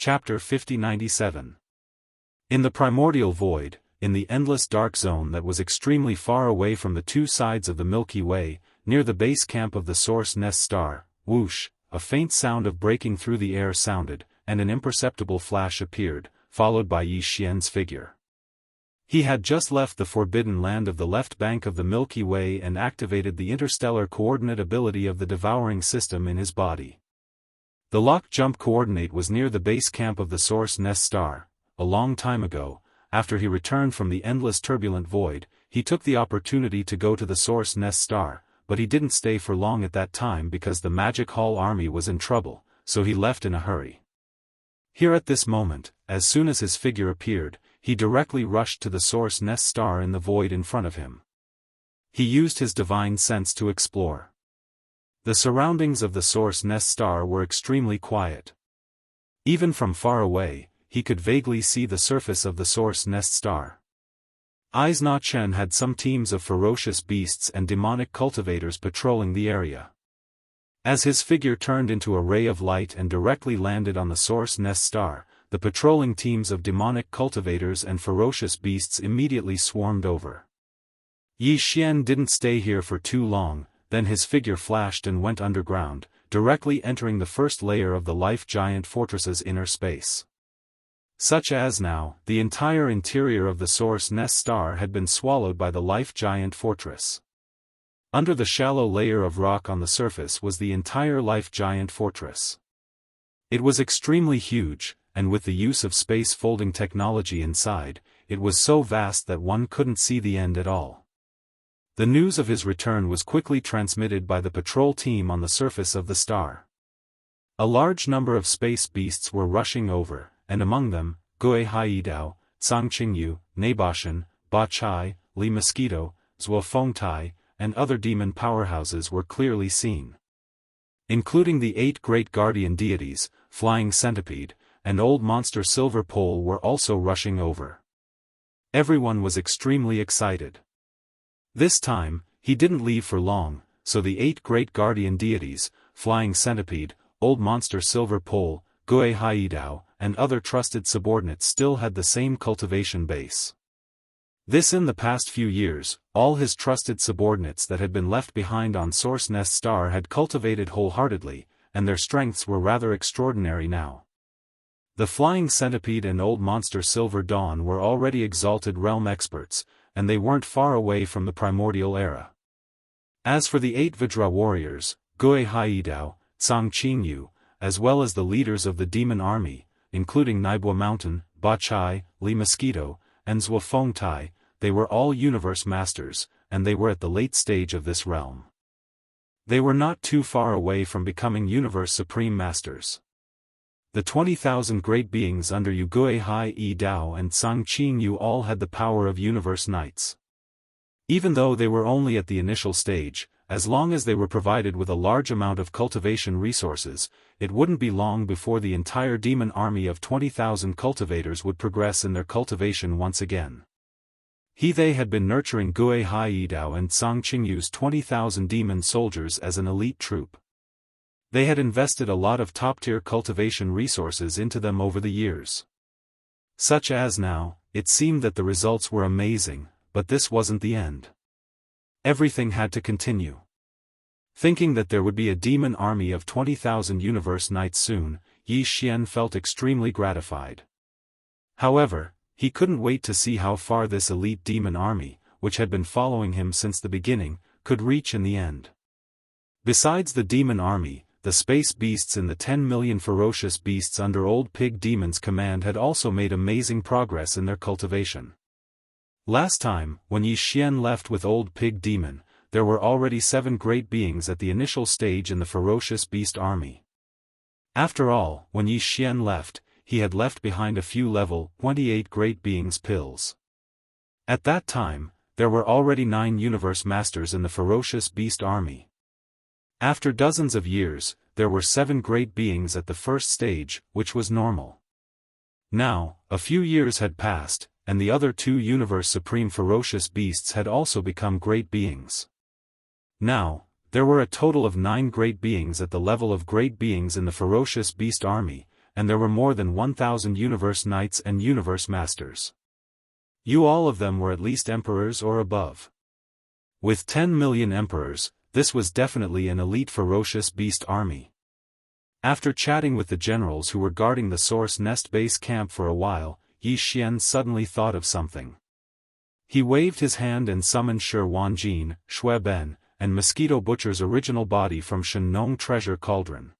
Chapter 5097. In the primordial void, in the endless dark zone that was extremely far away from the two sides of the Milky Way, near the base camp of the source nest star, whoosh, a faint sound of breaking through the air sounded, and an imperceptible flash appeared, followed by Yi Xian's figure. He had just left the forbidden land of the left bank of the Milky Way and activated the interstellar coordinate ability of the Devouring system in his body. The lock jump coordinate was near the base camp of the source nest star. A long time ago, after he returned from the endless turbulent void, he took the opportunity to go to the source nest star, but he didn't stay for long at that time because the Magic Hall army was in trouble, so he left in a hurry. Here at this moment, as soon as his figure appeared, he directly rushed to the source nest star in the void in front of him. He used his divine sense to explore. The surroundings of the source nest star were extremely quiet. Even from far away, he could vaguely see the surface of the source nest star. Aizna Chen had some teams of ferocious beasts and demonic cultivators patrolling the area. As his figure turned into a ray of light and directly landed on the source nest star, the patrolling teams of demonic cultivators and ferocious beasts immediately swarmed over. Yi Xian didn't stay here for too long, then his figure flashed and went underground, directly entering the first layer of the life giant fortress's inner space. Such as now, the entire interior of the source nest star had been swallowed by the life giant fortress. Under the shallow layer of rock on the surface was the entire life giant fortress. It was extremely huge, and with the use of space folding technology inside, it was so vast that one couldn't see the end at all. The news of his return was quickly transmitted by the patrol team on the surface of the star. A large number of space beasts were rushing over, and among them, Gui Haidao, Zhang Qingyu, Naboshan, Ba Chai, Li Mosquito, Zhuo Fengtai, and other demon powerhouses were clearly seen. Including the 8 great guardian deities, Flying Centipede, and Old Monster Silver Pole were also rushing over. Everyone was extremely excited. This time, he didn't leave for long, so the 8 great guardian deities, Flying Centipede, Old Monster Silver Pole, Gui Haidao, and other trusted subordinates still had the same cultivation base. This in the past few years, all his trusted subordinates that had been left behind on Source Nest Star had cultivated wholeheartedly, and their strengths were rather extraordinary now. The Flying Centipede and Old Monster Silver Dawn were already exalted realm experts, and they weren't far away from the primordial era. As for the 8 Vajra warriors, Gui Haidao, Zhang Qingyu, as well as the leaders of the demon army, including Naibua Mountain, Ba Chai, Li Mosquito, and Zhuo Fengtai, they were all universe masters, and they were at the late stage of this realm. They were not too far away from becoming universe supreme masters. The 20,000 great beings under Gui Haidao and Zhang Qingyu all had the power of universe knights. Even though they were only at the initial stage, as long as they were provided with a large amount of cultivation resources, it wouldn't be long before the entire demon army of 20,000 cultivators would progress in their cultivation once again. They had been nurturing Gui Haidao and Zhang Qingyu's 20,000 demon soldiers as an elite troop. They had invested a lot of top-tier cultivation resources into them over the years. Such as now, it seemed that the results were amazing, but this wasn't the end. Everything had to continue. Thinking that there would be a demon army of 20,000 universe knights soon, Yi Xian felt extremely gratified. However, he couldn't wait to see how far this elite demon army, which had been following him since the beginning, could reach in the end. Besides the demon army, the space beasts in the 10 million ferocious beasts under Old Pig Demon's command had also made amazing progress in their cultivation. Last time, when Yi Xian left with Old Pig Demon, there were already 7 great beings at the initial stage in the ferocious beast army. After all, when Yi Xian left, he had left behind a few level 28 great beings pills. At that time, there were already 9 universe masters in the ferocious beast army. After dozens of years, there were 7 great beings at the first stage, which was normal. Now, a few years had passed, and the other 2 universe supreme ferocious beasts had also become great beings. Now, there were a total of 9 great beings at the level of great beings in the ferocious beast army, and there were more than 1,000 universe knights and universe masters. All of them were at least emperors or above. With 10 million emperors, this was definitely an elite ferocious beast army. After chatting with the generals who were guarding the Source Nest base camp for a while, Yi Xian suddenly thought of something. He waved his hand and summoned Shi Wanjin, Shui Ben, and Mosquito Butcher's original body from Shenong Treasure Cauldron.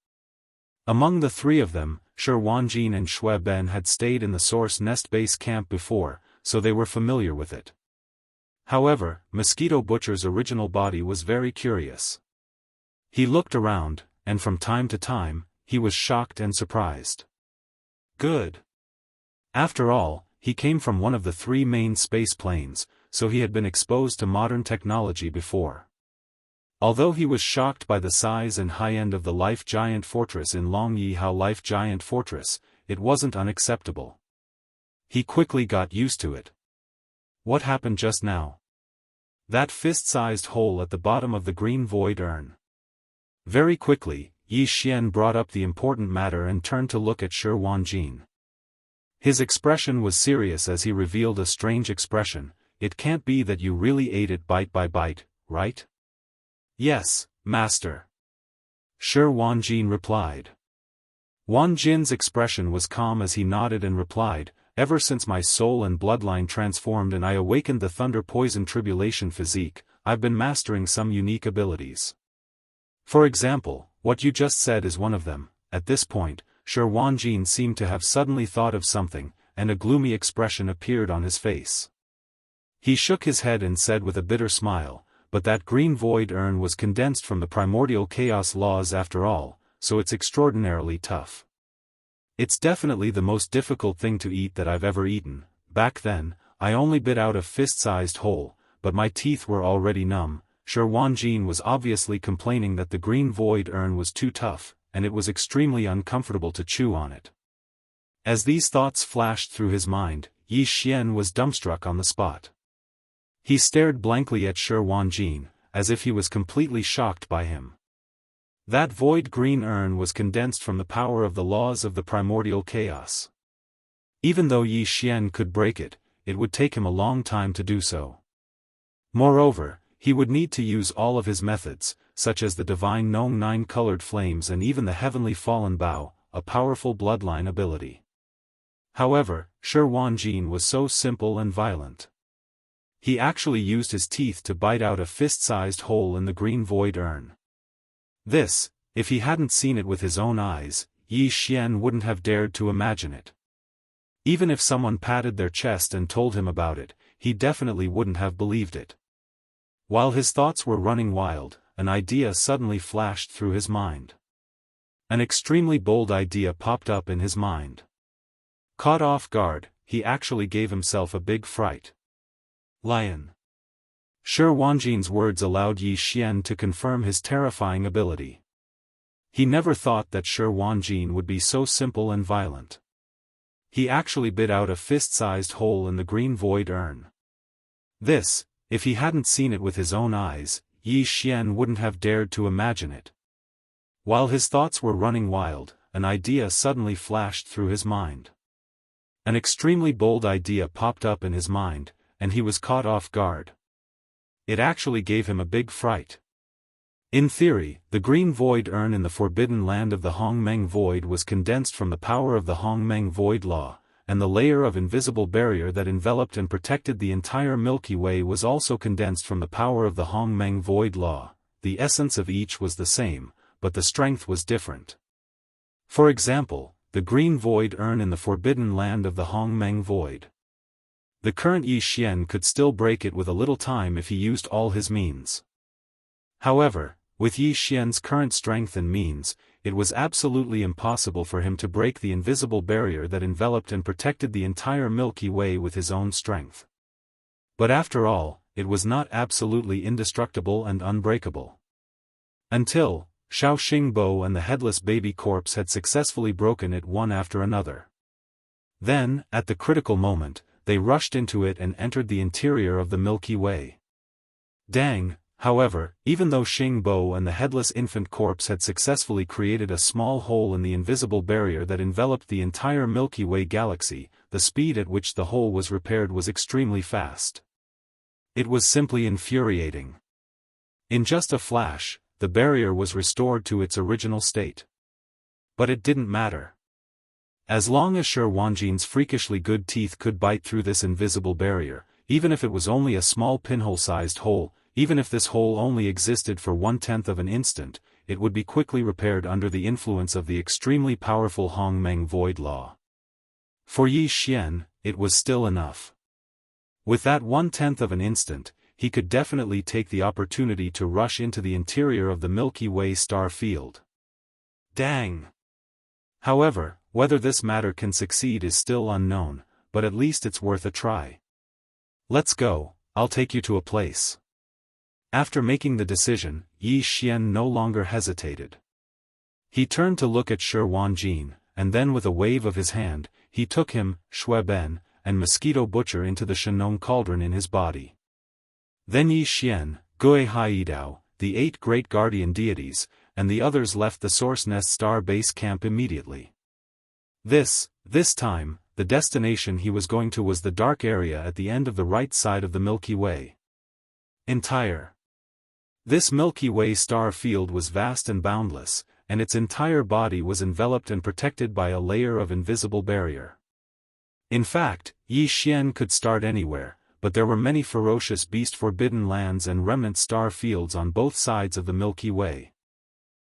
Among the three of them, Shi Wanjin and Shui Ben had stayed in the Source Nest base camp before, so they were familiar with it. However, Mosquito Butcher's original body was very curious. He looked around, and from time to time, he was shocked and surprised. Good. After all, he came from one of the three main space planes, so he had been exposed to modern technology before. Although he was shocked by the size and high end of the Life Giant Fortress in Longyihao Life Giant Fortress, it wasn't unacceptable. He quickly got used to it. What happened just now? That fist-sized hole at the bottom of the green void urn. Very quickly, Yi Xian brought up the important matter and turned to look at Shi Wanjin. His expression was serious as he revealed a strange expression. It can't be that you really ate it bite by bite, right? Yes, master. Shi Wanjin replied. Wanjin's expression was calm as he nodded and replied, ever since my soul and bloodline transformed and I awakened the thunder poison tribulation physique, I've been mastering some unique abilities. For example, what you just said is one of them. At this point, Shi Wanjin seemed to have suddenly thought of something, and a gloomy expression appeared on his face. He shook his head and said with a bitter smile, but that green void urn was condensed from the primordial chaos laws after all, so it's extraordinarily tough. It's definitely the most difficult thing to eat that I've ever eaten. Back then, I only bit out a fist-sized hole, but my teeth were already numb. Shi Wanjin was obviously complaining that the green void urn was too tough, and it was extremely uncomfortable to chew on it. As these thoughts flashed through his mind, Yi Xian was dumbstruck on the spot. He stared blankly at Shi Wanjin, as if he was completely shocked by him. That void green urn was condensed from the power of the laws of the primordial chaos. Even though Yi Xian could break it, it would take him a long time to do so. Moreover, he would need to use all of his methods, such as the divine Nong Nine-colored flames and even the heavenly fallen bow, a powerful bloodline ability. However, Shi Wanjin was so simple and violent. He actually used his teeth to bite out a fist-sized hole in the green void urn. This, if he hadn't seen it with his own eyes, Yi Xian wouldn't have dared to imagine it. Even if someone patted their chest and told him about it, he definitely wouldn't have believed it. While his thoughts were running wild, an idea suddenly flashed through his mind. An extremely bold idea popped up in his mind. Caught off guard, he actually gave himself a big fright. Lion. Shi Wanjin's words allowed Yi Xian to confirm his terrifying ability. He never thought that Shi Wanjin would be so simple and violent. He actually bit out a fist-sized hole in the green void urn. This, if he hadn't seen it with his own eyes, Yi Xian wouldn't have dared to imagine it. While his thoughts were running wild, an idea suddenly flashed through his mind. An extremely bold idea popped up in his mind, and he was caught off guard. It actually gave him a big fright. In theory, the green void urn in the forbidden land of the Hongmeng Void was condensed from the power of the Hongmeng Void Law, and the layer of invisible barrier that enveloped and protected the entire Milky Way was also condensed from the power of the Hongmeng Void Law. The essence of each was the same, but the strength was different. For example, the green void urn in the forbidden land of the Hongmeng Void. The current Yi Xian could still break it with a little time if he used all his means. However, with Yi Xian's current strength and means, it was absolutely impossible for him to break the invisible barrier that enveloped and protected the entire Milky Way with his own strength. But after all, it was not absolutely indestructible and unbreakable. Until, Xiao Xingbo and the headless baby corpse had successfully broken it one after another. Then, at the critical moment, they rushed into it and entered the interior of the Milky Way. Dang, However, even though Xing Bo and the headless infant corpse had successfully created a small hole in the invisible barrier that enveloped the entire Milky Way galaxy, the speed at which the hole was repaired was extremely fast. It was simply infuriating. In just a flash, the barrier was restored to its original state. But it didn't matter. As long as Shi Wanjin's freakishly good teeth could bite through this invisible barrier, even if it was only a small pinhole-sized hole, even if this hole only existed for 1/10 of an instant, it would be quickly repaired under the influence of the extremely powerful Hongmeng Void Law. For Yi Xian, it was still enough. With that 1/10 of an instant, he could definitely take the opportunity to rush into the interior of the Milky Way star field. Dang! However, whether this matter can succeed is still unknown, but at least it's worth a try. Let's go, I'll take you to a place. After making the decision, Yi Xian no longer hesitated. He turned to look at Shi Wanjin, and then with a wave of his hand, he took him, Shueben, and Mosquito Butcher into the Shenong cauldron in his body. Then Yi Xian, Gui Haidao, the 8 great guardian deities, and the others left the Source Nest Star base camp immediately. This time, the destination he was going to was the dark area at the end of the right side of the Milky Way. This Milky Way star field was vast and boundless, and its entire body was enveloped and protected by a layer of invisible barrier. In fact, Yi Xian could start anywhere, but there were many ferocious beast-forbidden lands and remnant star fields on both sides of the Milky Way.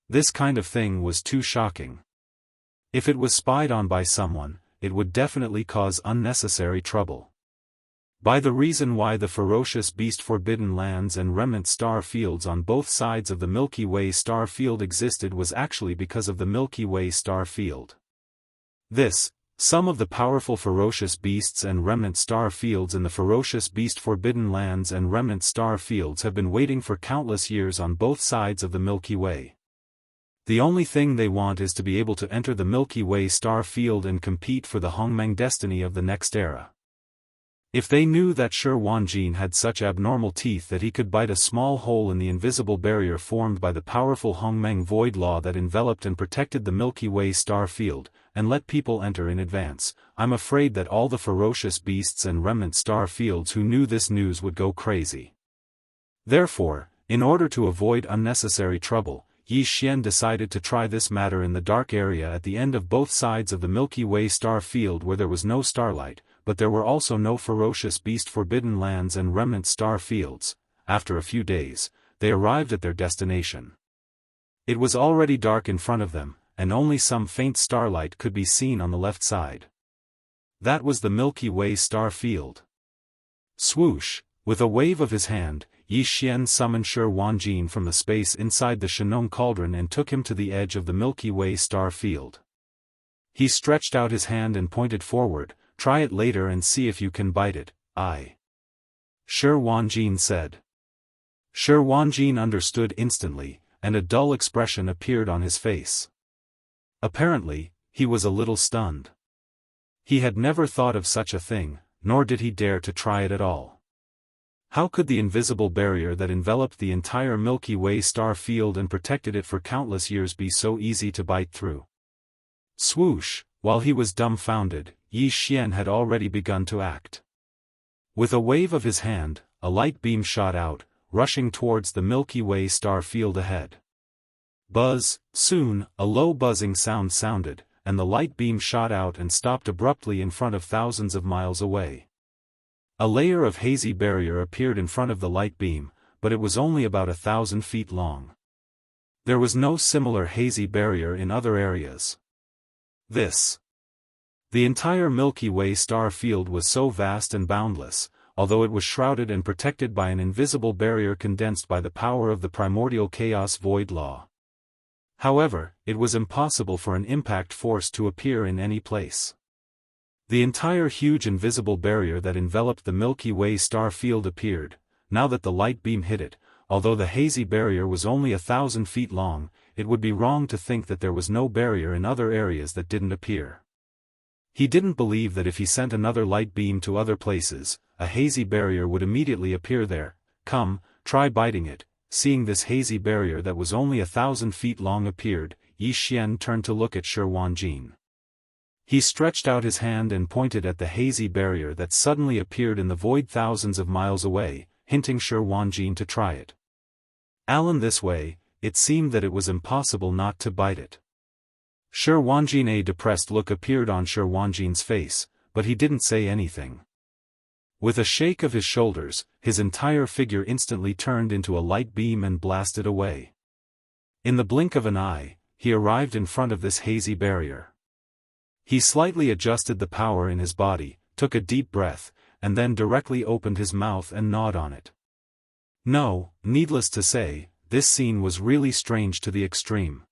This kind of thing was too shocking. If it was spied on by someone, it would definitely cause unnecessary trouble. By the reason why the ferocious beast-forbidden lands and remnant star fields on both sides of the Milky Way star field existed was actually because of the Milky Way star field. Some of the powerful ferocious beasts and remnant star fields in the ferocious beast-forbidden lands and remnant star fields have been waiting for countless years on both sides of the Milky Way. The only thing they want is to be able to enter the Milky Way star field and compete for the Hongmeng destiny of the next era. If they knew that Shi Wanjin had such abnormal teeth that he could bite a small hole in the invisible barrier formed by the powerful Hongmeng Void Law that enveloped and protected the Milky Way star field, and let people enter in advance, I'm afraid that all the ferocious beasts and remnant star fields who knew this news would go crazy. Therefore, in order to avoid unnecessary trouble, Yi Xian decided to try this matter in the dark area at the end of both sides of the Milky Way star field where there was no starlight, but there were also no ferocious beast-forbidden lands and remnant star fields. After a few days, they arrived at their destination. It was already dark in front of them, and only some faint starlight could be seen on the left side. That was the Milky Way star field. Swoosh! With a wave of his hand, Yi Xian summoned Shi Wanjin from the space inside the Shenong cauldron and took him to the edge of the Milky Way star field. He stretched out his hand and pointed forward. Try it later and see if you can bite it, Shi Wanjin said. Shi Wanjin understood instantly, and a dull expression appeared on his face. Apparently, he was a little stunned. He had never thought of such a thing, nor did he dare to try it at all. How could the invisible barrier that enveloped the entire Milky Way star field and protected it for countless years be so easy to bite through? Swoosh! While he was dumbfounded, Yi Xian had already begun to act. With a wave of his hand, a light beam shot out, rushing towards the Milky Way star field ahead. Buzz! Soon, a low buzzing sound sounded, and the light beam shot out and stopped abruptly in front of thousands of miles away. A layer of hazy barrier appeared in front of the light beam, but it was only about 1,000 feet long. There was no similar hazy barrier in other areas. The entire Milky Way star field was so vast and boundless, although it was shrouded and protected by an invisible barrier condensed by the power of the primordial chaos void law. However, it was impossible for an impact force to appear in any place. The entire huge invisible barrier that enveloped the Milky Way star field appeared, now that the light beam hit it. Although the hazy barrier was only 1,000 feet long, it would be wrong to think that there was no barrier in other areas that didn't appear. He didn't believe that if he sent another light beam to other places, a hazy barrier would immediately appear there. Come, try biting it, seeing this hazy barrier that was only 1,000 feet long appeared, Yi Xian turned to look at Shi Wanjin. He stretched out his hand and pointed at the hazy barrier that suddenly appeared in the void thousands of miles away, hinting Shi Wanjin to try it. Alan, this way, it seemed that it was impossible not to bite it. Shi Wanjin, a depressed look appeared on Shi Wanjin's face, but he didn't say anything. With a shake of his shoulders, his entire figure instantly turned into a light beam and blasted away. In the blink of an eye, he arrived in front of this hazy barrier. He slightly adjusted the power in his body, took a deep breath, and then directly opened his mouth and gnawed on it. No, needless to say, this scene was really strange to the extreme.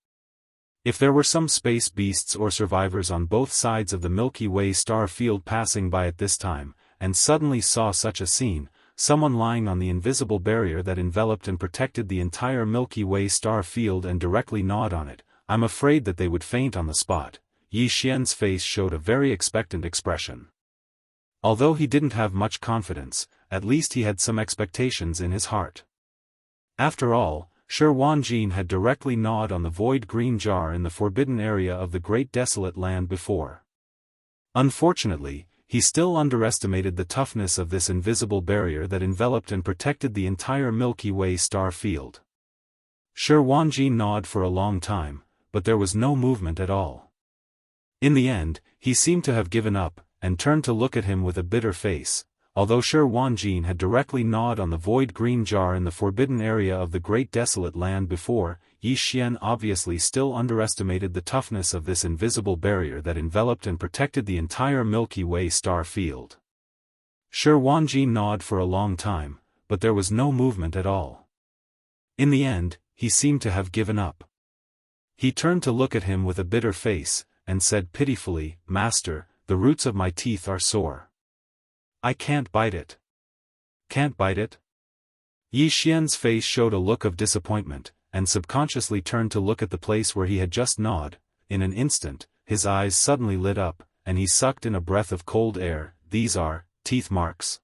If there were some space beasts or survivors on both sides of the Milky Way star field passing by at this time, and suddenly saw such a scene, someone lying on the invisible barrier that enveloped and protected the entire Milky Way star field and directly gnawed on it, I'm afraid that they would faint on the spot. Yi Xian's face showed a very expectant expression. Although he didn't have much confidence, at least he had some expectations in his heart. After all, Shi Wanjin had directly gnawed on the void green jar in the forbidden area of the Great Desolate Land before. Unfortunately, he still underestimated the toughness of this invisible barrier that enveloped and protected the entire Milky Way star field. Shi Wanjin gnawed for a long time, but there was no movement at all. In the end, he seemed to have given up, and turned to look at him with a bitter face. Although Shi Wanjin had directly gnawed on the void green jar in the forbidden area of the Great Desolate Land before, Yi Xian obviously still underestimated the toughness of this invisible barrier that enveloped and protected the entire Milky Way star field. Shi Wanjin gnawed for a long time, but there was no movement at all. In the end, he seemed to have given up. He turned to look at him with a bitter face, and said pitifully, "Master, the roots of my teeth are sore. I can't bite it." "Can't bite it?" Yi Xian's face showed a look of disappointment, and subconsciously turned to look at the place where he had just gnawed. In an instant, his eyes suddenly lit up, and he sucked in a breath of cold air. "These are teeth marks."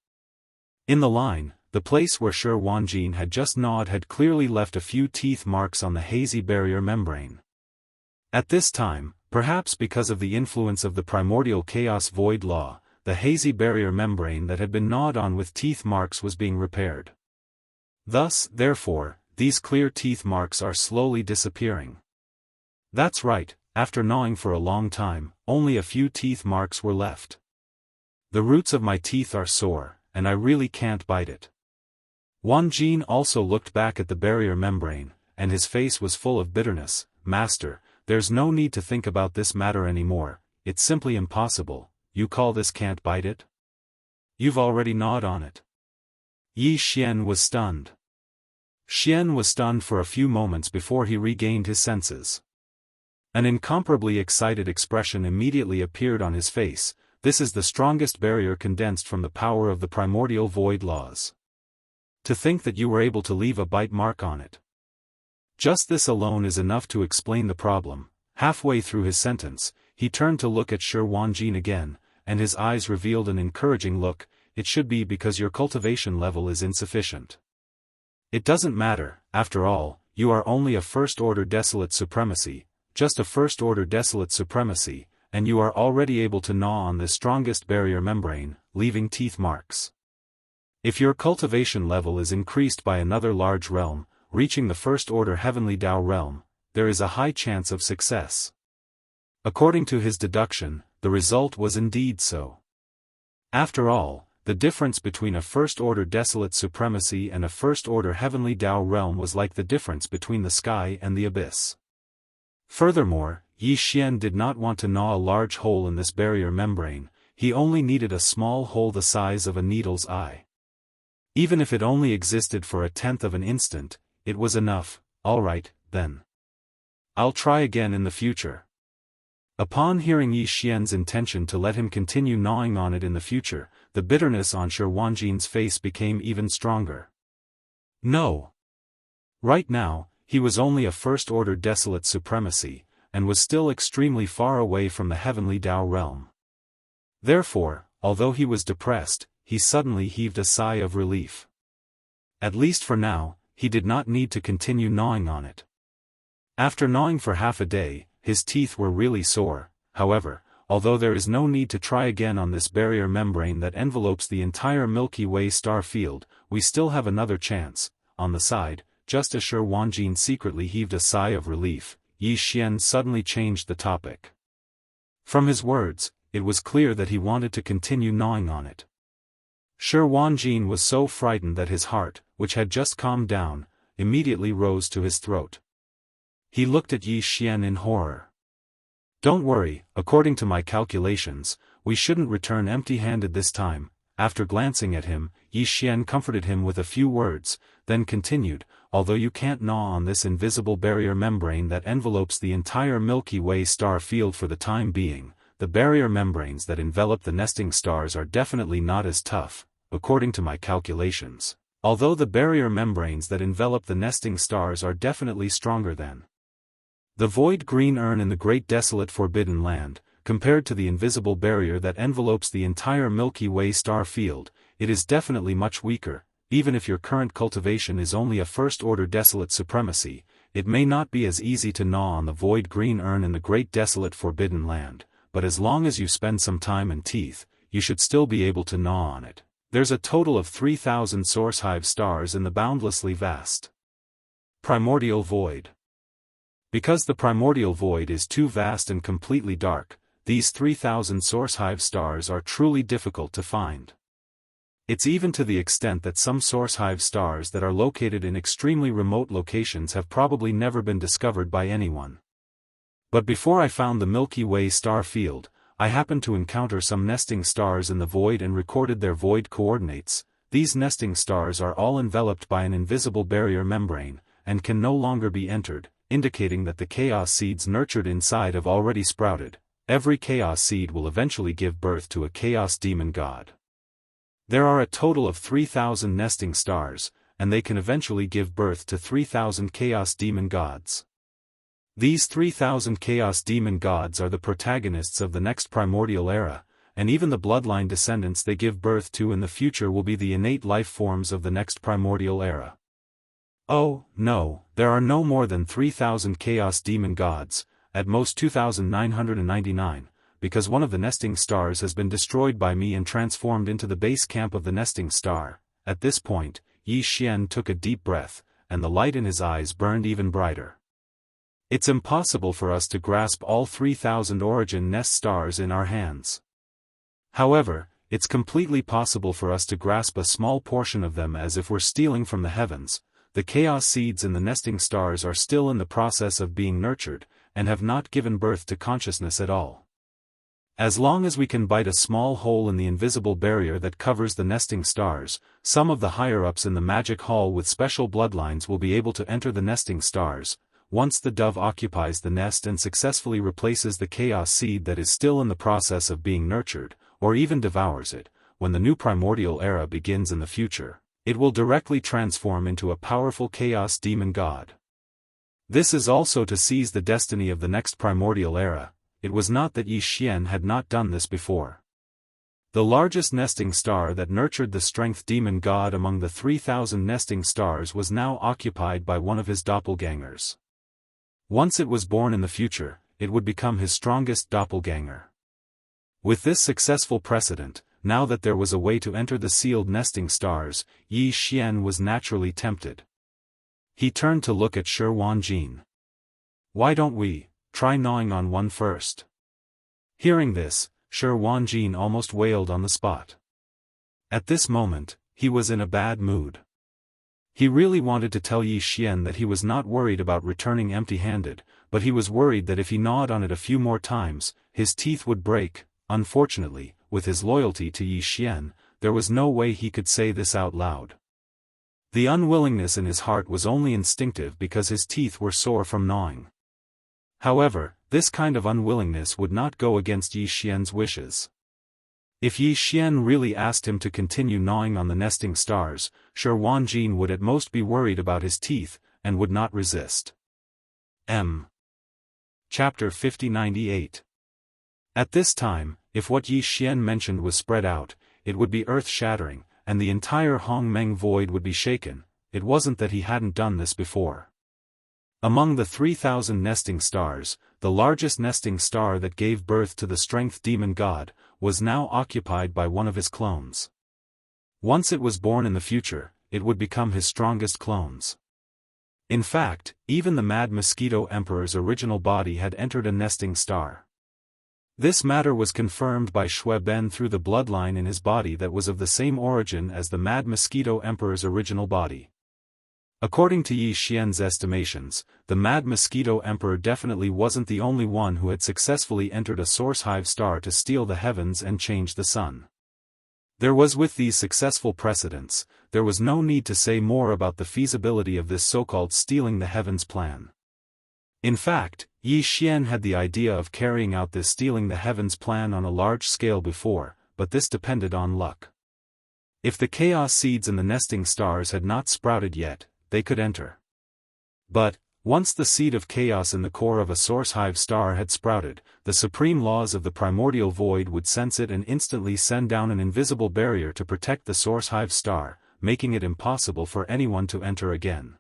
In the line, the place where Shi Wanjin had just gnawed had clearly left a few teeth marks on the hazy barrier membrane. At this time, perhaps because of the influence of the primordial chaos void law, the hazy barrier membrane that had been gnawed on with teeth marks was being repaired. Thus, therefore, these clear teeth marks are slowly disappearing. That's right, after gnawing for a long time, only a few teeth marks were left. "The roots of my teeth are sore, and I really can't bite it." Wanjin also looked back at the barrier membrane, and his face was full of bitterness. "Master, there's no need to think about this matter anymore, it's simply impossible. You call this can't bite it? You've already gnawed on it." Yi Xian was stunned. Xian was stunned for a few moments before he regained his senses. An incomparably excited expression immediately appeared on his face. "This is the strongest barrier condensed from the power of the primordial void laws. To think that you were able to leave a bite mark on it. Just this alone is enough to explain the problem." Halfway through his sentence, he turned to look at Shi Wanjin again, and his eyes revealed an encouraging look. "It should be because your cultivation level is insufficient. It doesn't matter, after all, you are only a first-order desolate supremacy, just a first-order desolate supremacy, and you are already able to gnaw on the strongest barrier membrane, leaving teeth marks. If your cultivation level is increased by another large realm, reaching the first-order heavenly Dao realm, there is a high chance of success." According to his deduction, the result was indeed so. After all, the difference between a first-order desolate supremacy and a first-order heavenly Dao realm was like the difference between the sky and the abyss. Furthermore, Yi Xian did not want to gnaw a large hole in this barrier membrane, he only needed a small hole the size of a needle's eye. Even if it only existed for a tenth of an instant, it was enough. "All right, then. I'll try again in the future." Upon hearing Yi Xian's intention to let him continue gnawing on it in the future, the bitterness on Shi Wanjin's face became even stronger. No. Right now, he was only a first-order desolate supremacy, and was still extremely far away from the heavenly Dao realm. Therefore, although he was depressed, he suddenly heaved a sigh of relief. At least for now, he did not need to continue gnawing on it. After gnawing for half a day, his teeth were really sore. However, although there is no need to try again on this barrier membrane that envelopes the entire Milky Way star field, we still have another chance. On the side, just as Shi Wanjin secretly heaved a sigh of relief, Yi Xian suddenly changed the topic. From his words, it was clear that he wanted to continue gnawing on it. Shi Wanjin was so frightened that his heart, which had just calmed down, immediately rose to his throat. He looked at Yi Xian in horror. "Don't worry, according to my calculations, we shouldn't return empty-handed this time." After glancing at him, Yi Xian comforted him with a few words, then continued, "Although you can't gnaw on this invisible barrier membrane that envelopes the entire Milky Way star field for the time being, the barrier membranes that envelop the nesting stars are definitely not as tough, according to my calculations. Although the barrier membranes that envelop the nesting stars are definitely stronger than the void green urn in the great desolate forbidden land, compared to the invisible barrier that envelopes the entire Milky Way star field, it is definitely much weaker. Even if your current cultivation is only a first-order desolate supremacy, it may not be as easy to gnaw on the void green urn in the great desolate forbidden land, but as long as you spend some time and teeth, you should still be able to gnaw on it. There's a total of 3,000 source hive stars in the boundlessly vast primordial void. Because the primordial void is too vast and completely dark, these 3,000 source hive stars are truly difficult to find. It's even to the extent that some source hive stars that are located in extremely remote locations have probably never been discovered by anyone. But before I found the Milky Way star field, I happened to encounter some nesting stars in the void and recorded their void coordinates. These nesting stars are all enveloped by an invisible barrier membrane, and can no longer be entered, indicating that the chaos seeds nurtured inside have already sprouted. Every chaos seed will eventually give birth to a chaos demon god. There are a total of 3,000 nesting stars, and they can eventually give birth to 3,000 chaos demon gods. These 3,000 chaos demon gods are the protagonists of the next primordial era, and even the bloodline descendants they give birth to in the future will be the innate life forms of the next primordial era. Oh, no, there are no more than 3,000 chaos demon gods, at most 2,999, because one of the nesting stars has been destroyed by me and transformed into the base camp of the nesting star. At this point, Yi Xian took a deep breath, and the light in his eyes burned even brighter. It's impossible for us to grasp all 3,000 origin nest stars in our hands. However, it's completely possible for us to grasp a small portion of them as if we're stealing from the heavens. The chaos seeds in the nesting stars are still in the process of being nurtured, and have not given birth to consciousness at all. As long as we can bite a small hole in the invisible barrier that covers the nesting stars, some of the higher-ups in the magic hall with special bloodlines will be able to enter the nesting stars. Once the dove occupies the nest and successfully replaces the chaos seed that is still in the process of being nurtured, or even devours it, when the new primordial era begins in the future, it will directly transform into a powerful chaos demon god. This is also to seize the destiny of the next primordial era. It was not that Yi Xian had not done this before. The largest nesting star that nurtured the strength demon god among the 3,000 nesting stars was now occupied by one of his doppelgangers. Once it was born in the future, it would become his strongest doppelganger. With this successful precedent, now that there was a way to enter the sealed nesting stars, Yi Xian was naturally tempted. He turned to look at Shi Wanjin. "Why don't we try gnawing on one first?" Hearing this, Shi Wanjin almost wailed on the spot. At this moment, he was in a bad mood. He really wanted to tell Yi Xian that he was not worried about returning empty-handed, but he was worried that if he gnawed on it a few more times, his teeth would break. Unfortunately, with his loyalty to Yi Xian, there was no way he could say this out loud. The unwillingness in his heart was only instinctive because his teeth were sore from gnawing. However, this kind of unwillingness would not go against Yi Xian's wishes. If Yi Xian really asked him to continue gnawing on the nesting stars, Shi Wanjin would at most be worried about his teeth, and would not resist. Chapter 5098. At this time, if what Yi Xian mentioned was spread out, it would be earth-shattering, and the entire Hongmeng void would be shaken. it wasn't that he hadn't done this before. Among the 3,000 nesting stars, the largest nesting star that gave birth to the strength demon god, was now occupied by one of his clones. Once it was born in the future, it would become his strongest clones. In fact, even the Mad Mosquito Emperor's original body had entered a nesting star. This matter was confirmed by Shui Ben through the bloodline in his body that was of the same origin as the Mad Mosquito Emperor's original body. According to Yi Xian's estimations, the Mad Mosquito Emperor definitely wasn't the only one who had successfully entered a source hive star to steal the heavens and change the sun. There was with these successful precedents, there was no need to say more about the feasibility of this so-called stealing the heavens plan. In fact, Yi Xian had the idea of carrying out this stealing the heavens plan on a large scale before, but this depended on luck. If the chaos seeds in the nesting stars had not sprouted yet, they could enter. But, once the seed of chaos in the core of a source hive star had sprouted, the supreme laws of the primordial void would sense it and instantly send down an invisible barrier to protect the source hive star, making it impossible for anyone to enter again.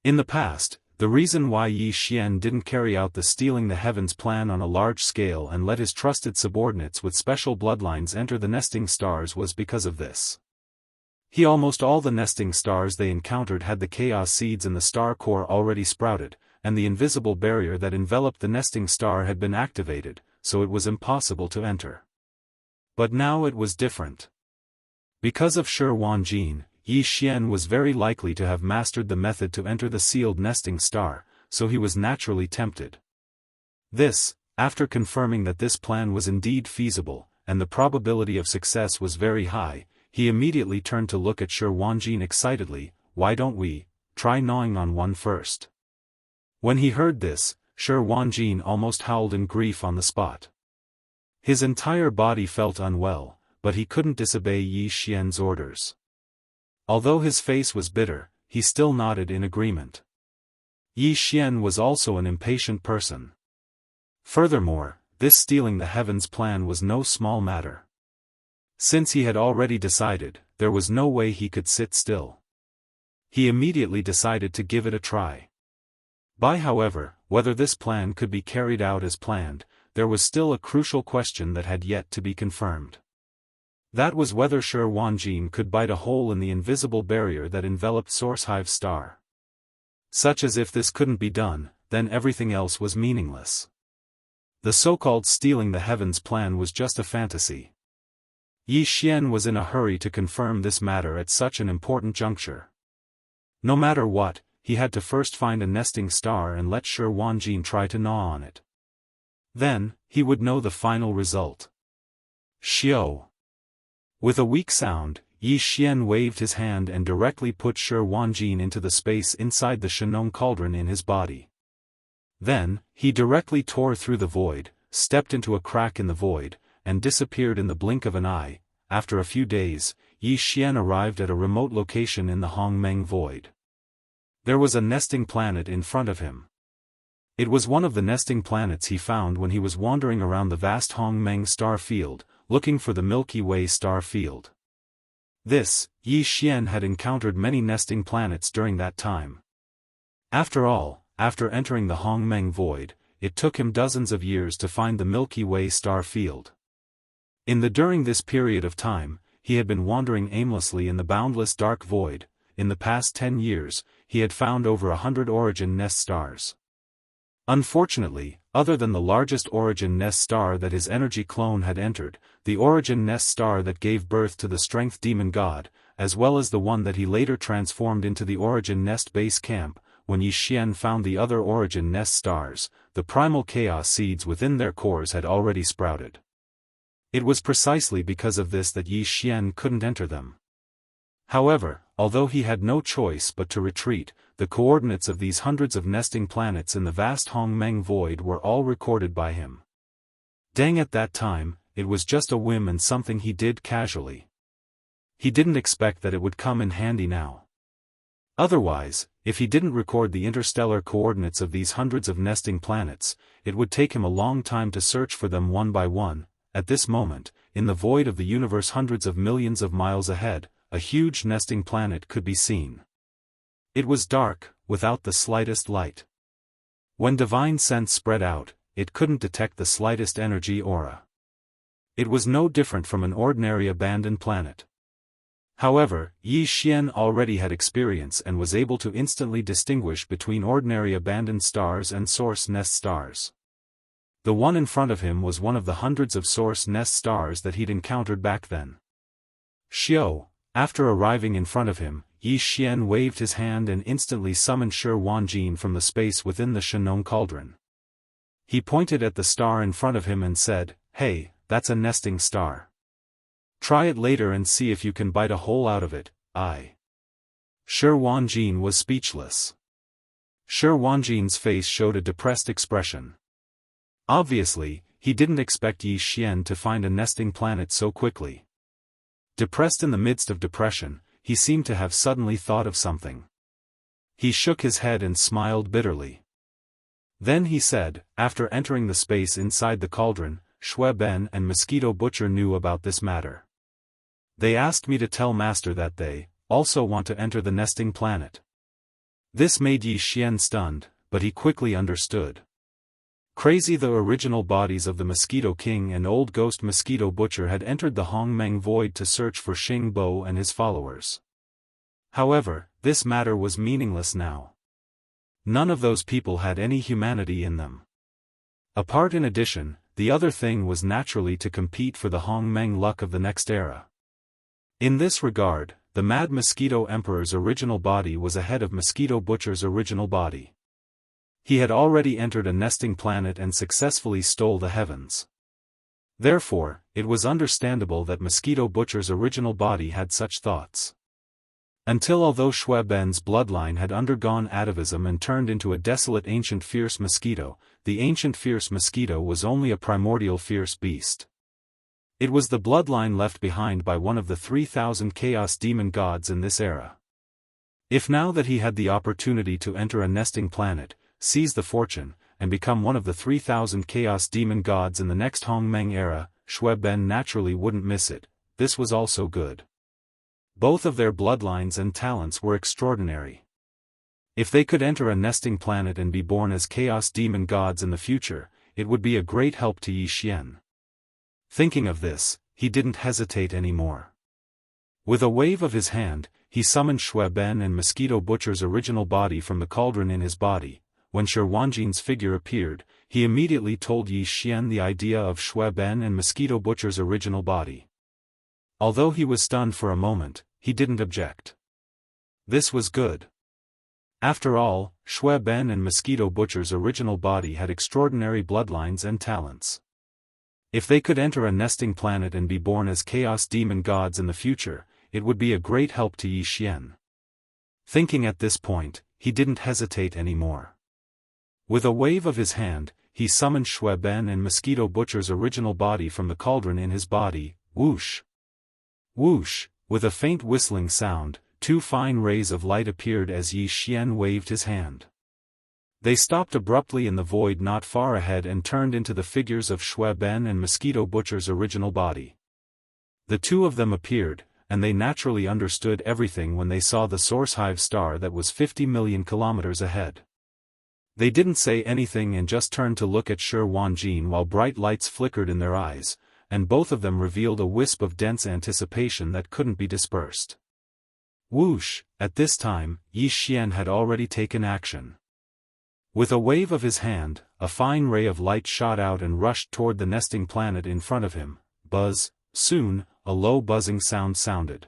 In the past, the reason why Yi Xian didn't carry out the stealing the heavens plan on a large scale and let his trusted subordinates with special bloodlines enter the nesting stars was because of this. Almost all the nesting stars they encountered had the chaos seeds in the star core already sprouted, and the invisible barrier that enveloped the nesting star had been activated, so it was impossible to enter. But now it was different. Because of Shi Wanjin, Yi Xian was very likely to have mastered the method to enter the sealed nesting star, so he was naturally tempted. This, after confirming that this plan was indeed feasible, and the probability of success was very high, he immediately turned to look at Shi Wanjin excitedly. "Why don't we try gnawing on one first?" When he heard this, Shi Wanjin almost howled in grief on the spot. His entire body felt unwell, but he couldn't disobey Yi Xian's orders. Although his face was bitter, he still nodded in agreement. Yi Xian was also an impatient person. Furthermore, this stealing the heavens plan was no small matter. Since he had already decided, there was no way he could sit still. He immediately decided to give it a try. However, whether this plan could be carried out as planned, there was still a crucial question that had yet to be confirmed. That was whether Shi Wanjin could bite a hole in the invisible barrier that enveloped Source Hive Star. Such as if this couldn't be done, then everything else was meaningless. The so-called stealing the heavens plan was just a fantasy. Yi Xian was in a hurry to confirm this matter at such an important juncture. No matter what, he had to first find a nesting star and let Shi Wanjin try to gnaw on it. Then, he would know the final result. Xiao. With a weak sound, Yi Xian waved his hand and directly put Shi Wanjin into the space inside the Shenong cauldron in his body. Then, he directly tore through the void, stepped into a crack in the void, and disappeared in the blink of an eye. After a few days, Yi Xian arrived at a remote location in the Hongmeng void. There was a nesting planet in front of him. It was one of the nesting planets he found when he was wandering around the vast Hongmeng star field, looking for the Milky Way star field. Yi Xian had encountered many nesting planets during that time. After all, after entering the Hongmeng void, it took him dozens of years to find the Milky Way star field. During this period of time, he had been wandering aimlessly in the boundless dark void. In the past 10 years, he had found over 100 origin nest stars. Unfortunately, other than the largest origin nest star that his energy clone had entered, the origin nest star that gave birth to the strength demon god, as well as the one that he later transformed into the origin nest base camp, when Yi Xian found the other origin nest stars, the primal chaos seeds within their cores had already sprouted. It was precisely because of this that Yi Xian couldn't enter them. However, although he had no choice but to retreat, the coordinates of these hundreds of nesting planets in the vast Hongmeng void were all recorded by him. At that time, it was just a whim and something he did casually. He didn't expect that it would come in handy now. Otherwise, if he didn't record the interstellar coordinates of these hundreds of nesting planets, it would take him a long time to search for them one by one. At this moment, in the void of the universe hundreds of millions of miles ahead, a huge nesting planet could be seen. It was dark, without the slightest light. When divine sense spread out, it couldn't detect the slightest energy aura. It was no different from an ordinary abandoned planet. However, Yi Xian already had experience and was able to instantly distinguish between ordinary abandoned stars and source nest stars. The one in front of him was one of the hundreds of source nest stars that he'd encountered back then. Xiao, after arriving in front of him, Yi Xian waved his hand and instantly summoned Shi Wanjin from the space within the Shenong cauldron. He pointed at the star in front of him and said, "Hey, that's a nesting star. Try it later and see if you can bite a hole out of it." Shi Wanjin was speechless. Shi Wanjin's face showed a depressed expression. Obviously, he didn't expect Yi Xian to find a nesting planet so quickly. Depressed in the midst of depression, he seemed to have suddenly thought of something. He shook his head and smiled bitterly. Then he said, after entering the space inside the cauldron, Shui Ben and Mosquito Butcher knew about this matter. They asked me to tell Master that they also want to enter the nesting planet. This made Yi Xian stunned, but he quickly understood. Crazy, the original bodies of the Mosquito King and Old Ghost Mosquito Butcher had entered the Hongmeng Void to search for Xing Bo and his followers. However, this matter was meaningless now. None of those people had any humanity in them. Apart in addition, the other thing was naturally to compete for the Hongmeng luck of the next era. In this regard, the Mad Mosquito Emperor's original body was ahead of Mosquito Butcher's original body. He had already entered a nesting planet and successfully stole the heavens. Therefore, it was understandable that Mosquito Butcher's original body had such thoughts. Although Shui Ben's bloodline had undergone atavism and turned into a desolate ancient fierce mosquito, the ancient fierce mosquito was only a primordial fierce beast. It was the bloodline left behind by one of the 3,000 chaos demon gods in this era. If now that he had the opportunity to enter a nesting planet, seize the fortune, and become one of the 3,000 chaos demon gods in the next Hongmeng era, Shui Ben naturally wouldn't miss it. This was also good. Both of their bloodlines and talents were extraordinary. If they could enter a nesting planet and be born as chaos demon gods in the future, it would be a great help to Yi Xian. Thinking of this, he didn't hesitate anymore. With a wave of his hand, he summoned Shui Ben and Mosquito Butcher's original body from the cauldron in his body. When Shi Wanjin's figure appeared, he immediately told Yi Xian the idea of Shui Ben and Mosquito Butcher's original body. Although he was stunned for a moment, he didn't object. This was good. After all, Shui Ben and Mosquito Butcher's original body had extraordinary bloodlines and talents. If they could enter a nesting planet and be born as chaos demon gods in the future, it would be a great help to Yi Xian. Thinking at this point, he didn't hesitate anymore. With a wave of his hand, he summoned Shui Ben and Mosquito Butcher's original body from the cauldron in his body. Whoosh! Whoosh! With a faint whistling sound, two fine rays of light appeared as Yi Xian waved his hand. They stopped abruptly in the void not far ahead and turned into the figures of Shui Ben and Mosquito Butcher's original body. The two of them appeared, and they naturally understood everything when they saw the source hive star that was 50 million kilometers ahead. They didn't say anything and just turned to look at Shi Wanjin while bright lights flickered in their eyes, and both of them revealed a wisp of dense anticipation that couldn't be dispersed. Whoosh! At this time, Yi Xian had already taken action. With a wave of his hand, a fine ray of light shot out and rushed toward the nesting planet in front of him. Buzz! Soon, a low buzzing sound sounded.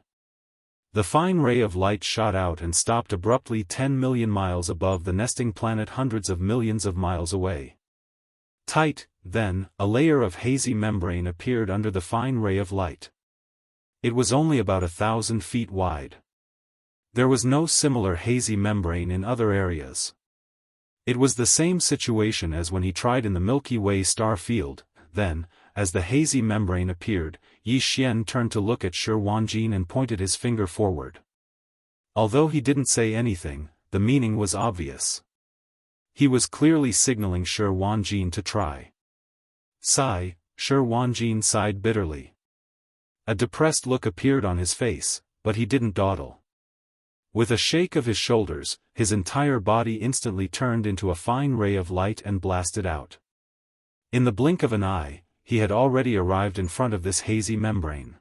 The fine ray of light shot out and stopped abruptly 10 million miles above the nesting planet, hundreds of millions of miles away. Tight, then, a layer of hazy membrane appeared under the fine ray of light. It was only about 1,000 feet wide. There was no similar hazy membrane in other areas. It was the same situation as when he tried in the Milky Way star field. Then, as the hazy membrane appeared, Yi Xian turned to look at Shi Wanjin and pointed his finger forward. Although he didn't say anything, the meaning was obvious. He was clearly signaling Shi Wanjin to try. Sigh, Shi Wanjin sighed bitterly. A depressed look appeared on his face, but he didn't dawdle. With a shake of his shoulders, his entire body instantly turned into a fine ray of light and blasted out. In the blink of an eye, he had already arrived in front of this hazy membrane.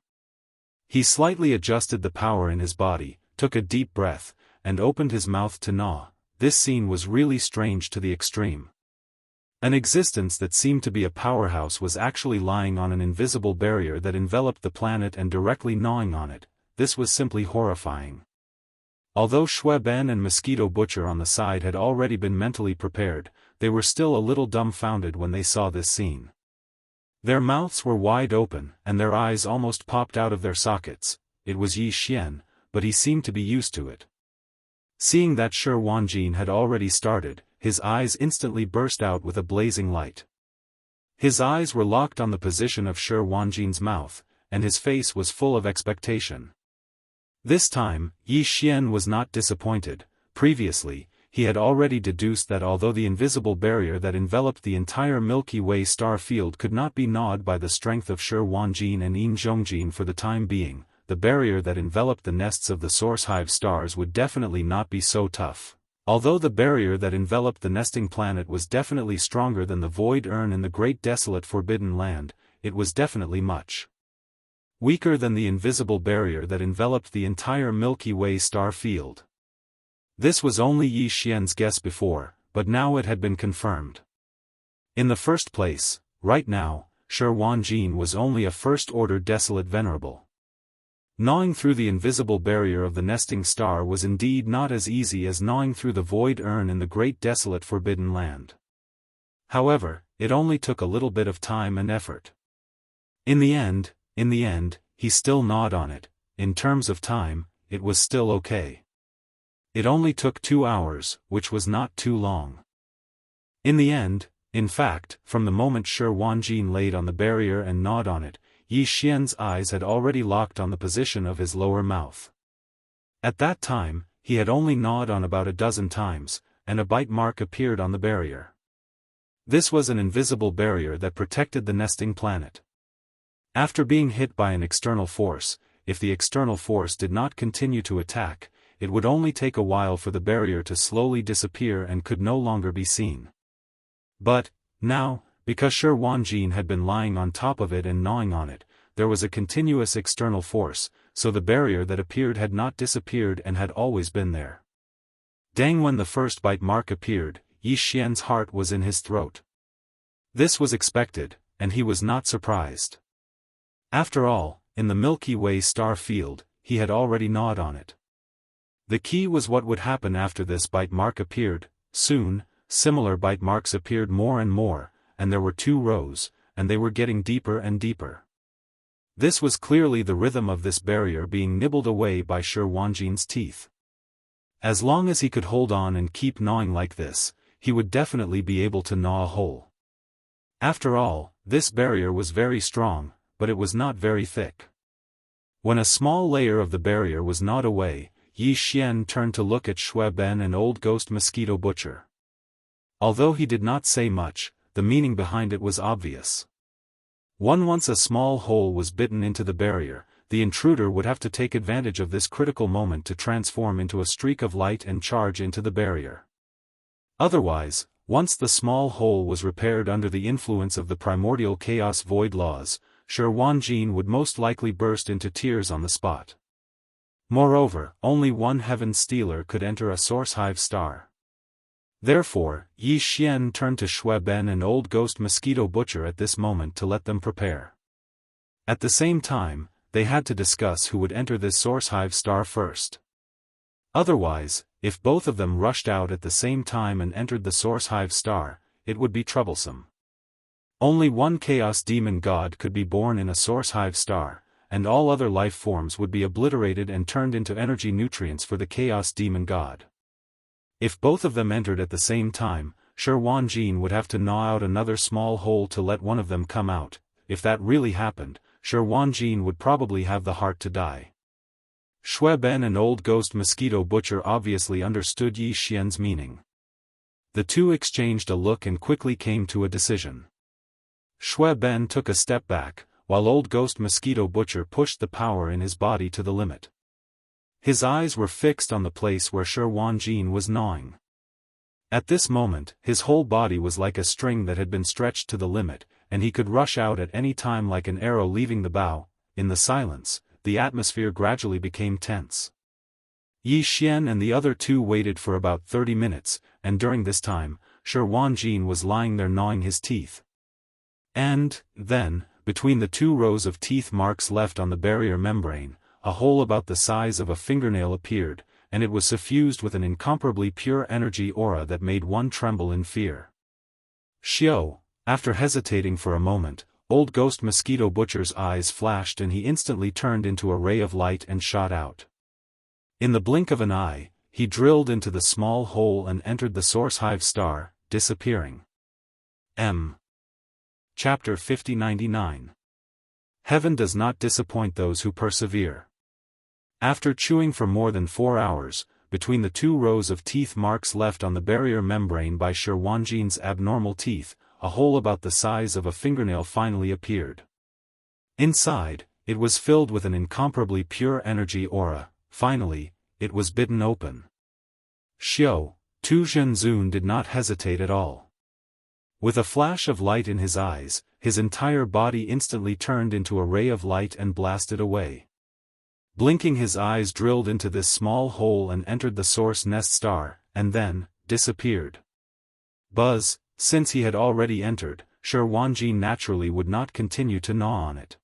He slightly adjusted the power in his body, took a deep breath, and opened his mouth to gnaw. This scene was really strange to the extreme. An existence that seemed to be a powerhouse was actually lying on an invisible barrier that enveloped the planet and directly gnawing on it. This was simply horrifying. Although Shui Ben and Mosquito Butcher on the side had already been mentally prepared, they were still a little dumbfounded when they saw this scene. Their mouths were wide open, and their eyes almost popped out of their sockets. It was Yi Xian, but he seemed to be used to it. Seeing that Shi Wanjin had already started, his eyes instantly burst out with a blazing light. His eyes were locked on the position of Shi Wanjin's mouth, and his face was full of expectation. This time, Yi Xian was not disappointed. Previously, he had already deduced that although the invisible barrier that enveloped the entire Milky Way star field could not be gnawed by the strength of Shi Wanjin and Yin Zhongjin for the time being, the barrier that enveloped the nests of the Source Hive stars would definitely not be so tough. Although the barrier that enveloped the nesting planet was definitely stronger than the void urn in the great desolate forbidden land, it was definitely much weaker than the invisible barrier that enveloped the entire Milky Way star field. This was only Yi Xian's guess before, but now it had been confirmed. In the first place, right now, Shi Wanjin was only a first-order desolate venerable. Gnawing through the invisible barrier of the nesting star was indeed not as easy as gnawing through the void urn in the great desolate forbidden land. However, it only took a little bit of time and effort. In the end, he still gnawed on it. In terms of time, it was still okay. It only took 2 hours, which was not too long. In the end, in fact, from the moment Shi Wanjin laid on the barrier and gnawed on it, Yi Xian's eyes had already locked on the position of his lower mouth. At that time, he had only gnawed on about a dozen times, and a bite mark appeared on the barrier. This was an invisible barrier that protected the nesting planet. After being hit by an external force, if the external force did not continue to attack, it would only take a while for the barrier to slowly disappear and could no longer be seen. But, now, because Shi Wanjin had been lying on top of it and gnawing on it, there was a continuous external force, so the barrier that appeared had not disappeared and had always been there. Dang, when the first bite mark appeared, Yi Xian's heart was in his throat. This was expected, and he was not surprised. After all, in the Milky Way star field, he had already gnawed on it. The key was what would happen after this bite mark appeared. Soon, similar bite marks appeared more and more, and there were 2 rows, and they were getting deeper and deeper. This was clearly the rhythm of this barrier being nibbled away by Shi Wanjin's teeth. As long as he could hold on and keep gnawing like this, he would definitely be able to gnaw a hole. After all, this barrier was very strong, but it was not very thick. When a small layer of the barrier was gnawed away, Yi Xian turned to look at Shui Ben and Old Ghost Mosquito Butcher. Although he did not say much, the meaning behind it was obvious. Once a small hole was bitten into the barrier, the intruder would have to take advantage of this critical moment to transform into a streak of light and charge into the barrier. Otherwise, once the small hole was repaired under the influence of the primordial chaos void laws, Shi Wanjin would most likely burst into tears on the spot. Moreover, only one heaven stealer could enter a Source Hive star. Therefore, Yi Xian turned to Shui Ben and Old Ghost Mosquito Butcher at this moment to let them prepare. At the same time, they had to discuss who would enter this Source Hive star first. Otherwise, if both of them rushed out at the same time and entered the Source Hive star, it would be troublesome. Only one Chaos Demon God could be born in a Source Hive star, and all other life forms would be obliterated and turned into energy nutrients for the Chaos Demon God. If both of them entered at the same time, Shi Wanjin would have to gnaw out another small hole to let one of them come out. If that really happened, Shi Wanjin would probably have the heart to die. Shui Ben and Old Ghost Mosquito Butcher obviously understood Yi Xian's meaning. The two exchanged a look and quickly came to a decision. Shui Ben took a step back, while Old Ghost Mosquito Butcher pushed the power in his body to the limit. His eyes were fixed on the place where Shi Wanjin was gnawing. At this moment, his whole body was like a string that had been stretched to the limit, and he could rush out at any time like an arrow leaving the bow. In the silence, the atmosphere gradually became tense. Yi Xian and the other two waited for about 30 minutes, and during this time, Shi Wanjin was lying there gnawing his teeth. And, then, between the 2 rows of teeth marks left on the barrier membrane, a hole about the size of a fingernail appeared, and it was suffused with an incomparably pure energy aura that made one tremble in fear. Xiao, after hesitating for a moment, Old Ghost Mosquito Butcher's eyes flashed and he instantly turned into a ray of light and shot out. In the blink of an eye, he drilled into the small hole and entered the source hive star, disappearing. Chapter 5099. Heaven does not disappoint those who persevere. After chewing for more than 4 hours, between the 2 rows of teeth marks left on the barrier membrane by Shi Wanjin's abnormal teeth, a hole about the size of a fingernail finally appeared. Inside, it was filled with an incomparably pure energy aura. Finally, it was bitten open. Xiao, Tu Zhenzun did not hesitate at all. With a flash of light in his eyes, his entire body instantly turned into a ray of light and blasted away. Blinking, his eyes drilled into this small hole and entered the source nest star, and then, disappeared. Buzz, since he had already entered, Shi Wanjin naturally would not continue to gnaw on it.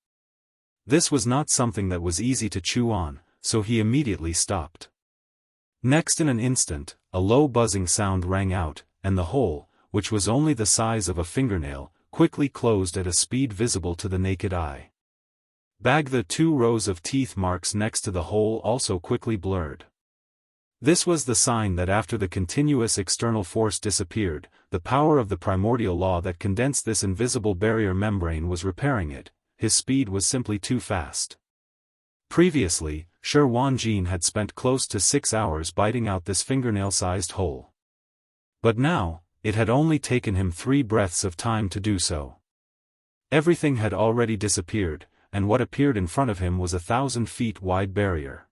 This was not something that was easy to chew on, so he immediately stopped. Next, in an instant, a low buzzing sound rang out, and the hole, which was only the size of a fingernail, quickly closed at a speed visible to the naked eye. The 2 rows of teeth marks next to the hole also quickly blurred. This was the sign that after the continuous external force disappeared, the power of the primordial law that condensed this invisible barrier membrane was repairing it. His speed was simply too fast. Previously, Shi Wanjin had spent close to 6 hours biting out this fingernail-sized hole. But now, it had only taken him 3 breaths of time to do so. Everything had already disappeared, and what appeared in front of him was a 1,000 feet wide barrier.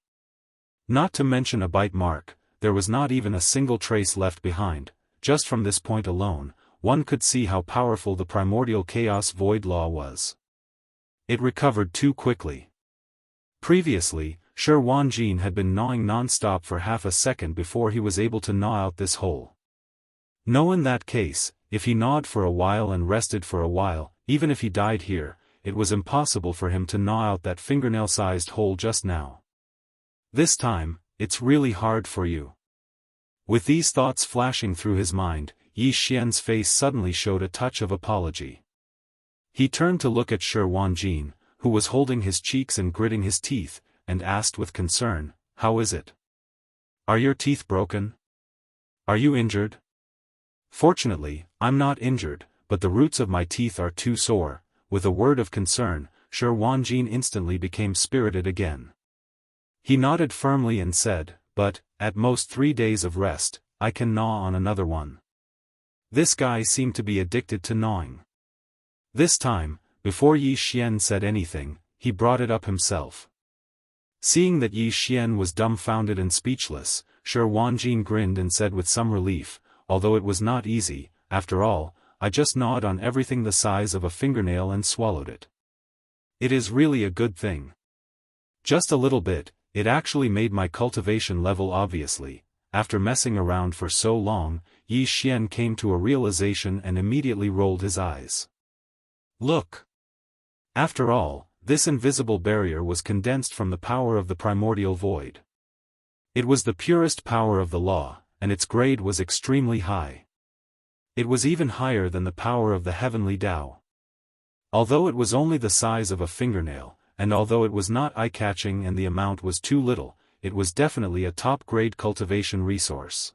Not to mention a bite mark, there was not even a single trace left behind. Just from this point alone, one could see how powerful the primordial chaos void law was. It recovered too quickly. Previously, Shi Wanjin had been gnawing non-stop for half a second before he was able to gnaw out this hole. No, in that case, if he gnawed for a while and rested for a while, even if he died here, it was impossible for him to gnaw out that fingernail-sized hole just now. This time, it's really hard for you. With these thoughts flashing through his mind, Yi Xian's face suddenly showed a touch of apology. He turned to look at Shi Wanjin, who was holding his cheeks and gritting his teeth, and asked with concern, "How is it? Are your teeth broken? Are you injured?" "Fortunately, I'm not injured, but the roots of my teeth are too sore." With a word of concern, Shi Wanjin instantly became spirited again. He nodded firmly and said, "But, at most 3 days of rest, I can gnaw on another one." This guy seemed to be addicted to gnawing. This time, before Yi Xian said anything, he brought it up himself. Seeing that Yi Xian was dumbfounded and speechless, Shi Wanjin grinned and said with some relief, "Although it was not easy, after all, I just gnawed on everything the size of a fingernail and swallowed it. It is really a good thing. Just a little bit, it actually made my cultivation level obviously." After messing around for so long, Yi Xian came to a realization and immediately rolled his eyes. Look! After all, this invisible barrier was condensed from the power of the primordial void. It was the purest power of the law, and its grade was extremely high. It was even higher than the power of the heavenly Tao. Although it was only the size of a fingernail, and although it was not eye-catching and the amount was too little, it was definitely a top-grade cultivation resource.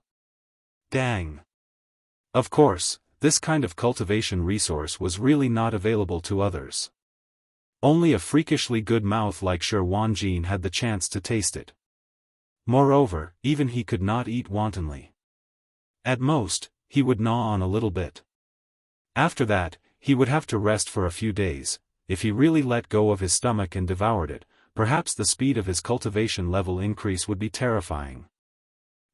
Dang! Of course, this kind of cultivation resource was really not available to others. Only a freakishly good mouth like Shi Wanjin had the chance to taste it. Moreover, even he could not eat wantonly. At most, he would gnaw on a little bit. After that, he would have to rest for a few days. If he really let go of his stomach and devoured it, perhaps the speed of his cultivation level increase would be terrifying.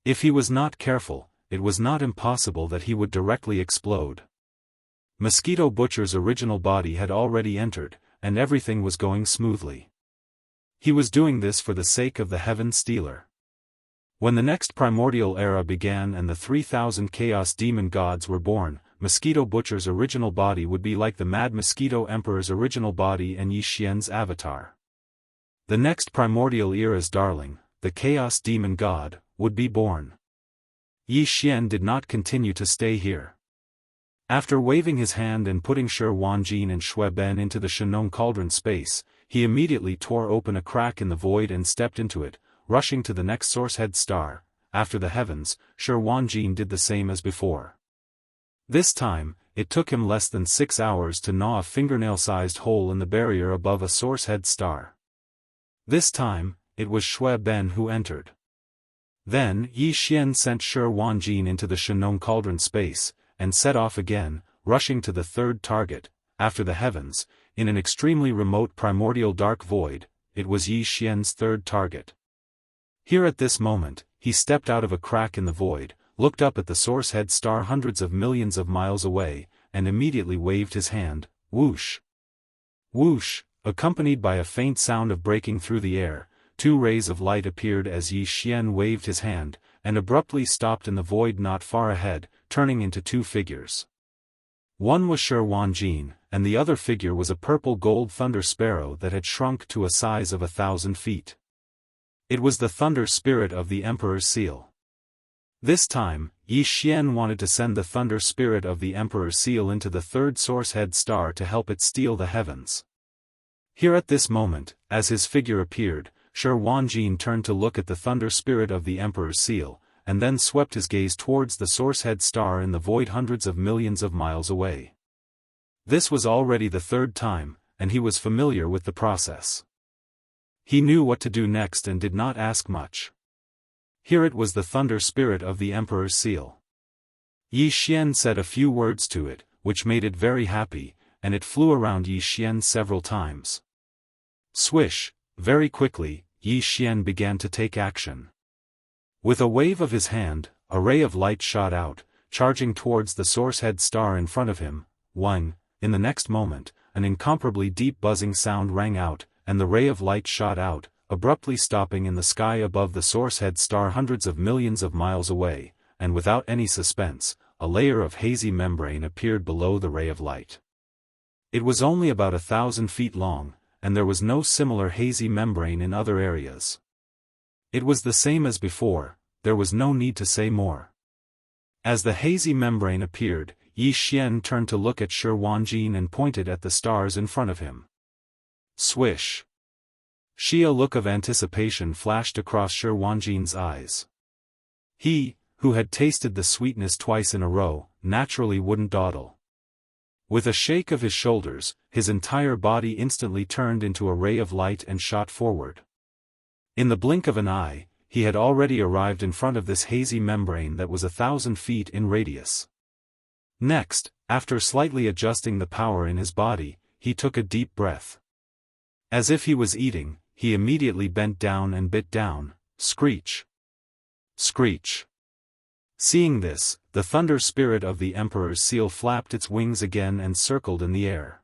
If he was not careful, it was not impossible that he would directly explode. Mosquito Butcher's original body had already entered, and everything was going smoothly. He was doing this for the sake of the Heaven Stealer. When the next primordial era began and the 3,000 Chaos Demon Gods were born, Mosquito Butcher's original body would be like the Mad Mosquito Emperor's original body and Yi Xian's avatar. The next primordial era's darling, the Chaos Demon God, would be born. Yi Xian did not continue to stay here. After waving his hand and putting Shi Wanjin and Shui Ben into the Shenong Cauldron space, he immediately tore open a crack in the void and stepped into it, rushing to the next source-head star. After the heavens, Shi Wanjin did the same as before. This time, it took him less than 6 hours to gnaw a fingernail-sized hole in the barrier above a source-head star. This time, it was Shui Ben who entered. Then Yi Xian sent Shi Wanjin into the Shenong Cauldron space, and set off again, rushing to the third target. After the heavens, in an extremely remote primordial dark void, it was Yi Xian's third target. Here at this moment, he stepped out of a crack in the void, looked up at the source-head star hundreds of millions of miles away, and immediately waved his hand. Whoosh! Whoosh! Accompanied by a faint sound of breaking through the air, 2 rays of light appeared as Yi Xian waved his hand, and abruptly stopped in the void not far ahead, turning into 2 figures. One was Shi Wanjin, and the other figure was a purple gold thunder sparrow that had shrunk to a size of 1,000 feet. It was the thunder spirit of the Emperor's seal. This time, Yi Xian wanted to send the thunder spirit of the Emperor's seal into the third source-head star to help it steal the heavens. Here at this moment, as his figure appeared, Shi Wanjin turned to look at the thunder spirit of the Emperor's seal, and then swept his gaze towards the source-head star in the void hundreds of millions of miles away. This was already the 3rd time, and he was familiar with the process. He knew what to do next and did not ask much. Here it was the thunder spirit of the Emperor's seal. Yi Xian said a few words to it, which made it very happy, and it flew around Yi Xian several times. Swish! Very quickly, Yi Xian began to take action. With a wave of his hand, a ray of light shot out, charging towards the source-head star in front of him. Wang! In the next moment, an incomparably deep buzzing sound rang out, and the ray of light shot out, abruptly stopping in the sky above the source-head star hundreds of millions of miles away, and without any suspense, a layer of hazy membrane appeared below the ray of light. It was only about 1,000 feet long, and there was no similar hazy membrane in other areas. It was the same as before, there was no need to say more. As the hazy membrane appeared, Yi Xian turned to look at Shi Wanjin and pointed at the stars in front of him. Swish! A look of anticipation flashed across Shi Wanjin's eyes. He, who had tasted the sweetness twice in a row, naturally wouldn't dawdle. With a shake of his shoulders, his entire body instantly turned into a ray of light and shot forward. In the blink of an eye, he had already arrived in front of this hazy membrane that was 1,000 feet in radius. Next, after slightly adjusting the power in his body, he took a deep breath. As if he was eating, he immediately bent down and bit down. Screech! Screech! Seeing this, the thunder spirit of the Emperor's seal flapped its wings again and circled in the air.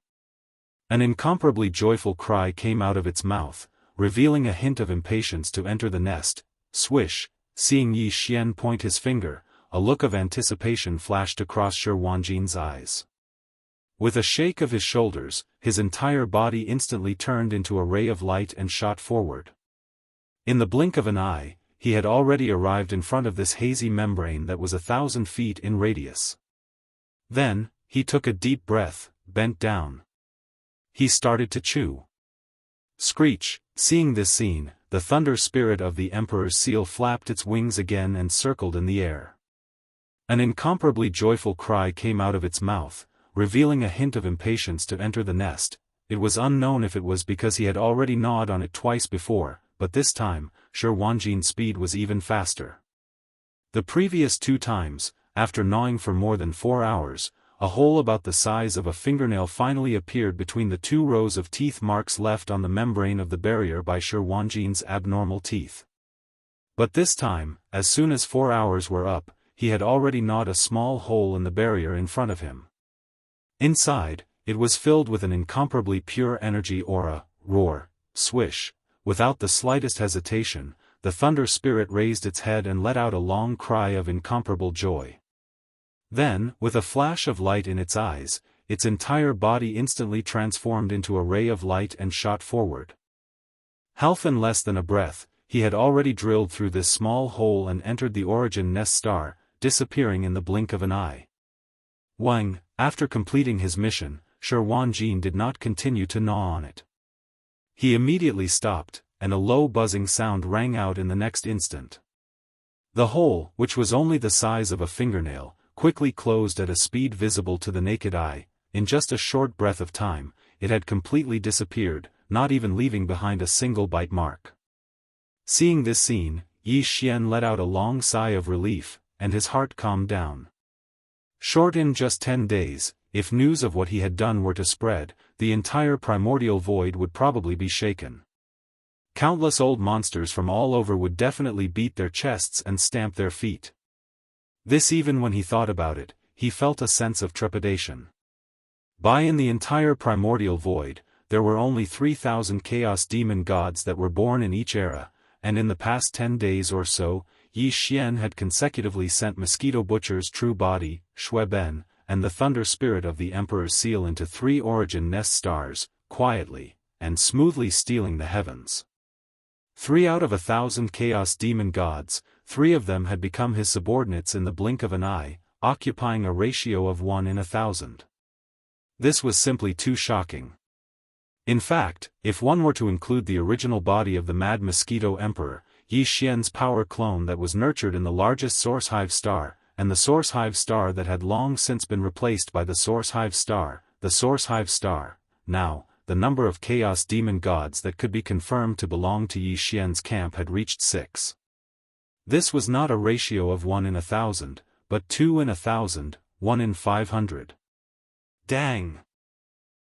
An incomparably joyful cry came out of its mouth, revealing a hint of impatience to enter the nest. Swish! Seeing Yi Xian point his finger, a look of anticipation flashed across Shi Wanjin's eyes. With a shake of his shoulders, his entire body instantly turned into a ray of light and shot forward. In the blink of an eye, he had already arrived in front of this hazy membrane that was 1,000 feet in radius. Then, he took a deep breath, bent down. He started to chew. Screech! Seeing this scene, the thunder spirit of the Emperor's seal flapped its wings again and circled in the air. An incomparably joyful cry came out of its mouth, revealing a hint of impatience to enter the nest. It was unknown if it was because he had already gnawed on it twice before, but this time, Shi Wanjin's speed was even faster. The previous 2 times, after gnawing for more than 4 hours, a hole about the size of a fingernail finally appeared between the 2 rows of teeth marks left on the membrane of the barrier by Shi Wanjin's abnormal teeth. But this time, as soon as 4 hours were up, he had already gnawed a small hole in the barrier in front of him. Inside, it was filled with an incomparably pure energy aura. Roar, swish. Without the slightest hesitation, the thunder spirit raised its head and let out a long cry of incomparable joy. Then, with a flash of light in its eyes, its entire body instantly transformed into a ray of light and shot forward. Half in less than a breath, he had already drilled through this small hole and entered the origin nest star, disappearing in the blink of an eye. Wang, after completing his mission, Shi Wanjin did not continue to gnaw on it. He immediately stopped, and a low buzzing sound rang out in the next instant. The hole, which was only the size of a fingernail, quickly closed at a speed visible to the naked eye. In just a short breath of time, it had completely disappeared, not even leaving behind a single bite mark. Seeing this scene, Yi Xian let out a long sigh of relief, and his heart calmed down. Short in just 10 days, if news of what he had done were to spread, the entire primordial void would probably be shaken. Countless old monsters from all over would definitely beat their chests and stamp their feet. This even when he thought about it, he felt a sense of trepidation. In the entire primordial void, there were only 3,000 chaos demon gods that were born in each era, and in the past 10 days or so, Yi Xian had consecutively sent Mosquito Butcher's true body, Shui Ben, and the thunder spirit of the Emperor's seal into 3 origin nest stars, quietly, and smoothly stealing the heavens. 3 out of 1,000 chaos demon gods, 3 of them had become his subordinates in the blink of an eye, occupying a ratio of 1 in 1,000. This was simply too shocking. In fact, if one were to include the original body of the Mad Mosquito Emperor, Yi Xian's power clone that was nurtured in the largest Source Hive star, and the Source Hive star that had long since been replaced by the Source Hive star, now, the number of chaos demon gods that could be confirmed to belong to Yi Xian's camp had reached 6. This was not a ratio of 1 in 1,000, but 2 in 1,000, 1 in 500. Dang!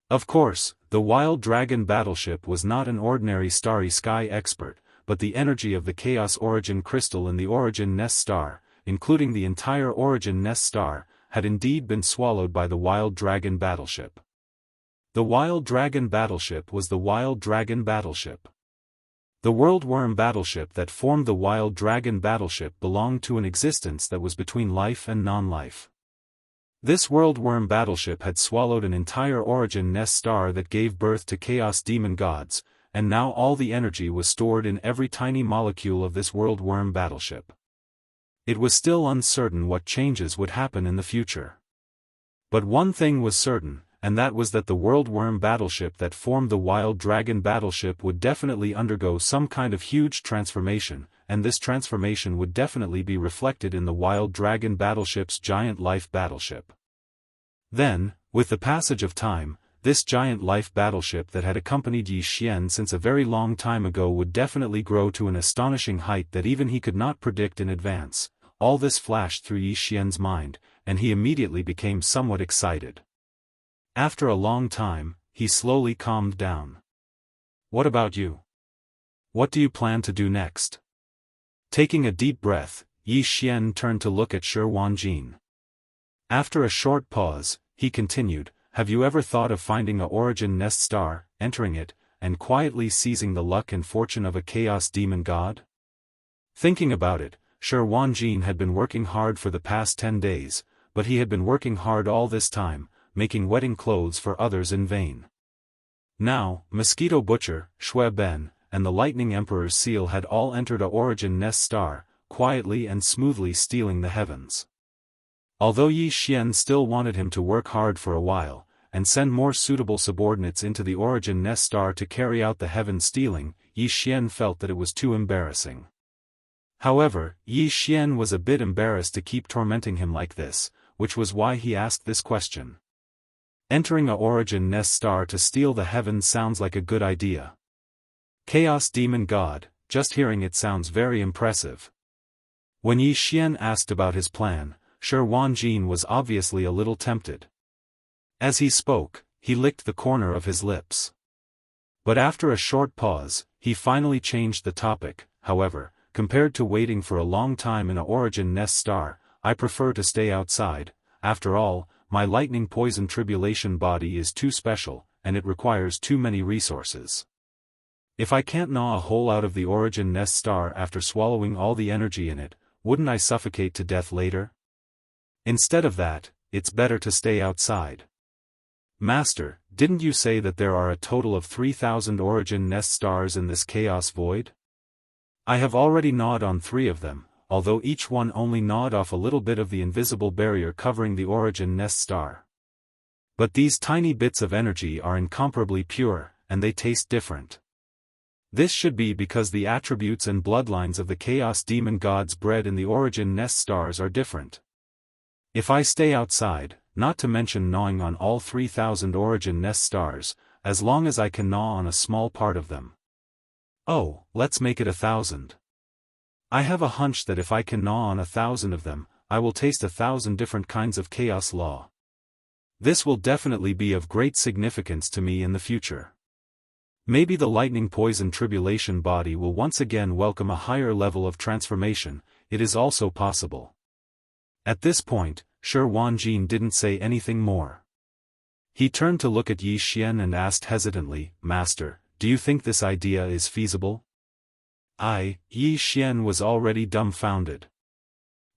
Of course, the Wild Dragon battleship was not an ordinary starry sky expert, but the energy of the Chaos Origin crystal in the Origin Nest Star, including the entire Origin Nest Star, had indeed been swallowed by the Wild Dragon battleship. The Wild Dragon battleship was the Wild Dragon battleship. The Worldworm battleship that formed the Wild Dragon battleship belonged to an existence that was between life and non-life. This Worldworm battleship had swallowed an entire Origin Nest Star that gave birth to Chaos Demon Gods, and now all the energy was stored in every tiny molecule of this Worldworm battleship. It was still uncertain what changes would happen in the future. But one thing was certain, and that was that the Worldworm battleship that formed the Wild Dragon battleship would definitely undergo some kind of huge transformation, and this transformation would definitely be reflected in the Wild Dragon battleship's giant life battleship. Then, with the passage of time, this giant life battleship that had accompanied Yi Xian since a very long time ago would definitely grow to an astonishing height that even he could not predict in advance. All this flashed through Yi Xian's mind, and he immediately became somewhat excited. After a long time, he slowly calmed down. What about you? What do you plan to do next? Taking a deep breath, Yi Xian turned to look at Shi Wanjin. After a short pause, he continued, have you ever thought of finding a Origin Nest Star, entering it, and quietly seizing the luck and fortune of a Chaos Demon God? Thinking about it, Shi Wanjin had been working hard for the past 10 days, but he had been working hard all this time, making wedding clothes for others in vain. Now, Mosquito Butcher, Shui Ben, and the Lightning Emperor's seal had all entered a Origin Nest Star, quietly and smoothly stealing the heavens. Although Yi Xian still wanted him to work hard for a while, and send more suitable subordinates into the Origin Nest Star to carry out the heaven stealing, Yi Xian felt that it was too embarrassing. However, Yi Xian was a bit embarrassed to keep tormenting him like this, which was why he asked this question. Entering a Origin Nest Star to steal the heavens sounds like a good idea. Chaos Demon God, just hearing it sounds very impressive. When Yi Xian asked about his plan, Shi Wanjin was obviously a little tempted. As he spoke, he licked the corner of his lips. But after a short pause, he finally changed the topic. However, compared to waiting for a long time in a origin nest star, I prefer to stay outside. After all, my lightning poison tribulation body is too special, and it requires too many resources. If I can't gnaw a hole out of the origin nest star after swallowing all the energy in it, wouldn't I suffocate to death later? Instead of that, it's better to stay outside. Master, didn't you say that there are a total of 3,000 origin nest stars in this chaos void? I have already gnawed on 3 of them, although each one only gnawed off a little bit of the invisible barrier covering the origin nest star. But these tiny bits of energy are incomparably pure, and they taste different. This should be because the attributes and bloodlines of the chaos demon gods bred in the origin nest stars are different. If I stay outside, not to mention gnawing on all 3,000 origin nest stars, as long as I can gnaw on a small part of them. Oh, let's make it 1,000. I have a hunch that if I can gnaw on 1,000 of them, I will taste 1,000 different kinds of chaos law. This will definitely be of great significance to me in the future. Maybe the lightning poison tribulation body will once again welcome a higher level of transformation. It is also possible. At this point, Shi Wanjin didn't say anything more. He turned to look at Yi Xian and asked hesitantly, Master, do you think this idea is feasible? Yi Xian was already dumbfounded.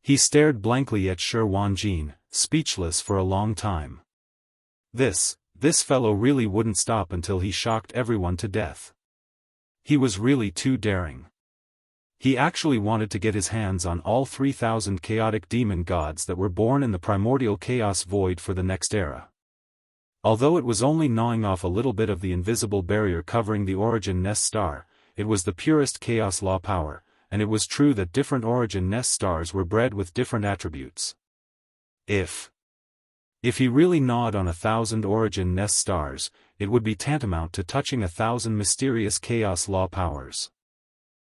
He stared blankly at Shi Wanjin, speechless for a long time. This fellow really wouldn't stop until he shocked everyone to death. He was really too daring. He actually wanted to get his hands on all 3,000 chaotic demon gods that were born in the primordial chaos void for the next era. Although it was only gnawing off a little bit of the invisible barrier covering the origin nest star, it was the purest chaos law power, and it was true that different origin nest stars were bred with different attributes. If he really gnawed on 1,000 origin nest stars, it would be tantamount to touching 1,000 mysterious chaos law powers.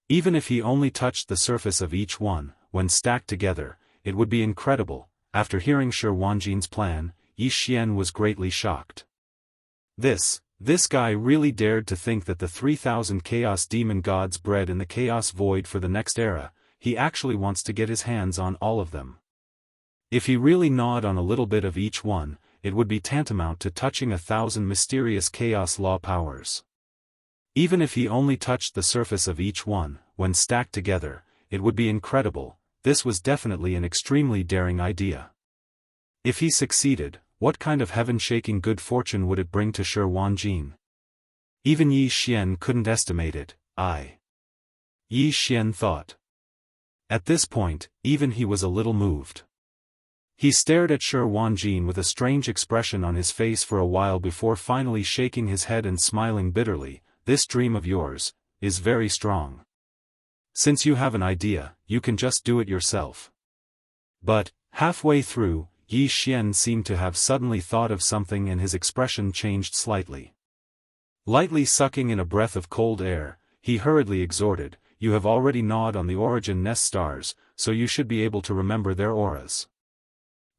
Even if he only touched the surface of each one, when stacked together, it would be incredible. After hearing Shi Wanjin's plan, Yi Xian was greatly shocked. This guy really dared to think that the 3,000 chaos demon gods bred in the chaos void for the next era, he actually wants to get his hands on all of them. If he really gnawed on a little bit of each one, it would be tantamount to touching 1,000 mysterious chaos law powers. Even if he only touched the surface of each one, when stacked together, it would be incredible. This was definitely an extremely daring idea. If he succeeded, what kind of heaven-shaking good fortune would it bring to Shi Wanjin? Even Yi Xian couldn't estimate it. Yi Xian thought. At this point, even he was a little moved. He stared at Shi Wanjin with a strange expression on his face for a while before finally shaking his head and smiling bitterly. This dream of yours is very strong. Since you have an idea, you can just do it yourself. But, halfway through, Yi Xian seemed to have suddenly thought of something and his expression changed slightly. Lightly sucking in a breath of cold air, he hurriedly exhorted, You have already gnawed on the origin nest stars, so you should be able to remember their auras.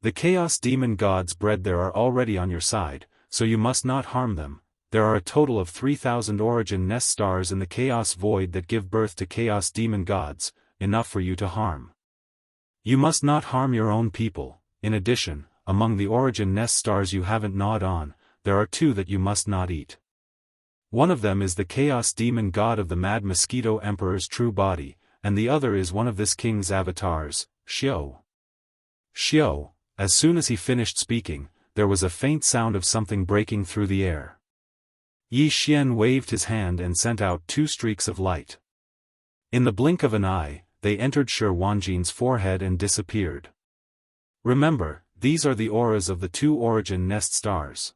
The chaos demon gods bred there are already on your side, so you must not harm them. There are a total of 3,000 origin nest stars in the chaos void that give birth to chaos demon gods, enough for you to harm. You must not harm your own people. In addition, among the origin nest stars you haven't gnawed on, there are 2 that you must not eat. One of them is the chaos demon god of the Mad Mosquito Emperor's true body, and the other is one of this king's avatars, Xiao. As soon as he finished speaking, there was a faint sound of something breaking through the air. Yi Xian waved his hand and sent out 2 streaks of light. In the blink of an eye, they entered Shi Wanjin's forehead and disappeared. Remember, these are the auras of the 2 origin nest stars.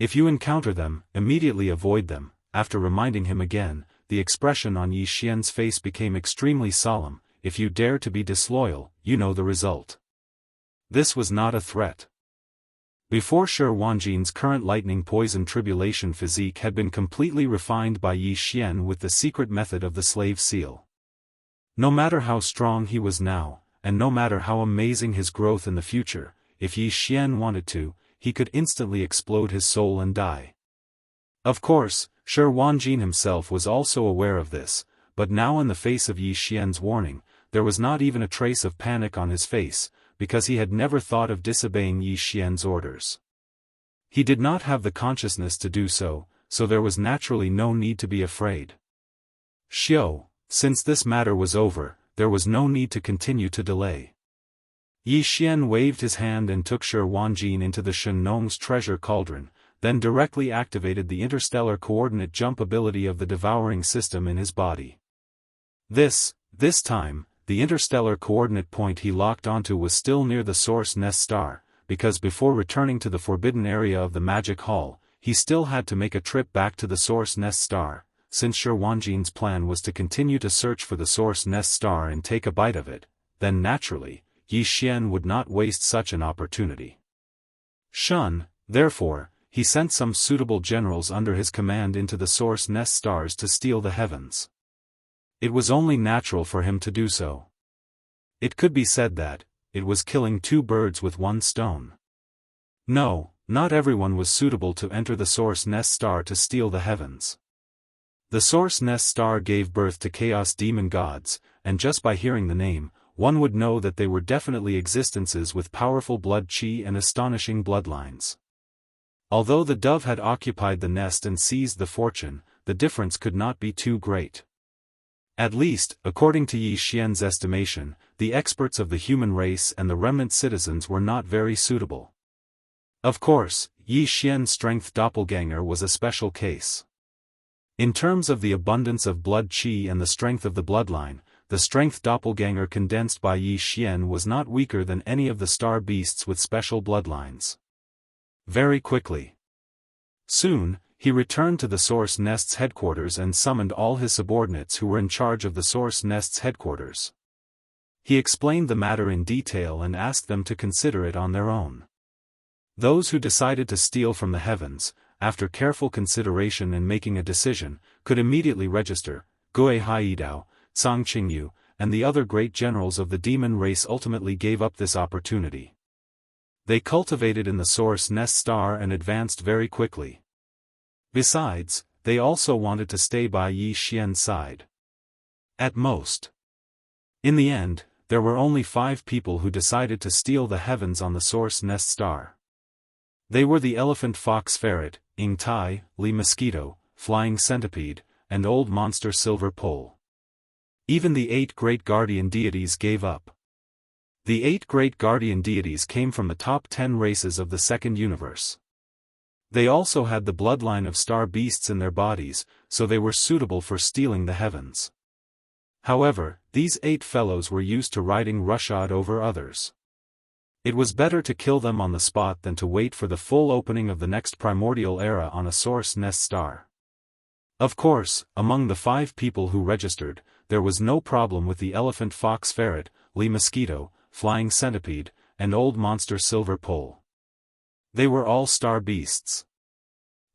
If you encounter them, immediately avoid them. After reminding him again, the expression on Yi Xian's face became extremely solemn. If you dare to be disloyal, you know the result. This was not a threat. Before Shi Wanjin's current lightning poison tribulation physique had been completely refined by Yi Xian with the secret method of the slave seal. No matter how strong he was now, and no matter how amazing his growth in the future, if Yi Xian wanted to, he could instantly explode his soul and die. Of course, Shi Wanjin himself was also aware of this, but now in the face of Yi Xian's warning, there was not even a trace of panic on his face, because he had never thought of disobeying Yi Xian's orders. He did not have the consciousness to do so, so there was naturally no need to be afraid. Xiao, since this matter was over, there was no need to continue to delay. Yi Xian waved his hand and took Shi Wanjin into the Shen Nong's treasure cauldron, then directly activated the interstellar coordinate jump ability of the devouring system in his body. This time, the interstellar coordinate point he locked onto was still near the source nest star, because before returning to the forbidden area of the magic hall, he still had to make a trip back to the source nest star, since Shi Wanjin's plan was to continue to search for the source nest star and take a bite of it, then naturally, Yi Xian would not waste such an opportunity. Shun, therefore, he sent some suitable generals under his command into the source nest stars to steal the heavens. It was only natural for him to do so. It could be said that, it was killing two birds with one stone. No, not everyone was suitable to enter the source nest star to steal the heavens. The source nest star gave birth to chaos demon gods, and just by hearing the name, one would know that they were definitely existences with powerful blood qi and astonishing bloodlines. Although the dove had occupied the nest and seized the fortune, the difference could not be too great. At least, according to Yi Xian's estimation, the experts of the human race and the remnant citizens were not very suitable. Of course, Yi Xian's strength doppelganger was a special case. In terms of the abundance of blood qi and the strength of the bloodline, the strength doppelganger condensed by Yi Xian was not weaker than any of the star beasts with special bloodlines. Very quickly. Soon, he returned to the Source Nest's headquarters and summoned all his subordinates who were in charge of the Source Nest's headquarters. He explained the matter in detail and asked them to consider it on their own. Those who decided to steal from the heavens, after careful consideration and making a decision, could immediately register. Gui Haidao, Cang Qingyu, and the other great generals of the demon race ultimately gave up this opportunity. They cultivated in the Source Nest star and advanced very quickly. Besides, they also wanted to stay by Yi Xian's side. At most. In the end, there were only 5 people who decided to steal the heavens on the Source Nest star. They were the elephant fox ferret, Ing Tai, Li mosquito, flying centipede, and old monster silver pole. Even the 8 great guardian deities gave up. The 8 great guardian deities came from the top 10 races of the second universe. They also had the bloodline of star beasts in their bodies, so they were suitable for stealing the heavens. However, these 8 fellows were used to riding roughshod over others. It was better to kill them on the spot than to wait for the full opening of the next primordial era on a Source Nest star. Of course, among the 5 people who registered, there was no problem with the elephant fox ferret, Li mosquito, flying centipede, and old monster silver pole. They were all star beasts.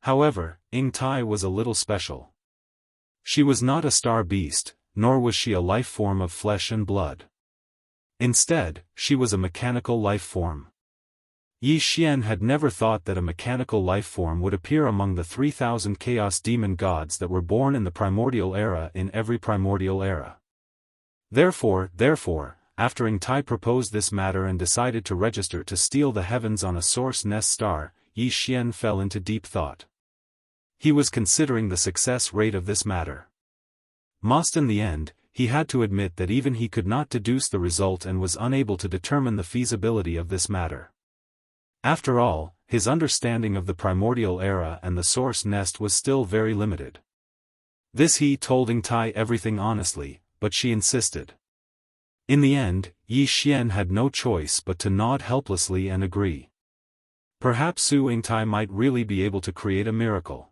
However, Ing Tai was a little special. She was not a star beast, nor was she a life form of flesh and blood. Instead, she was a mechanical life form. Yi Xian had never thought that a mechanical life form would appear among the 3,000 chaos demon gods that were born in the primordial era in every primordial era. Therefore, after Ing Tai proposed this matter and decided to register to steal the heavens on a Source Nest star, Yi Xian fell into deep thought. He was considering the success rate of this matter. In the end, he had to admit that even he could not deduce the result and was unable to determine the feasibility of this matter. After all, his understanding of the primordial era and the Source Nest was still very limited. This he told Ing Tai everything honestly, but she insisted. In the end, Yi Xian had no choice but to nod helplessly and agree. Perhaps Su Ing Tai might really be able to create a miracle.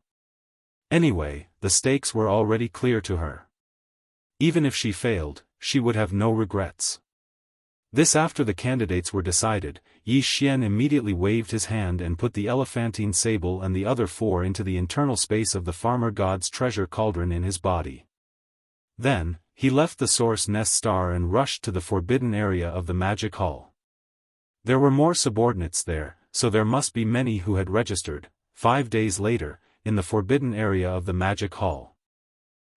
Anyway, the stakes were already clear to her. Even if she failed, she would have no regrets. This after the candidates were decided, Yi Xian immediately waved his hand and put the elephantine sable and the other 4 into the internal space of the farmer god's treasure cauldron in his body. Then, he left the Source Nest star and rushed to the forbidden area of the magic hall. There were more subordinates there, so there must be many who had registered, 5 days later, in the forbidden area of the magic hall.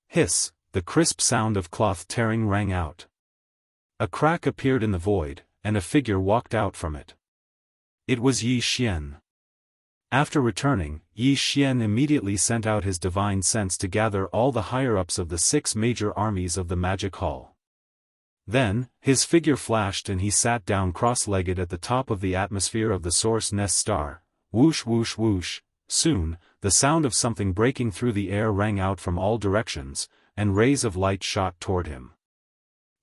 Hiss, the crisp sound of cloth tearing rang out. A crack appeared in the void, and a figure walked out from it. It was Yi Xian. After returning, Yi Xian immediately sent out his divine sense to gather all the higher-ups of the 6 major armies of the magic hall. Then, his figure flashed and he sat down cross-legged at the top of the atmosphere of the Source Nest Star. Whoosh whoosh whoosh. Soon, the sound of something breaking through the air rang out from all directions, and rays of light shot toward him.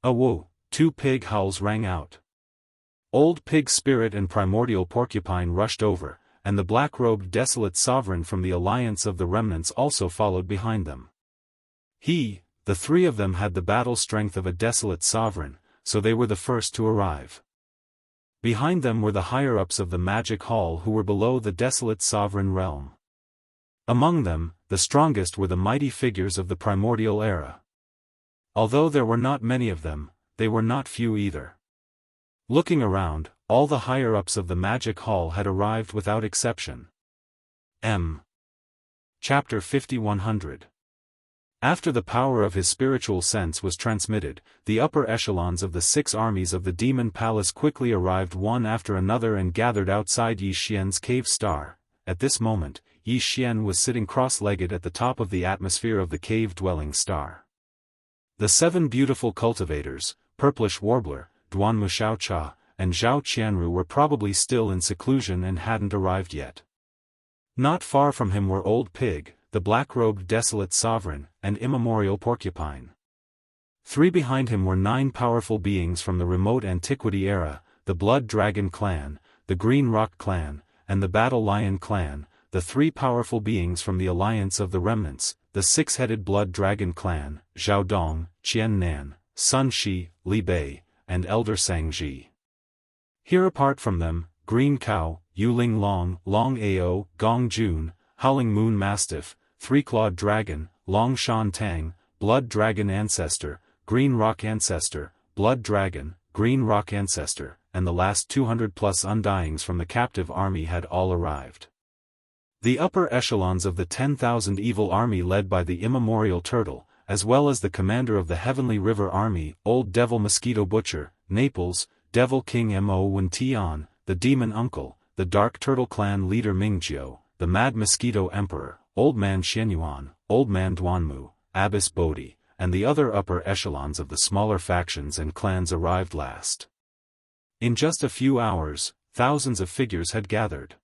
Awo! 2 pig howls rang out. Old Pig Spirit and Primordial Porcupine rushed over, and the black-robed desolate sovereign from the Alliance of the Remnants also followed behind them. The 3 of them had the battle strength of a desolate sovereign, so they were the first to arrive. Behind them were the higher-ups of the magic hall who were below the desolate sovereign realm. Among them, the strongest were the mighty figures of the primordial era. Although there were not many of them, they were not few either. Looking around, all the higher-ups of the magic hall had arrived without exception. Chapter 5100. After the power of his spiritual sense was transmitted, the upper echelons of the 6 armies of the Demon Palace quickly arrived one after another and gathered outside Yi Xian's cave star. At this moment, Yi Xian was sitting cross-legged at the top of the atmosphere of the cave-dwelling star. The 7 beautiful cultivators, Purplish Warbler, Duanmu Xiaocha, and Zhao Qianru were probably still in seclusion and hadn't arrived yet. Not far from him were Old Pig, the black-robed desolate sovereign, and Immemorial Porcupine. 3 behind him were 9 powerful beings from the remote antiquity era, the Blood Dragon Clan, the Green Rock Clan, and the Battle Lion Clan, the 3 powerful beings from the Alliance of the Remnants, the 6-headed Blood Dragon Clan, Zhao Dong, Qian Nan, Sun Shi, Li Bei, and Elder Sangji. Here apart from them, Green Cow, Yuling Long, Long Ao, Gong Jun, Howling Moon Mastiff, 3-clawed Dragon, Long Shan Tang, Blood Dragon Ancestor, Green Rock Ancestor, Blood Dragon, Green Rock Ancestor, and the last 200-plus Undyings from the captive army had all arrived. The upper echelons of the 10,000 evil army led by the Immemorial Turtle, as well as the commander of the Heavenly River Army, Old Devil Mosquito Butcher, Naples, Devil King Mo Wen Tian, the Demon Uncle, the Dark Turtle Clan leader Mingjiu, the Mad Mosquito Emperor, Old Man Xianyuan, Old Man Duanmu, Abbess Bodhi, and the other upper echelons of the smaller factions and clans arrived last. In just a few hours, thousands of figures had gathered.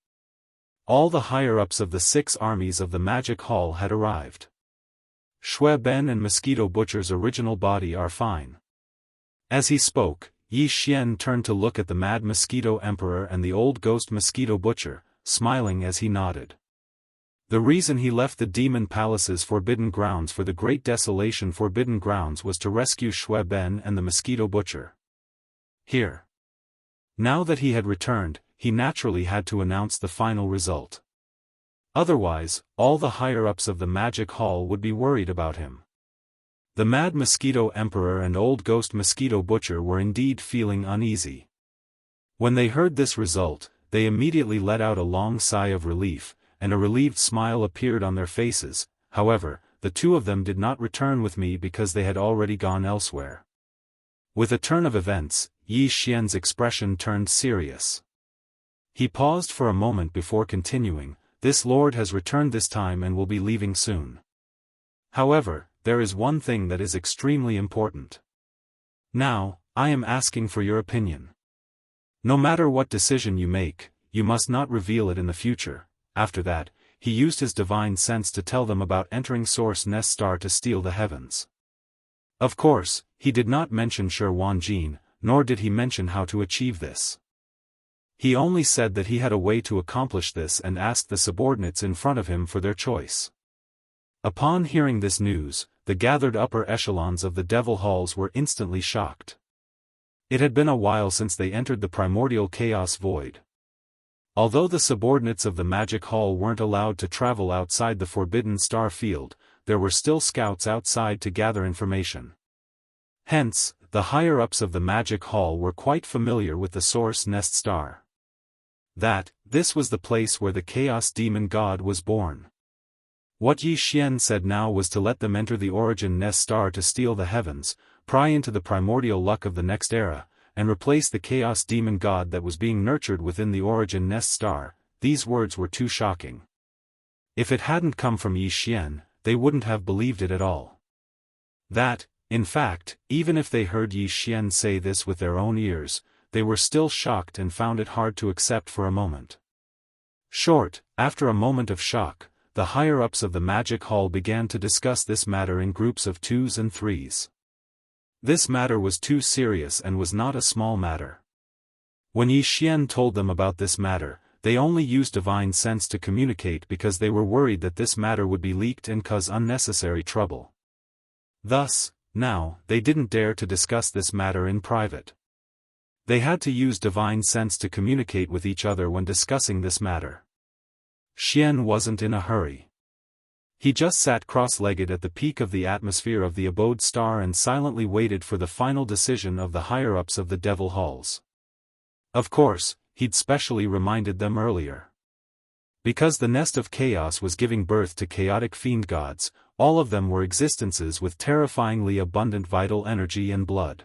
All the higher-ups of the 6 armies of the Magic Hall had arrived. Shui Ben and Mosquito Butcher's original body are fine. As he spoke, Yi Xian turned to look at the Mad Mosquito Emperor and the Old Ghost Mosquito Butcher, smiling as he nodded. The reason he left the Demon Palace's Forbidden Grounds for the Great Desolation Forbidden Grounds was to rescue Shui Ben and the Mosquito Butcher. Here. Now that he had returned, he naturally had to announce the final result. Otherwise, all the higher-ups of the Magic Hall would be worried about him. The Mad Mosquito Emperor and Old Ghost Mosquito Butcher were indeed feeling uneasy. When they heard this result, they immediately let out a long sigh of relief, and a relieved smile appeared on their faces. However, the 2 of them did not return with me because they had already gone elsewhere. With a turn of events, Yi Xian's expression turned serious. He paused for a moment before continuing, "This lord has returned this time and will be leaving soon. However, there is one thing that is extremely important. Now, I am asking for your opinion. No matter what decision you make, you must not reveal it in the future." After that, he used his divine sense to tell them about entering Source Nest Star to steal the heavens. Of course, he did not mention Shi Wanjin, nor did he mention how to achieve this. He only said that he had a way to accomplish this and asked the subordinates in front of him for their choice. Upon hearing this news, the gathered upper echelons of the Devil Halls were instantly shocked. It had been a while since they entered the primordial chaos void. Although the subordinates of the Magic Hall weren't allowed to travel outside the Forbidden Star Field, there were still scouts outside to gather information. Hence, the higher-ups of the Magic Hall were quite familiar with the Source Nest Star. that this was the place where the Chaos Demon God was born. What Yi Xian said now was to let them enter the origin nest star to steal the heavens, pry into the primordial luck of the next era, and replace the Chaos Demon God that was being nurtured within the origin nest star. These words were too shocking. If it hadn't come from Yi Xian, they wouldn't have believed it at all. That, in fact, even if they heard Yi Xian say this with their own ears, they were still shocked and found it hard to accept for a moment. After a moment of shock, the higher-ups of the magic hall began to discuss this matter in groups of 2s and 3s. This matter was too serious and was not a small matter. When Yi Xian told them about this matter, they only used divine sense to communicate because they were worried that this matter would be leaked and cause unnecessary trouble. Thus, now, they didn't dare to discuss this matter in private. They had to use divine sense to communicate with each other when discussing this matter. Xian wasn't in a hurry. He just sat cross-legged at the peak of the atmosphere of the abode star and silently waited for the final decision of the higher-ups of the Devil Halls. Of course, he'd specially reminded them earlier. Because the nest of chaos was giving birth to chaotic fiend gods, all of them were existences with terrifyingly abundant vital energy and blood.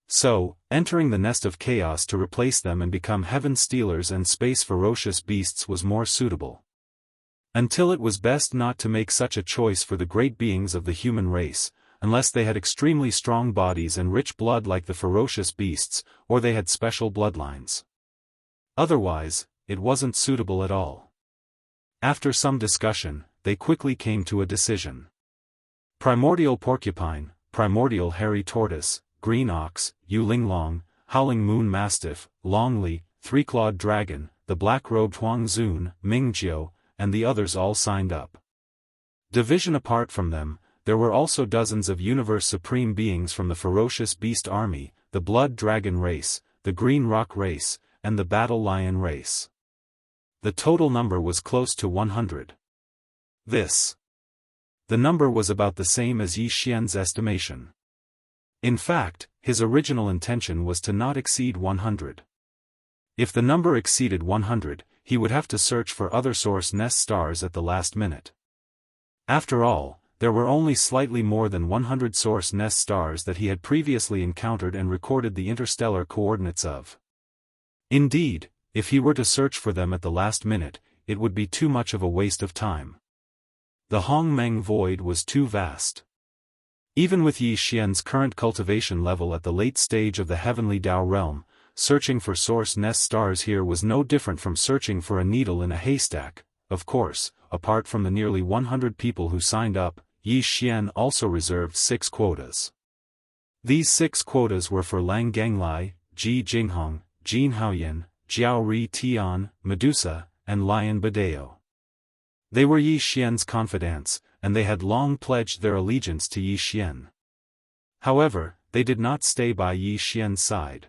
So, entering the nest of chaos to replace them and become heaven stealers and space ferocious beasts was more suitable. Until it was best not to make such a choice for the great beings of the human race, unless they had extremely strong bodies and rich blood like the ferocious beasts, or they had special bloodlines. Otherwise, it wasn't suitable at all. After some discussion, they quickly came to a decision. Primordial porcupine, primordial hairy tortoise, green ox, Yulinglong, howling moon mastiff, longli, three-clawed dragon, the black-robed Huangzun, Mingjiu, and the others all signed up. Division apart from them, there were also dozens of universe supreme beings from the ferocious beast army, the blood dragon race, the green rock race, and the battle lion race. The total number was close to 100. The number was about the same as Yi Xian's estimation. In fact, his original intention was to not exceed 100. If the number exceeded 100, he would have to search for other source nest stars at the last minute. After all, there were only slightly more than 100 source nest stars that he had previously encountered and recorded the interstellar coordinates of. Indeed, if he were to search for them at the last minute, it would be too much of a waste of time. The Hongmeng void was too vast. Even with Yi Xian's current cultivation level at the late stage of the heavenly Dao realm, searching for source nest stars here was no different from searching for a needle in a haystack. Of course, apart from the nearly 100 people who signed up, Yi Xian also reserved 6 quotas. These 6 quotas were for Lang Ganglai, Ji Jinghong, Jin Haoyan, Jiao Ri Tian, Medusa, and Lion Badeo. They were Yi Xian's confidants, and they had long pledged their allegiance to Yi Xian. However, they did not stay by Yi Xian's side.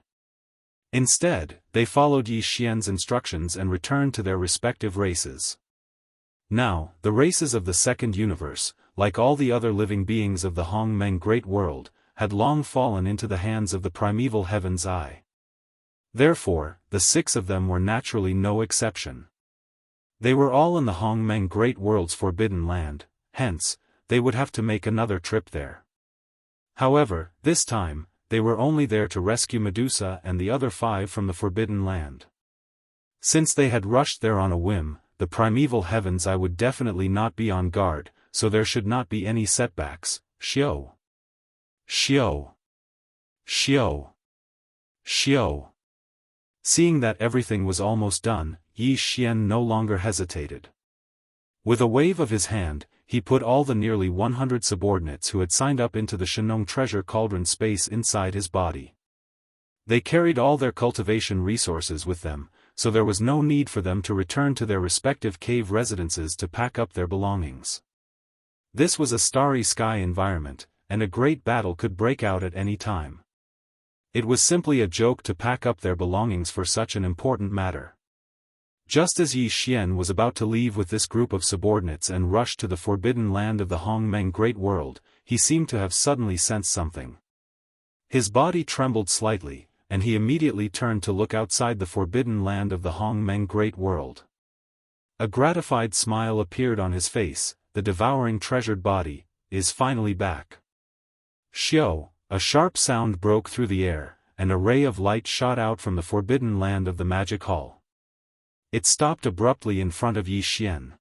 Instead, they followed Yi Xian's instructions and returned to their respective races. Now, the races of the second universe, like all the other living beings of the Hongmeng Great World, had long fallen into the hands of the primeval Heaven's Eye. Therefore, the 6 of them were naturally no exception. They were all in the Hongmeng Great World's forbidden land, hence, they would have to make another trip there. However, this time, they were only there to rescue Medusa and the other 5 from the forbidden land. Since they had rushed there on a whim, the primeval Heaven's Eye would definitely not be on guard, so there should not be any setbacks. Xiao. Xiao. Xiao. Xiao. Seeing that everything was almost done, Yi Xian no longer hesitated. With a wave of his hand, he put all the nearly 100 subordinates who had signed up into the Shenong treasure cauldron space inside his body. They carried all their cultivation resources with them, so there was no need for them to return to their respective cave residences to pack up their belongings. This was a starry sky environment, and a great battle could break out at any time. It was simply a joke to pack up their belongings for such an important matter. Just as Yi Xian was about to leave with this group of subordinates and rush to the forbidden land of the Hongmeng Great World, he seemed to have suddenly sensed something. His body trembled slightly, and he immediately turned to look outside the forbidden land of the Hongmeng Great World. A gratified smile appeared on his face. The devouring treasured body is finally back. Xiao, a sharp sound broke through the air, and a ray of light shot out from the forbidden land of the magic hall. It stopped abruptly in front of Yi Xian.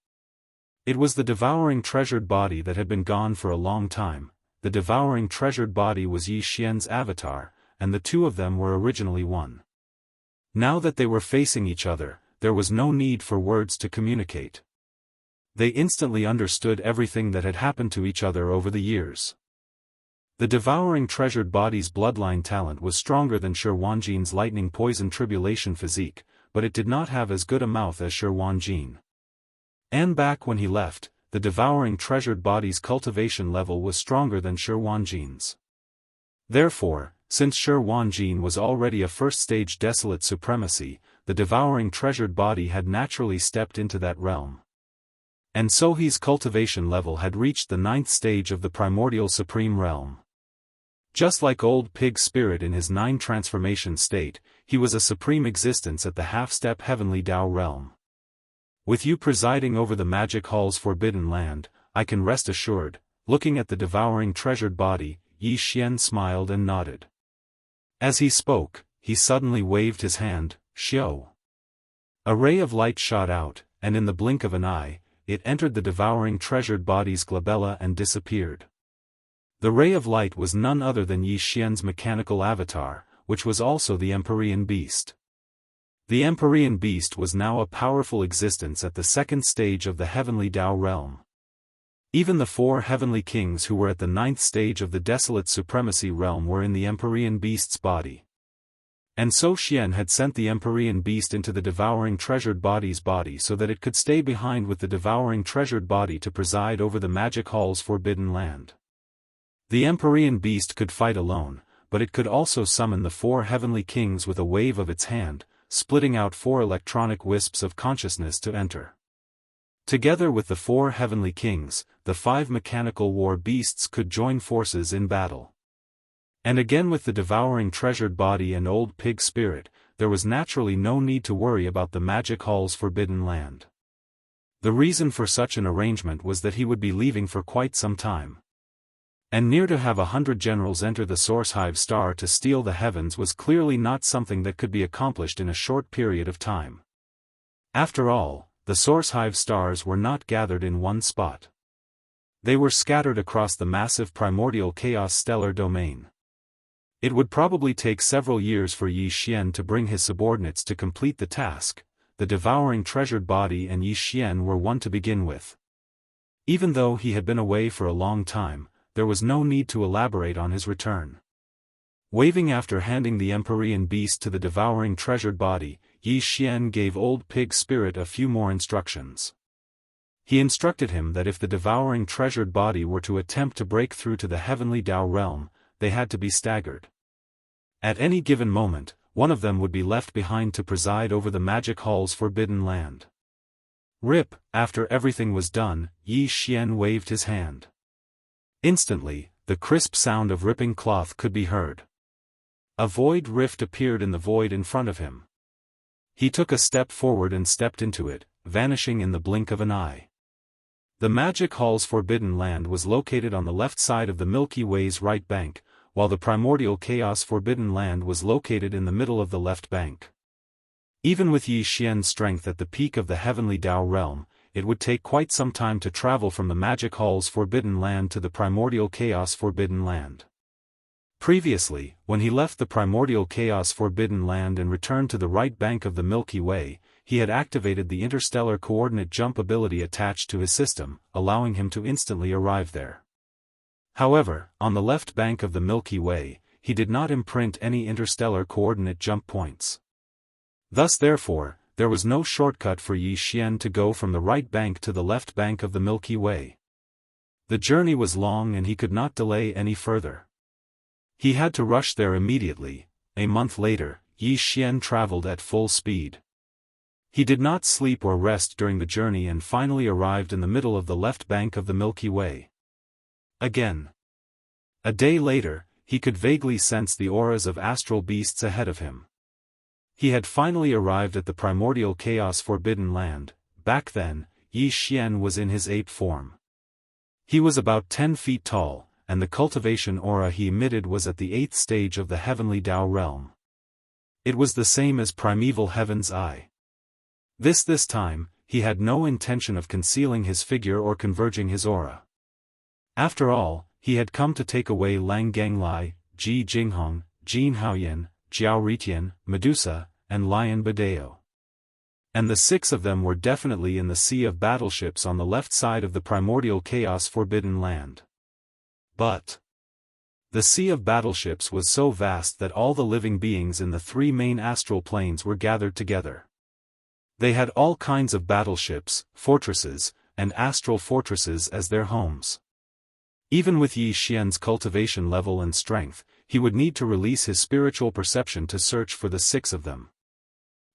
It was the devouring treasured body that had been gone for a long time. The devouring treasured body was Yi Xian's avatar, and the two of them were originally one. Now that they were facing each other, there was no need for words to communicate. They instantly understood everything that had happened to each other over the years. The devouring treasured body's bloodline talent was stronger than Shi Wanjin's lightning poison tribulation physique, but it did not have as good a mouth as Shi Wanjin. And back when he left, the devouring treasured body's cultivation level was stronger than Shi Wanjin's. Therefore, since Shi Wanjin was already a first-stage desolate supremacy, the devouring treasured body had naturally stepped into that realm. And so his cultivation level had reached the 9th stage of the primordial supreme realm. Just like old pig spirit in his 9 transformation state, he was a supreme existence at the half-step heavenly Dao realm. With you presiding over the magic hall's forbidden land, I can rest assured. Looking at the devouring treasured body, Yi Xian smiled and nodded. As he spoke, he suddenly waved his hand. Xiao. A ray of light shot out, and in the blink of an eye, it entered the devouring treasured body's glabella and disappeared. The ray of light was none other than Yi Xian's mechanical avatar, which was also the Empyrean beast. The Empyrean beast was now a powerful existence at the 2nd stage of the heavenly Dao realm. Even the 4 heavenly kings who were at the 9th stage of the desolate supremacy realm were in the Empyrean beast's body. And so Xian had sent the Empyrean beast into the devouring treasured body's body so that it could stay behind with the devouring treasured body to preside over the magic hall's forbidden land. The Empyrean beast could fight alone, but it could also summon the 4 heavenly kings with a wave of its hand, splitting out 4 electronic wisps of consciousness to enter. Together with the 4 heavenly kings, the 5 mechanical war beasts could join forces in battle. And again with the devouring treasured body and old pig spirit, there was naturally no need to worry about the magic hall's forbidden land. The reason for such an arrangement was that he would be leaving for quite some time. And near to have 100 generals enter the Source Hive Star to steal the heavens was clearly not something that could be accomplished in a short period of time. After all, the Source Hive Stars were not gathered in one spot. They were scattered across the massive primordial chaos stellar domain. It would probably take several years for Yi Xian to bring his subordinates to complete the task. The devouring treasured body and Yi Xian were one to begin with. Even though he had been away for a long time, there was no need to elaborate on his return. Waving after handing the Empyrean beast to the devouring treasured body, Yi Xian gave old pig spirit a few more instructions. He instructed him that if the devouring treasured body were to attempt to break through to the heavenly Dao realm, they had to be staggered. At any given moment, one of them would be left behind to preside over the magic hall's forbidden land. Rip, after everything was done, Yi Xian waved his hand. Instantly, the crisp sound of ripping cloth could be heard. A void rift appeared in the void in front of him. He took a step forward and stepped into it, vanishing in the blink of an eye. The magic hall's forbidden land was located on the left side of the Milky Way's right bank, while the primordial chaos forbidden land was located in the middle of the left bank. Even with Yi Xian's strength at the peak of the heavenly Dao realm, it would take quite some time to travel from the magic hall's forbidden land to the primordial chaos forbidden land. Previously, when he left the primordial chaos forbidden land and returned to the right bank of the Milky Way, he had activated the interstellar coordinate jump ability attached to his system, allowing him to instantly arrive there. However, on the left bank of the Milky Way, he did not imprint any interstellar coordinate jump points. Thus therefore, there was no shortcut for Yi Xian to go from the right bank to the left bank of the Milky Way. The journey was long and he could not delay any further. He had to rush there immediately. A month later, Yi Xian traveled at full speed. He did not sleep or rest during the journey and finally arrived in the middle of the left bank of the Milky Way. Again. A day later, he could vaguely sense the auras of astral beasts ahead of him. He had finally arrived at the primordial chaos forbidden land. Back then, Yi Xian was in his ape form. He was about 10 feet tall, and the cultivation aura he emitted was at the 8th stage of the heavenly Tao realm. It was the same as primeval heaven's eye. This time, he had no intention of concealing his figure or converging his aura. After all, he had come to take away Lang Ganglai, Ji Jinghong, Jin Haoyan, Jiao Ritian, Medusa, and Lion Badeo. And the 6 of them were definitely in the sea of battleships on the left side of the primordial chaos forbidden land. But the sea of battleships was so vast that all the living beings in the 3 main astral planes were gathered together. They had all kinds of battleships, fortresses, and astral fortresses as their homes. Even with Yi Xian's cultivation level and strength, he would need to release his spiritual perception to search for the 6 of them.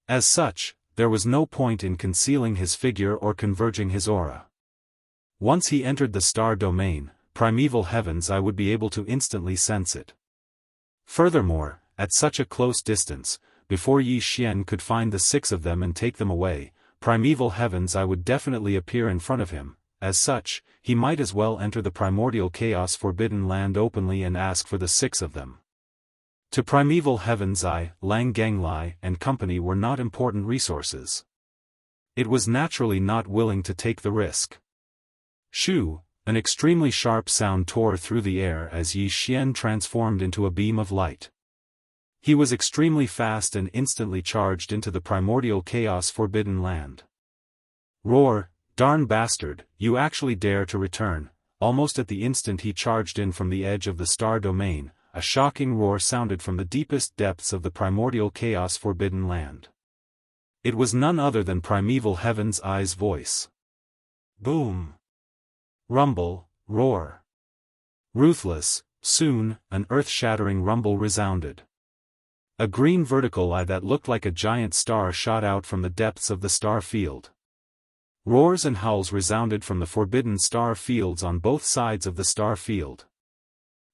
As such, there was no point in concealing his figure or converging his aura. Once he entered the star domain, primeval heavens, I would be able to instantly sense it. Furthermore, at such a close distance, before Yi Xian could find the 6 of them and take them away, primeval heavens, I would definitely appear in front of him. As such, he might as well enter the primordial chaos forbidden land openly and ask for the 6 of them. To primeval heavens, Lang Ganglai and company were not important resources. It was naturally not willing to take the risk. Shoo! An extremely sharp sound tore through the air as Yi Xian transformed into a beam of light. He was extremely fast and instantly charged into the primordial chaos forbidden land. Roar! Darn bastard, you actually dare to return! Almost at the instant he charged in from the edge of the star domain, a shocking roar sounded from the deepest depths of the primordial chaos forbidden land. It was none other than primeval heaven's eye's voice. Boom! Rumble, roar. Ruthless, soon, an earth-shattering rumble resounded. A green vertical eye that looked like a giant star shot out from the depths of the star field. Roars and howls resounded from the forbidden star fields on both sides of the star field.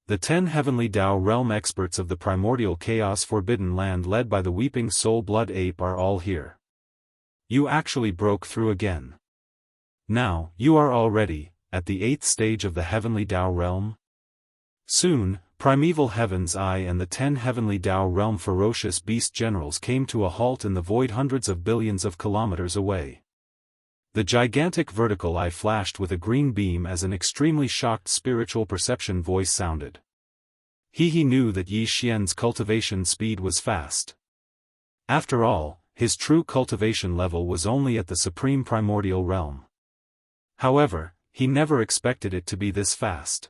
The 10 heavenly Tao realm experts of the primordial chaos forbidden land led by the weeping soul blood ape are all here. You actually broke through again. Now, you are already at the 8th stage of the heavenly Tao realm? Soon, primeval heaven's eye and the 10 heavenly Tao realm ferocious beast generals came to a halt in the void hundreds of billions of kilometers away. The gigantic vertical eye flashed with a green beam as an extremely shocked spiritual perception voice sounded. He knew that Yi Xian's cultivation speed was fast. After all, his true cultivation level was only at the supreme primordial realm. However, he never expected it to be this fast.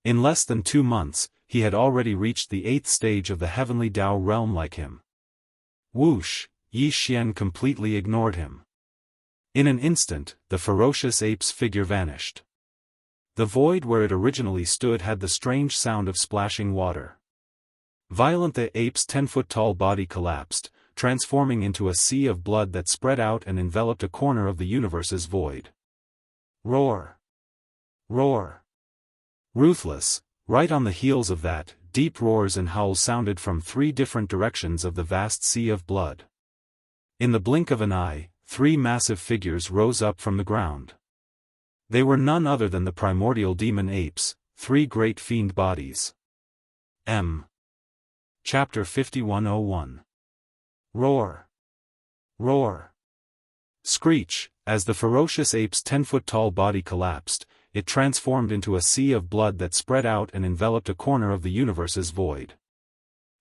In less than 2 months, he had already reached the 8th stage of the heavenly Tao realm like him. Whoosh! Yi Xian completely ignored him. In an instant, the ferocious ape's figure vanished. The void where it originally stood had the strange sound of splashing water. Violent, the ape's 10-foot-tall body collapsed, transforming into a sea of blood that spread out and enveloped a corner of the universe's void. Roar! Roar! Ruthless! Right on the heels of that, deep roars and howls sounded from 3 different directions of the vast sea of blood. In the blink of an eye, 3 massive figures rose up from the ground. They were none other than the primordial demon apes, 3 great fiend bodies. Chapter 5101. Roar! Roar! Screech! As the ferocious ape's 10-foot-tall body collapsed, it transformed into a sea of blood that spread out and enveloped a corner of the universe's void.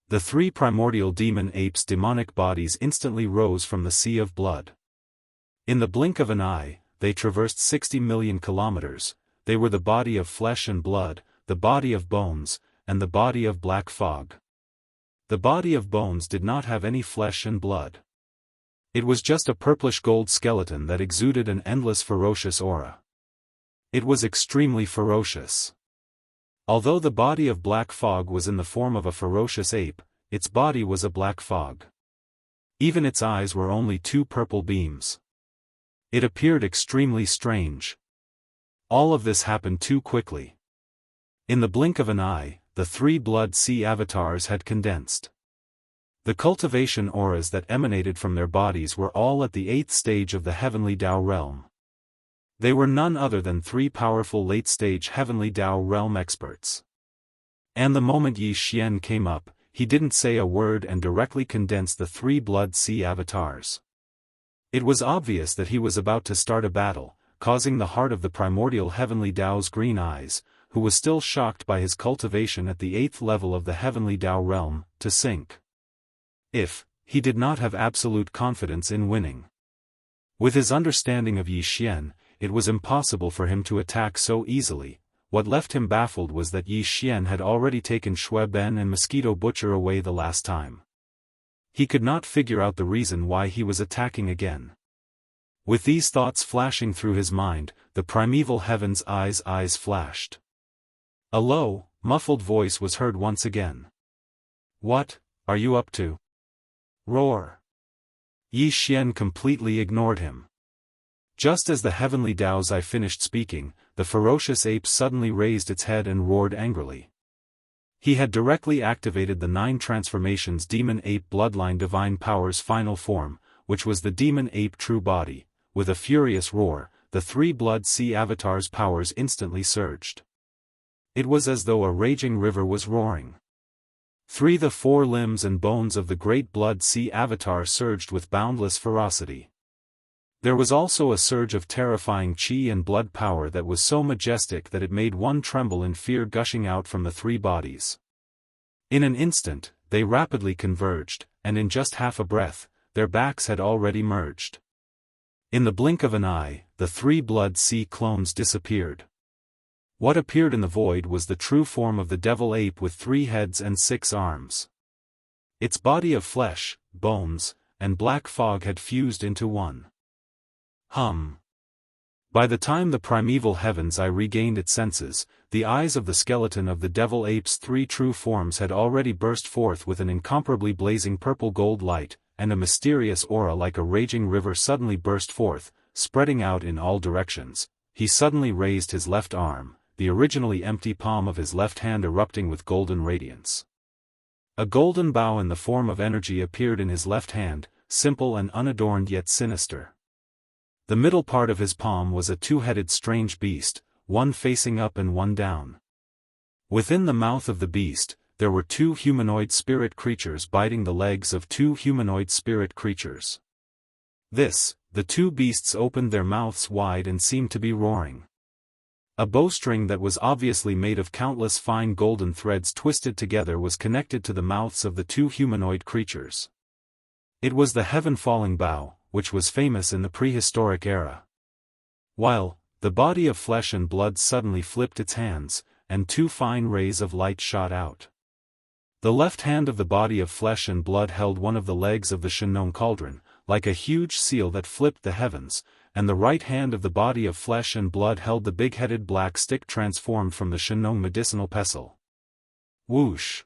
The 3 primordial demon apes' demonic bodies instantly rose from the sea of blood. In the blink of an eye, they traversed 60 million kilometers. They were the body of flesh and blood, the body of bones, and the body of black fog. The body of bones did not have any flesh and blood. It was just a purplish gold skeleton that exuded an endless ferocious aura. It was extremely ferocious. Although the body of black fog was in the form of a ferocious ape, its body was a black fog. Even its eyes were only 2 purple beams. It appeared extremely strange. All of this happened too quickly. In the blink of an eye, the three Blood Sea avatars had condensed. The cultivation auras that emanated from their bodies were all at the 8th stage of the Heavenly Dao realm. They were none other than three powerful late-stage Heavenly Dao realm experts. And the moment Yi Xian came up, he didn't say a word and directly condensed the three Blood Sea avatars. It was obvious that he was about to start a battle, causing the heart of the primordial Heavenly Dao's green eyes, who was still shocked by his cultivation at the 8th level of the Heavenly Dao realm, to sink. If he did not have absolute confidence in winning. With his understanding of Yi Xian, it was impossible for him to attack so easily. What left him baffled was that Yi Xian had already taken Shui Ben and Mosquito Butcher away the last time. He could not figure out the reason why he was attacking again. With these thoughts flashing through his mind, the primeval heaven's eyes flashed. A low, muffled voice was heard once again. "What are you up to?" Roar. Yi Xian completely ignored him. Just as the Heavenly Dao's eye finished speaking, the ferocious ape suddenly raised its head and roared angrily. He had directly activated the 9 transformations Demon Ape Bloodline Divine Power's final form, which was the Demon Ape True Body. With a furious roar, the three Blood Sea avatars' powers instantly surged. It was as though a raging river was roaring. The 4 limbs and bones of the great Blood Sea avatar surged with boundless ferocity. There was also a surge of terrifying chi and blood power that was so majestic that it made one tremble in fear gushing out from the 3 bodies. In an instant, they rapidly converged, and in just half a breath, their backs had already merged. In the blink of an eye, the 3 Blood Sea clones disappeared. What appeared in the void was the true form of the devil ape with 3 heads and 6 arms. Its body of flesh, bones, and black fog had fused into one. By the time the primeval heaven's eye regained its senses, the eyes of the skeleton of the devil ape's 3 true forms had already burst forth with an incomparably blazing purple-gold light, and a mysterious aura like a raging river suddenly burst forth, spreading out in all directions. He suddenly raised his left arm, the originally empty palm of his left hand erupting with golden radiance. A golden bow in the form of energy appeared in his left hand, simple and unadorned yet sinister. The middle part of his palm was a 2-headed strange beast, one facing up and one down. Within the mouth of the beast, there were 2 humanoid spirit creatures biting the legs of 2 humanoid spirit creatures. The 2 beasts opened their mouths wide and seemed to be roaring. A bowstring that was obviously made of countless fine golden threads twisted together was connected to the mouths of the 2 humanoid creatures. It was the heaven-falling bow, which was famous in the prehistoric era. While the body of flesh and blood suddenly flipped its hands, and 2 fine rays of light shot out. The left hand of the body of flesh and blood held one of the legs of the Shenong cauldron, like a huge seal that flipped the heavens, and the right hand of the body of flesh and blood held the big-headed black stick transformed from the Shenong medicinal pestle. Whoosh!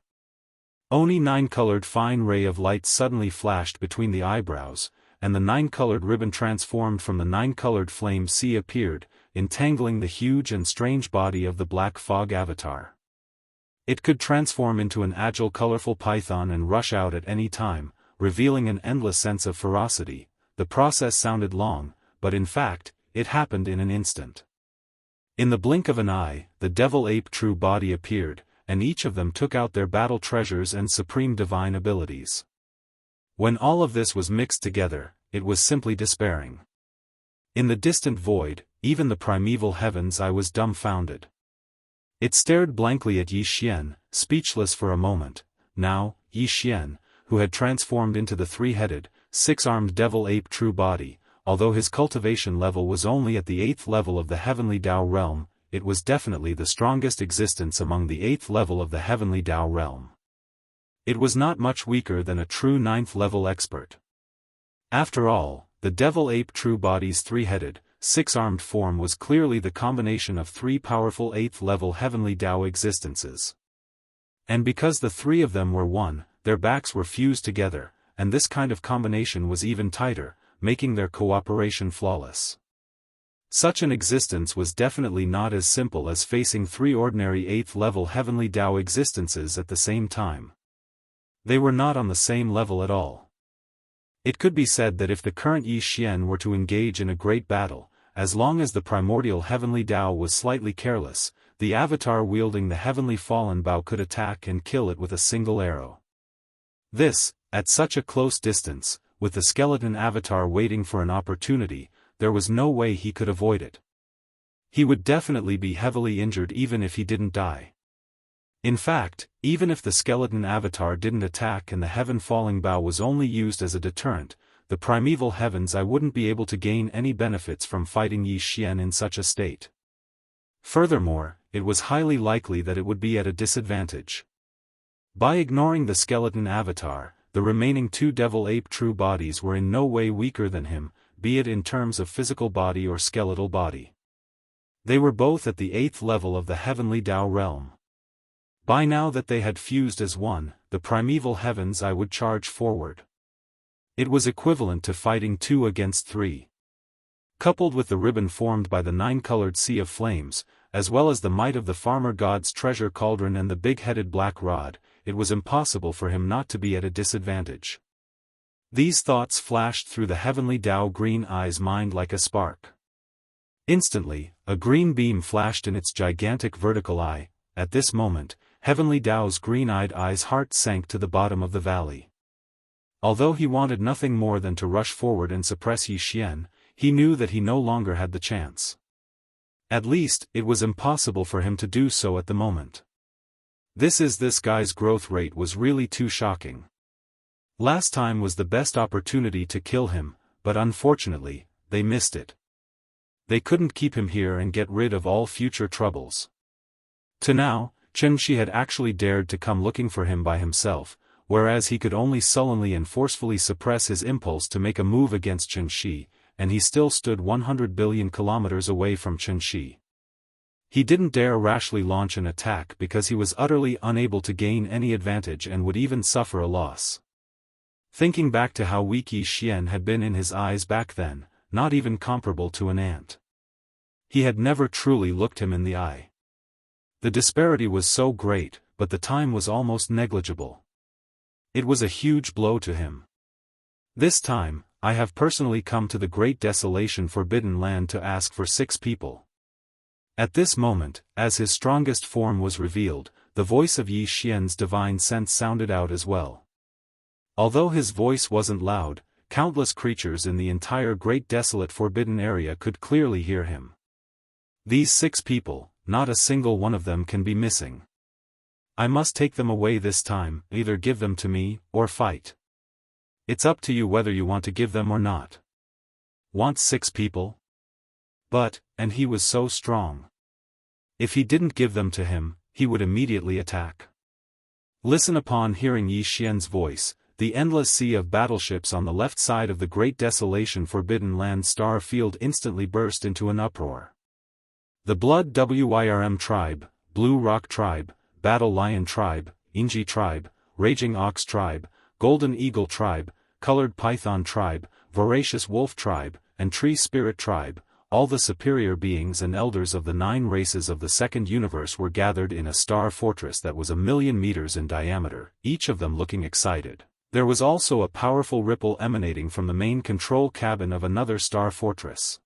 Oni 9-colored fine ray of light suddenly flashed between the eyebrows, and the 9-colored ribbon transformed from the 9-colored flame sea appeared, entangling the huge and strange body of the black fog avatar. It could transform into an agile colorful python and rush out at any time, revealing an endless sense of ferocity. The process sounded long, but in fact, it happened in an instant. In the blink of an eye, the devil ape true body appeared, and each of them took out their battle treasures and supreme divine abilities. When all of this was mixed together, it was simply despairing. In the distant void, even the primeval heaven's eye was dumbfounded. It stared blankly at Yi Xian, speechless for a moment. Now, Yi Xian, who had transformed into the 3-headed, 6-armed devil ape true body, although his cultivation level was only at the 8th level of the Heavenly Dao realm, it was definitely the strongest existence among the 8th level of the Heavenly Dao realm. It was not much weaker than a true 9th level expert. After all, the devil ape true body's 3-headed, 6-armed form was clearly the combination of 3 powerful 8th level Heavenly Dao existences. And because the 3 of them were one, their backs were fused together, and this kind of combination was even tighter, making their cooperation flawless. Such an existence was definitely not as simple as facing 3 ordinary 8th-level heavenly Dao existences at the same time. They were not on the same level at all. It could be said that if the current Yi Xian were to engage in a great battle, as long as the primordial heavenly Dao was slightly careless, the avatar wielding the heavenly fallen Bao could attack and kill it with a single arrow. This, at such a close distance, with the skeleton avatar waiting for an opportunity, there was no way he could avoid it. He would definitely be heavily injured even if he didn't die. In fact, even if the skeleton avatar didn't attack and the heaven-falling Bao was only used as a deterrent, the primeval heavens I wouldn't be able to gain any benefits from fighting Yi Xian in such a state. Furthermore, it was highly likely that it would be at a disadvantage. By ignoring the skeleton avatar, the remaining 2 devil ape true bodies were in no way weaker than him, be it in terms of physical body or skeletal body. They were both at the 8th level of the heavenly Dao realm. By now that they had fused as one, the primeval heavens I would charge forward. It was equivalent to fighting 2 against 3. Coupled with the ribbon formed by the 9-colored sea of flames, as well as the might of the farmer god's treasure cauldron and the big-headed black rod, it was impossible for him not to be at a disadvantage. These thoughts flashed through the heavenly Dao green eye's mind like a spark. Instantly, a green beam flashed in its gigantic vertical eye. At this moment, heavenly Dao's green-eyed eye's heart sank to the bottom of the valley. Although he wanted nothing more than to rush forward and suppress Yi Xian, he knew that he no longer had the chance. At least, it was impossible for him to do so at the moment. This guy's growth rate was really too shocking. Last time was the best opportunity to kill him, but unfortunately, they missed it. They couldn't keep him here and get rid of all future troubles. To now, Qianxi had actually dared to come looking for him by himself, whereas he could only sullenly and forcefully suppress his impulse to make a move against Qianxi, and he still stood 100 billion kilometers away from Qianxi. He didn't dare rashly launch an attack because he was utterly unable to gain any advantage and would even suffer a loss. Thinking back to how weak Yi Xian had been in his eyes back then, not even comparable to an ant. He had never truly looked him in the eye. The disparity was so great, but the time was almost negligible. It was a huge blow to him. This time, I have personally come to the Great Desolation Forbidden Land to ask for 6 people. At this moment, as his strongest form was revealed, the voice of Yi Xian's divine sense sounded out as well. Although his voice wasn't loud, countless creatures in the entire Great Desolate Forbidden area could clearly hear him. These 6 people, not a single one of them can be missing. I must take them away this time, either give them to me, or fight. It's up to you whether you want to give them or not. Want 6 people? But, and he was so strong. If he didn't give them to him, he would immediately attack. Listen. Upon hearing Yi Xian's voice, the endless sea of battleships on the left side of the Great Desolation Forbidden Land star field instantly burst into an uproar. The Blood Wyrm tribe, Blue Rock tribe, Battle Lion tribe, Inji tribe, Raging Ox tribe, Golden Eagle tribe, Colored Python tribe, Voracious Wolf tribe, and Tree Spirit tribe, all the superior beings and elders of the 9 races of the second universe were gathered in a star fortress that was 1,000,000 meters in diameter, each of them looking excited. There was also a powerful ripple emanating from the main control cabin of another star fortress.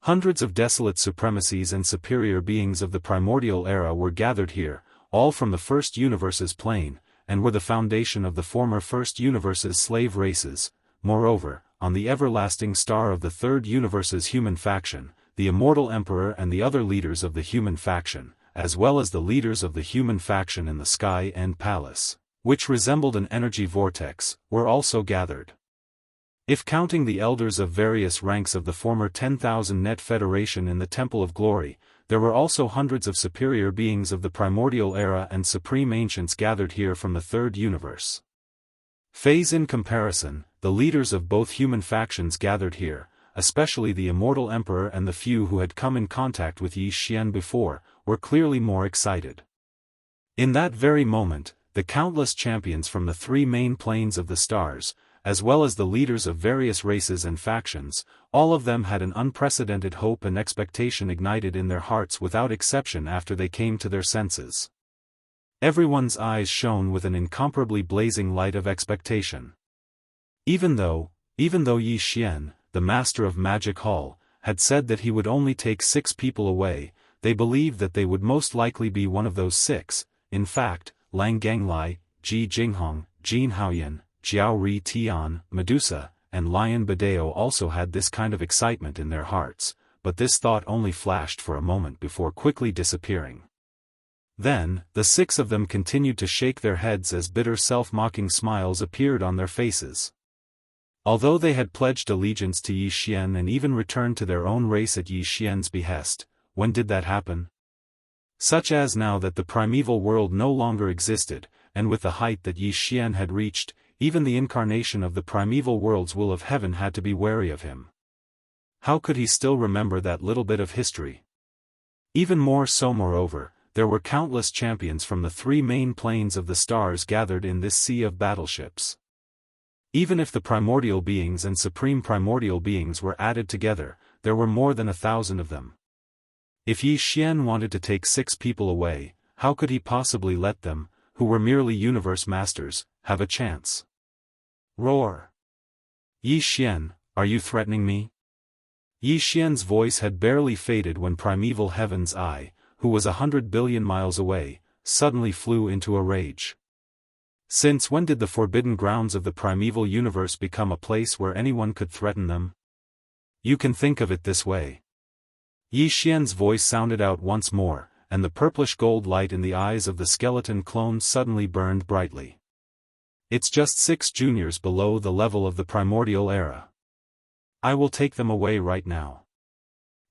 Hundreds of desolate supremacies and superior beings of the primordial era were gathered here, all from the First Universe's plane, and were the foundation of the former First Universe's slave races. Moreover, on the everlasting star of the Third Universe's human faction, the Immortal Emperor and the other leaders of the human faction, as well as the leaders of the human faction in the Sky End Palace, which resembled an energy vortex, were also gathered. If counting the elders of various ranks of the former 10,000 net federation in the Temple of Glory, there were also hundreds of superior beings of the primordial era and supreme ancients gathered here from the Third Universe. Phase in comparison, the leaders of both human factions gathered here, especially the Immortal Emperor and the few who had come in contact with Yi Xian before, were clearly more excited. In that very moment, the countless champions from the 3 main planes of the stars, as well as the leaders of various races and factions, all of them had an unprecedented hope and expectation ignited in their hearts without exception after they came to their senses. Everyone's eyes shone with an incomparably blazing light of expectation. Even though Yi Xian, the master of Magic Hall, had said that he would only take 6 people away, they believed that they would most likely be one of those 6. In fact, Lang Ganglai, Ji Jinghong, Jin Haoyan, Jiao Ri Tian, Medusa, and Lion Badeo also had this kind of excitement in their hearts, but this thought only flashed for a moment before quickly disappearing. Then, the 6 of them continued to shake their heads as bitter self-mocking smiles appeared on their faces. Although they had pledged allegiance to Yi Xian and even returned to their own race at Yi Xian's behest, when did that happen? Such as now that the primeval world no longer existed, and with the height that Yi Xian had reached, even the incarnation of the primeval world's will of heaven had to be wary of him. How could he still remember that little bit of history? Even more so, moreover, there were countless champions from the 3 main planes of the stars gathered in this sea of battleships. Even if the primordial beings and supreme primordial beings were added together, there were more than 1,000 of them. If Yi Xian wanted to take 6 people away, how could he possibly let them, who were merely universe masters, have a chance? Roar! Yi Xian, are you threatening me? Yi Xian's voice had barely faded when primeval Heaven's Eye, who was 100 billion miles away, suddenly flew into a rage. Since when did the forbidden grounds of the primeval universe become a place where anyone could threaten them? You can think of it this way. Yi Xian's voice sounded out once more, and the purplish gold light in the eyes of the skeleton clone suddenly burned brightly. It's just 6 juniors below the level of the primordial era. I will take them away right now.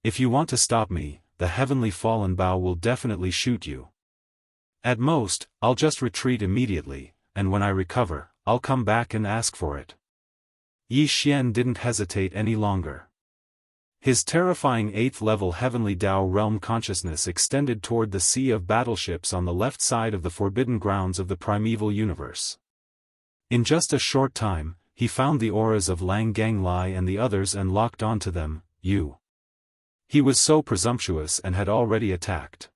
If you want to stop me, the heavenly fallen bow will definitely shoot you. At most, I'll just retreat immediately, and when I recover, I'll come back and ask for it. Yi Xian didn't hesitate any longer. His terrifying 8th-level heavenly Dao realm consciousness extended toward the sea of battleships on the left side of the forbidden grounds of the primeval universe. In just a short time, he found the auras of Lang Ganglai and the others and locked onto them. He was so presumptuous and had already attacked.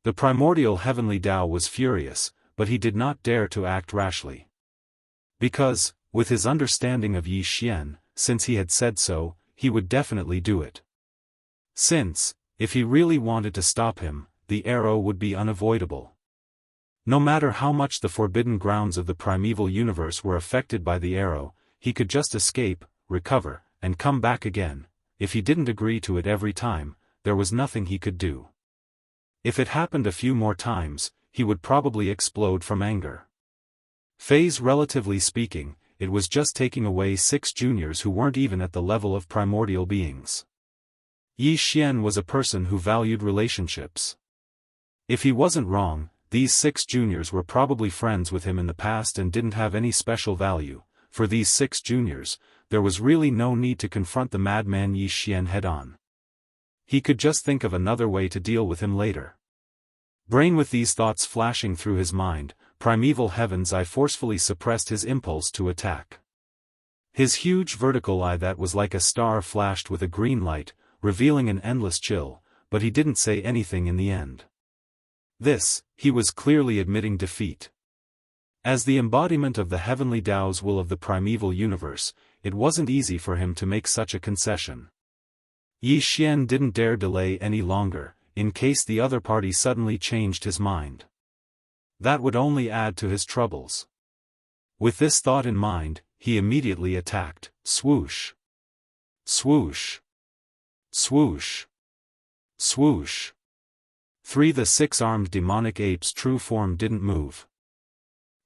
The primordial heavenly Dao was furious, but he did not dare to act rashly. Because, with his understanding of Yi Xian, since he had said so, he would definitely do it. Since, if he really wanted to stop him, the arrow would be unavoidable. No matter how much the forbidden grounds of the primeval universe were affected by the arrow, he could just escape, recover, and come back again. If he didn't agree to it every time, there was nothing he could do. If it happened a few more times, he would probably explode from anger. Relatively speaking, it was just taking away 6 juniors who weren't even at the level of primordial beings. Yi Xian was a person who valued relationships. If he wasn't wrong, these 6 juniors were probably friends with him in the past and didn't have any special value. For these 6 juniors, there was really no need to confront the madman Yi Xian head-on. He could just think of another way to deal with him later. Brain with these thoughts flashing through his mind, primeval Heaven's Eye forcefully suppressed his impulse to attack. His huge vertical eye that was like a star flashed with a green light, revealing an endless chill, but he didn't say anything in the end. He was clearly admitting defeat. As the embodiment of the heavenly Dao's will of the primeval universe, it wasn't easy for him to make such a concession. Yi Xian didn't dare delay any longer, in case the other party suddenly changed his mind. That would only add to his troubles. With this thought in mind, he immediately attacked. Swoosh! Swoosh! Swoosh! Swoosh! The 6-armed demonic ape's true form didn't move.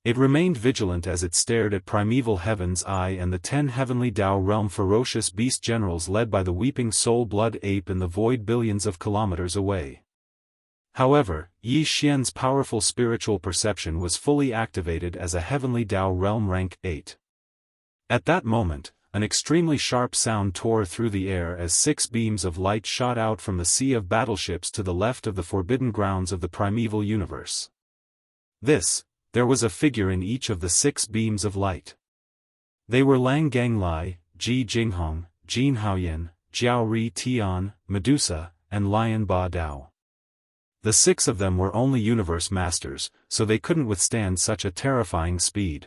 It remained vigilant as it stared at primeval Heaven's Eye and the 10 heavenly Dao realm ferocious beast generals led by the weeping soul blood ape in the void billions of kilometers away. However, Yi Xian's powerful spiritual perception was fully activated as a heavenly Dao realm rank 8. At that moment, an extremely sharp sound tore through the air as 6 beams of light shot out from the sea of battleships to the left of the forbidden grounds of the primeval universe. There was a figure in each of the 6 beams of light. They were Lang Ganglai, Ji Jinghong, Jin Haoyan, Jiao Ri Tian, Medusa, and Lion Ba Dao. The 6 of them were only universe masters, so they couldn't withstand such a terrifying speed.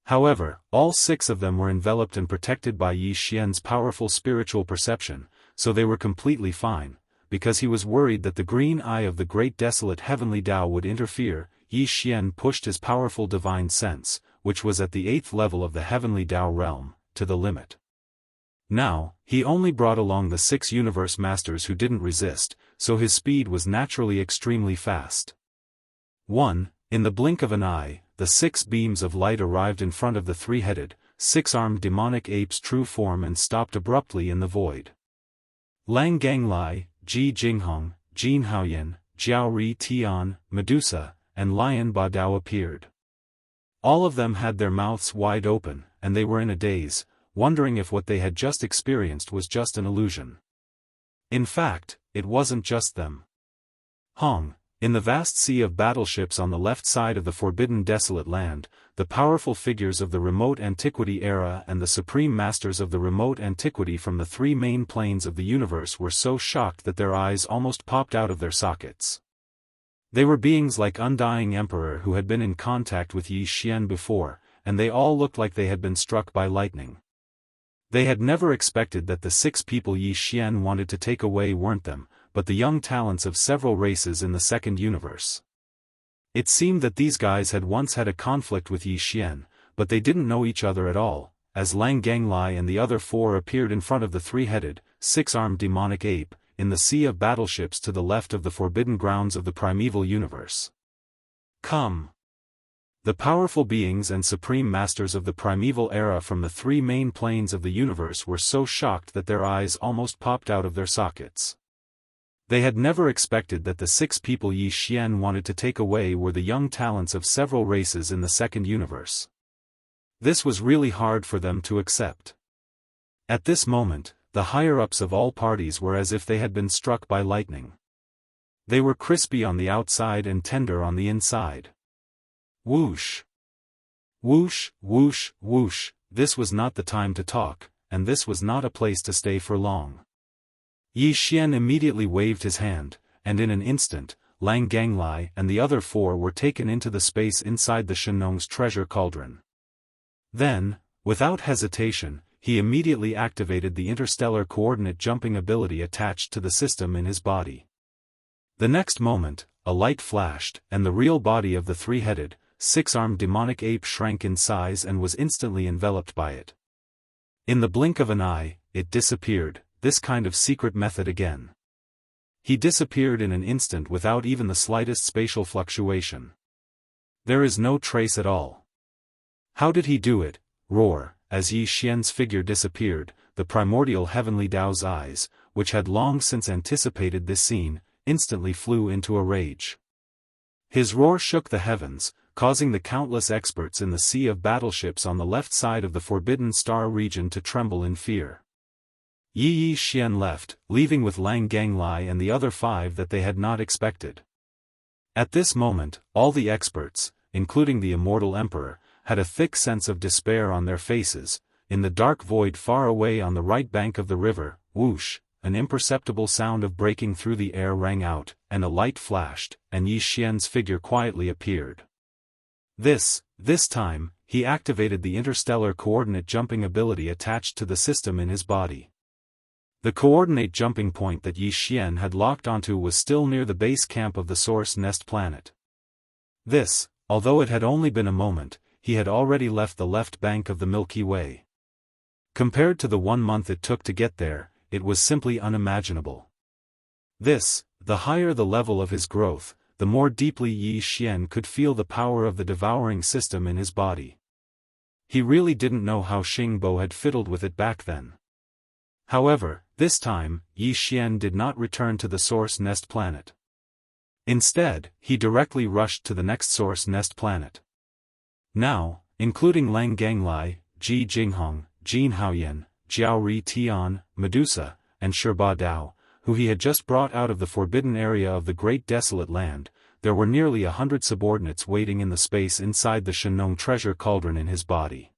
However, all 6 of them were enveloped and protected by Yi Xian's powerful spiritual perception, so they were completely fine. Because he was worried that the green eye of the great desolate heavenly Tao would interfere, Yi Xian pushed his powerful divine sense, which was at the 8th level of the heavenly Tao realm, to the limit. Now, he only brought along the 6 universe masters who didn't resist, so his speed was naturally extremely fast. 1. In the blink of an eye, the 6 beams of light arrived in front of the 3-headed, 6-armed demonic ape's true form and stopped abruptly in the void. Lang Ganglai, Ji Jinghong, Jin Haoyan, Jiao Ri Tian, Medusa, and Lion Ba Dao appeared. All of them had their mouths wide open, and they were in a daze, wondering if what they had just experienced was just an illusion. In fact, it wasn't just them. Hong, in the vast sea of battleships on the left side of the forbidden desolate land, the powerful figures of the remote antiquity era and the supreme masters of the remote antiquity from the 3 main planes of the universe were so shocked that their eyes almost popped out of their sockets. They were beings like Undying Emperor who had been in contact with Yi Xian before, and they all looked like they had been struck by lightning. They had never expected that the 6 people Yi Xian wanted to take away weren't them, but the young talents of several races in the second universe. It seemed that these guys had once had a conflict with Yi Xian, but they didn't know each other at all, as Lang Ganglai and the other 4 appeared in front of the 3-headed, 6-armed demonic ape, in the sea of battleships to the left of the forbidden grounds of the primeval universe. Come! The powerful beings and supreme masters of the primeval era from the 3 main planes of the universe were so shocked that their eyes almost popped out of their sockets. They had never expected that the 6 people Yi Xian wanted to take away were the young talents of several races in the second universe. This was really hard for them to accept. At this moment, the higher-ups of all parties were as if they had been struck by lightning. They were crispy on the outside and tender on the inside. Whoosh! Whoosh, whoosh, whoosh, this was not the time to talk, and this was not a place to stay for long. Yi Xian immediately waved his hand, and in an instant, Lang Ganglai and the other 4 were taken into the space inside the Shenong's treasure cauldron. Then, without hesitation, he immediately activated the interstellar coordinate jumping ability attached to the system in his body. The next moment, a light flashed, and the real body of the 3-headed, 6-armed demonic ape shrank in size and was instantly enveloped by it. In the blink of an eye, it disappeared. This kind of secret method again. He disappeared in an instant without even the slightest spatial fluctuation. There is no trace at all. How did he do it? Roar, as Yi Xian's figure disappeared, the primordial heavenly Tao's eyes, which had long since anticipated this scene, instantly flew into a rage. His roar shook the heavens, causing the countless experts in the sea of battleships on the left side of the Forbidden Star region to tremble in fear. Yi Xian left, leaving with Lang Ganglai and the other 5 that they had not expected. At this moment, all the experts, including the Immortal Emperor, had a thick sense of despair on their faces. In the dark void far away on the right bank of the river, whoosh, an imperceptible sound of breaking through the air rang out, and a light flashed, and Yi Xian's figure quietly appeared. This time, he activated the interstellar coordinate jumping ability attached to the system in his body. The coordinate jumping point that Yi Xian had locked onto was still near the base camp of the Source Nest planet. This, although it had only been a moment, he had already left the left bank of the Milky Way. Compared to the 1 month it took to get there, it was simply unimaginable. The higher the level of his growth, the more deeply Yi Xian could feel the power of the devouring system in his body. He really didn't know how Xingbo had fiddled with it back then. However, this time, Yi Xian did not return to the Source Nest planet. Instead, he directly rushed to the next Source Nest planet. Now, including Lang Ganglai, Ji Jinghong, Jin Haoyan, Jiao Ri Tian, Medusa, and Ba Dao, who he had just brought out of the forbidden area of the Great Desolate Land, there were nearly 100 subordinates waiting in the space inside the Shenong treasure cauldron in his body.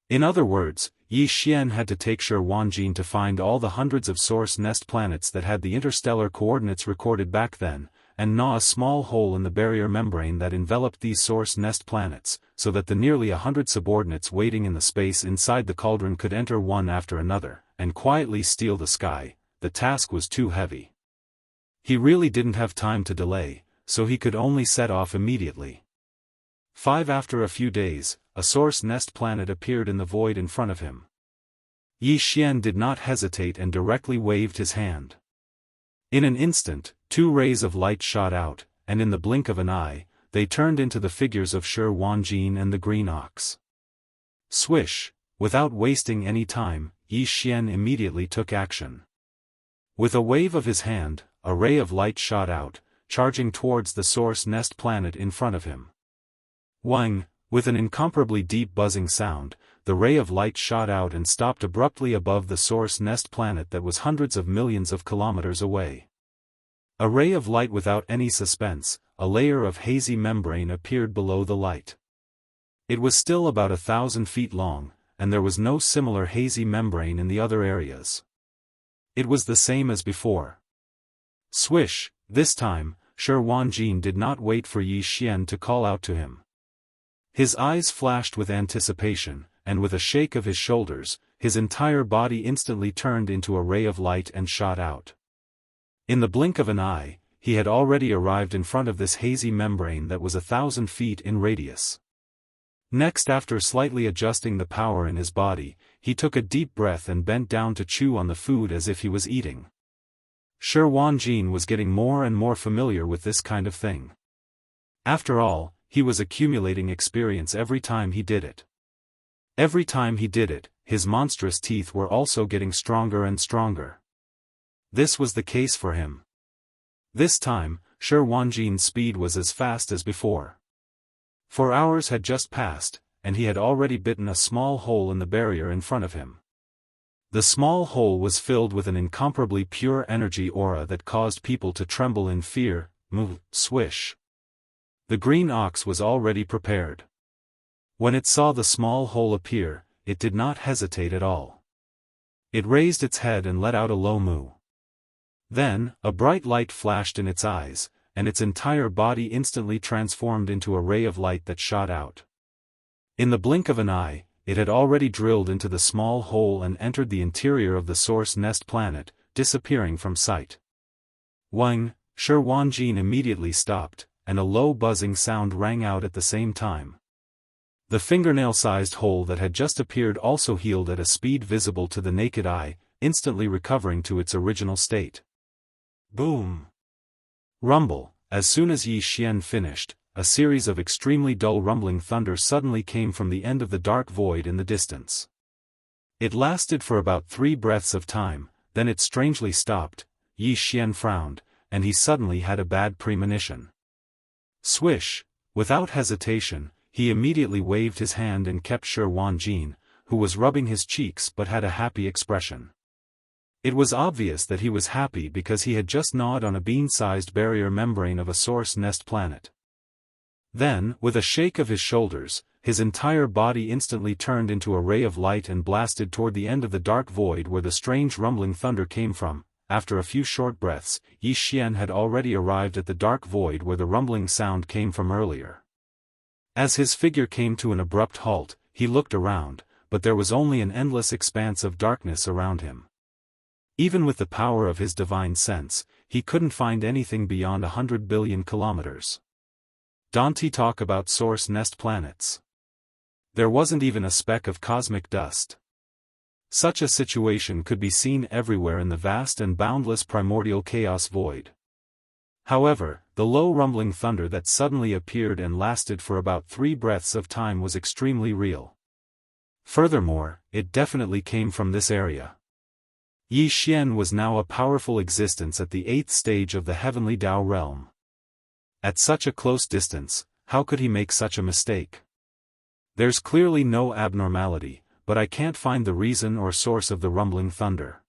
In other words, Yi Xian had to take Shi Wanjin to find all the hundreds of source nest planets that had the interstellar coordinates recorded back then, and gnaw a small hole in the barrier membrane that enveloped these source nest planets, so that the nearly 100 subordinates waiting in the space inside the cauldron could enter one after another, and quietly steal the sky. The task was too heavy. He really didn't have time to delay, so he could only set off immediately. After a few days, a source nest planet appeared in the void in front of him. Yi Xian did not hesitate and directly waved his hand. In an instant, 2 rays of light shot out, and in the blink of an eye, they turned into the figures of Shi Wanjin and the green ox. Swish! Without wasting any time, Yi Xian immediately took action. With a wave of his hand, a ray of light shot out, charging towards the source nest planet in front of him. Wang! With an incomparably deep buzzing sound, the ray of light shot out and stopped abruptly above the source nest planet that was hundreds of millions of kilometers away. A ray of light without any suspense, a layer of hazy membrane appeared below the light. It was still about 1,000 feet long, and there was no similar hazy membrane in the other areas. It was the same as before. Swish! This time, Shi Wanjin did not wait for Yi Xian to call out to him. His eyes flashed with anticipation, and with a shake of his shoulders, his entire body instantly turned into a ray of light and shot out. In the blink of an eye, he had already arrived in front of this hazy membrane that was 1,000 feet in radius. Next, after slightly adjusting the power in his body, he took a deep breath and bent down to chew on the food as if he was eating. Shi Wanjin was getting more and more familiar with this kind of thing. After all, he was accumulating experience every time he did it. Every time he did it, his monstrous teeth were also getting stronger and stronger. This was the case for him. This time, Shi Wanjin's speed was as fast as before. 4 hours had just passed, and he had already bitten a small hole in the barrier in front of him. The small hole was filled with an incomparably pure energy aura that caused people to tremble in fear. Swish! The green ox was already prepared. When it saw the small hole appear, it did not hesitate at all. It raised its head and let out a low moo. Then, a bright light flashed in its eyes, and its entire body instantly transformed into a ray of light that shot out. In the blink of an eye, it had already drilled into the small hole and entered the interior of the source nest planet, disappearing from sight. Wang! Shi Wanjin immediately stopped, and a low buzzing sound rang out at the same time. The fingernail-sized hole that had just appeared also healed at a speed visible to the naked eye, instantly recovering to its original state. Boom! Rumble! As soon as Yi Xian finished, a series of extremely dull rumbling thunder suddenly came from the end of the dark void in the distance. It lasted for about 3 breaths of time, then it strangely stopped. Yi Xian frowned, and he suddenly had a bad premonition. Swish! Without hesitation, he immediately waved his hand and kept Shi Wanjin, who was rubbing his cheeks but had a happy expression. It was obvious that he was happy because he had just gnawed on a bean-sized barrier membrane of a source nest planet. Then, with a shake of his shoulders, his entire body instantly turned into a ray of light and blasted toward the end of the dark void where the strange rumbling thunder came from. After a few short breaths, Yi Xian had already arrived at the dark void where the rumbling sound came from earlier. As his figure came to an abrupt halt, he looked around, but there was only an endless expanse of darkness around him. Even with the power of his divine sense, he couldn't find anything beyond 100 billion kilometers. Don't talk about source nest planets. There wasn't even a speck of cosmic dust. Such a situation could be seen everywhere in the vast and boundless primordial chaos void. However, the low rumbling thunder that suddenly appeared and lasted for about 3 breaths of time was extremely real. Furthermore, it definitely came from this area. Yi Xian was now a powerful existence at the 8th stage of the heavenly Dao realm. At such a close distance, how could he make such a mistake? There's clearly no abnormality, but I can't find the reason or source of the rumbling thunder.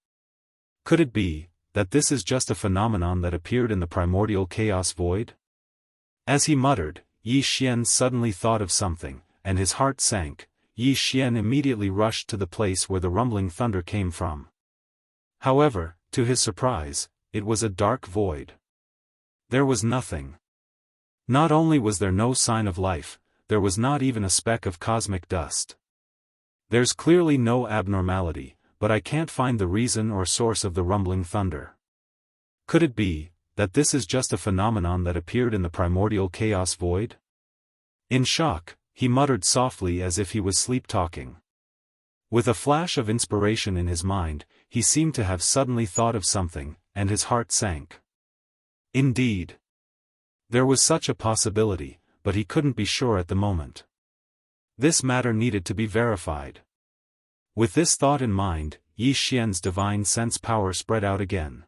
Could it be that this is just a phenomenon that appeared in the primordial chaos void? As he muttered, Yi Xian suddenly thought of something, and his heart sank. Yi Xian immediately rushed to the place where the rumbling thunder came from. However, to his surprise, it was a dark void. There was nothing. Not only was there no sign of life, there was not even a speck of cosmic dust. There's clearly no abnormality, but I can't find the reason or source of the rumbling thunder. Could it be that this is just a phenomenon that appeared in the primordial chaos void? In shock, he muttered softly as if he was sleep-talking. With a flash of inspiration in his mind, he seemed to have suddenly thought of something, and his heart sank. Indeed. There was such a possibility, but he couldn't be sure at the moment. This matter needed to be verified. With this thought in mind, Yi Xian's divine sense power spread out again.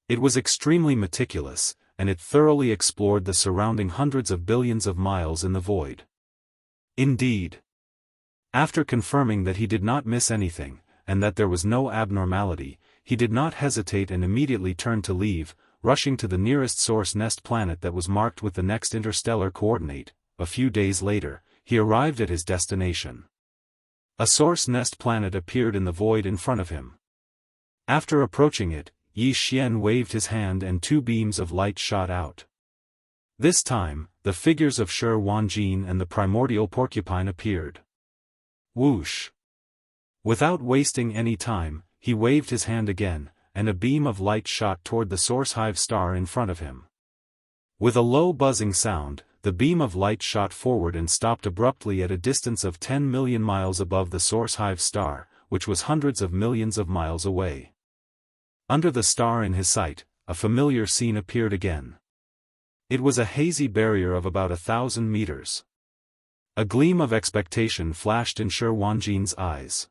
It was extremely meticulous, and it thoroughly explored the surrounding hundreds of billions of miles in the void. Indeed. After confirming that he did not miss anything, and that there was no abnormality, he did not hesitate and immediately turned to leave, rushing to the nearest source nest planet that was marked with the next interstellar coordinate. A few days later, he arrived at his destination. A source nest planet appeared in the void in front of him. After approaching it, Yi Xian waved his hand and two beams of light shot out. This time, the figures of Shi Wanjin and the primordial porcupine appeared. Whoosh! Without wasting any time, he waved his hand again, and a beam of light shot toward the source hive star in front of him. With a low buzzing sound, the beam of light shot forward and stopped abruptly at a distance of 10 million miles above the source hive star, which was hundreds of millions of miles away. Under the star in his sight, a familiar scene appeared again. It was a hazy barrier of about 1,000 meters. A gleam of expectation flashed in Shi Wanjin's eyes.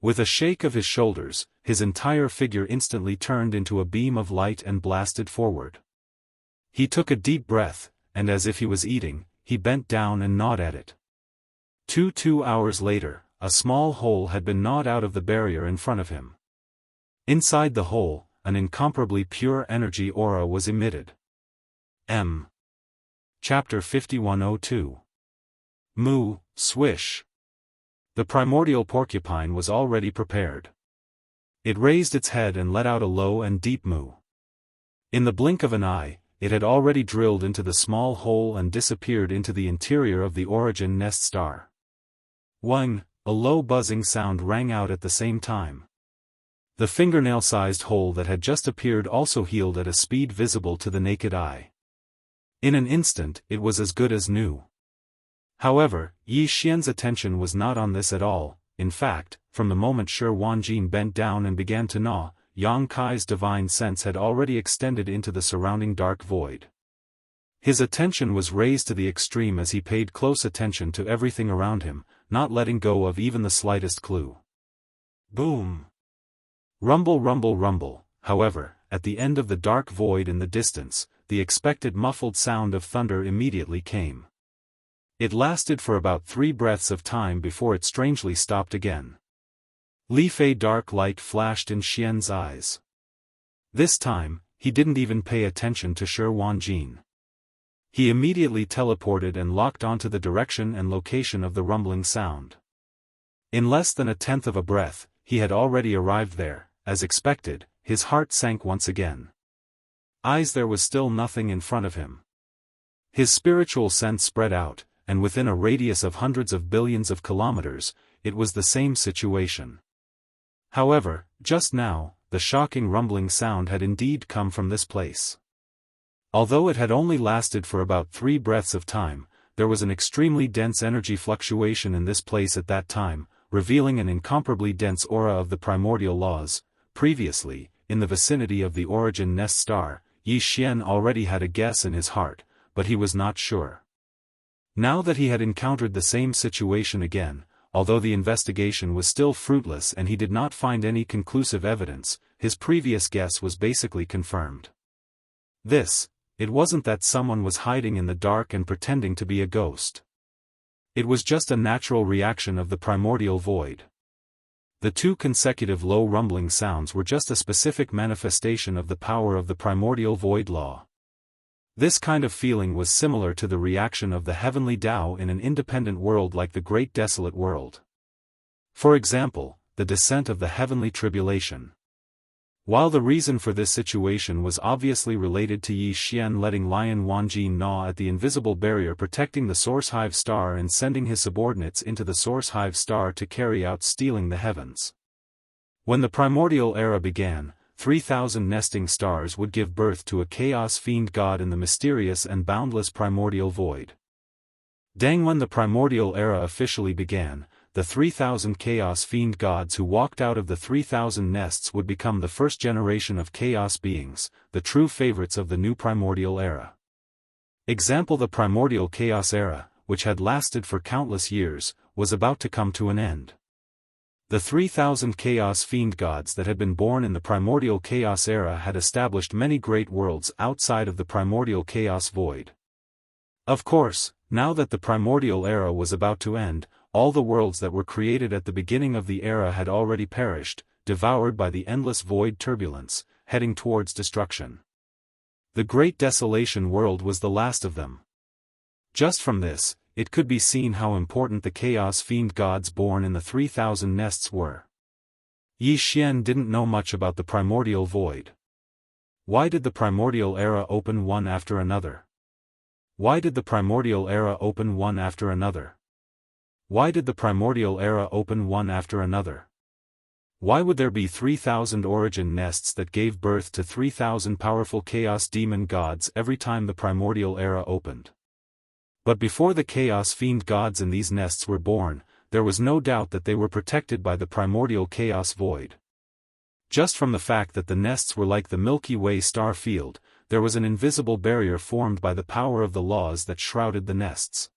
With a shake of his shoulders, his entire figure instantly turned into a beam of light and blasted forward. He took a deep breath, and as if he was eating, he bent down and gnawed at it. 2 hours later, a small hole had been gnawed out of the barrier in front of him. Inside the hole, an incomparably pure energy aura was emitted. Chapter 5102. Moo, swish. The primordial porcupine was already prepared. It raised its head and let out a low and deep moo. In the blink of an eye, it had already drilled into the small hole and disappeared into the interior of the origin nest star. Wang, a low buzzing sound rang out at the same time. The fingernail-sized hole that had just appeared also healed at a speed visible to the naked eye. In an instant, it was as good as new. However, Yi Xian's attention was not on this at all. In fact, from the moment Shi Wanjin bent down and began to gnaw, Yang Kai's divine sense had already extended into the surrounding dark void. His attention was raised to the extreme as he paid close attention to everything around him, not letting go of even the slightest clue. Boom! Rumble, rumble, rumble. However, at the end of the dark void in the distance, the expected muffled sound of thunder immediately came. It lasted for about 3 breaths of time before it strangely stopped again. A dark light flashed in Xian's eyes. This time, he didn't even pay attention to Shi Wanjin. He immediately teleported and locked onto the direction and location of the rumbling sound. In less than 1/10 of a breath, he had already arrived there. As expected, his heart sank once again. There was still nothing in front of him. His spiritual sense spread out, and within a radius of hundreds of billions of kilometers, it was the same situation. However, just now, the shocking rumbling sound had indeed come from this place. Although it had only lasted for about 3 breaths of time, there was an extremely dense energy fluctuation in this place at that time, revealing an incomparably dense aura of the primordial laws. Previously, in the vicinity of the origin nest star, Yi Xian already had a guess in his heart, but he was not sure. Now that he had encountered the same situation again, although the investigation was still fruitless and he did not find any conclusive evidence, his previous guess was basically confirmed. It wasn't that someone was hiding in the dark and pretending to be a ghost. It was just a natural reaction of the primordial void. The 2 consecutive low rumbling sounds were just a specific manifestation of the power of the primordial void law. This kind of feeling was similar to the reaction of the heavenly Tao in an independent world like the Great Desolate World. For example, the descent of the heavenly tribulation. While the reason for this situation was obviously related to Yi Xian letting Lion Wanjin gnaw at the invisible barrier protecting the Source Hive Star and sending his subordinates into the Source Hive Star to carry out stealing the heavens. When the primordial era began, 3,000 nesting stars would give birth to a chaos fiend god in the mysterious and boundless primordial void. When the primordial era officially began, the 3,000 chaos fiend gods who walked out of the 3,000 nests would become the first generation of chaos beings, the true favorites of the new primordial era. Example: the primordial chaos era, which had lasted for countless years, was about to come to an end. The 3,000 chaos fiend gods that had been born in the primordial chaos era had established many great worlds outside of the primordial chaos void. Of course, now that the primordial era was about to end, all the worlds that were created at the beginning of the era had already perished, devoured by the endless void turbulence, heading towards destruction. The Great Desolation World was the last of them. Just from this, it could be seen how important the chaos fiend gods born in the 3,000 nests were. Yi Xian didn't know much about the primordial void. Why did the primordial era open one after another? Why did the primordial era open one after another? Why did the primordial era open one after another? Why would there be 3,000 origin nests that gave birth to 3,000 powerful chaos demon gods every time the primordial era opened? But before the chaos fiend gods in these nests were born, there was no doubt that they were protected by the primordial chaos void. Just from the fact that the nests were like the Milky Way star field, there was an invisible barrier formed by the power of the laws that shrouded the nests.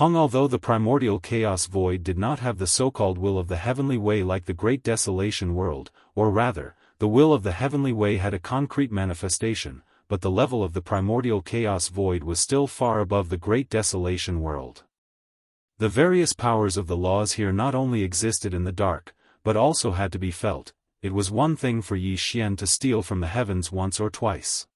Although the primordial chaos void did not have the so-called will of the heavenly way like the Great Desolation World, or rather, the will of the heavenly way had a concrete manifestation, but the level of the primordial chaos void was still far above the Great Desolation World. The various powers of the laws here not only existed in the dark, but also had to be felt. It was one thing for Yi Xian to steal from the heavens once or twice.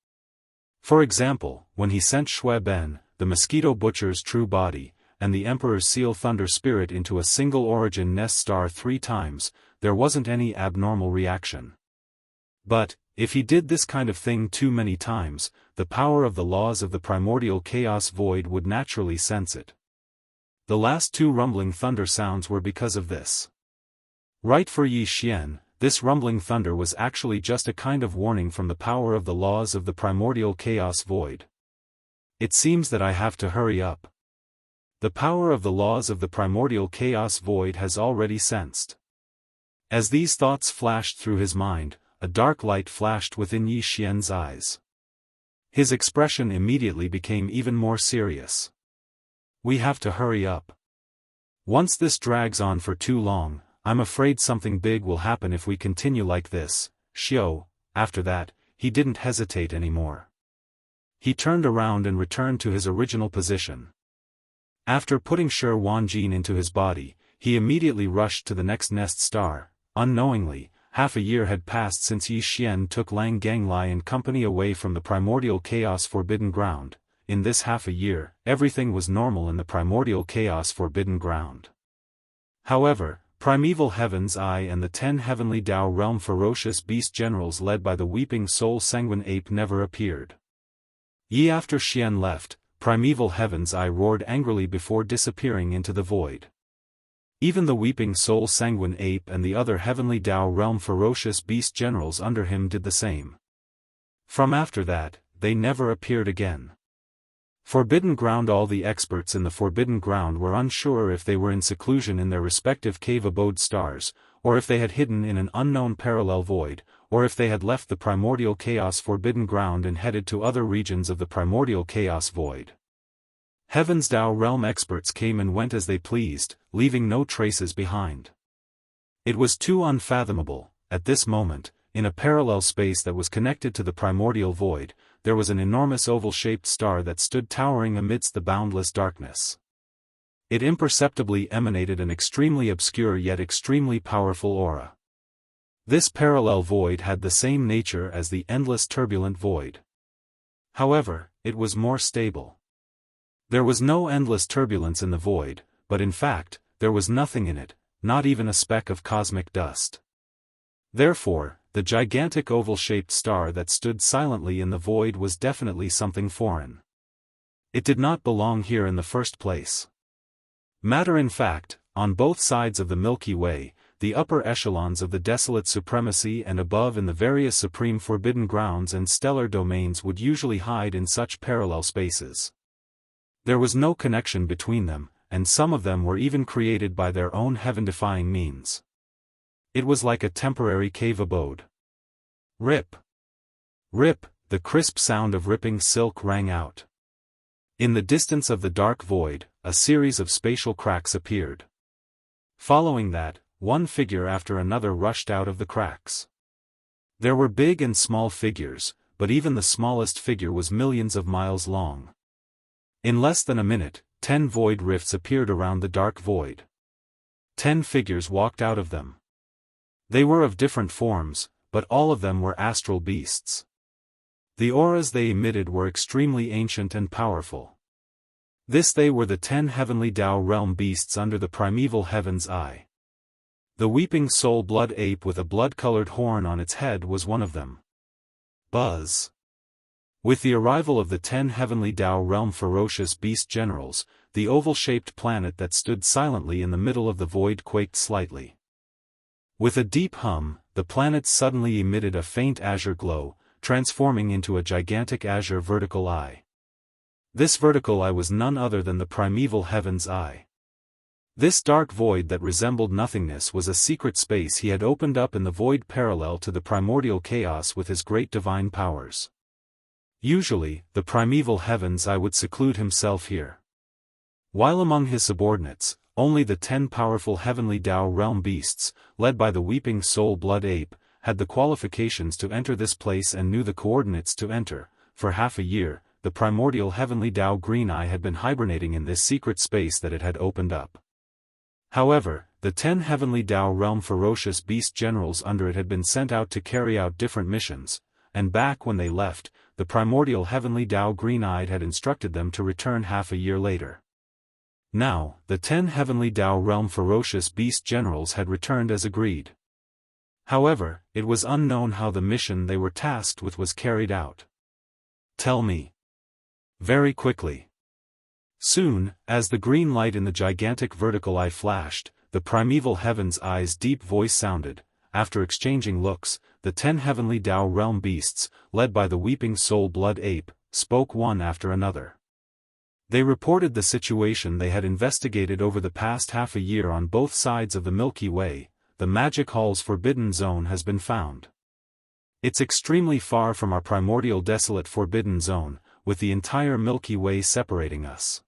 For example, when he sent Shui Ben, the mosquito butcher's true body, and the Emperor's seal thunder spirit into a single origin nest star 3 times, there wasn't any abnormal reaction. But, if he did this kind of thing too many times, the power of the laws of the primordial chaos void would naturally sense it. The last 2 rumbling thunder sounds were because of this. Right for Yi Xian, this rumbling thunder was actually just a kind of warning from the power of the laws of the primordial chaos void. It seems that I have to hurry up. The power of the laws of the primordial chaos void has already sensed. As these thoughts flashed through his mind, a dark light flashed within Yi Xian's eyes. His expression immediately became even more serious. We have to hurry up. Once this drags on for too long, I'm afraid something big will happen if we continue like this. Xiao. After that, he didn't hesitate anymore. He turned around and returned to his original position. After putting Shi Wanjin into his body, he immediately rushed to the next nest star. Unknowingly, half a year had passed since Yi Xian took Lang Ganglai and company away from the primordial chaos forbidden ground. In this half a year, everything was normal in the primordial chaos forbidden ground. However, primeval Heaven's Eye and the 10 heavenly Dao realm ferocious beast generals led by the weeping soul sanguine ape never appeared. After Xian left, primeval Heaven's Eye roared angrily before disappearing into the void. Even the weeping soul sanguine ape and the other heavenly Dao realm ferocious beast generals under him did the same. From after that, they never appeared again. Forbidden Ground. All the experts in the Forbidden Ground were unsure if they were in seclusion in their respective cave abode stars, or if they had hidden in an unknown parallel void, or if they had left the primordial chaos Forbidden Ground and headed to other regions of the primordial chaos void. Heaven's Dao realm experts came and went as they pleased, leaving no traces behind. It was too unfathomable. At this moment, in a parallel space that was connected to the primordial void, there was an enormous oval-shaped star that stood towering amidst the boundless darkness. It imperceptibly emanated an extremely obscure yet extremely powerful aura. This parallel void had the same nature as the endless turbulent void. However, it was more stable. There was no endless turbulence in the void, but in fact, there was nothing in it, not even a speck of cosmic dust. Therefore, the gigantic oval-shaped star that stood silently in the void was definitely something foreign. It did not belong here in the first place. Matter in fact, on both sides of the Milky Way, the upper echelons of the desolate supremacy and above in the various supreme forbidden grounds and stellar domains would usually hide in such parallel spaces. There was no connection between them, and some of them were even created by their own heaven-defying means. It was like a temporary cave abode. Rip! Rip! The crisp sound of ripping silk rang out. In the distance of the dark void, a series of spatial cracks appeared. Following that, one figure after another rushed out of the cracks. There were big and small figures, but even the smallest figure was millions of miles long. In less than a minute, 10 void rifts appeared around the dark void. 10 figures walked out of them. They were of different forms, but all of them were astral beasts. The auras they emitted were extremely ancient and powerful. They were the 10 heavenly Tao realm beasts under the primeval heaven's eye. The weeping soul blood ape with a blood-colored horn on its head was one of them. Buzz! With the arrival of the 10 heavenly Tao realm ferocious beast generals, the oval-shaped planet that stood silently in the middle of the void quaked slightly. With a deep hum, the planet suddenly emitted a faint azure glow, transforming into a gigantic azure vertical eye. This vertical eye was none other than the primeval heaven's eye. This dark void that resembled nothingness was a secret space he had opened up in the void parallel to the primordial chaos with his great divine powers. Usually, the primeval heaven's eye would seclude himself here. While among his subordinates, only the 10 powerful heavenly Tao realm beasts, led by the weeping soul blood ape, had the qualifications to enter this place and knew the coordinates to enter. For half a year, the primordial heavenly Tao green eye had been hibernating in this secret space that it had opened up. However, the 10 heavenly Tao realm ferocious beast generals under it had been sent out to carry out different missions, and back when they left, the primordial heavenly Tao green-eyed had instructed them to return half a year later. Now, the 10 heavenly Tao realm ferocious beast generals had returned as agreed. However, it was unknown how the mission they were tasked with was carried out. Tell me. Very quickly. Soon, as the green light in the gigantic vertical eye flashed, the primeval heaven's eye's deep voice sounded. After exchanging looks, the 10 heavenly Tao realm beasts, led by the weeping soul blood ape, spoke one after another. They reported the situation they had investigated over the past half a year on both sides of the Milky Way. The Magic Hall's forbidden zone has been found. It's extremely far from our primordial desolate forbidden zone, with the entire Milky Way separating us.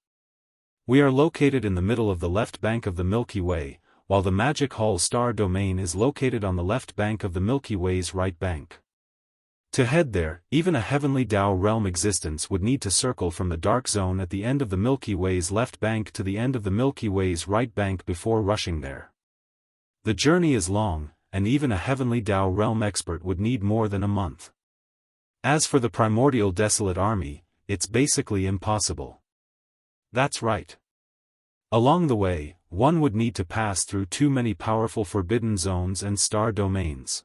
We are located in the middle of the left bank of the Milky Way, while the Magic Hall's star domain is located on the left bank of the Milky Way's right bank. To head there, even a heavenly Tao realm existence would need to circle from the dark zone at the end of the Milky Way's left bank to the end of the Milky Way's right bank before rushing there. The journey is long, and even a heavenly Tao realm expert would need more than a month. As for the primordial desolate army, it's basically impossible. That's right. Along the way, one would need to pass through too many powerful forbidden zones and star domains.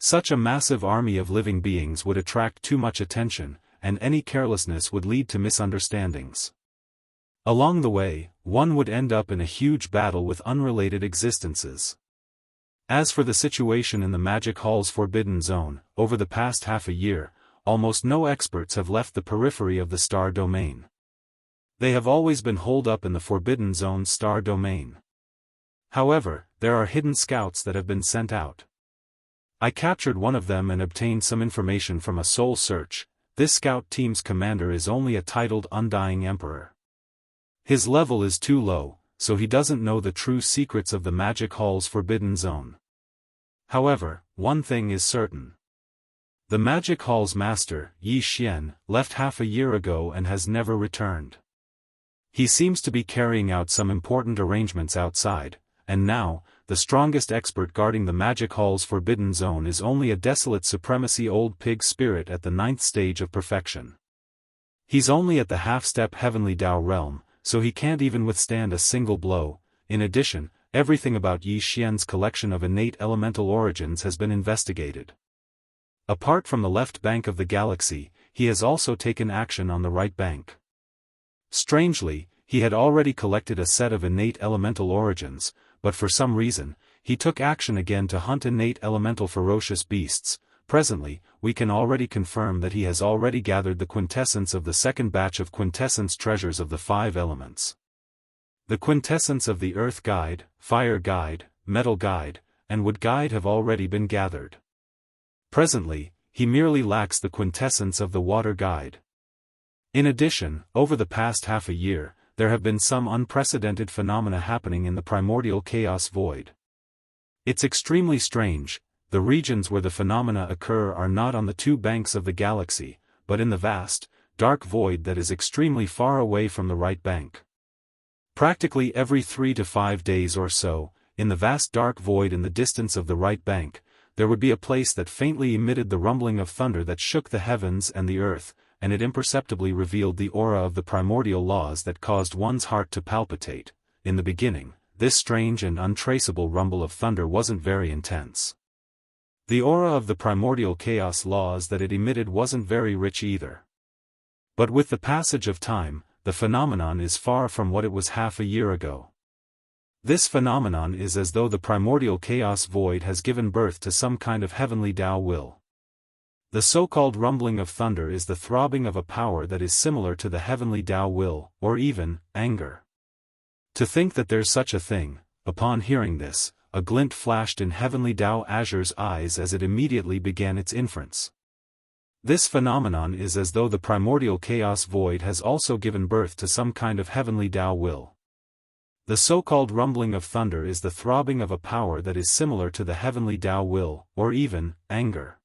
Such a massive army of living beings would attract too much attention, and any carelessness would lead to misunderstandings. Along the way, one would end up in a huge battle with unrelated existences. As for the situation in the Magic Hall's forbidden zone, over the past half a year, almost no experts have left the periphery of the star domain. They have always been holed up in the forbidden zone's star domain. However, there are hidden scouts that have been sent out. I captured one of them and obtained some information from a soul search. This scout team's commander is only a titled Undying Emperor. His level is too low, so he doesn't know the true secrets of the Magic Hall's forbidden zone. However, one thing is certain. The Magic Hall's master, Yi Xian, left half a year ago and has never returned. He seems to be carrying out some important arrangements outside, and now, the strongest expert guarding the Magic Hall's forbidden zone is only a desolate supremacy old pig spirit at the 9th stage of perfection. He's only at the half-step heavenly Dao realm, so he can't even withstand a single blow. In addition, everything about Yi Xian's collection of innate elemental origins has been investigated. Apart from the left bank of the galaxy, he has also taken action on the right bank. Strangely, he had already collected a set of innate elemental origins, but for some reason, he took action again to hunt innate elemental ferocious beasts. Presently, we can already confirm that he has already gathered the quintessence of the second batch of quintessence treasures of the 5 elements. The quintessence of the Earth Guide, Fire Guide, Metal Guide, and Wood Guide have already been gathered. Presently, he merely lacks the quintessence of the Water Guide. In addition, over the past half a year, there have been some unprecedented phenomena happening in the primordial chaos void. It's extremely strange. The regions where the phenomena occur are not on the 2 banks of the galaxy, but in the vast, dark void that is extremely far away from the right bank. Practically every 3 to 5 days or so, in the vast dark void in the distance of the right bank, there would be a place that faintly emitted the rumbling of thunder that shook the heavens and the earth, and it imperceptibly revealed the aura of the primordial laws that caused one's heart to palpitate. In the beginning, this strange and untraceable rumble of thunder wasn't very intense. The aura of the primordial chaos laws that it emitted wasn't very rich either. But with the passage of time, the phenomenon is far from what it was half a year ago. This phenomenon is as though the primordial chaos void has given birth to some kind of heavenly Dao will. The so-called rumbling of thunder is the throbbing of a power that is similar to the heavenly Dao will, or even, anger. To think that there's such a thing, upon hearing this, a glint flashed in heavenly Dao Azure's eyes as it immediately began its inference. This phenomenon is as though the primordial chaos void has also given birth to some kind of heavenly Dao will. The so-called rumbling of thunder is the throbbing of a power that is similar to the heavenly Dao will, or even, anger.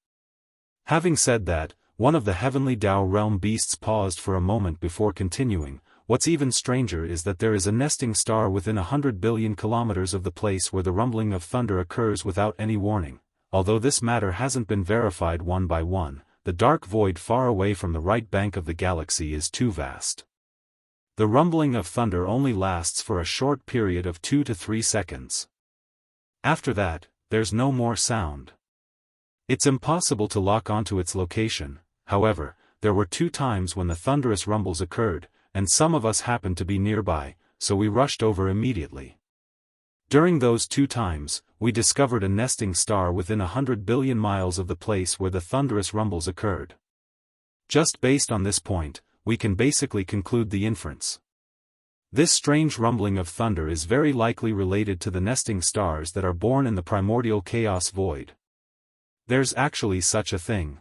Having said that, one of the heavenly Dao realm beasts paused for a moment before continuing. What's even stranger is that there is a nesting star within 100 billion kilometers of the place where the rumbling of thunder occurs without any warning. Although this matter hasn't been verified one by one, the dark void far away from the right bank of the galaxy is too vast. The rumbling of thunder only lasts for a short period of 2 to 3 seconds. After that, there's no more sound. It's impossible to lock onto its location. However, there were 2 times when the thunderous rumbles occurred, and some of us happened to be nearby, so we rushed over immediately. During those 2 times, we discovered a nesting star within 100 billion miles of the place where the thunderous rumbles occurred. Just based on this point, we can basically conclude the inference. This strange rumbling of thunder is very likely related to the nesting stars that are born in the primordial chaos void. There's actually such a thing.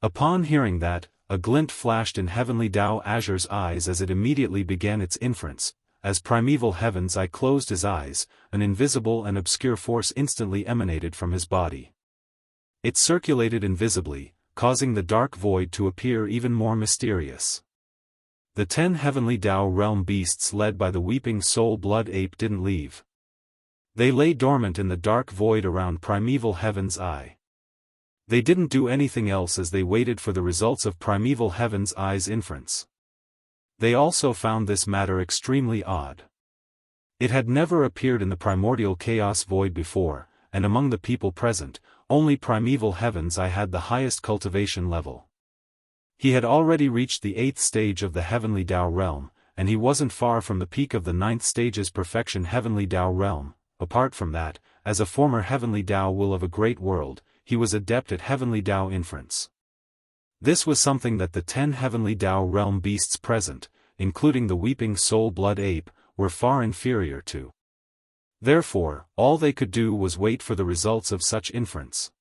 Upon hearing that, a glint flashed in heavenly Dao Azure's eyes as it immediately began its inference. As primeval heaven's eye closed his eyes, an invisible and obscure force instantly emanated from his body. It circulated invisibly, causing the dark void to appear even more mysterious. The 10 heavenly Dao realm beasts led by the weeping soul blood ape didn't leave. They lay dormant in the dark void around primeval heaven's eye. They didn't do anything else as they waited for the results of primeval heaven's eye's inference. They also found this matter extremely odd. It had never appeared in the primordial chaos void before, and among the people present, only primeval heaven's eye had the highest cultivation level. He had already reached the 8th stage of the heavenly Dao realm, and he wasn't far from the peak of the 9th stage's perfection heavenly Dao realm. Apart from that, as a former heavenly Dao will of a great world, he was adept at heavenly Dao inference. This was something that the 10 heavenly Dao realm beasts present, including the weeping soul blood ape, were far inferior to. Therefore, all they could do was wait for the results of such inference.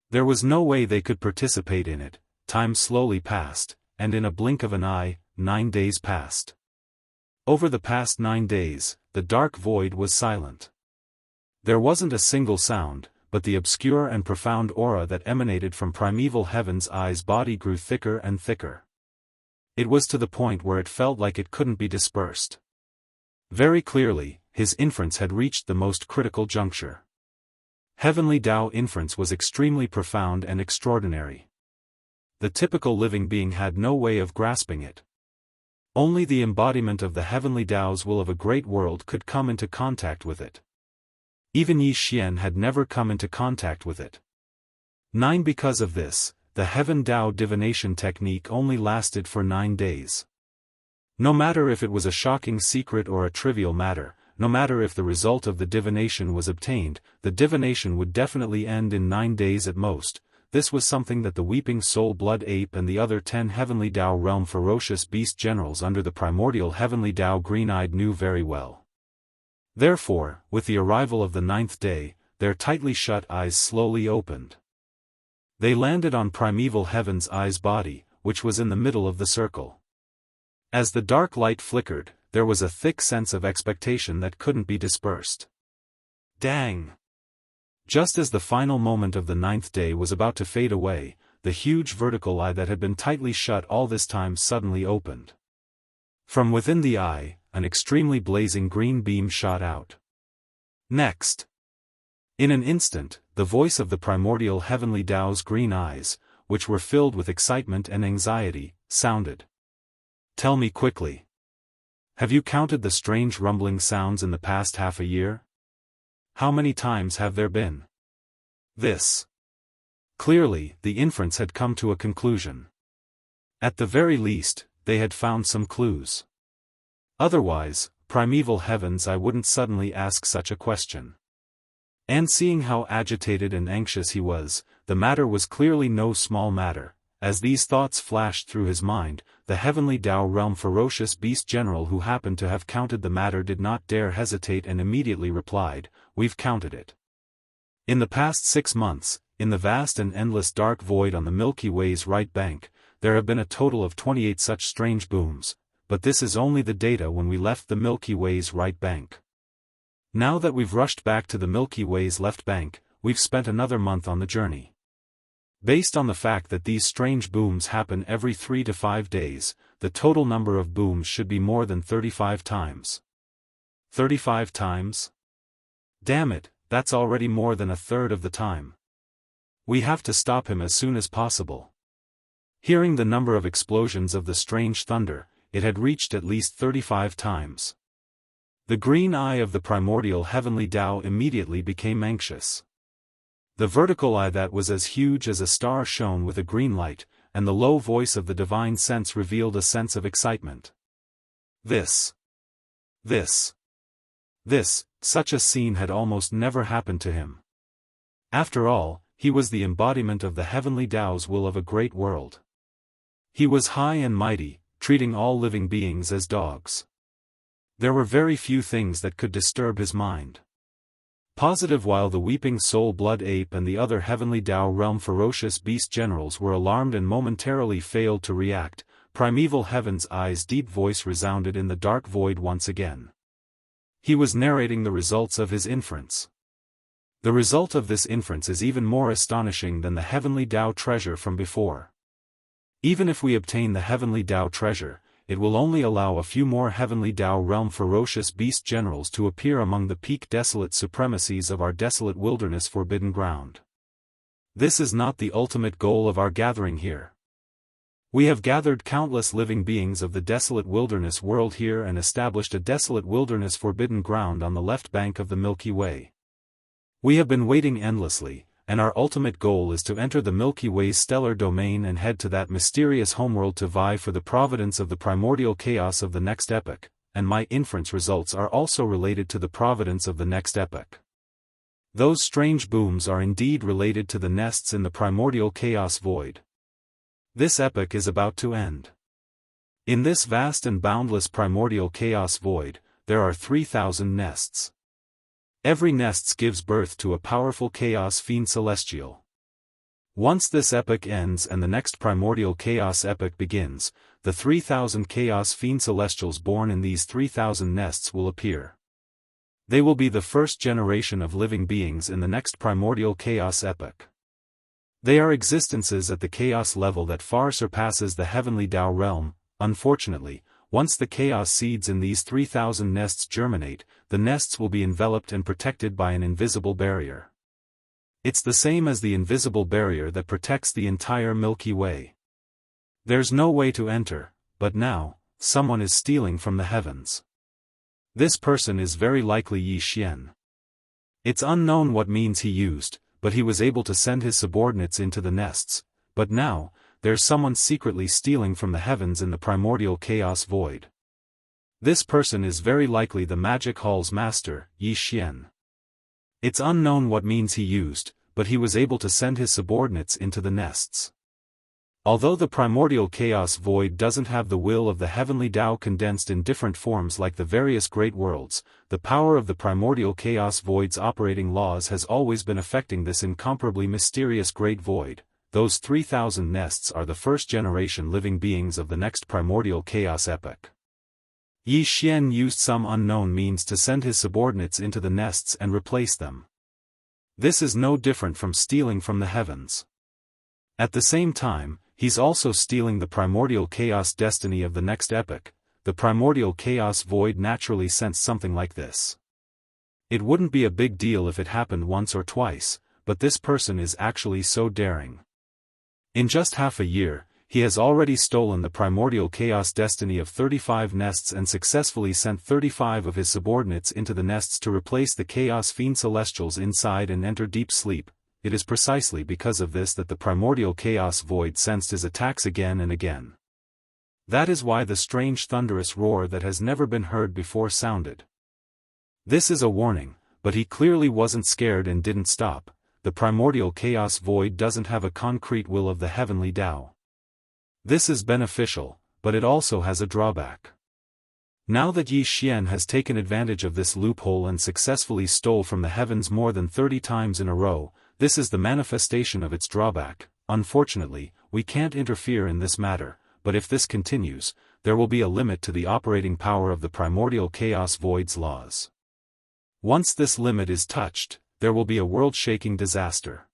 There was no way they could participate in it. Time slowly passed, and in a blink of an eye, 9 days passed. Over the past 9 days, the dark void was silent. There wasn't a single sound, but the obscure and profound aura that emanated from primeval heaven's eye's body grew thicker and thicker. It was to the point where it felt like it couldn't be dispersed. Very clearly, his inference had reached the most critical juncture. Heavenly Dao inference was extremely profound and extraordinary. the typical living being had no way of grasping it. Only the embodiment of the heavenly Tao's will of a great world could come into contact with it. Even Yi Xian had never come into contact with it. 9. Because of this, the Heaven Tao divination technique only lasted for 9 days. No matter if it was a shocking secret or a trivial matter, no matter if the result of the divination was obtained, the divination would definitely end in 9 days at most. This was something that the Weeping Soul Blood Ape and the other 10 Heavenly Tao Realm Ferocious Beast Generals under the primordial Heavenly Tao Green-Eyed knew very well. Therefore, with the arrival of the 9th day, their tightly shut eyes slowly opened. They landed on Primeval Heaven's Eye's body, which was in the middle of the circle. As the dark light flickered, there was a thick sense of expectation that couldn't be dispersed. Dang! Just as the final moment of the 9th day was about to fade away, the huge vertical eye that had been tightly shut all this time suddenly opened. From within the eye, an extremely blazing green beam shot out. Next! In an instant, the voice of the primordial Heavenly Tao's green eyes, which were filled with excitement and anxiety, sounded. Tell me quickly. Have you counted the strange rumbling sounds in the past half a year? How many times have there been? This. Clearly, the inference had come to a conclusion. At the very least, they had found some clues. Otherwise, Primeval Heavens, I wouldn't suddenly ask such a question. And seeing how agitated and anxious he was, the matter was clearly no small matter. As these thoughts flashed through his mind, the Heavenly Tao Realm Ferocious Beast General who happened to have counted the matter did not dare hesitate and immediately replied, "We've counted it. In the past 6 months, in the vast and endless dark void on the Milky Way's right bank, there have been a total of 28 such strange booms, but this is only the data when we left the Milky Way's right bank. Now that we've rushed back to the Milky Way's left bank, we've spent another month on the journey. Based on the fact that these strange booms happen every 3 to 5 days, the total number of booms should be more than 35 times. 35 times? Damn it, that's already more than a third of the time. We have to stop him as soon as possible." Hearing the number of explosions of the strange thunder, it had reached at least 35 times. The green eye of the primordial Heavenly Tao immediately became anxious. The vertical eye that was as huge as a star shone with a green light, and the low voice of the divine sense revealed a sense of excitement. This, such a scene had almost never happened to him. After all, he was the embodiment of the Heavenly Tao's will of a great world. He was high and mighty, treating all living beings as dogs. There were very few things that could disturb his mind. Positive. While the Weeping Soul Blood Ape and the other Heavenly Tao Realm Ferocious Beast Generals were alarmed and momentarily failed to react, Primeval Heaven's Eye's deep voice resounded in the dark void once again. He was narrating the results of his inference. The result of this inference is even more astonishing than the Heavenly Tao treasure from before. Even if we obtain the Heavenly Tao treasure, it will only allow a few more Heavenly Tao Realm Ferocious Beast Generals to appear among the peak desolate supremacies of our desolate wilderness forbidden ground. This is not the ultimate goal of our gathering here. We have gathered countless living beings of the desolate wilderness world here and established a desolate wilderness forbidden ground on the left bank of the Milky Way. We have been waiting endlessly, and our ultimate goal is to enter the Milky Way's stellar domain and head to that mysterious homeworld to vie for the providence of the primordial chaos of the next epoch, and my inference results are also related to the providence of the next epoch. Those strange booms are indeed related to the nests in the primordial chaos void. This epoch is about to end. In this vast and boundless primordial chaos void, there are 3,000 nests. Every nest gives birth to a powerful chaos fiend celestial. Once this epoch ends and the next primordial chaos epoch begins, the 3,000 chaos fiend celestials born in these 3,000 nests will appear. They will be the first generation of living beings in the next primordial chaos epoch. They are existences at the chaos level that far surpasses the Heavenly Tao realm. Unfortunately, once the chaos seeds in these 3,000 nests germinate, the nests will be enveloped and protected by an invisible barrier. It's the same as the invisible barrier that protects the entire Milky Way. There's no way to enter, but now, someone is stealing from the heavens. This person is very likely Yi Xian. It's unknown what means he used, but he was able to send his subordinates into the nests, but now, there's someone secretly stealing from the heavens in the primordial chaos void. This person is very likely the magic hall's master, Yi Xian. It's unknown what means he used, but he was able to send his subordinates into the nests. Although the primordial chaos void doesn't have the will of the heavenly Tao condensed in different forms like the various great worlds, the power of the primordial chaos void's operating laws has always been affecting this incomparably mysterious great void. Those 3,000 nests are the first generation living beings of the next primordial chaos epoch. Yi Xian used some unknown means to send his subordinates into the nests and replace them. This is no different from stealing from the heavens. At the same time, he's also stealing the primordial chaos destiny of the next epoch. The primordial chaos void naturally sensed something like this. It wouldn't be a big deal if it happened once or twice, but this person is actually so daring. In just half a year, he has already stolen the primordial chaos destiny of 35 nests and successfully sent 35 of his subordinates into the nests to replace the chaos fiend celestials inside and enter deep sleep. It is precisely because of this that the primordial chaos void sensed his attacks again and again. That is why the strange thunderous roar that has never been heard before sounded. This is a warning, but he clearly wasn't scared and didn't stop. The primordial chaos void doesn't have a concrete will of the heavenly Tao. This is beneficial, but it also has a drawback. Now that Yi Xian has taken advantage of this loophole and successfully stole from the heavens more than 30 times in a row, this is the manifestation of its drawback. Unfortunately, we can't interfere in this matter, but if this continues, there will be a limit to the operating power of the primordial chaos void's laws. Once this limit is touched, there will be a world-shaking disaster.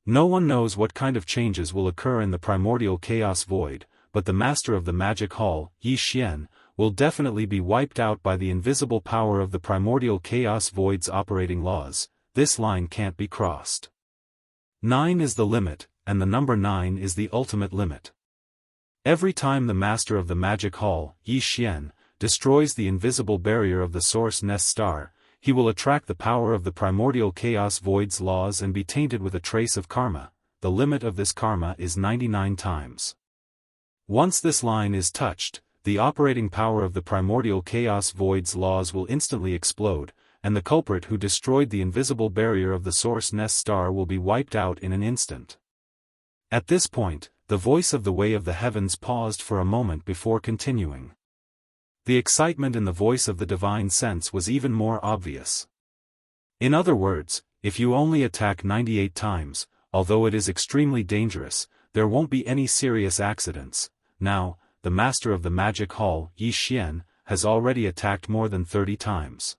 No one knows what kind of changes will occur in the primordial chaos void, but the master of the magic hall, Yi Xian, will definitely be wiped out by the invisible power of the primordial chaos void's operating laws. This line can't be crossed. 9 is the limit, and the number 9 is the ultimate limit. Every time the master of the magic hall, Yi Xian, destroys the invisible barrier of the source nest star, he will attract the power of the primordial chaos void's laws and be tainted with a trace of karma. The limit of this karma is 99 times. Once this line is touched, the operating power of the primordial chaos void's laws will instantly explode, and the culprit who destroyed the invisible barrier of the source nest star will be wiped out in an instant. At this point, the voice of the way of the heavens paused for a moment before continuing. The excitement in the voice of the divine sense was even more obvious. In other words, if you only attack 98 times, although it is extremely dangerous, there won't be any serious accidents. Now, the master of the magic hall, Yi Xian, has already attacked more than 30 times.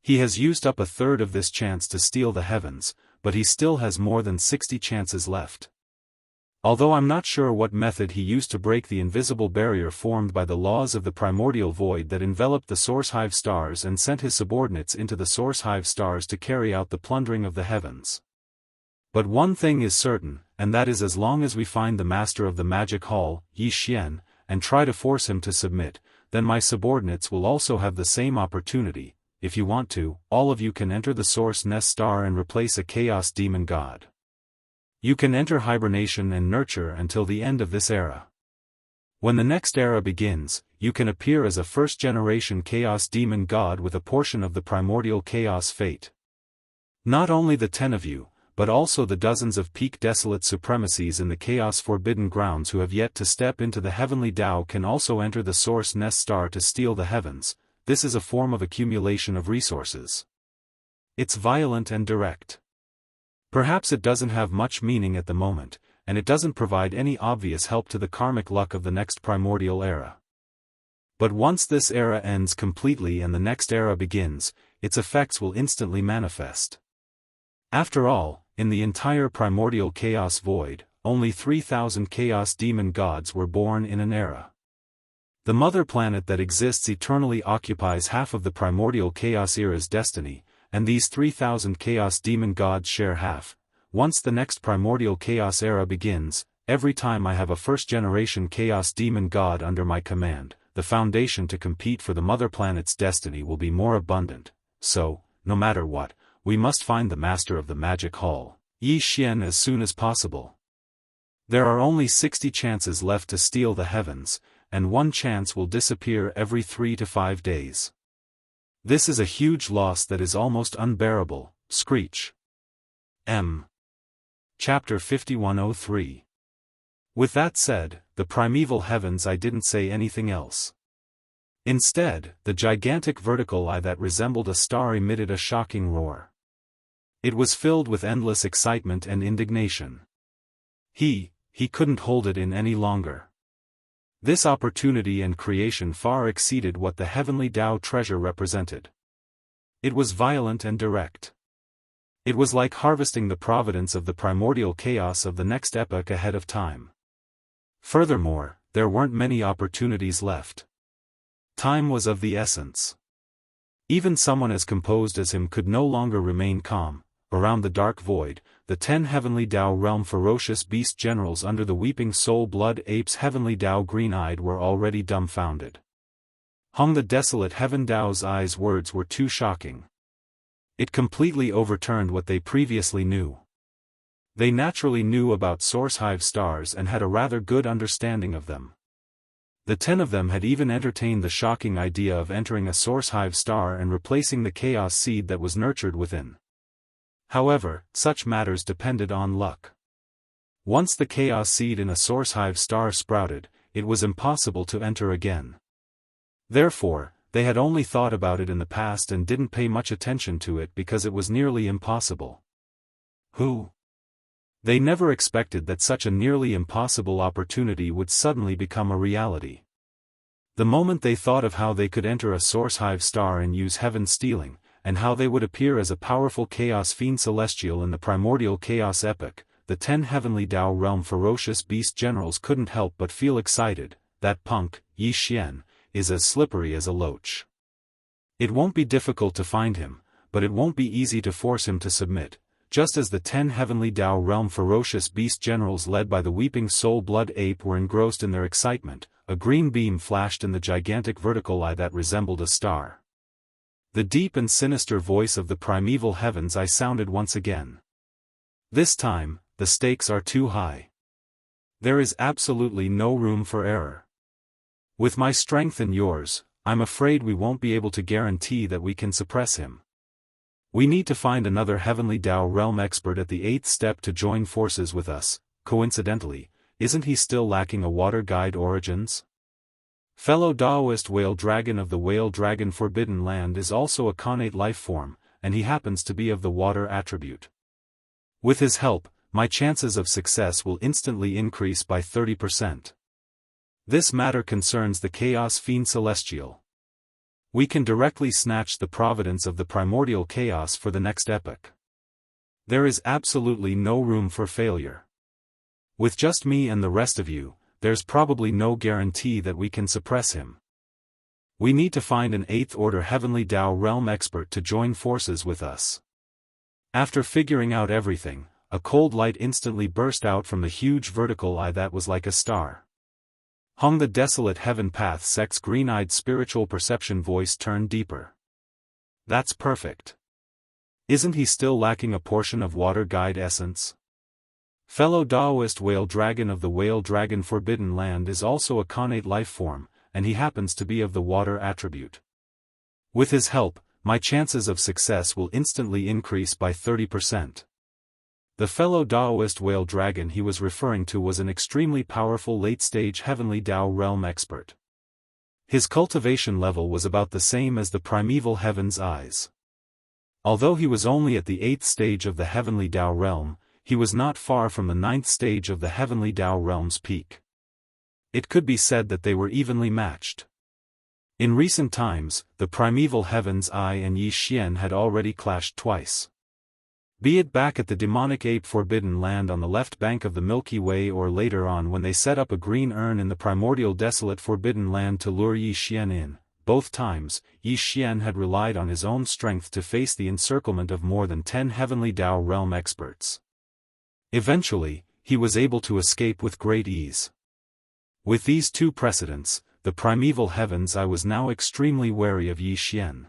He has used up a third of this chance to steal the heavens, but he still has more than 60 chances left. Although I'm not sure what method he used to break the invisible barrier formed by the laws of the primordial void that enveloped the source hive stars and sent his subordinates into the source hive stars to carry out the plundering of the heavens. But one thing is certain, and that is as long as we find the master of the magic hall, Yi Xian, and try to force him to submit, then my subordinates will also have the same opportunity. If you want to, all of you can enter the source nest star and replace a chaos demon god. You can enter hibernation and nurture until the end of this era. When the next era begins, you can appear as a first-generation chaos demon god with a portion of the primordial chaos fate. Not only the 10 of you, but also the dozens of peak desolate supremacies in the chaos forbidden grounds who have yet to step into the heavenly Tao can also enter the source nest star to steal the heavens. This is a form of accumulation of resources. It's violent and direct. Perhaps it doesn't have much meaning at the moment, and it doesn't provide any obvious help to the karmic luck of the next primordial era. But once this era ends completely and the next era begins, its effects will instantly manifest. After all, in the entire primordial chaos void, only 3,000 chaos demon gods were born in an era. The mother planet that exists eternally occupies half of the primordial chaos era's destiny, and these 3,000 chaos demon gods share half. Once the next primordial chaos era begins, every time I have a first-generation Chaos Demon God under my command, the foundation to compete for the Mother Planet's destiny will be more abundant, so, no matter what, we must find the Master of the Magic Hall, Yi Xian, as soon as possible. There are only 60 chances left to steal the heavens, and one chance will disappear every 3 to 5 days. This is a huge loss that is almost unbearable. Screech. M. Chapter 5103. With that said, the primeval heavens, I didn't say anything else. Instead, the gigantic vertical eye that resembled a star emitted a shocking roar. It was filled with endless excitement and indignation. He couldn't hold it in any longer. This opportunity and creation far exceeded what the heavenly Tao treasure represented. It was violent and direct. It was like harvesting the providence of the primordial chaos of the next epoch ahead of time. Furthermore, there weren't many opportunities left. Time was of the essence. Even someone as composed as him could no longer remain calm. Around the dark void, the 10 heavenly Tao realm ferocious beast generals under the weeping soul blood apes heavenly Tao green-eyed were already dumbfounded. Hung the desolate heaven Tao's eyes words were too shocking. It completely overturned what they previously knew. They naturally knew about source hive stars and had a rather good understanding of them. The 10 of them had even entertained the shocking idea of entering a source hive star and replacing the chaos seed that was nurtured within. However, such matters depended on luck. Once the chaos seed in a source hive star sprouted, it was impossible to enter again. Therefore, they had only thought about it in the past and didn't pay much attention to it because it was nearly impossible. They never expected that such a nearly impossible opportunity would suddenly become a reality. The moment they thought of how they could enter a source hive star and use heaven stealing, and how they would appear as a powerful chaos fiend celestial in the primordial chaos epoch, the 10 heavenly Tao realm ferocious beast generals couldn't help but feel excited. That punk, Yi Xian, is as slippery as a loach. It won't be difficult to find him, but it won't be easy to force him to submit. Just as the 10 heavenly Tao realm ferocious beast generals led by the weeping soul blood ape were engrossed in their excitement, a green beam flashed in the gigantic vertical eye that resembled a star. The deep and sinister voice of the primeval heavens eye sounded once again. This time, the stakes are too high. There is absolutely no room for error. With my strength and yours, I'm afraid we won't be able to guarantee that we can suppress him. We need to find another heavenly Tao realm expert at the 8th step to join forces with us. Coincidentally, isn't he still lacking a water guide origins? Fellow Daoist whale dragon of the whale dragon forbidden land is also a connate life form, and he happens to be of the water attribute. With his help, my chances of success will instantly increase by 30%. This matter concerns the Chaos Fiend Celestial. We can directly snatch the providence of the primordial chaos for the next epoch. There is absolutely no room for failure. With just me and the rest of you, there's probably no guarantee that we can suppress him. We need to find an 8th order heavenly Tao realm expert to join forces with us. After figuring out everything, a cold light instantly burst out from the huge vertical eye that was like a star. Hung the desolate heaven path sect's green-eyed spiritual perception voice turned deeper. That's perfect. Isn't he still lacking a portion of water guide essence? Fellow Daoist whale dragon of the whale dragon forbidden land is also a connate life form, and he happens to be of the water attribute. With his help, my chances of success will instantly increase by 30%. The fellow Daoist whale dragon he was referring to was an extremely powerful late-stage heavenly Tao realm expert. His cultivation level was about the same as the primeval heaven's eyes. Although he was only at the 8th stage of the heavenly Tao realm, he was not far from the 9th stage of the heavenly Tao realm's peak. It could be said that they were evenly matched. In recent times, the primeval heaven's eye and Yi Xian had already clashed twice. Be it back at the demonic ape forbidden land on the left bank of the Milky Way or later on when they set up a green urn in the primordial desolate forbidden land to lure Yi Xian in, both times, Yi Xian had relied on his own strength to face the encirclement of more than 10 heavenly Tao realm experts. Eventually, he was able to escape with great ease. With these two precedents, the primeval heavens, I was now extremely wary of Yi Xian.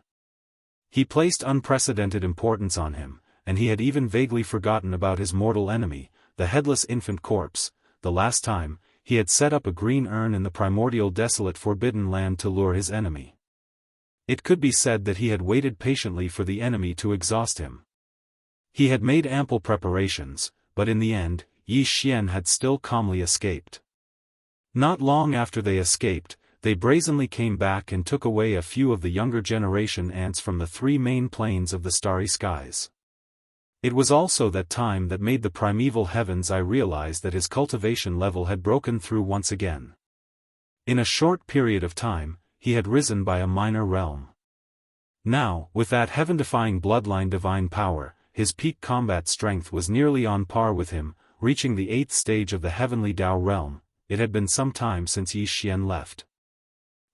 He placed unprecedented importance on him, and he had even vaguely forgotten about his mortal enemy, the headless infant corpse. The last time, he had set up a green urn in the primordial desolate forbidden land to lure his enemy. It could be said that he had waited patiently for the enemy to exhaust him. He had made ample preparations, but in the end, Yi Xian had still calmly escaped. Not long after they escaped, they brazenly came back and took away a few of the younger generation ants from the three main planes of the starry skies. It was also that time that made the primeval heavens I realized that his cultivation level had broken through once again. In a short period of time, he had risen by a minor realm. Now, with that heaven-defying bloodline divine power, his peak combat strength was nearly on par with him, reaching the 8th stage of the heavenly Dao realm. It had been some time since Yi Xian left.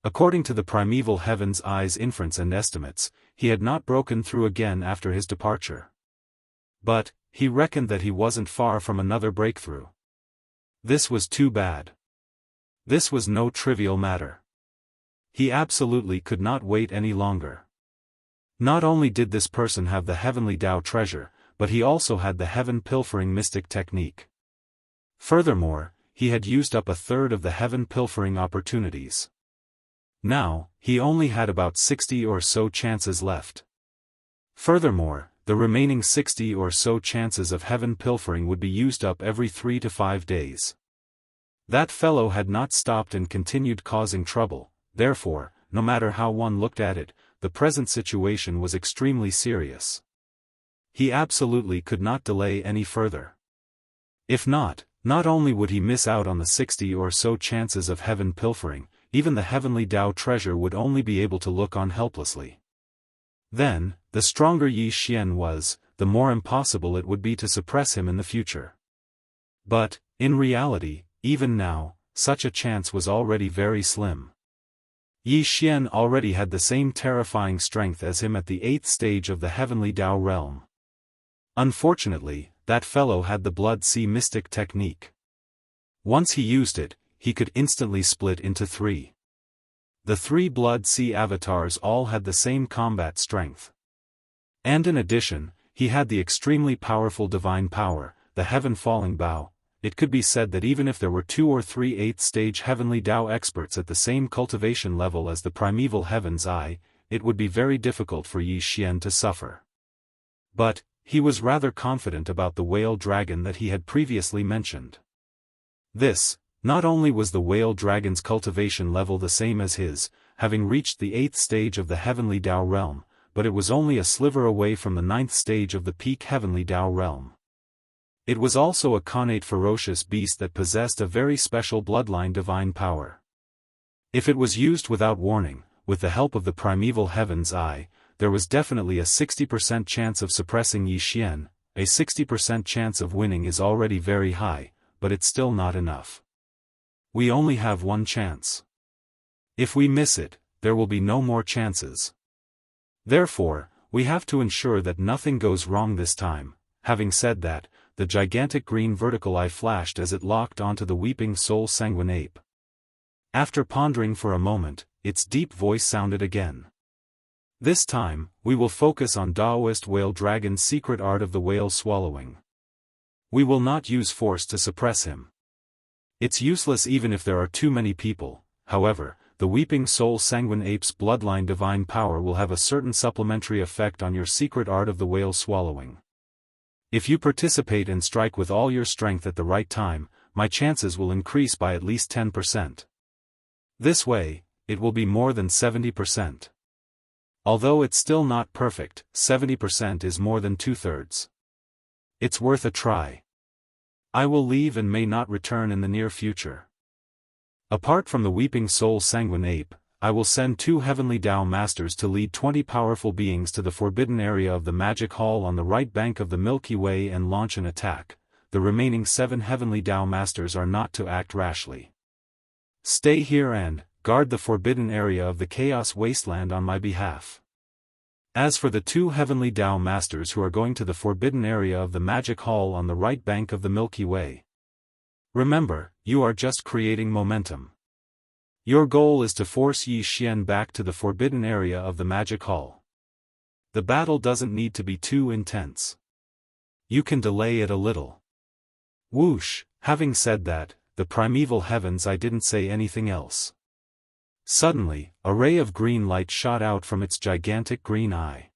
According to the primeval heaven's eyes inference and estimates, he had not broken through again after his departure. But, he reckoned that he wasn't far from another breakthrough. This was too bad. This was no trivial matter. He absolutely could not wait any longer. Not only did this person have the heavenly Dao treasure, but he also had the heaven-pilfering mystic technique. Furthermore, he had used up a third of the heaven-pilfering opportunities. Now, he only had about 60 or so chances left. Furthermore, the remaining 60 or so chances of heaven pilfering would be used up every 3 to 5 days. That fellow had not stopped and continued causing trouble, therefore, no matter how one looked at it, the present situation was extremely serious. He absolutely could not delay any further. If not, not only would he miss out on the 60 or so chances of heaven pilfering, even the heavenly Dao treasure would only be able to look on helplessly. Then, the stronger Yi Xian was, the more impossible it would be to suppress him in the future. But, in reality, even now, such a chance was already very slim. Yi Xian already had the same terrifying strength as him at the 8th stage of the heavenly Dao realm. Unfortunately, that fellow had the Blood Sea mystic technique. Once he used it, he could instantly split into 3. The 3 Blood Sea avatars all had the same combat strength. And in addition, he had the extremely powerful divine power, the heaven-falling Bao. It could be said that even if there were 2 or 3 8th-stage heavenly Dao experts at the same cultivation level as the primeval heaven's eye, it would be very difficult for Yi Xian to suffer. But, he was rather confident about the whale dragon that he had previously mentioned. This, not only was the whale dragon's cultivation level the same as his, having reached the 8th stage of the heavenly Dao realm, but it was only a sliver away from the 9th stage of the peak heavenly Dao realm. It was also a connate ferocious beast that possessed a very special bloodline divine power. If it was used without warning, with the help of the primeval heaven's eye, there was definitely a 60% chance of suppressing Yi Xian. A 60% chance of winning is already very high, but it's still not enough. We only have one chance. If we miss it, there will be no more chances. Therefore, we have to ensure that nothing goes wrong this time. Having said that, the gigantic green vertical eye flashed as it locked onto the weeping soul sanguine ape. After pondering for a moment, its deep voice sounded again. This time, we will focus on Daoist whale dragon's secret art of the whale swallowing. We will not use force to suppress him. It's useless even if there are too many people. However, the weeping soul sanguine ape's bloodline divine power will have a certain supplementary effect on your secret art of the whale swallowing. If you participate and strike with all your strength at the right time, my chances will increase by at least 10%. This way, it will be more than 70%. Although it's still not perfect, 70% is more than 2/3. It's worth a try. I will leave and may not return in the near future. Apart from the weeping soul sanguine ape, I will send 2 heavenly Dao masters to lead 20 powerful beings to the forbidden area of the magic hall on the right bank of the Milky Way and launch an attack. The remaining 7 heavenly Dao masters are not to act rashly. Stay here and guard the forbidden area of the chaos wasteland on my behalf. As for the 2 heavenly Dao masters who are going to the forbidden area of the magic hall on the right bank of the Milky Way, Remember, you are just creating momentum. Your goal is to force Yi Xian back to the forbidden area of the magic hall. The battle doesn't need to be too intense. You can delay it a little. Whoosh, having said that, the primeval heavens, I didn't say anything else. Suddenly, a ray of green light shot out from its gigantic green eye.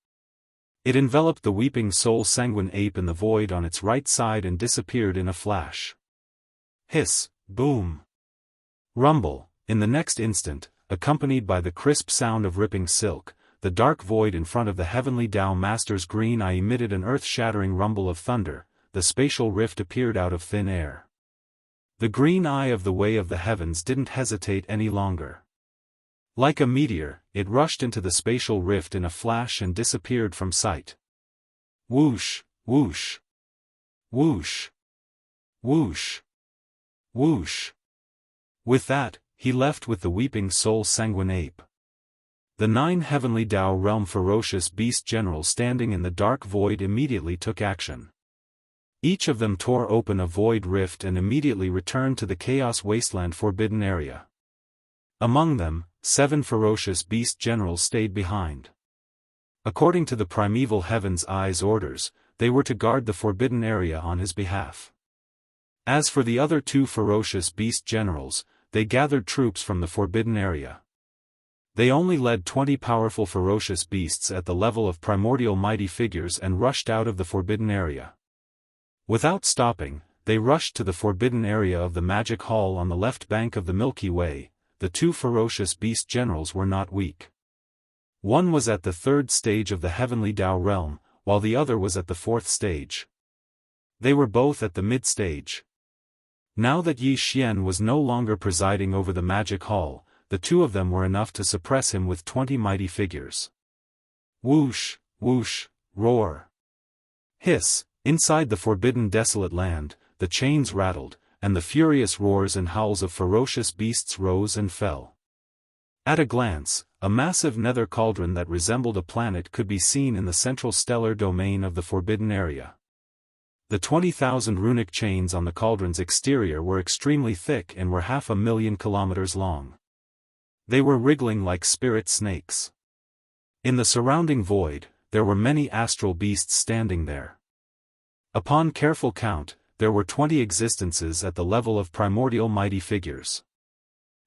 It enveloped the weeping soul sanguine ape in the void on its right side and disappeared in a flash. Hiss, boom. Rumble, in the next instant, accompanied by the crisp sound of ripping silk, the dark void in front of the heavenly Tao Master's green eye emitted an earth-shattering rumble of thunder. The spatial rift appeared out of thin air. The green eye of the way of the heavens didn't hesitate any longer. Like a meteor, it rushed into the spatial rift in a flash and disappeared from sight. Whoosh, whoosh. Whoosh. Whoosh. Whoosh. With that, he left with the weeping soul sanguine ape. The 9 heavenly Tao realm ferocious beast generals standing in the dark void immediately took action. Each of them tore open a void rift and immediately returned to the chaos wasteland forbidden area. Among them, 7 ferocious beast generals stayed behind. According to the primeval heaven's eye's orders, they were to guard the forbidden area on his behalf. As for the other 2 ferocious beast generals, they gathered troops from the forbidden area. They only led 20 powerful ferocious beasts at the level of primordial mighty figures and rushed out of the forbidden area. Without stopping, they rushed to the forbidden area of the magic hall on the left bank of the Milky Way. The 2 ferocious beast generals were not weak. One was at the 3rd stage of the heavenly Tao realm, while the other was at the 4th stage. They were both at the mid-stage. Now that Yi Xian was no longer presiding over the magic hall, the 2 of them were enough to suppress him with 20 mighty figures. Whoosh, whoosh, roar. Hiss, inside the forbidden desolate land, the chains rattled, and the furious roars and howls of ferocious beasts rose and fell. At a glance, a massive nether cauldron that resembled a planet could be seen in the central stellar domain of the forbidden area. The 20,000 runic chains on the cauldron's exterior were extremely thick and were 500,000 kilometers long. They were wriggling like spirit snakes. In the surrounding void, there were many astral beasts standing there. Upon careful count, there were 20 existences at the level of primordial mighty figures.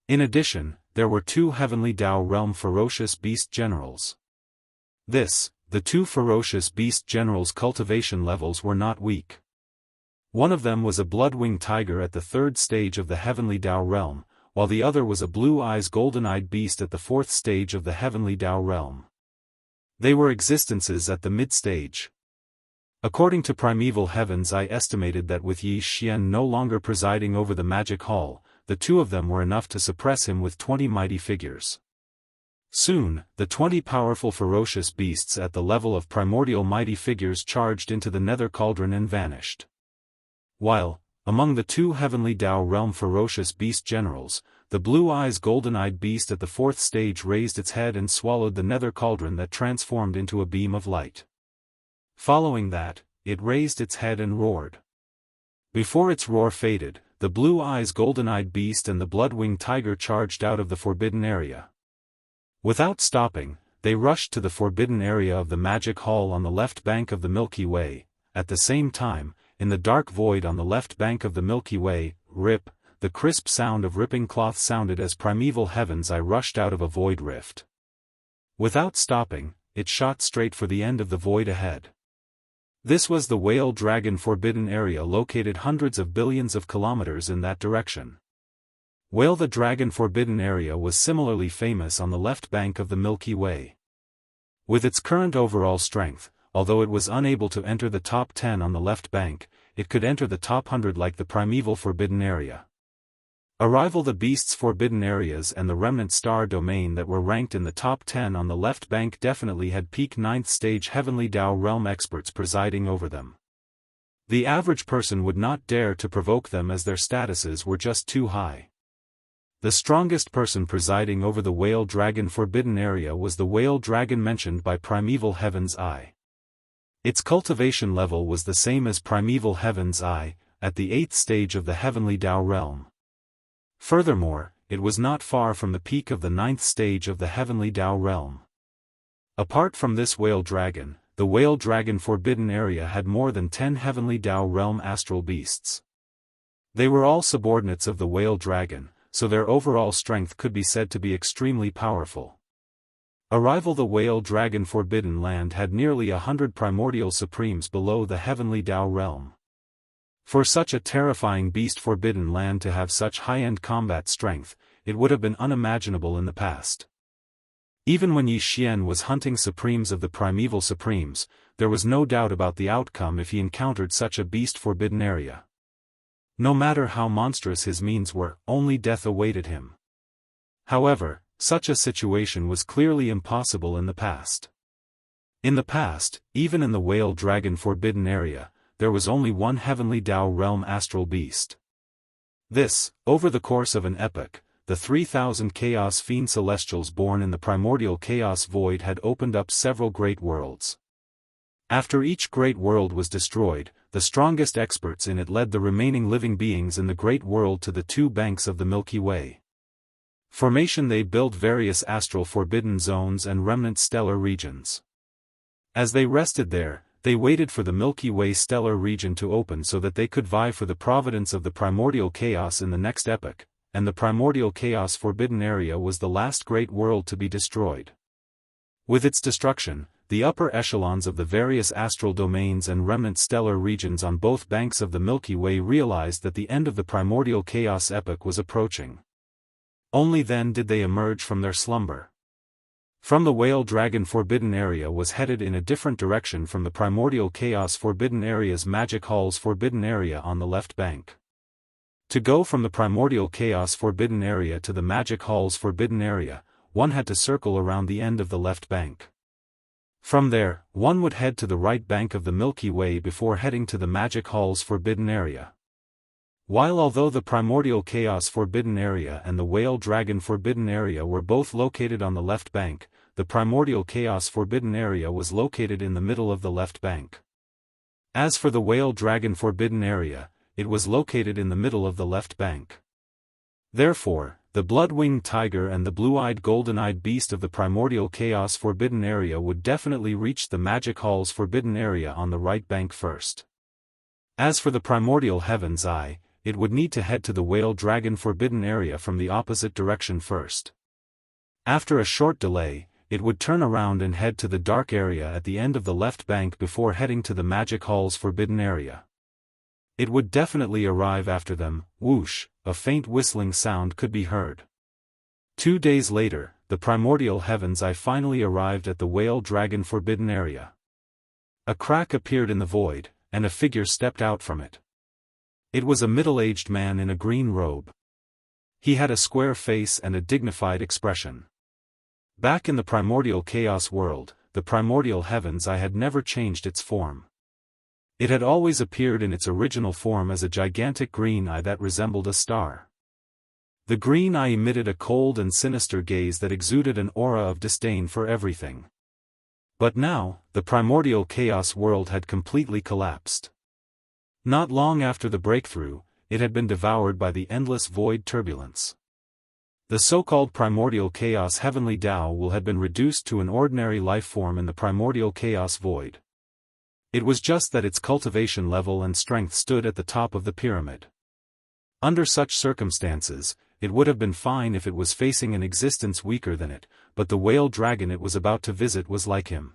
In addition, there were 2 heavenly Tao realm ferocious beast generals. The 2 ferocious beast generals' cultivation levels were not weak. One of them was a blood-winged tiger at the 3rd stage of the heavenly Tao realm, while the other was a blue-eyes golden-eyed beast at the 4th stage of the heavenly Tao realm. They were existences at the mid-stage. According to primeval heavens, I estimated that with Yi Xian no longer presiding over the magic hall, the 2 of them were enough to suppress him with 20 mighty figures. Soon, the 20 powerful ferocious beasts at the level of primordial mighty figures charged into the nether cauldron and vanished. While, among the 2 heavenly Tao realm ferocious beast generals, the blue-eyes golden-eyed beast at the 4th stage raised its head and swallowed the nether cauldron that transformed into a beam of light. Following that, it raised its head and roared. Before its roar faded, the blue-eyes golden-eyed beast and the blood-winged tiger charged out of the forbidden area. Without stopping, they rushed to the forbidden area of the magic hall on the left bank of the Milky Way. At the same time, in the dark void on the left bank of the Milky Way, rip, the crisp sound of ripping cloth sounded as primeval heavens I rushed out of a void rift. Without stopping, it shot straight for the end of the void ahead. This was the Whale Dragon Forbidden Area located hundreds of billions of kilometers in that direction. Whale the Dragon Forbidden Area was similarly famous on the left bank of the Milky Way. With its current overall strength, although it was unable to enter the top 10 on the left bank, it could enter the top 100 like the primeval Forbidden Area. Arrival the Beast's Forbidden Areas and the Remnant Star Domain that were ranked in the top 10 on the left bank definitely had peak 9th stage Heavenly Tao realm experts presiding over them. The average person would not dare to provoke them as their statuses were just too high. The strongest person presiding over the Whale Dragon Forbidden Area was the Whale Dragon mentioned by Primeval Heaven's Eye. Its cultivation level was the same as Primeval Heaven's Eye, at the 8th stage of the heavenly Dao realm. Furthermore, it was not far from the peak of the 9th stage of the heavenly Dao realm. Apart from this whale dragon, the whale dragon forbidden area had more than 10 heavenly Dao realm astral beasts. They were all subordinates of the whale dragon, so their overall strength could be said to be extremely powerful. Arrival: the whale dragon forbidden land had nearly 100 primordial supremes below the heavenly Dao realm. For such a terrifying beast forbidden land to have such high-end combat strength, it would have been unimaginable in the past. Even when Yi Xian was hunting supremes of the primeval supremes, there was no doubt about the outcome if he encountered such a beast forbidden area. No matter how monstrous his means were, only death awaited him. However, such a situation was clearly impossible in the past. In the past, even in the whale dragon forbidden area, there was only one heavenly Dao realm astral beast. This, over the course of an epoch, the 3,000 chaos fiend celestials born in the primordial chaos void had opened up several great worlds. After each great world was destroyed, the strongest experts in it led the remaining living beings in the great world to the 2 banks of the Milky Way. Formation: they built various astral forbidden zones and remnant stellar regions. As they rested there, they waited for the Milky Way stellar region to open so that they could vie for the providence of the primordial chaos in the next epoch, and the primordial chaos forbidden area was the last great world to be destroyed. With its destruction, the upper echelons of the various astral domains and remnant stellar regions on both banks of the Milky Way realized that the end of the primordial chaos epoch was approaching. Only then did they emerge from their slumber. From the whale dragon forbidden area was headed in a different direction from the primordial chaos forbidden area's magic halls forbidden area on the left bank. To go from the primordial chaos forbidden area to the magic halls forbidden area, one had to circle around the end of the left bank. From there, one would head to the right bank of the Milky Way before heading to the magic halls forbidden area. Although the primordial chaos forbidden area and the whale dragon forbidden area were both located on the left bank, the primordial chaos forbidden area was located in the middle of the left bank. As for the whale dragon forbidden area, it was located in the middle of the left bank. Therefore, the blood-winged tiger and the blue-eyed golden-eyed beast of the primordial chaos forbidden area would definitely reach the magic halls forbidden area on the right bank first. As for the primordial heaven's eye, it would need to head to the whale dragon forbidden area from the opposite direction first. After a short delay, it would turn around and head to the dark area at the end of the left bank before heading to the magic halls forbidden area. It would definitely arrive after them. Whoosh, a faint whistling sound could be heard. 2 days later, the primordial heaven's eye finally arrived at the whale dragon forbidden area. A crack appeared in the void, and a figure stepped out from it. It was a middle-aged man in a green robe. He had a square face and a dignified expression. Back in the primordial chaos world, the primordial heaven's eye had never changed its form. It had always appeared in its original form as a gigantic green eye that resembled a star. The green eye emitted a cold and sinister gaze that exuded an aura of disdain for everything. But now, the primordial chaos world had completely collapsed. Not long after the breakthrough, it had been devoured by the endless void turbulence. The so-called primordial chaos heavenly Dao will had been reduced to an ordinary life form in the primordial chaos void. It was just that its cultivation level and strength stood at the top of the pyramid. Under such circumstances, it would have been fine if it was facing an existence weaker than it, but the whale dragon it was about to visit was like him.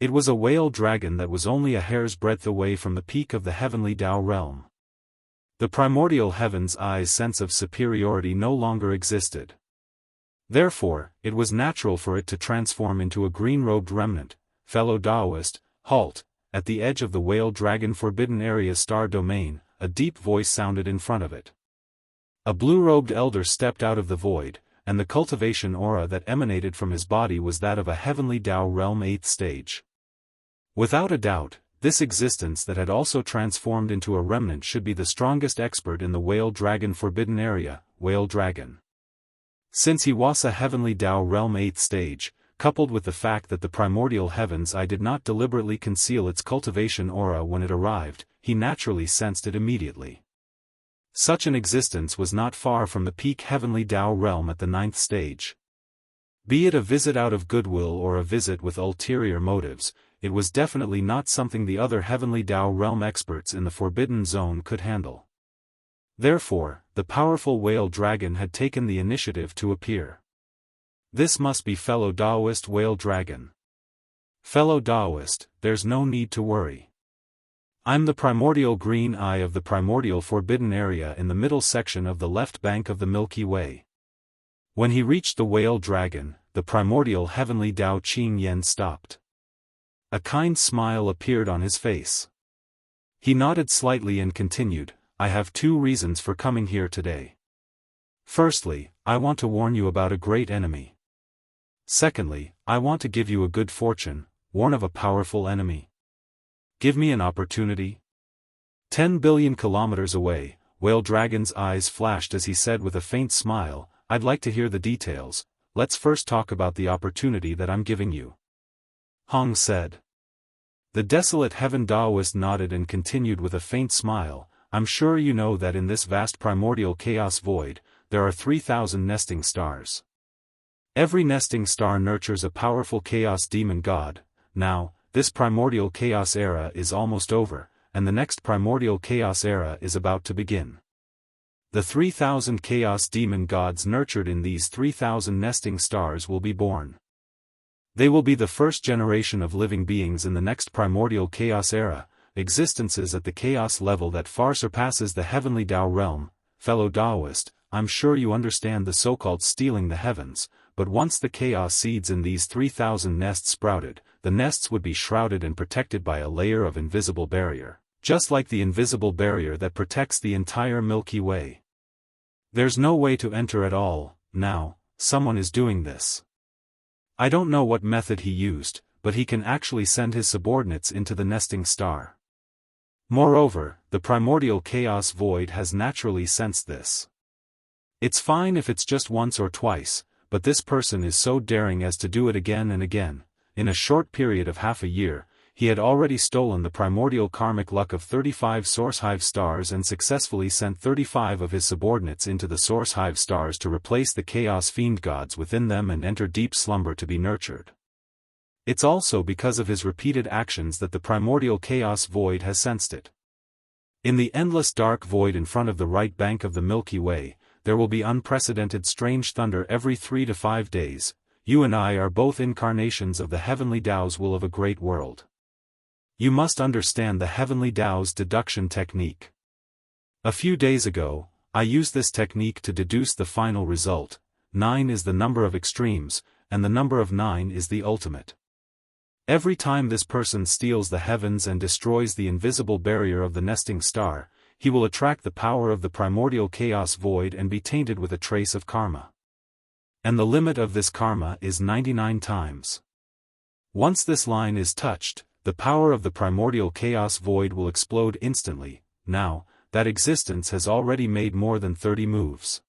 It was a whale dragon that was only a hair's breadth away from the peak of the heavenly Dao realm. The primordial heaven's eye's sense of superiority no longer existed. Therefore, it was natural for it to transform into a green-robed remnant. Fellow Daoist, halt! At the edge of the whale dragon forbidden area star domain, a deep voice sounded in front of it. A blue-robed elder stepped out of the void, and the cultivation aura that emanated from his body was that of a heavenly Dao realm 8th stage. Without a doubt, this existence that had also transformed into a remnant should be the strongest expert in the whale dragon forbidden area, whale dragon. Since he was a heavenly Dao realm 8th stage, coupled with the fact that the primordial heavens I did not deliberately conceal its cultivation aura when it arrived, he naturally sensed it immediately. Such an existence was not far from the peak heavenly Tao realm at the 9th stage. Be it a visit out of goodwill or a visit with ulterior motives, it was definitely not something the other heavenly Tao realm experts in the Forbidden Zone could handle. Therefore, the powerful whale dragon had taken the initiative to appear. This must be fellow Daoist whale dragon. Fellow Daoist, there's no need to worry. I'm the primordial green eye of the primordial forbidden area in the middle section of the left bank of the Milky Way. When he reached the whale dragon, the primordial heavenly Dao Qing Yen stopped. A kind smile appeared on his face. He nodded slightly and continued, I have 2 reasons for coming here today. Firstly, I want to warn you about a great enemy. Secondly, I want to give you a good fortune, warn of a powerful enemy. Give me an opportunity. 10 billion kilometers away, Whale Dragon's eyes flashed as he said with a faint smile, I'd like to hear the details, let's first talk about the opportunity that I'm giving you. Hong said. The desolate heaven Daoist nodded and continued with a faint smile, I'm sure you know that in this vast primordial chaos void, there are 3,000 nesting stars. Every nesting star nurtures a powerful chaos demon god. Now, this primordial chaos era is almost over, and the next primordial chaos era is about to begin. The 3,000 chaos demon gods nurtured in these 3,000 nesting stars will be born. They will be the first generation of living beings in the next primordial chaos era, existences at the chaos level that far surpasses the heavenly Tao realm. Fellow Daoist, I'm sure you understand the so-called stealing the heavens, but once the chaos seeds in these 3,000 nests sprouted, the nests would be shrouded and protected by a layer of invisible barrier, just like the invisible barrier that protects the entire Milky Way. There's no way to enter at all. Now, someone is doing this. I don't know what method he used, but he can actually send his subordinates into the nesting star. Moreover, the primordial chaos void has naturally sensed this. It's fine if it's just once or twice, but this person is so daring as to do it again and again. In a short period of half a year, he had already stolen the primordial karmic luck of 35 source hive stars and successfully sent 35 of his subordinates into the source hive stars to replace the chaos fiend gods within them and enter deep slumber to be nurtured. It's also because of his repeated actions that the primordial chaos void has sensed it. In the endless dark void in front of the right bank of the Milky Way, there will be unprecedented strange thunder every 3 to 5 days. You and I are both incarnations of the heavenly Tao's will of a great world. You must understand the heavenly Tao's deduction technique. A few days ago, I used this technique to deduce the final result. 9 is the number of extremes, and the number of 9 is the ultimate. Every time this person steals the heavens and destroys the invisible barrier of the nesting star, he will attract the power of the primordial chaos void and be tainted with a trace of karma. And the limit of this karma is 99 times. Once this line is touched, the power of the primordial chaos void will explode instantly. Now, that existence has already made more than 30 moves.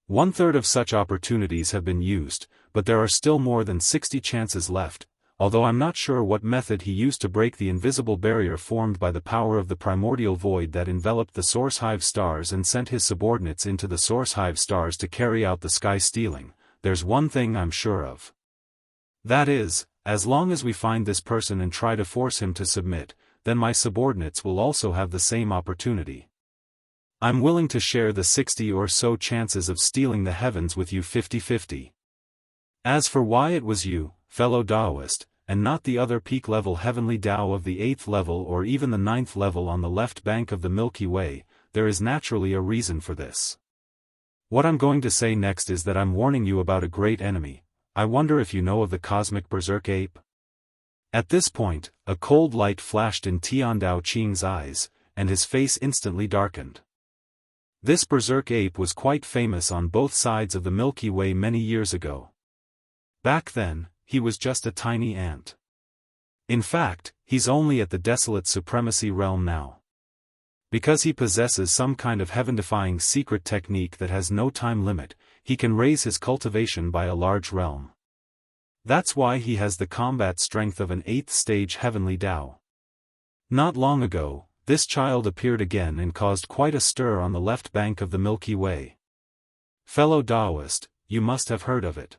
1/3 of such opportunities have been used, but there are still more than 60 chances left. Although I'm not sure what method he used to break the invisible barrier formed by the power of the primordial void that enveloped the source hive stars and sent his subordinates into the source hive stars to carry out the sky stealing, there's one thing I'm sure of. That is, as long as we find this person and try to force him to submit, then my subordinates will also have the same opportunity. I'm willing to share the 60 or so chances of stealing the heavens with you 50-50. As for why it was you, fellow Daoist, and not the other peak-level heavenly Tao of the 8th level or even the 9th level on the left bank of the Milky Way, there is naturally a reason for this. What I'm going to say next is that I'm warning you about a great enemy. I wonder if you know of the cosmic berserk ape? At this point, a cold light flashed in Tian Dao Qing's eyes, and his face instantly darkened. This berserk ape was quite famous on both sides of the Milky Way many years ago. Back then, he was just a tiny ant. In fact, he's only at the desolate supremacy realm now. Because he possesses some kind of heaven-defying secret technique that has no time limit, he can raise his cultivation by a large realm. That's why he has the combat strength of an 8th stage heavenly Dao. Not long ago, this child appeared again and caused quite a stir on the left bank of the Milky Way. Fellow Daoist, you must have heard of it.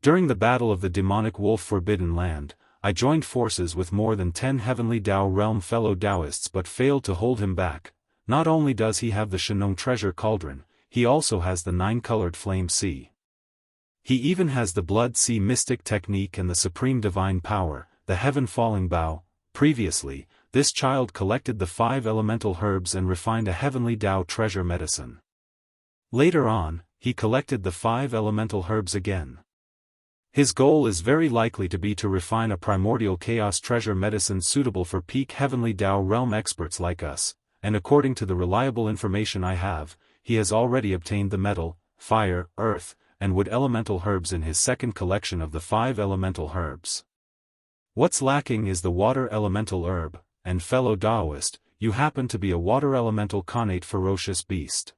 During the battle of the demonic wolf Forbidden Land, I joined forces with more than 10 heavenly Dao realm fellow Daoists but failed to hold him back. Not only does he have the Shenong treasure cauldron, he also has the 9-colored flame sea. He even has the blood sea mystic technique and the supreme divine power, the heaven falling bow. Previously, this child collected the 5 elemental herbs and refined a heavenly Dao treasure medicine. Later on, he collected the 5 elemental herbs again. His goal is very likely to be to refine a primordial chaos treasure medicine suitable for peak heavenly Dao realm experts like us, and according to the reliable information I have, he has already obtained the metal, fire, earth, and wood elemental herbs in his second collection of the 5 elemental herbs. What's lacking is the water elemental herb, and fellow Daoist, you happen to be a water elemental connate ferocious beast.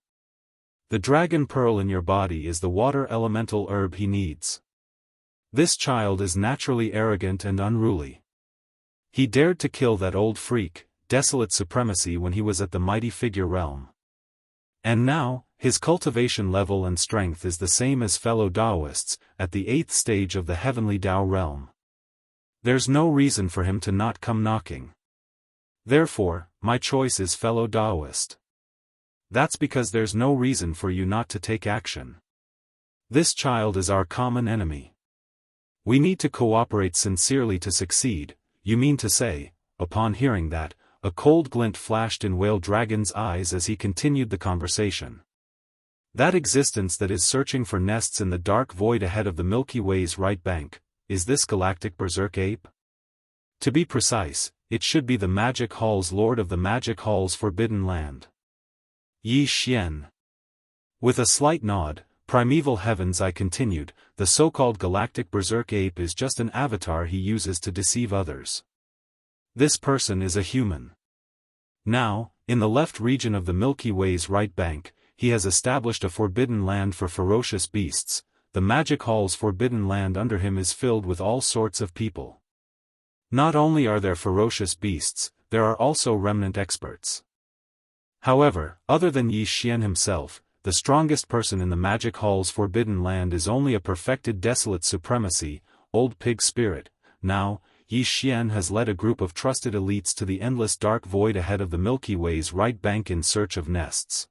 The dragon pearl in your body is the water elemental herb he needs. This child is naturally arrogant and unruly. He dared to kill that old freak, Desolate Supremacy, when he was at the mighty figure realm. And now, his cultivation level and strength is the same as fellow Daoists, at the 8th stage of the heavenly Dao realm. There's no reason for him to not come knocking. Therefore, my choice is fellow Daoist. That's because there's no reason for you not to take action. This child is our common enemy. We need to cooperate sincerely to succeed. You mean to say, upon hearing that, a cold glint flashed in Whale Dragon's eyes as he continued the conversation. That existence that is searching for nests in the dark void ahead of the Milky Way's right bank, is this galactic berserk ape? To be precise, it should be the Magic Hall's Lord of the Magic Hall's Forbidden Land. Yi Xian. With a slight nod, Primeval Heavens, I continued, the so-called galactic berserk ape is just an avatar he uses to deceive others. This person is a human. Now, in the left region of the Milky Way's right bank, he has established a forbidden land for ferocious beasts. The Magic Hall's forbidden land under him is filled with all sorts of people. Not only are there ferocious beasts, there are also remnant experts. However, other than Yi Xian himself, the strongest person in the Magic Hall's forbidden land is only a perfected Desolate Supremacy, Old Pig Spirit. Now, Yi Xian has led a group of trusted elites to the endless dark void ahead of the Milky Way's right bank in search of nests.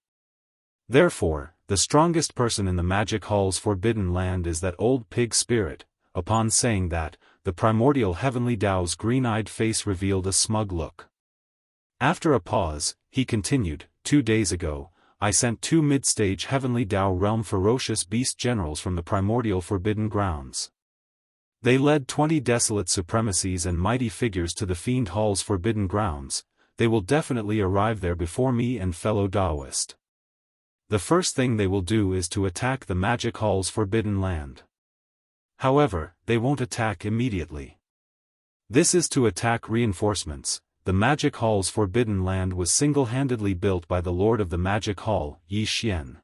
Therefore, the strongest person in the Magic Hall's forbidden land is that Old Pig Spirit. Upon saying that, the primordial heavenly Dao's green-eyed face revealed a smug look. After a pause, he continued, 2 days ago, I sent 2 mid-stage heavenly Dao realm ferocious beast generals from the primordial forbidden grounds. They led 20 desolate supremacies and mighty figures to the Fiend Hall's forbidden grounds. They will definitely arrive there before me and fellow Daoist. The first thing they will do is to attack the Magic Hall's forbidden land. However, they won't attack immediately. This is to attack reinforcements. The Magic Hall's forbidden land was single-handedly built by the Lord of the Magic Hall, Yi Xian.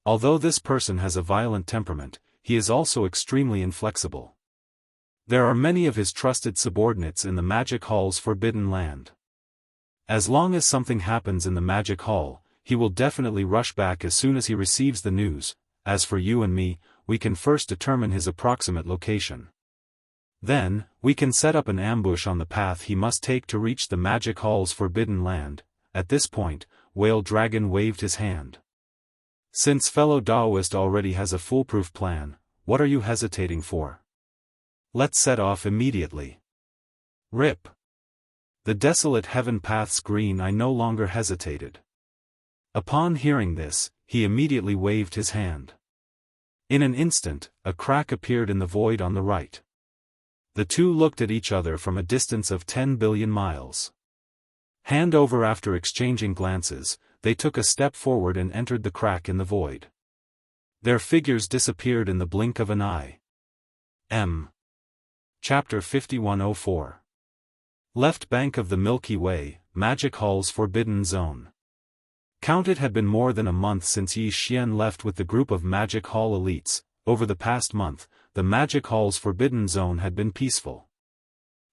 Although this person has a violent temperament, he is also extremely inflexible. There are many of his trusted subordinates in the Magic Hall's forbidden land. As long as something happens in the Magic Hall, he will definitely rush back as soon as he receives the news. As for you and me, we can first determine his approximate location. Then, we can set up an ambush on the path he must take to reach the Magic Hall's forbidden land. At this point, Whale Dragon waved his hand. Since fellow Daoist already has a foolproof plan, what are you hesitating for? Let's set off immediately. Rip. The desolate heaven path's green eye no longer hesitated. Upon hearing this, he immediately waved his hand. In an instant, a crack appeared in the void on the right. The two looked at each other from a distance of 10 billion miles. Hand over after exchanging glances, they took a step forward and entered the crack in the void. Their figures disappeared in the blink of an eye. Chapter 5104. Left bank of the Milky Way, Magic Hall's forbidden zone. It had been more than a month since Yi Xian left with the group of Magic Hall elites. Over the past month, the Magic Hall's forbidden zone had been peaceful.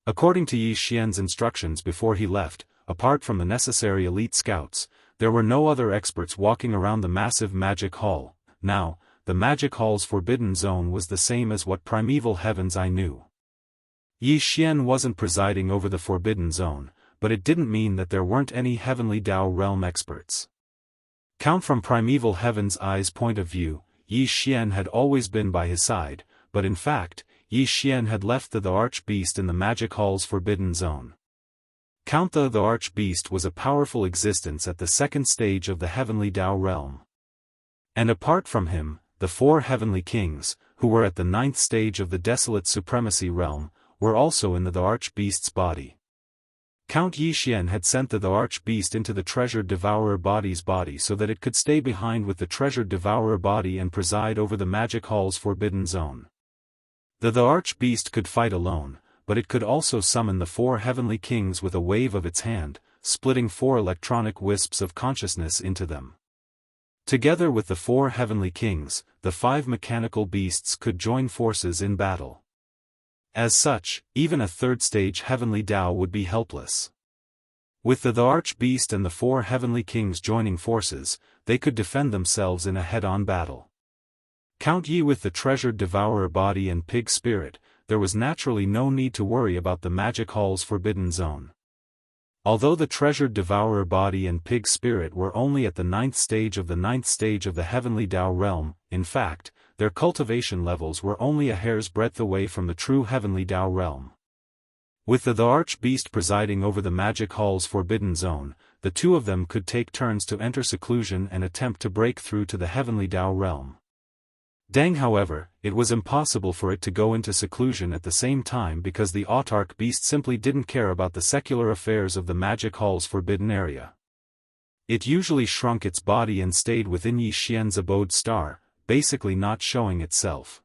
According to Yi Xian's instructions before he left, apart from the necessary elite scouts, there were no other experts walking around the massive Magic Hall. Now, the Magic Hall's forbidden zone was the same as what primeval heavens I knew. Yi Xian wasn't presiding over the forbidden zone, but it didn't mean that there weren't any heavenly Dao realm experts. Count from primeval heaven's eyes point of view, Yi Xian had always been by his side, but in fact, Yi Xian had left the Archbeast in the Magic Hall's forbidden zone. Count the Archbeast was a powerful existence at the second stage of the heavenly Dao realm. And apart from him, the 4 heavenly kings, who were at the 9th stage of the desolate supremacy realm, were also in the Archbeast's body. Count Yi Xian had sent the Archbeast into the treasured devourer body's body so that it could stay behind with the treasured devourer body and preside over the Magic Hall's forbidden zone. The Archbeast could fight alone, but it could also summon the 4 heavenly kings with a wave of its hand, splitting 4 electronic wisps of consciousness into them. Together with the 4 heavenly kings, the 5 mechanical beasts could join forces in battle. As such, even a 3rd stage heavenly Dao would be helpless. With the Archbeast and the 4 heavenly kings joining forces, they could defend themselves in a head-on battle. Count Yi with the treasured devourer body and pig spirit, there was naturally no need to worry about the Magic Hall's forbidden zone. Although the treasured devourer body and pig spirit were only at the 9th stage of the heavenly Dao realm, in fact, their cultivation levels were only a hair's breadth away from the true heavenly Dao realm. With the Archbeast presiding over the Magic Hall's forbidden zone, the 2 of them could take turns to enter seclusion and attempt to break through to the heavenly Dao realm. Deng, however, it was impossible for it to go into seclusion at the same time because the autarch beast simply didn't care about the secular affairs of the Magic Hall's forbidden area. It usually shrunk its body and stayed within Yi Xian's abode star, basically not showing itself.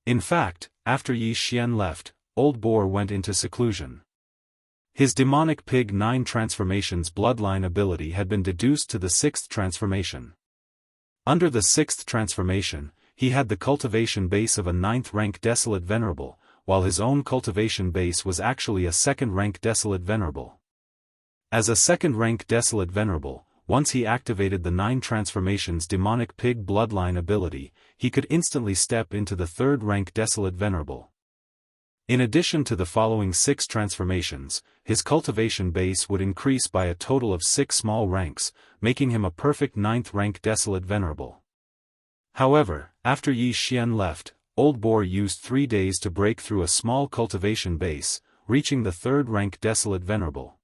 In fact, after Yi Xian left, Old Boar went into seclusion. His demonic pig 9 transformations bloodline ability had been deduced to the 6th transformation. Under the 6th transformation, he had the cultivation base of a 9th rank Desolate Venerable, while his own cultivation base was actually a 2nd rank Desolate Venerable. As a 2nd rank Desolate Venerable, once he activated the 9 transformations demonic pig bloodline ability, he could instantly step into the 3rd rank Desolate Venerable. In addition to the following 6 transformations, his cultivation base would increase by a total of 6 small ranks, making him a perfect 9th rank Desolate Venerable. However, after Yi Xian left, Old Boar used 3 days to break through a small cultivation base, reaching the 3rd rank Desolate Venerable.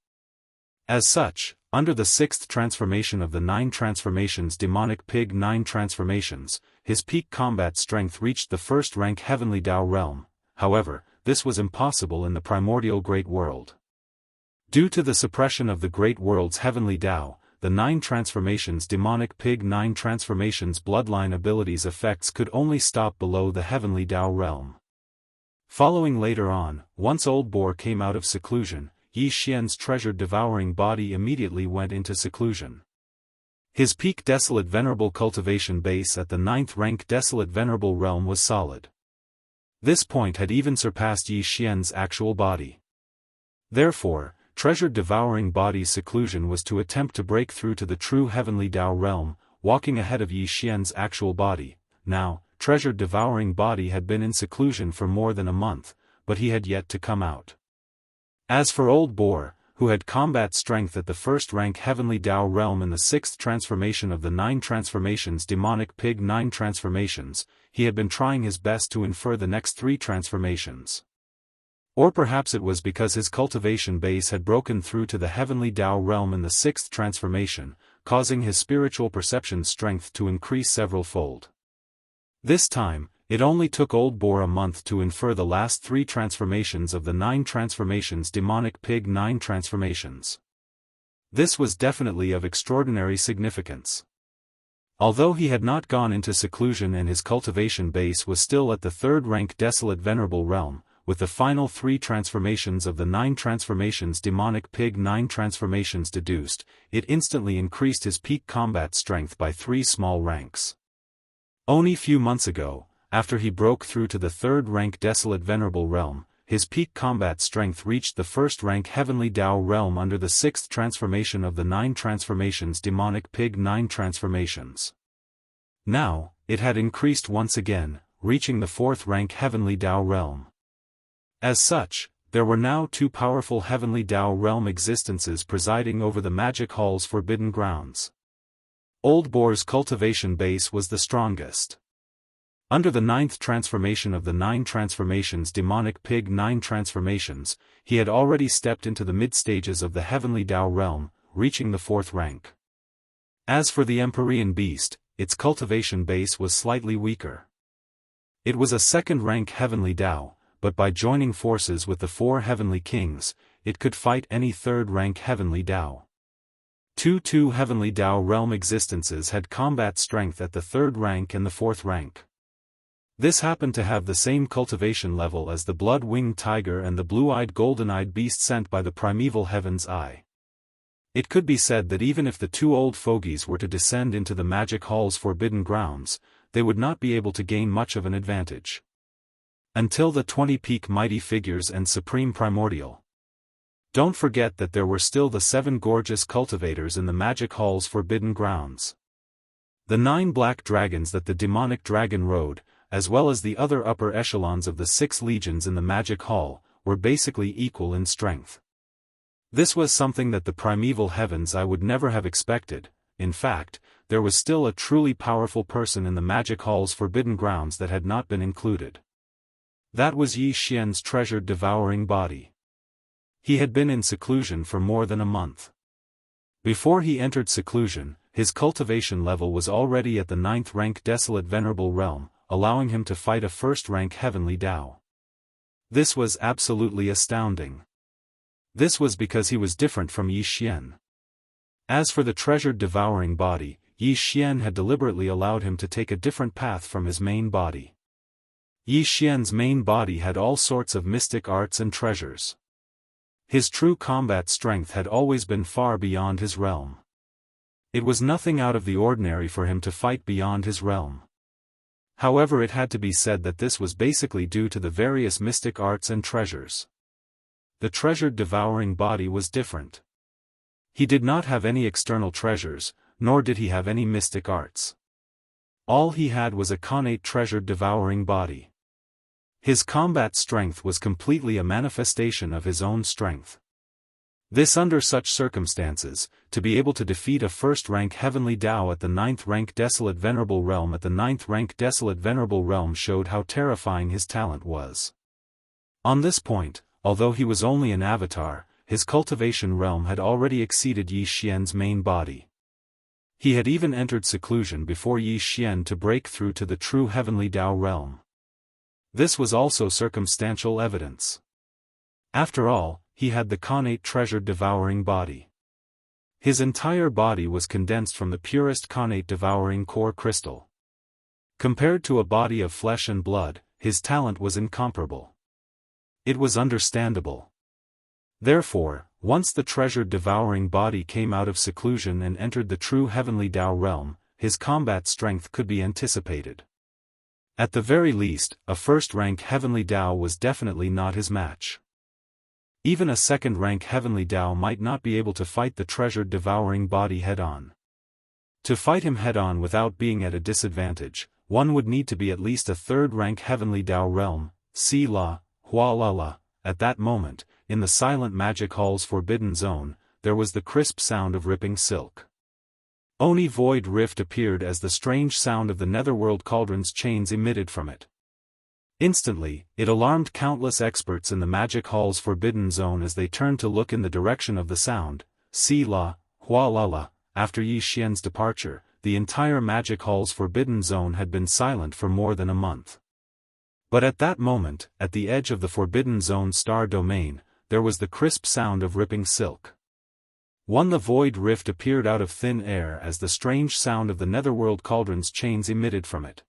As such, under the 6th transformation of the 9 transformations demonic pig 9 transformations, his peak combat strength reached the 1st rank heavenly Dao realm. However, this was impossible in the primordial Great World. Due to the suppression of the Great World's heavenly Dao, the 9 transformations demonic pig 9 transformations bloodline abilities effects could only stop below the heavenly Dao realm. Following later on, once Old Boar came out of seclusion, Yi Xian's treasured devouring body immediately went into seclusion. His peak Desolate Venerable cultivation base at the 9th rank Desolate Venerable realm was solid. This point had even surpassed Yi Xian's actual body. Therefore, treasured devouring body's seclusion was to attempt to break through to the true heavenly Dao realm, walking ahead of Yi Xian's actual body. Now, treasured devouring body had been in seclusion for more than a month, but he had yet to come out. As for Old Boar, who had combat strength at the 1st rank heavenly Dao realm in the 6th transformation of the 9 transformations demonic pig 9 transformations, he had been trying his best to infer the next 3 transformations. Or perhaps it was because his cultivation base had broken through to the heavenly Dao realm in the 6th transformation, causing his spiritual perception strength to increase several-fold. This time, it only took Old Boar a month to infer the last 3 transformations of the 9 transformations demonic pig 9 transformations. This was definitely of extraordinary significance. Although he had not gone into seclusion and his cultivation base was still at the 3rd rank Desolate Venerable realm, with the final 3 transformations of the 9 transformations demonic pig 9 transformations deduced, it instantly increased his peak combat strength by 3 small ranks. Only few months ago, after he broke through to the 3rd rank Desolate Venerable Realm, his peak combat strength reached the 1st rank Heavenly Dao Realm under the 6th transformation of the 9 transformations Demonic Pig 9 transformations. Now, it had increased once again, reaching the 4th rank Heavenly Dao Realm. As such, there were now 2 powerful Heavenly Dao Realm existences presiding over the Magic Hall's forbidden grounds. Old Boar's cultivation base was the strongest. Under the 9th transformation of the 9 transformations Demonic Pig 9 transformations, he had already stepped into the mid-stages of the Heavenly Dao Realm, reaching the 4th rank. As for the Empyrean Beast, its cultivation base was slightly weaker. It was a 2nd rank Heavenly Dao, but by joining forces with the 4 Heavenly Kings, it could fight any 3rd rank Heavenly Dao. 2 Heavenly Dao Realm existences had combat strength at the 3rd rank and the 4th rank. This happened to have the same cultivation level as the blood-winged tiger and the blue-eyed golden-eyed beast sent by the primeval Heaven's Eye. It could be said that even if the 2 old fogies were to descend into the Magic Hall's forbidden grounds, they would not be able to gain much of an advantage. Until the 20 peak mighty figures and supreme primordial. Don't forget that there were still the 7 gorgeous cultivators in the Magic Hall's forbidden grounds. The 9 black dragons that the demonic dragon rode, as well as the other upper echelons of the 6 legions in the Magic Hall, were basically equal in strength. This was something that the primeval Heavens I would never have expected. In fact, there was still a truly powerful person in the Magic Hall's forbidden grounds that had not been included. That was Yi Xian's treasured devouring body. He had been in seclusion for more than a month. Before he entered seclusion, his cultivation level was already at the 9th rank Desolate Venerable Realm, allowing him to fight a 1st rank Heavenly Dao. This was absolutely astounding. This was because he was different from Yi Xian. As for the treasured devouring body, Yi Xian had deliberately allowed him to take a different path from his main body. Yi Xian's main body had all sorts of mystic arts and treasures. His true combat strength had always been far beyond his realm. It was nothing out of the ordinary for him to fight beyond his realm. However, it had to be said that this was basically due to the various mystic arts and treasures. The treasured devouring body was different. He did not have any external treasures, nor did he have any mystic arts. All he had was a connate treasured devouring body. His combat strength was completely a manifestation of his own strength. This under such circumstances, to be able to defeat a 1st rank Heavenly Dao at the 9th rank Desolate Venerable Realm at the 9th rank Desolate Venerable Realm showed how terrifying his talent was. On this point, although he was only an avatar, his cultivation realm had already exceeded Yi Xian's main body. He had even entered seclusion before Yi Xian to break through to the true Heavenly Dao realm. This was also circumstantial evidence. After all, he had the connate treasured devouring body. His entire body was condensed from the purest connate devouring core crystal. Compared to a body of flesh and blood, his talent was incomparable. It was understandable. Therefore, once the treasured devouring body came out of seclusion and entered the true Heavenly Dao realm, his combat strength could be anticipated. At the very least, a 1st rank Heavenly Dao was definitely not his match. Even a 2nd rank Heavenly Dao might not be able to fight the treasured devouring body head-on. To fight him head-on without being at a disadvantage, one would need to be at least a 3rd rank Heavenly Dao realm, Si La, Hua La La. At that moment, in the silent Magic Hall's forbidden zone, there was the crisp sound of ripping silk. Oni Void Rift appeared as the strange sound of the Netherworld Cauldron's chains emitted from it. Instantly, it alarmed countless experts in the Magic Hall's forbidden zone as they turned to look in the direction of the sound. Si La, Hua La La. After Yi Xian's departure, the entire Magic Hall's forbidden zone had been silent for more than a month. But at that moment, at the edge of the forbidden zone star domain, there was the crisp sound of ripping silk. The void rift appeared out of thin air as the strange sound of the Netherworld Cauldron's chains emitted from it.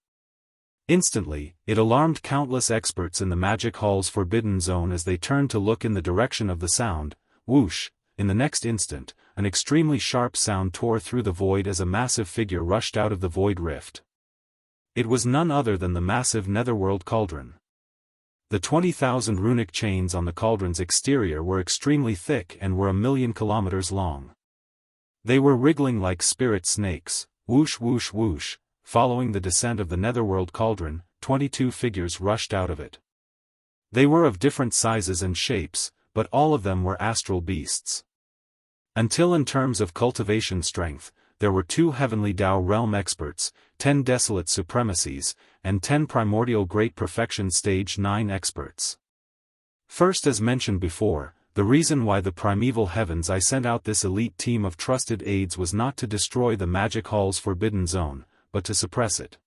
Instantly, it alarmed countless experts in the Magic Hall's forbidden zone as they turned to look in the direction of the sound. Whoosh! In the next instant, an extremely sharp sound tore through the void as a massive figure rushed out of the void rift. It was none other than the massive netherworld cauldron. The 20,000 runic chains on the cauldron's exterior were extremely thick and were 1,000,000 kilometers long. They were wriggling like spirit snakes, whoosh whoosh whoosh. Following the descent of the netherworld cauldron, 22 figures rushed out of it. They were of different sizes and shapes, but all of them were astral beasts. Until in terms of cultivation strength, there were 2 heavenly Dao realm experts, 10 desolate supremacies, and 10 primordial great perfection stage 9 experts. First, as mentioned before, the reason why the primeval heavens I sent out this elite team of trusted aides was not to destroy the Magic Hall's forbidden zone, but to suppress it.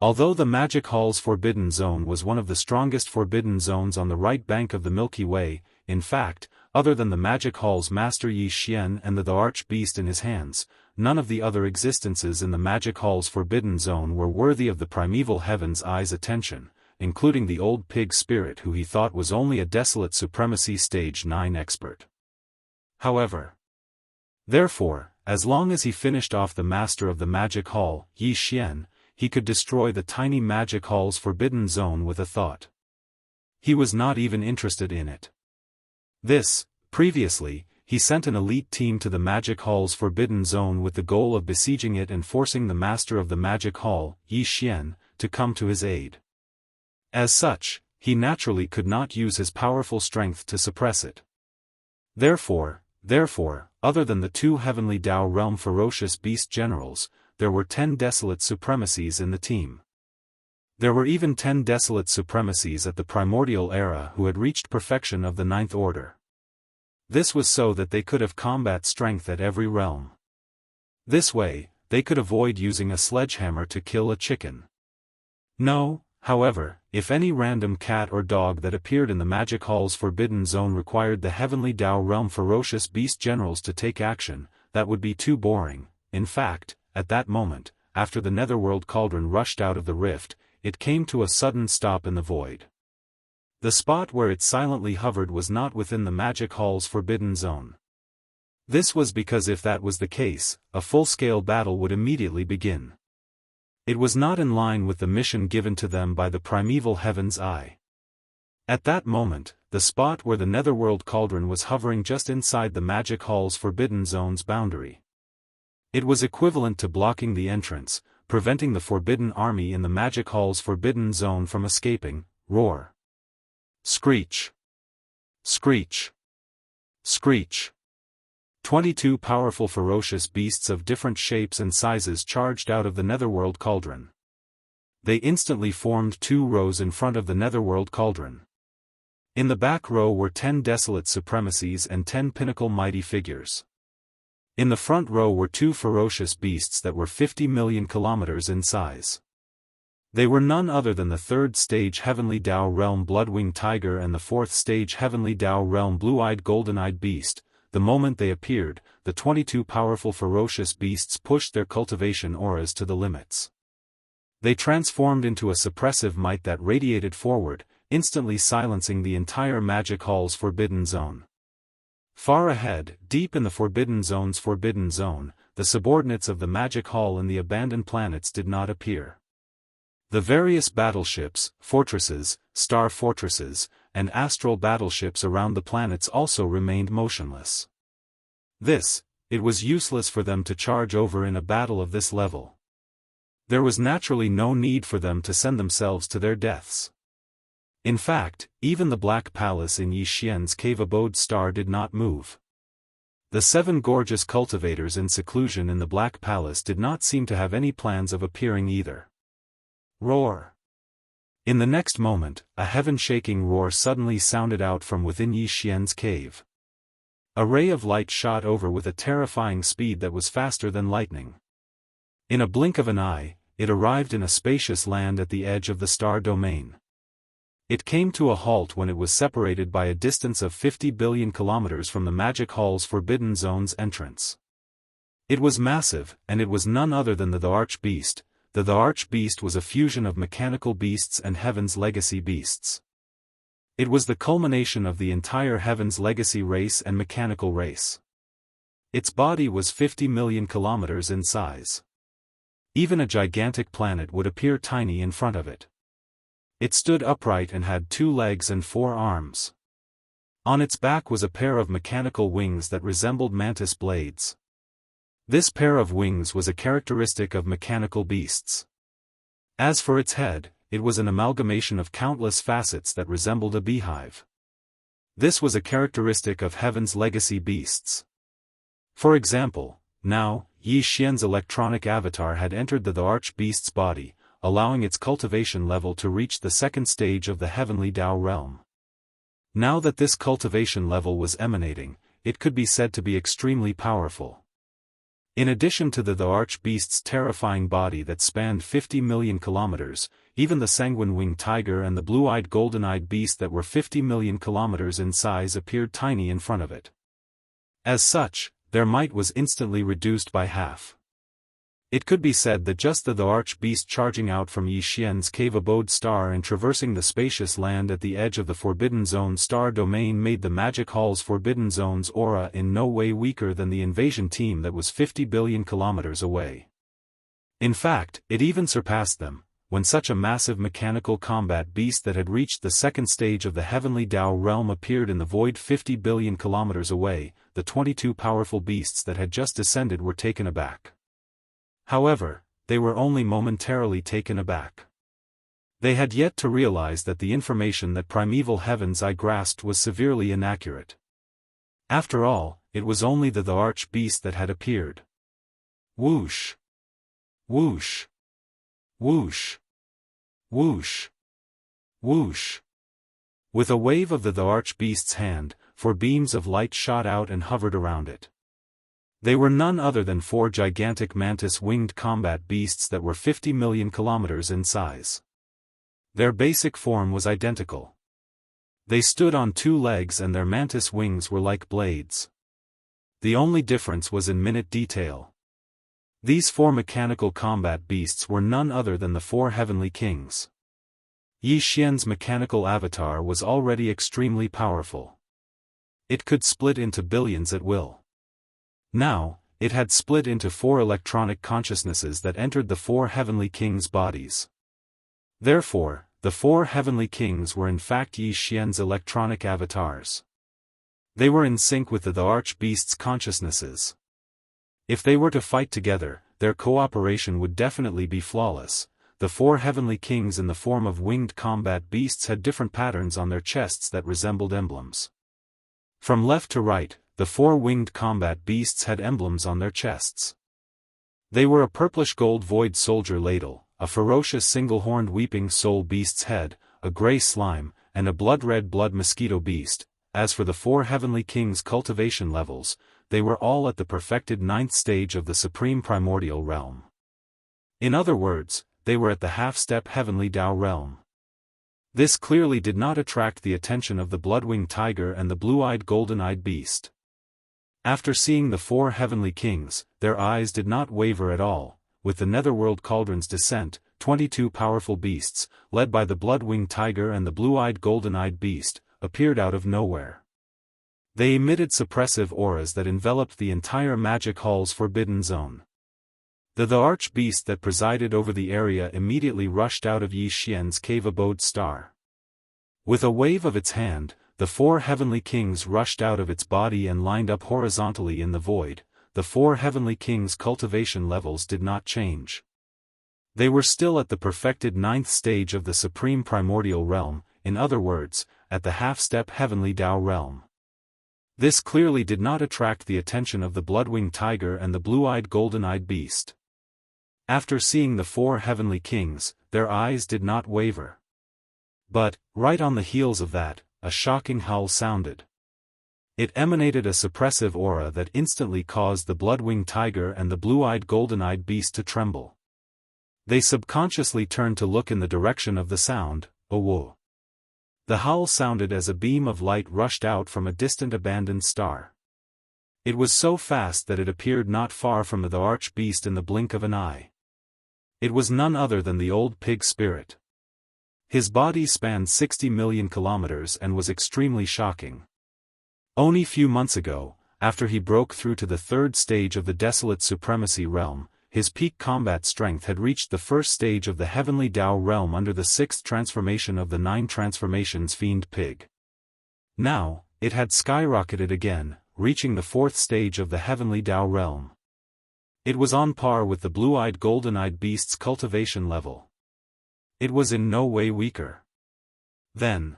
Although the Magic Hall's forbidden zone was one of the strongest forbidden zones on the right bank of the Milky Way, in fact, other than the Magic Hall's master Yi Xian and the arch-beast in his hands, none of the other existences in the Magic Hall's forbidden zone were worthy of the primeval heaven's eye's attention, including the old pig spirit who he thought was only a desolate supremacy stage 9 expert. However, therefore, as long as he finished off the master of the Magic Hall, Yi Xian, he could destroy the tiny Magic Hall's forbidden zone with a thought. He was not even interested in it. Previously, he sent an elite team to the Magic Hall's forbidden zone with the goal of besieging it and forcing the master of the Magic Hall, Yi Xian, to come to his aid. As such, he naturally could not use his powerful strength to suppress it. Therefore, other than the 2 heavenly Dao realm ferocious beast generals, there were 10 desolate supremacies in the team. There were even 10 desolate supremacies at the primordial era who had reached perfection of the 9th order. This was so that they could have combat strength at every realm. This way, they could avoid using a sledgehammer to kill a chicken. No, however, if any random cat or dog that appeared in the Magic Hall's forbidden zone required the heavenly Dao realm ferocious beast generals to take action, that would be too boring. In fact, at that moment, after the netherworld cauldron rushed out of the rift, it came to a sudden stop in the void. The spot where it silently hovered was not within the Magic Hall's forbidden zone. This was because if that was the case, a full-scale battle would immediately begin. It was not in line with the mission given to them by the primeval heaven's eye. At that moment, the spot where the netherworld cauldron was hovering just inside the Magic Hall's forbidden zone's boundary. It was equivalent to blocking the entrance, preventing the forbidden army in the Magic Hall's forbidden zone from escaping. Roar. Screech. Screech. Screech. 22 powerful ferocious beasts of different shapes and sizes charged out of the netherworld cauldron. They instantly formed 2 rows in front of the netherworld cauldron. In the back row were 10 desolate supremacies and 10 pinnacle mighty figures. In the front row were 2 ferocious beasts that were 50 million kilometers in size. They were none other than the 3rd stage Heavenly Dao Realm Bloodwing Tiger and the 4th stage Heavenly Dao Realm Blue-Eyed Golden-Eyed Beast. The moment they appeared, the 22 powerful ferocious beasts pushed their cultivation auras to the limits. They transformed into a suppressive might that radiated forward, instantly silencing the entire Magic Hall's forbidden zone. Far ahead, deep in the forbidden zone's forbidden zone, the subordinates of the Magic Hall and the abandoned planets did not appear. The various battleships, fortresses, star fortresses, and astral battleships around the planets also remained motionless. It was useless for them to charge over in a battle of this level. There was naturally no need for them to send themselves to their deaths. In fact, even the Black Palace in Yi Xian's cave abode star did not move. The 7 gorgeous cultivators in seclusion in the Black Palace did not seem to have any plans of appearing either. Roar. In the next moment, a heaven-shaking roar suddenly sounded out from within Yi Xian's cave. A ray of light shot over with a terrifying speed that was faster than lightning. In a blink of an eye, it arrived in a spacious land at the edge of the star domain. It came to a halt when it was separated by a distance of 50 billion kilometers from the Magic Hall's forbidden zone's entrance. It was massive, and it was none other than the arch-beast. The arch-beast was a fusion of mechanical beasts and Heaven's legacy beasts. It was the culmination of the entire Heaven's legacy race and mechanical race. Its body was 50 million kilometers in size. Even a gigantic planet would appear tiny in front of it. It stood upright and had 2 legs and 4 arms. On its back was a pair of mechanical wings that resembled mantis blades. This pair of wings was a characteristic of mechanical beasts. As for its head, it was an amalgamation of countless facets that resembled a beehive. This was a characteristic of heaven's legacy beasts. For example, now, Yi Xian's electronic avatar had entered the arch-beast's body, allowing its cultivation level to reach the 2nd stage of the heavenly Dao realm. Now that this cultivation level was emanating, it could be said to be extremely powerful. In addition to the arch-beast's terrifying body that spanned 50 million kilometers, even the sanguine-winged tiger and the blue-eyed golden-eyed beast that were 50 million kilometers in size appeared tiny in front of it. As such, their might was instantly reduced by half. It could be said that just the arch-beast charging out from Yi Xian's cave abode star and traversing the spacious land at the edge of the Forbidden Zone star domain made the Magic Hall's Forbidden Zone's aura in no way weaker than the invasion team that was 50 billion kilometers away. In fact, it even surpassed them, when such a massive mechanical combat beast that had reached the 2nd stage of the heavenly Dao realm appeared in the void 50 billion kilometers away. The 22 powerful beasts that had just descended were taken aback. However, they were only momentarily taken aback. They had yet to realize that the information that primeval heaven's eye grasped was severely inaccurate. After all, it was only the arch-beast that had appeared. Whoosh! Whoosh! Whoosh! Whoosh! Whoosh! With a wave of the arch-beast's hand, 4 beams of light shot out and hovered around it. They were none other than 4 gigantic mantis-winged combat beasts that were 50 million kilometers in size. Their basic form was identical. They stood on 2 legs and their mantis wings were like blades. The only difference was in minute detail. These 4 mechanical combat beasts were none other than the 4 heavenly kings. Yi Xian's mechanical avatar was already extremely powerful. It could split into billions at will. Now, it had split into 4 electronic consciousnesses that entered the 4 heavenly kings' bodies. Therefore, the 4 heavenly kings were in fact Yi Xian's electronic avatars. They were in sync with the arch-beast's consciousnesses. If they were to fight together, their cooperation would definitely be flawless. The 4 heavenly kings in the form of winged combat beasts had different patterns on their chests that resembled emblems. From left to right, the 4 winged combat beasts had emblems on their chests. They were a purplish gold void soldier ladle, a ferocious single-horned weeping soul beast's head, a grey slime, and a blood-red blood mosquito beast. As for the 4 heavenly kings' cultivation levels, they were all at the perfected 9th stage of the supreme primordial realm. In other words, they were at the half-step heavenly Dao realm. This clearly did not attract the attention of the blood-winged tiger and the blue-eyed golden-eyed beast. After seeing the 4 heavenly kings, their eyes did not waver at all. With the netherworld cauldron's descent, 22 powerful beasts, led by the blood-winged tiger and the blue-eyed golden-eyed beast, appeared out of nowhere. They emitted suppressive auras that enveloped the entire Magic Hall's Forbidden Zone. The arch-beast that presided over the area immediately rushed out of Yi Xian's cave abode star. With a wave of its hand, the 4 heavenly kings rushed out of its body and lined up horizontally in the void. The 4 heavenly kings' cultivation levels did not change. They were still at the perfected 9th stage of the supreme primordial realm, in other words, at the half-step heavenly Dao realm. This clearly did not attract the attention of the blood-winged tiger and the blue-eyed golden-eyed beast. After seeing the 4 heavenly kings, their eyes did not waver. But, right on the heels of that, a shocking howl sounded. It emanated a suppressive aura that instantly caused the blood-winged tiger and the blue-eyed golden-eyed beast to tremble. They subconsciously turned to look in the direction of the sound. Oh whoa. The howl sounded as a beam of light rushed out from a distant abandoned star. It was so fast that it appeared not far from the arch-beast in the blink of an eye. It was none other than the old pig spirit. His body spanned 60 million kilometers and was extremely shocking. Only few months ago, after he broke through to the 3rd stage of the desolate supremacy realm, his peak combat strength had reached the first stage of the heavenly Dao realm under the sixth transformation of the 9 transformations Fiend Pig. Now, it had skyrocketed again, reaching the fourth stage of the heavenly Dao realm. It was on par with the blue-eyed golden-eyed beast's cultivation level. It was in no way weaker. Then,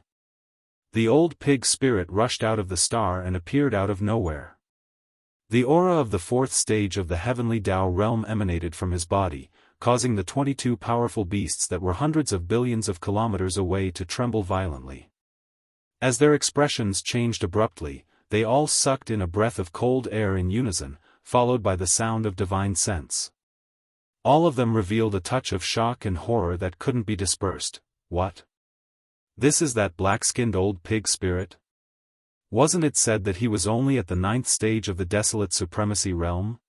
the old pig spirit rushed out of the star and appeared out of nowhere. The aura of the fourth stage of the heavenly Dao realm emanated from his body, causing the 22 powerful beasts that were hundreds of billions of kilometers away to tremble violently. As their expressions changed abruptly, they all sucked in a breath of cold air in unison, followed by the sound of divine sense. All of them revealed a touch of shock and horror that couldn't be dispersed. What? This is that black-skinned old pig spirit? Wasn't it said that he was only at the 9th stage of the desolate supremacy realm?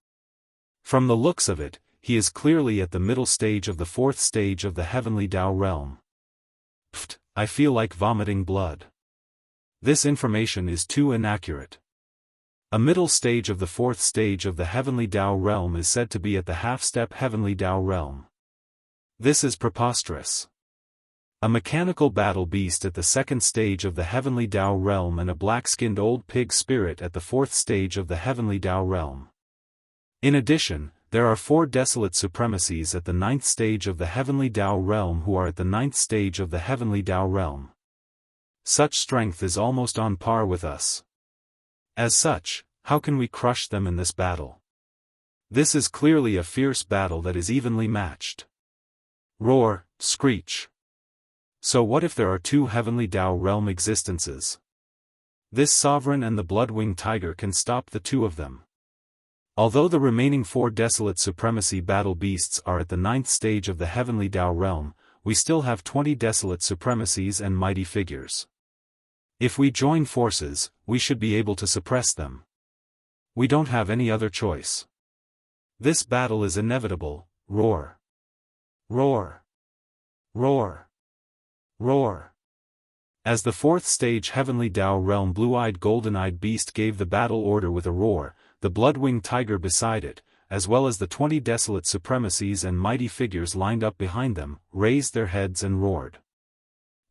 From the looks of it, he is clearly at the middle stage of the 4th stage of the heavenly Dao realm. Pfft, I feel like vomiting blood. This information is too inaccurate. A middle stage of the 4th stage of the heavenly Dao realm is said to be at the half-step heavenly Dao realm. This is preposterous. A mechanical battle beast at the 2nd stage of the heavenly Dao realm and a black-skinned old pig spirit at the 4th stage of the heavenly Dao realm. In addition, there are 4 desolate supremacies at the 9th stage of the heavenly Dao realm who are at the 9th stage of the heavenly Dao realm. Such strength is almost on par with us. As such, how can we crush them in this battle? This is clearly a fierce battle that is evenly matched. Roar, screech. So what if there are 2 heavenly Dao realm existences? This sovereign and the blood-winged tiger can stop the 2 of them. Although the remaining 4 desolate supremacy battle beasts are at the 9th stage of the heavenly Dao realm, we still have 20 desolate supremacies and mighty figures. If we join forces, we should be able to suppress them. We don't have any other choice. This battle is inevitable. Roar. Roar. Roar. Roar. As the 4th stage heavenly Dao realm blue-eyed golden-eyed beast gave the battle order with a roar, the blood-winged tiger beside it, as well as the 20 desolate supremacies and mighty figures lined up behind them, raised their heads and roared.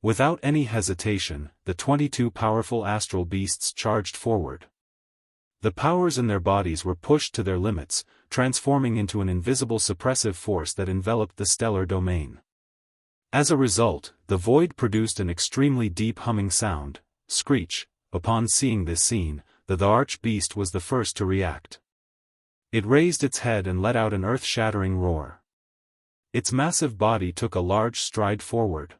Without any hesitation, the 22 powerful astral beasts charged forward. The powers in their bodies were pushed to their limits, transforming into an invisible suppressive force that enveloped the stellar domain. As a result, the void produced an extremely deep humming sound, screech. Upon seeing this scene, the arch-beast was the first to react. It raised its head and let out an earth-shattering roar. Its massive body took a large stride forward.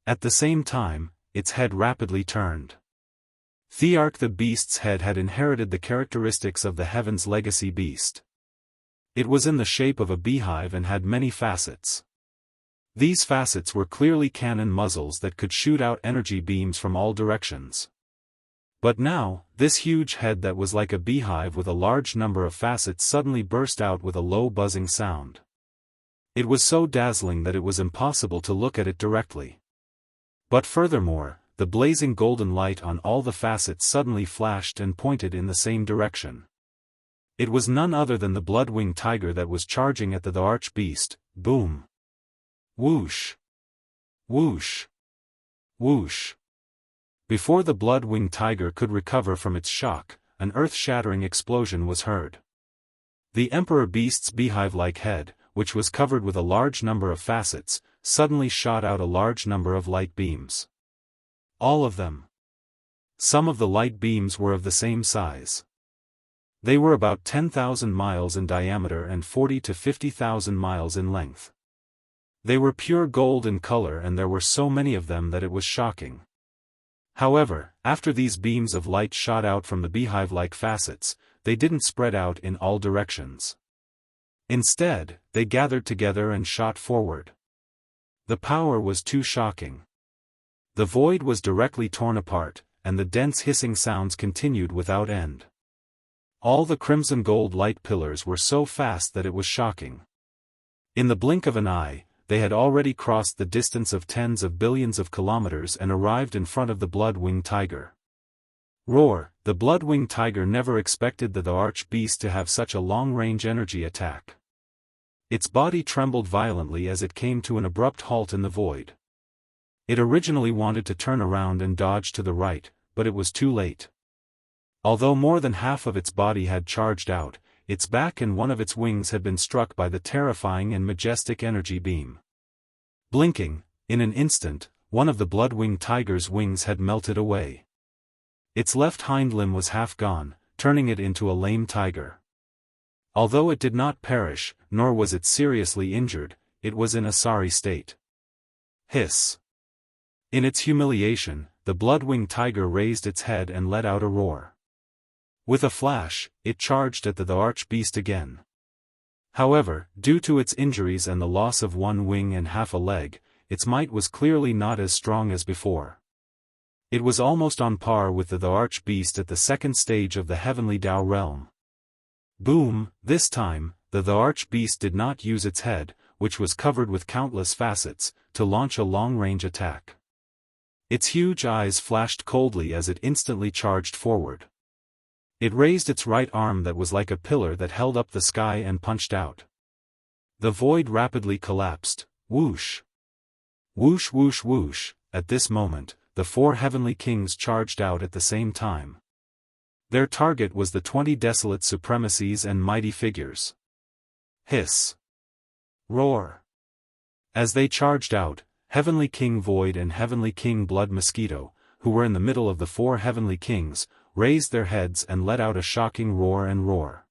At the same time, its head rapidly turned. Thearch the beast's head had inherited the characteristics of the heaven's legacy beast. It was in the shape of a beehive and had many facets. These facets were clearly cannon muzzles that could shoot out energy beams from all directions. But now, this huge head that was like a beehive with a large number of facets suddenly burst out with a low buzzing sound. It was so dazzling that it was impossible to look at it directly. But furthermore, the blazing golden light on all the facets suddenly flashed and pointed in the same direction. It was none other than the blood-winged tiger that was charging at the arch-beast. Boom! Whoosh! Whoosh! Whoosh! Before the blood-winged tiger could recover from its shock, an earth-shattering explosion was heard. The emperor beast's beehive-like head, which was covered with a large number of facets, suddenly shot out a large number of light beams. All of them. Some of the light beams were of the same size. They were about 10,000 miles in diameter and 40 to 50,000 miles in length. They were pure gold in color and there were so many of them that it was shocking. However, after these beams of light shot out from the beehive-like facets, they didn't spread out in all directions. Instead, they gathered together and shot forward. The power was too shocking. The void was directly torn apart, and the dense hissing sounds continued without end. All the crimson gold light pillars were so fast that it was shocking. In the blink of an eye, they had already crossed the distance of tens of billions of kilometers and arrived in front of the blood-winged tiger. Roar! The blood-winged tiger never expected the arch-beast to have such a long-range energy attack. Its body trembled violently as it came to an abrupt halt in the void. It originally wanted to turn around and dodge to the right, but it was too late. Although more than half of its body had charged out, its back and one of its wings had been struck by the terrifying and majestic energy beam. Blinking, in an instant, one of the blood-winged tiger's wings had melted away. Its left hind limb was half gone, turning it into a lame tiger. Although it did not perish, nor was it seriously injured, it was in a sorry state. Hiss. In its humiliation, the blood-winged tiger raised its head and let out a roar. With a flash, it charged at the arch-beast again. However, due to its injuries and the loss of one wing and half a leg, its might was clearly not as strong as before. It was almost on par with the arch-beast at the second stage of the heavenly Tao realm. Boom! This time, the arch-beast did not use its head, which was covered with countless facets, to launch a long-range attack. Its huge eyes flashed coldly as it instantly charged forward. It raised its right arm that was like a pillar that held up the sky and punched out. The void rapidly collapsed. Whoosh! Whoosh whoosh whoosh! At this moment, the 4 heavenly kings charged out at the same time. Their target was the 20 desolate supremacies and mighty figures. Hiss. Roar. As they charged out, Heavenly King Void and Heavenly King Blood Mosquito, who were in the middle of the 4 heavenly kings, raised their heads and let out a shocking roar and roar.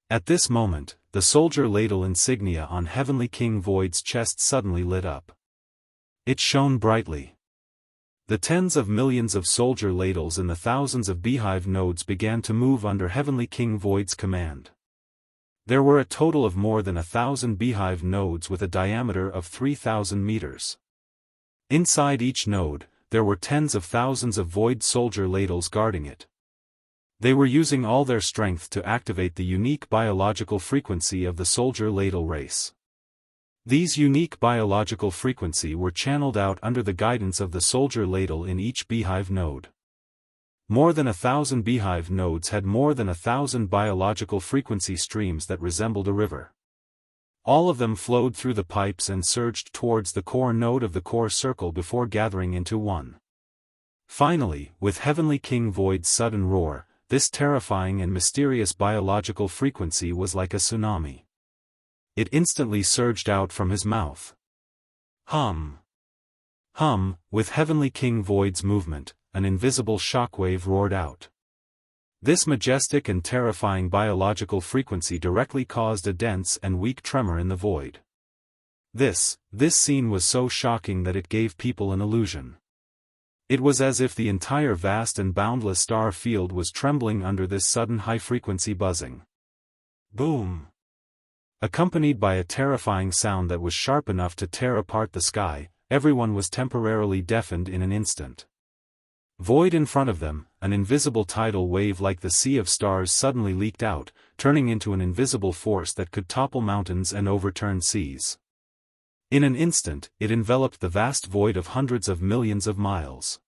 At this moment, the soldier ladle insignia on Heavenly King Void's chest suddenly lit up. It shone brightly. The tens of millions of soldier ladles and the thousands of beehive nodes began to move under Heavenly King Void's command. There were a total of more than 1,000 beehive nodes with a diameter of 3,000 meters. Inside each node, there were tens of thousands of void soldier ladles guarding it. They were using all their strength to activate the unique biological frequency of the soldier ladle race. These unique biological frequency were channeled out under the guidance of the soldier ladle in each beehive node. More than 1,000 beehive nodes had more than 1,000 biological frequency streams that resembled a river. All of them flowed through the pipes and surged towards the core node of the core circle before gathering into one. Finally, with Heavenly King Void's sudden roar, this terrifying and mysterious biological frequency was like a tsunami. It instantly surged out from his mouth. Hum. Hum, with Heavenly King Void's movement, an invisible shockwave roared out. This majestic and terrifying biological frequency directly caused a dense and weak tremor in the void. This scene was so shocking that it gave people an illusion. It was as if the entire vast and boundless star field was trembling under this sudden high-frequency buzzing. Boom! Accompanied by a terrifying sound that was sharp enough to tear apart the sky, everyone was temporarily deafened in an instant. Void in front of them, an invisible tidal wave like the sea of stars suddenly leaked out, turning into an invisible force that could topple mountains and overturn seas. In an instant, it enveloped the vast void of hundreds of millions of miles.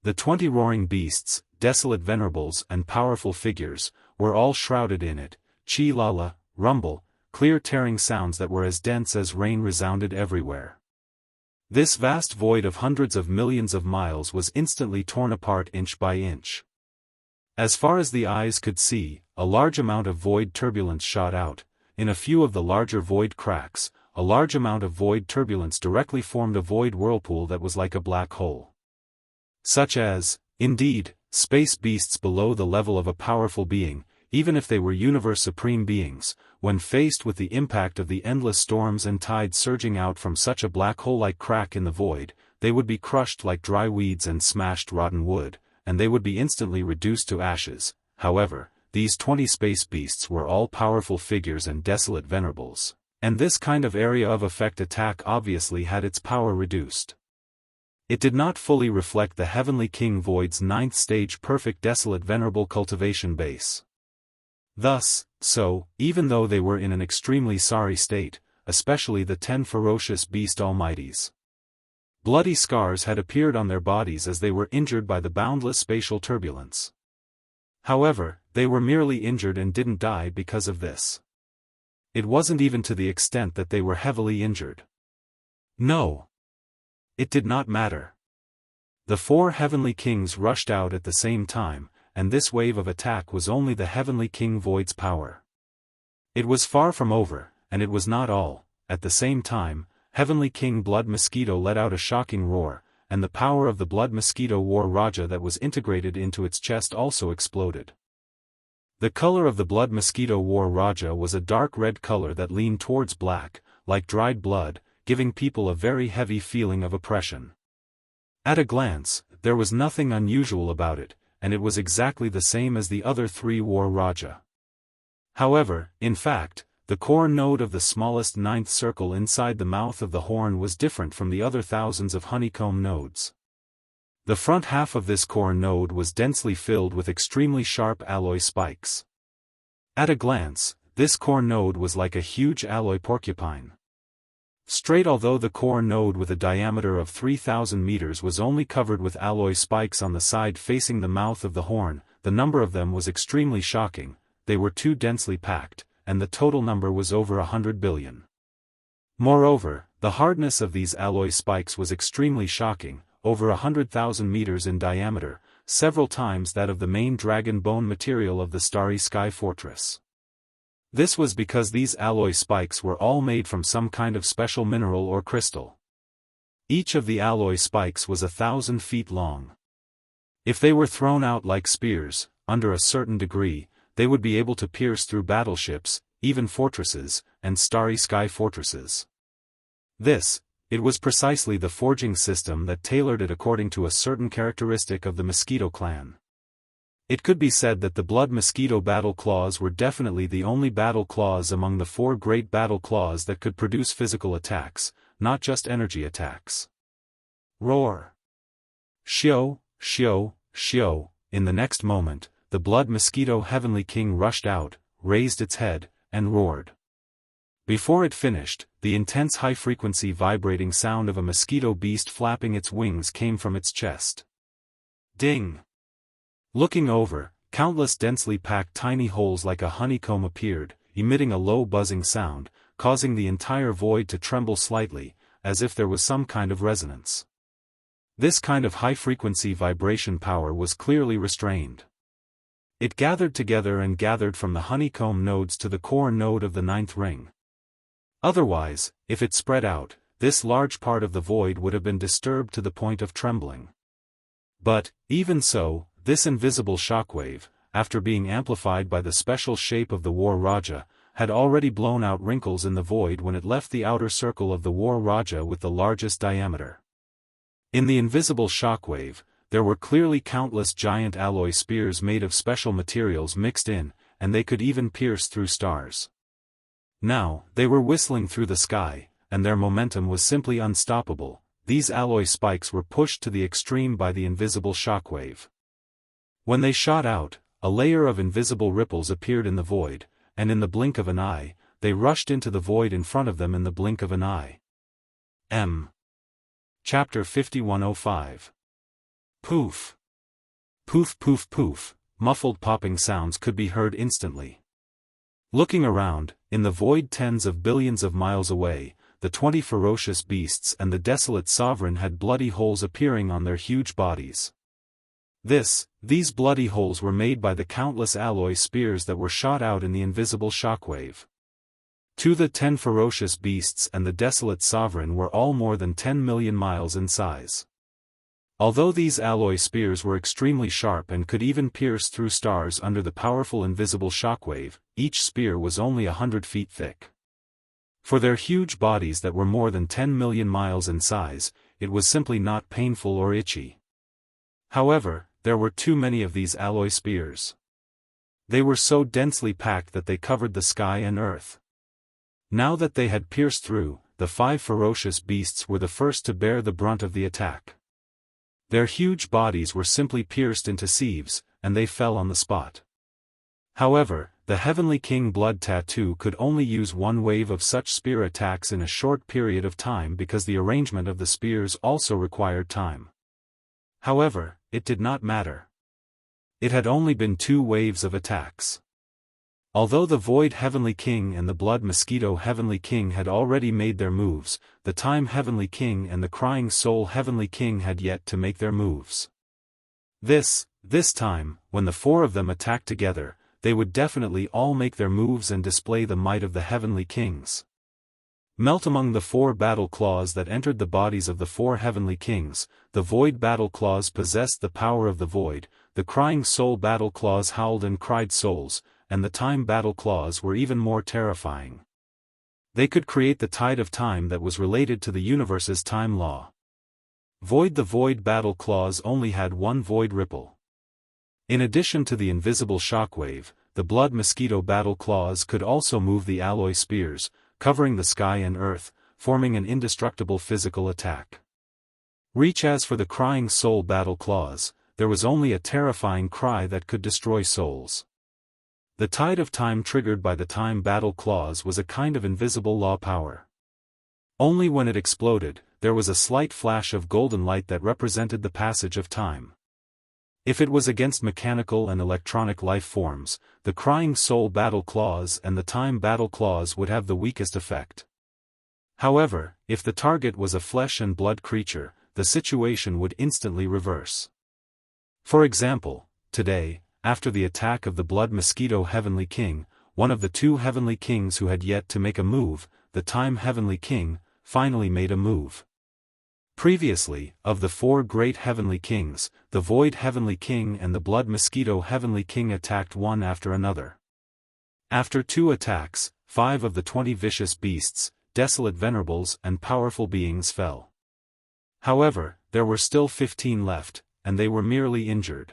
The 20 roaring beasts, desolate venerables and powerful figures, were all shrouded in it. Chi-la-la, rumble, clear tearing sounds that were as dense as rain resounded everywhere. This vast void of hundreds of millions of miles was instantly torn apart inch by inch. As far as the eyes could see, a large amount of void turbulence shot out. In a few of the larger void cracks, a large amount of void turbulence directly formed a void whirlpool that was like a black hole. Such as, indeed, space beasts below the level of a powerful being, even if they were universe supreme beings, when faced with the impact of the endless storms and tides surging out from such a black hole-like crack in the void, they would be crushed like dry weeds and smashed rotten wood, and they would be instantly reduced to ashes. However, these 20 space beasts were all powerful figures and desolate venerables, and this kind of area of effect attack obviously had its power reduced. It did not fully reflect the Heavenly King Void's 9th stage perfect desolate venerable cultivation base. Thus, even though they were in an extremely sorry state, especially the 10 ferocious beast almighties. Bloody scars had appeared on their bodies as they were injured by the boundless spatial turbulence. However, they were merely injured and didn't die because of this. It wasn't even to the extent that they were heavily injured. No. It did not matter. The four heavenly kings rushed out at the same time, and this wave of attack was only the heavenly king Void's power. It was far from over, and it was not all. At the same time, heavenly king Blood Mosquito let out a shocking roar, and the power of the Blood Mosquito War Raja that was integrated into its chest also exploded. The color of the Blood Mosquito War Raja was a dark red color that leaned towards black, like dried blood, giving people a very heavy feeling of oppression. At a glance, there was nothing unusual about it, and it was exactly the same as the other three War Raja. However, in fact, the core node of the smallest ninth circle inside the mouth of the horn was different from the other thousands of honeycomb nodes. The front half of this core node was densely filled with extremely sharp alloy spikes. At a glance, this core node was like a huge alloy porcupine. Straight, although the core node with a diameter of 3,000 meters was only covered with alloy spikes on the side facing the mouth of the horn, the number of them was extremely shocking. They were too densely packed, and the total number was over 100 billion. Moreover, the hardness of these alloy spikes was extremely shocking, over 100,000 meters in diameter, several times that of the main dragon bone material of the Starry Sky Fortress. This was because these alloy spikes were all made from some kind of special mineral or crystal. Each of the alloy spikes was 1,000 feet long. If they were thrown out like spears, under a certain degree, they would be able to pierce through battleships, even fortresses, and Starry Sky Fortresses. It was precisely the forging system that tailored it according to a certain characteristic of the Mosquito clan. It could be said that the Blood Mosquito battle claws were definitely the only battle claws among the four great battle claws that could produce physical attacks, not just energy attacks. Roar! Shio, shio, shio! In the next moment, the Blood Mosquito Heavenly King rushed out, raised its head, and roared. Before it finished, the intense high-frequency vibrating sound of a mosquito beast flapping its wings came from its chest. Ding! Looking over, countless densely packed tiny holes like a honeycomb appeared, emitting a low buzzing sound, causing the entire void to tremble slightly, as if there was some kind of resonance. This kind of high-frequency vibration power was clearly restrained. It gathered together and gathered from the honeycomb nodes to the core node of the ninth ring. Otherwise, if it spread out, this large part of the void would have been disturbed to the point of trembling. But, even so, this invisible shockwave, after being amplified by the special shape of the War Raja, had already blown out wrinkles in the void when it left the outer circle of the War Raja with the largest diameter. In the invisible shockwave, there were clearly countless giant alloy spears made of special materials mixed in, and they could even pierce through stars. Now, they were whistling through the sky, and their momentum was simply unstoppable. These alloy spikes were pushed to the extreme by the invisible shockwave. When they shot out, a layer of invisible ripples appeared in the void, and in the blink of an eye, they rushed into the void in front of them in the blink of an eye. Chapter 5105. Poof! Poof poof poof, muffled popping sounds could be heard instantly. Looking around, in the void tens of billions of miles away, the 20 ferocious beasts and the desolate sovereign had bloody holes appearing on their huge bodies. These bloody holes were made by the countless alloy spears that were shot out in the invisible shockwave. The 10 ferocious beasts and the desolate sovereign were all more than 10 million miles in size. Although these alloy spears were extremely sharp and could even pierce through stars under the powerful invisible shockwave, each spear was only 100 feet thick. For their huge bodies that were more than 10 million miles in size, it was simply not painful or itchy. However, there were too many of these alloy spears. They were so densely packed that they covered the sky and earth. Now that they had pierced through, the 5 ferocious beasts were the first to bear the brunt of the attack. Their huge bodies were simply pierced into sieves, and they fell on the spot. However, the Heavenly King Blood Tattoo could only use one wave of such spear attacks in a short period of time because the arrangement of the spears also required time. However, it did not matter. It had only been 2 waves of attacks. Although the Void Heavenly King and the Blood Mosquito Heavenly King had already made their moves, the Time Heavenly King and the Crying Soul Heavenly King had yet to make their moves. This time, when the four of them attacked together, they would definitely all make their moves and display the might of the Heavenly Kings. Melt among the four battle claws that entered the bodies of the four Heavenly Kings, the Void battle claws possessed the power of the Void, the Crying Soul battle claws howled and cried souls, and the Time battle claws were even more terrifying. They could create the tide of time that was related to the universe's time law. The Void battle claws only had one void ripple. In addition to the invisible shockwave, the Blood Mosquito battle claws could also move the alloy spears, covering the sky and earth, forming an indestructible physical attack. Reach. As for the Crying Soul battle claws, there was only a terrifying cry that could destroy souls. The tide of time triggered by the Time battle claws was a kind of invisible law power. Only when it exploded, there was a slight flash of golden light that represented the passage of time. If it was against mechanical and electronic life forms, the Crying Soul battle claws and the Time battle claws would have the weakest effect. However, if the target was a flesh and blood creature, the situation would instantly reverse. For example, today, after the attack of the Blood Mosquito Heavenly King, one of the two Heavenly Kings who had yet to make a move, the Time Heavenly King, finally made a move. Previously, of the four great Heavenly Kings, the Void Heavenly King and the Blood Mosquito Heavenly King attacked one after another. After 2 attacks, 5 of the 20 vicious beasts, desolate venerables and powerful beings fell. However, there were still 15 left, and they were merely injured.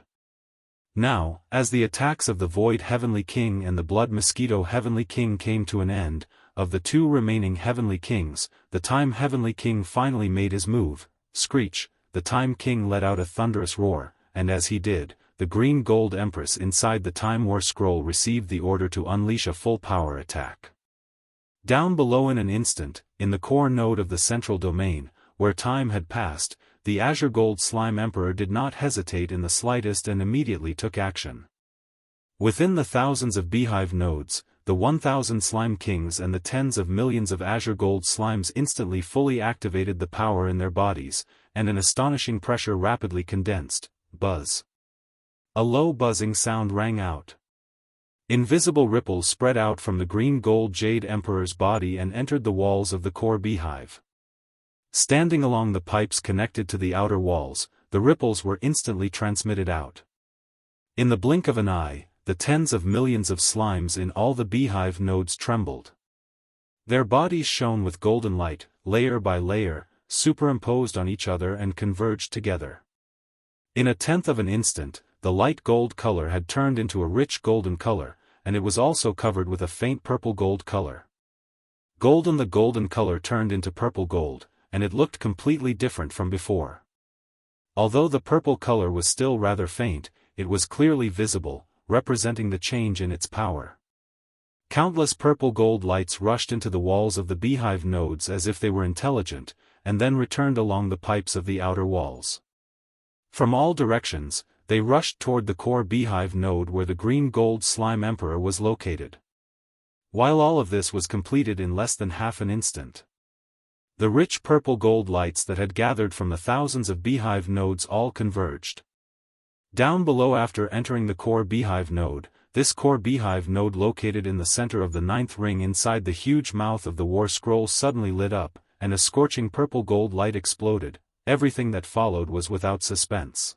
Now, as the attacks of the Void Heavenly King and the Blood Mosquito Heavenly King came to an end, of the 2 remaining Heavenly Kings, the Time Heavenly King finally made his move. Screech, the Time King let out a thunderous roar, and as he did, the green gold Empress inside the Time War Scroll received the order to unleash a full power attack. Down below in an instant, in the core node of the central domain, where time had passed, the Azure Gold Slime Emperor did not hesitate in the slightest and immediately took action. Within the thousands of beehive nodes, the 1,000 Slime Kings and the tens of millions of Azure Gold Slimes instantly fully activated the power in their bodies, and an astonishing pressure rapidly condensed. Buzz. A low buzzing sound rang out. Invisible ripples spread out from the green gold Jade Emperor's body and entered the walls of the core beehive. Standing along the pipes connected to the outer walls, the ripples were instantly transmitted out. In the blink of an eye, the tens of millions of slimes in all the beehive nodes trembled. Their bodies shone with golden light, layer by layer, superimposed on each other and converged together. In a tenth of an instant, the light gold color had turned into a rich golden color, and it was also covered with a faint purple gold color. The golden color turned into purple gold, and it looked completely different from before. Although the purple color was still rather faint, it was clearly visible, representing the change in its power. Countless purple gold lights rushed into the walls of the beehive nodes as if they were intelligent, and then returned along the pipes of the outer walls. From all directions, they rushed toward the core beehive node where the green gold slime emperor was located. While all of this was completed in less than half an instant, the rich purple gold lights that had gathered from the thousands of beehive nodes all converged. Down below after entering the core beehive node, this core beehive node located in the center of the 9th ring inside the huge mouth of the war scroll suddenly lit up, and a scorching purple gold light exploded. Everything that followed was without suspense.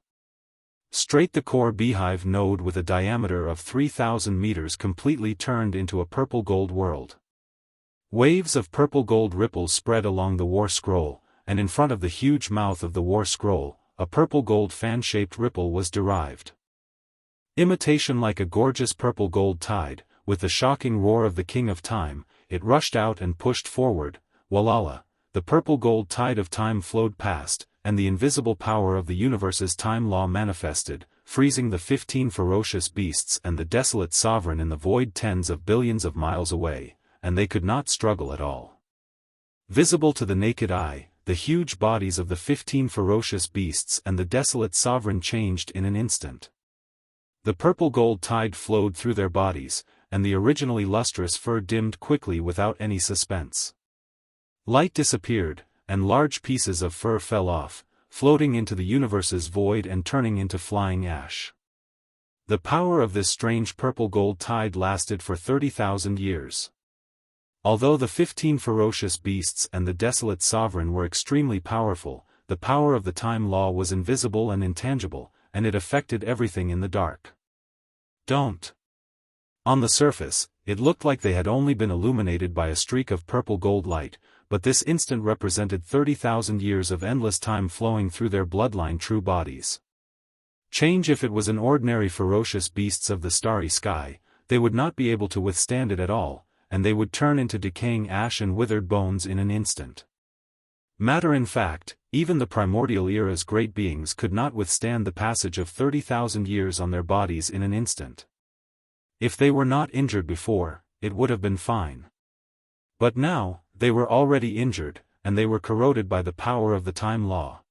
Straight the core beehive node with a diameter of 3,000 meters completely turned into a purple gold world. Waves of purple gold ripples spread along the war scroll, and in front of the huge mouth of the war scroll, a purple gold fan-shaped ripple was derived. Imitation like a gorgeous purple gold tide, with the shocking roar of the King of Time, it rushed out and pushed forward. Walala, the purple gold tide of time flowed past, and the invisible power of the universe's time law manifested, freezing the 15 ferocious beasts and the desolate sovereign in the void tens of billions of miles away, and they could not struggle at all. Visible to the naked eye, the huge bodies of the 15 ferocious beasts and the desolate sovereign changed in an instant. The purple gold tide flowed through their bodies, and the originally lustrous fur dimmed quickly without any suspense. Light disappeared, and large pieces of fur fell off, floating into the universe's void and turning into flying ash. The power of this strange purple-gold tide lasted for 30,000 years. Although the 15 ferocious beasts and the desolate sovereign were extremely powerful, the power of the time law was invisible and intangible, and it affected everything in the dark. Don't. On the surface, it looked like they had only been illuminated by a streak of purple-gold light, but this instant represented 30,000 years of endless time flowing through their bloodline true bodies. Change. If it was an ordinary ferocious beasts of the starry sky, they would not be able to withstand it at all, and they would turn into decaying ash and withered bones in an instant. Matter. In fact, even the primordial era's great beings could not withstand the passage of 30,000 years on their bodies in an instant. If they were not injured before, it would have been fine. But now, they were already injured, and they were corroded by the power of the time law.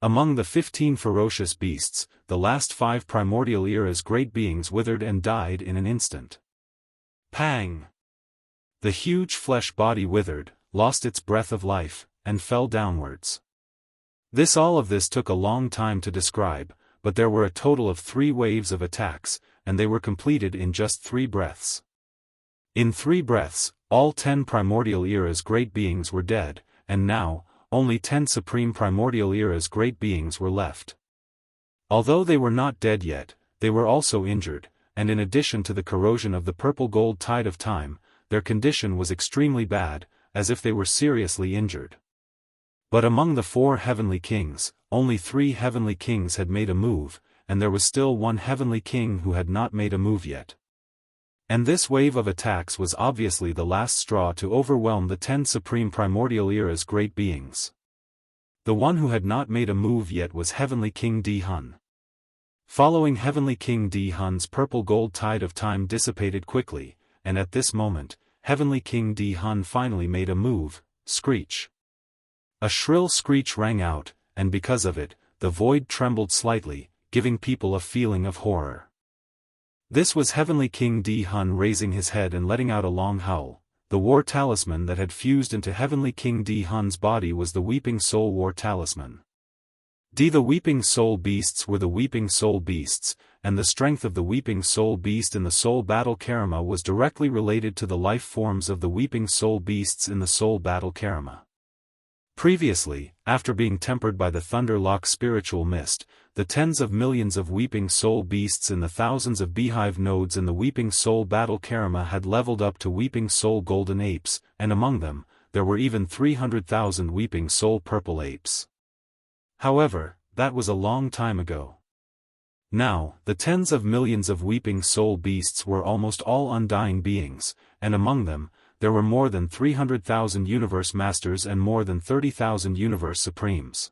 Among the 15 ferocious beasts, the last 5 primordial era's great beings withered and died in an instant. Pang! The huge flesh body withered, lost its breath of life, and fell downwards. All of this took a long time to describe, but there were a total of 3 waves of attacks, and they were completed in just 3 breaths. In 3 breaths, all 10 primordial era's great beings were dead, and now, only 10 supreme primordial era's great beings were left. Although they were not dead yet, they were also injured, and in addition to the corrosion of the purple-gold tide of time, their condition was extremely bad, as if they were seriously injured. But among the 4 heavenly kings, only 3 heavenly kings had made a move, and there was still 1 heavenly king who had not made a move yet. And this wave of attacks was obviously the last straw to overwhelm the 10 supreme primordial era's great beings. The one who had not made a move yet was Heavenly King Di-Hun. Following Heavenly King Di-Hun's purple-gold tide of time dissipated quickly, and at this moment, Heavenly King Di-Hun finally made a move. Screech. A shrill screech rang out, and because of it, the void trembled slightly, giving people a feeling of horror. This was Heavenly King Di-Hun raising his head and letting out a long howl. The war talisman that had fused into Heavenly King Di-Hun's body was the Weeping Soul War Talisman. The Weeping Soul Beasts were the Weeping Soul Beasts, and the strength of the Weeping Soul Beast in the Soul Battle Karma was directly related to the life forms of the Weeping Soul Beasts in the Soul Battle Karma. Previously, after being tempered by the Thunderlock spiritual mist, the tens of millions of Weeping Soul Beasts in the thousands of beehive nodes in the Weeping Soul Battle Karma had leveled up to Weeping Soul Golden Apes, and among them, there were even 300,000 Weeping Soul Purple Apes. However, that was a long time ago. Now, the tens of millions of Weeping Soul Beasts were almost all undying beings, and among them, there were more than 300,000 Universe Masters and more than 30,000 Universe Supremes.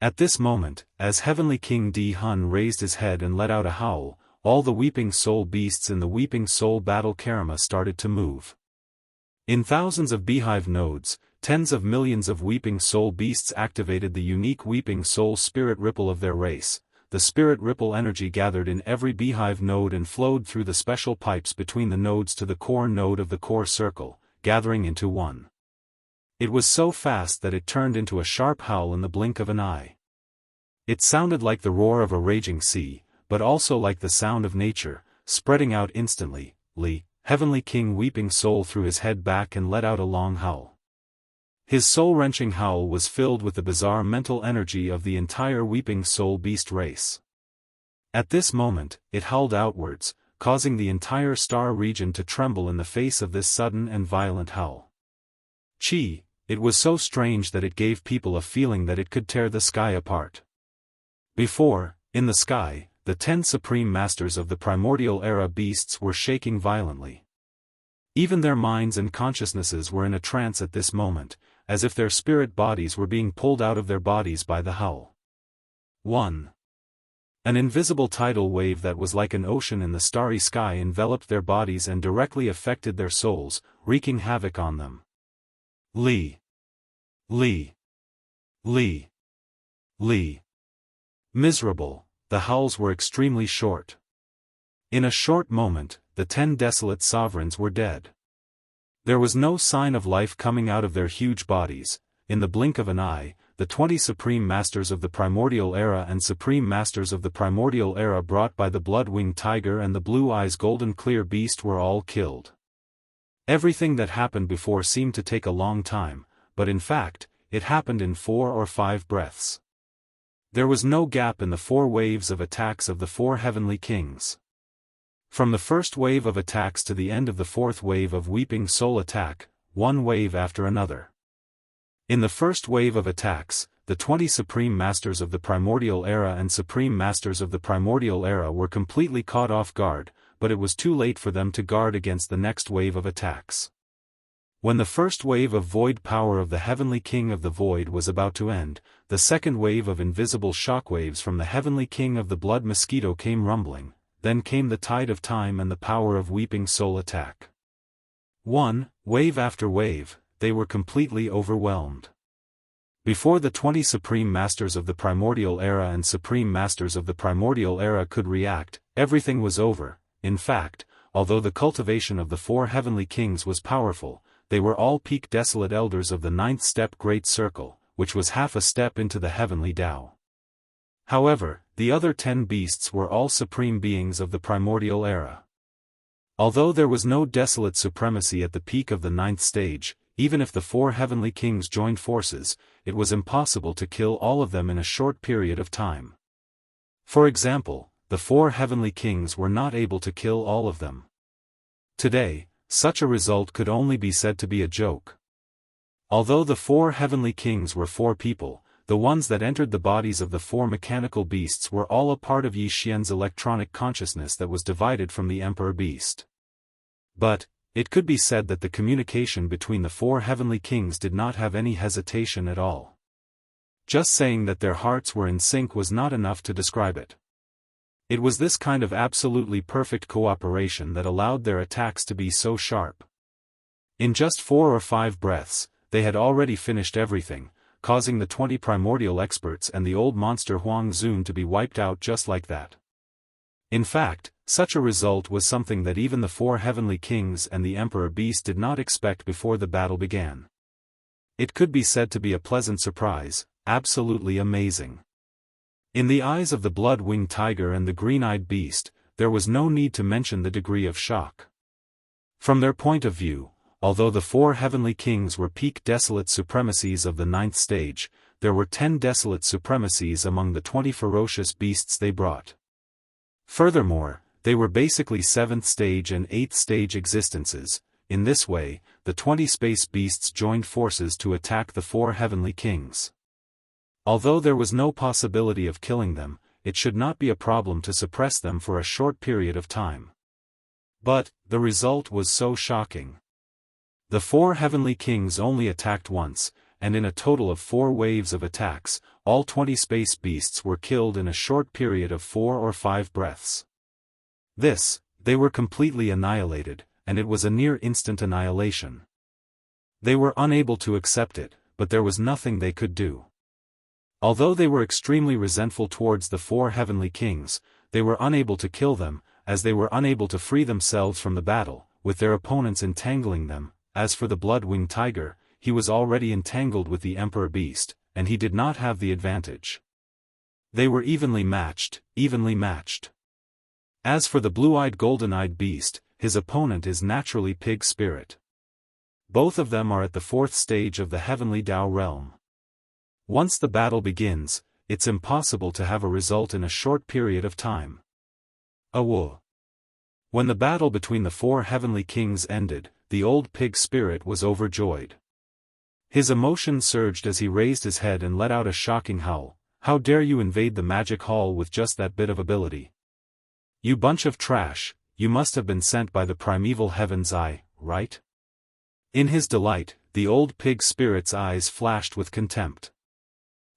At this moment, as Heavenly King Di-Hun raised his head and let out a howl, all the Weeping Soul Beasts in the Weeping Soul Battle Karma started to move. In thousands of beehive nodes, tens of millions of Weeping Soul Beasts activated the unique Weeping Soul Spirit Ripple of their race. The Spirit Ripple energy gathered in every beehive node and flowed through the special pipes between the nodes to the core node of the core circle, gathering into one. It was so fast that it turned into a sharp howl in the blink of an eye. It sounded like the roar of a raging sea, but also like the sound of nature, spreading out instantly. Heavenly King Weeping Soul threw his head back and let out a long howl. His soul-wrenching howl was filled with the bizarre mental energy of the entire Weeping Soul Beast race. At this moment, it howled outwards, causing the entire star region to tremble in the face of this sudden and violent howl. It was so strange that it gave people a feeling that it could tear the sky apart. Before, in the sky, the 10 supreme masters of the primordial era beasts were shaking violently. Even their minds and consciousnesses were in a trance at this moment, as if their spirit bodies were being pulled out of their bodies by the howl. 1. An invisible tidal wave that was like an ocean in the starry sky enveloped their bodies and directly affected their souls, wreaking havoc on them. Miserable, the howls were extremely short. In a short moment, the 10 desolate sovereigns were dead. There was no sign of life coming out of their huge bodies. In the blink of an eye, the 20 Supreme Masters of the Primordial Era and Supreme Masters of the Primordial Era brought by the Blood-Winged Tiger and the Blue Eyes Golden Clear Beast were all killed. Everything that happened before seemed to take a long time, but in fact, it happened in 4 or 5 breaths. There was no gap in the 4 waves of attacks of the 4 heavenly kings. From the first wave of attacks to the end of the 4th wave of Weeping Soul attack, one wave after another. In the first wave of attacks, the 20 Supreme Masters of the Primordial Era and Supreme Masters of the Primordial Era were completely caught off guard, but it was too late for them to guard against the next wave of attacks. When the first wave of void power of the Heavenly King of the Void was about to end, the second wave of invisible shockwaves from the Heavenly King of the Blood Mosquito came rumbling, then came the tide of time and the power of Weeping Soul attack. Wave after wave, they were completely overwhelmed. Before the 20 Supreme Masters of the Primordial Era and Supreme Masters of the Primordial Era could react, everything was over. In fact, although the cultivation of the 4 heavenly kings was powerful, they were all peak desolate elders of the 9th step Great Circle, which was half a step into the heavenly Tao. However, the other 10 beasts were all supreme beings of the Primordial Era. Although there was no desolate supremacy at the peak of the 9th stage, even if the 4 heavenly kings joined forces, it was impossible to kill all of them in a short period of time. For example, the 4 heavenly kings were not able to kill all of them. Today, such a result could only be said to be a joke. Although the 4 heavenly kings were 4 people, the ones that entered the bodies of the 4 mechanical beasts were all a part of Yi Xian's electronic consciousness that was divided from the Emperor Beast. But, it could be said that the communication between the 4 heavenly kings did not have any hesitation at all. Just saying that their hearts were in sync was not enough to describe it. It was this kind of absolutely perfect cooperation that allowed their attacks to be so sharp. In just 4 or 5 breaths, they had already finished everything, causing the 20 primordial experts and the old monster Huang Zun to be wiped out just like that. In fact, such a result was something that even the 4 heavenly kings and the Emperor Beast did not expect before the battle began. It could be said to be a pleasant surprise, absolutely amazing. In the eyes of the blood-winged tiger and the green-eyed beast, there was no need to mention the degree of shock. From their point of view, although the 4 heavenly kings were peak desolate supremacies of the 9th stage, there were 10 desolate supremacies among the 20 ferocious beasts they brought. Furthermore, they were basically 7th stage and 8th stage existences. In this way, the 20 space beasts joined forces to attack the 4 heavenly kings. Although there was no possibility of killing them, it should not be a problem to suppress them for a short period of time. But, the result was so shocking. The 4 heavenly kings only attacked once, and in a total of 4 waves of attacks, all 20 space beasts were killed in a short period of 4 or 5 breaths. They were completely annihilated, and it was a near instant annihilation. They were unable to accept it, but there was nothing they could do. Although they were extremely resentful towards the 4 heavenly kings, they were unable to kill them, as they were unable to free themselves from the battle, with their opponents entangling them. As for the blood-winged tiger, he was already entangled with the Emperor Beast, and he did not have the advantage. They were evenly matched. As for the blue-eyed golden-eyed beast, his opponent is naturally Pig Spirit. Both of them are at the 4th stage of the heavenly Tao realm. Once the battle begins, it's impossible to have a result in a short period of time. When the battle between the 4 heavenly kings ended, the old Pig Spirit was overjoyed. His emotion surged as he raised his head and let out a shocking howl. How dare you invade the magic hall with just that bit of ability? You bunch of trash, you must have been sent by the primeval heaven's eye, right? In his delight, the old Pig Spirit's eyes flashed with contempt.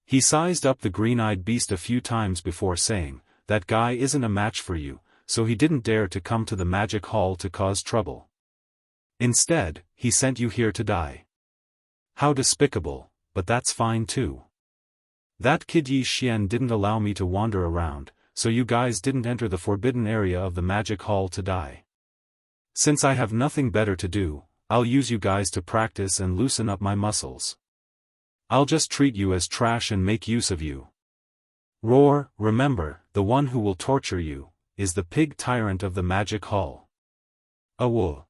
He sized up the green-eyed beast a few times before saying, "That guy isn't a match for you," so he didn't dare to come to the magic hall to cause trouble. Instead, he sent you here to die. How despicable, but that's fine too. That kid Yi Xian didn't allow me to wander around, so you guys didn't enter the forbidden area of the magic hall to die. Since I have nothing better to do, I'll use you guys to practice and loosen up my muscles. I'll just treat you as trash and make use of you. Roar, remember, the one who will torture you, is the pig tyrant of the magic hall. Awoo.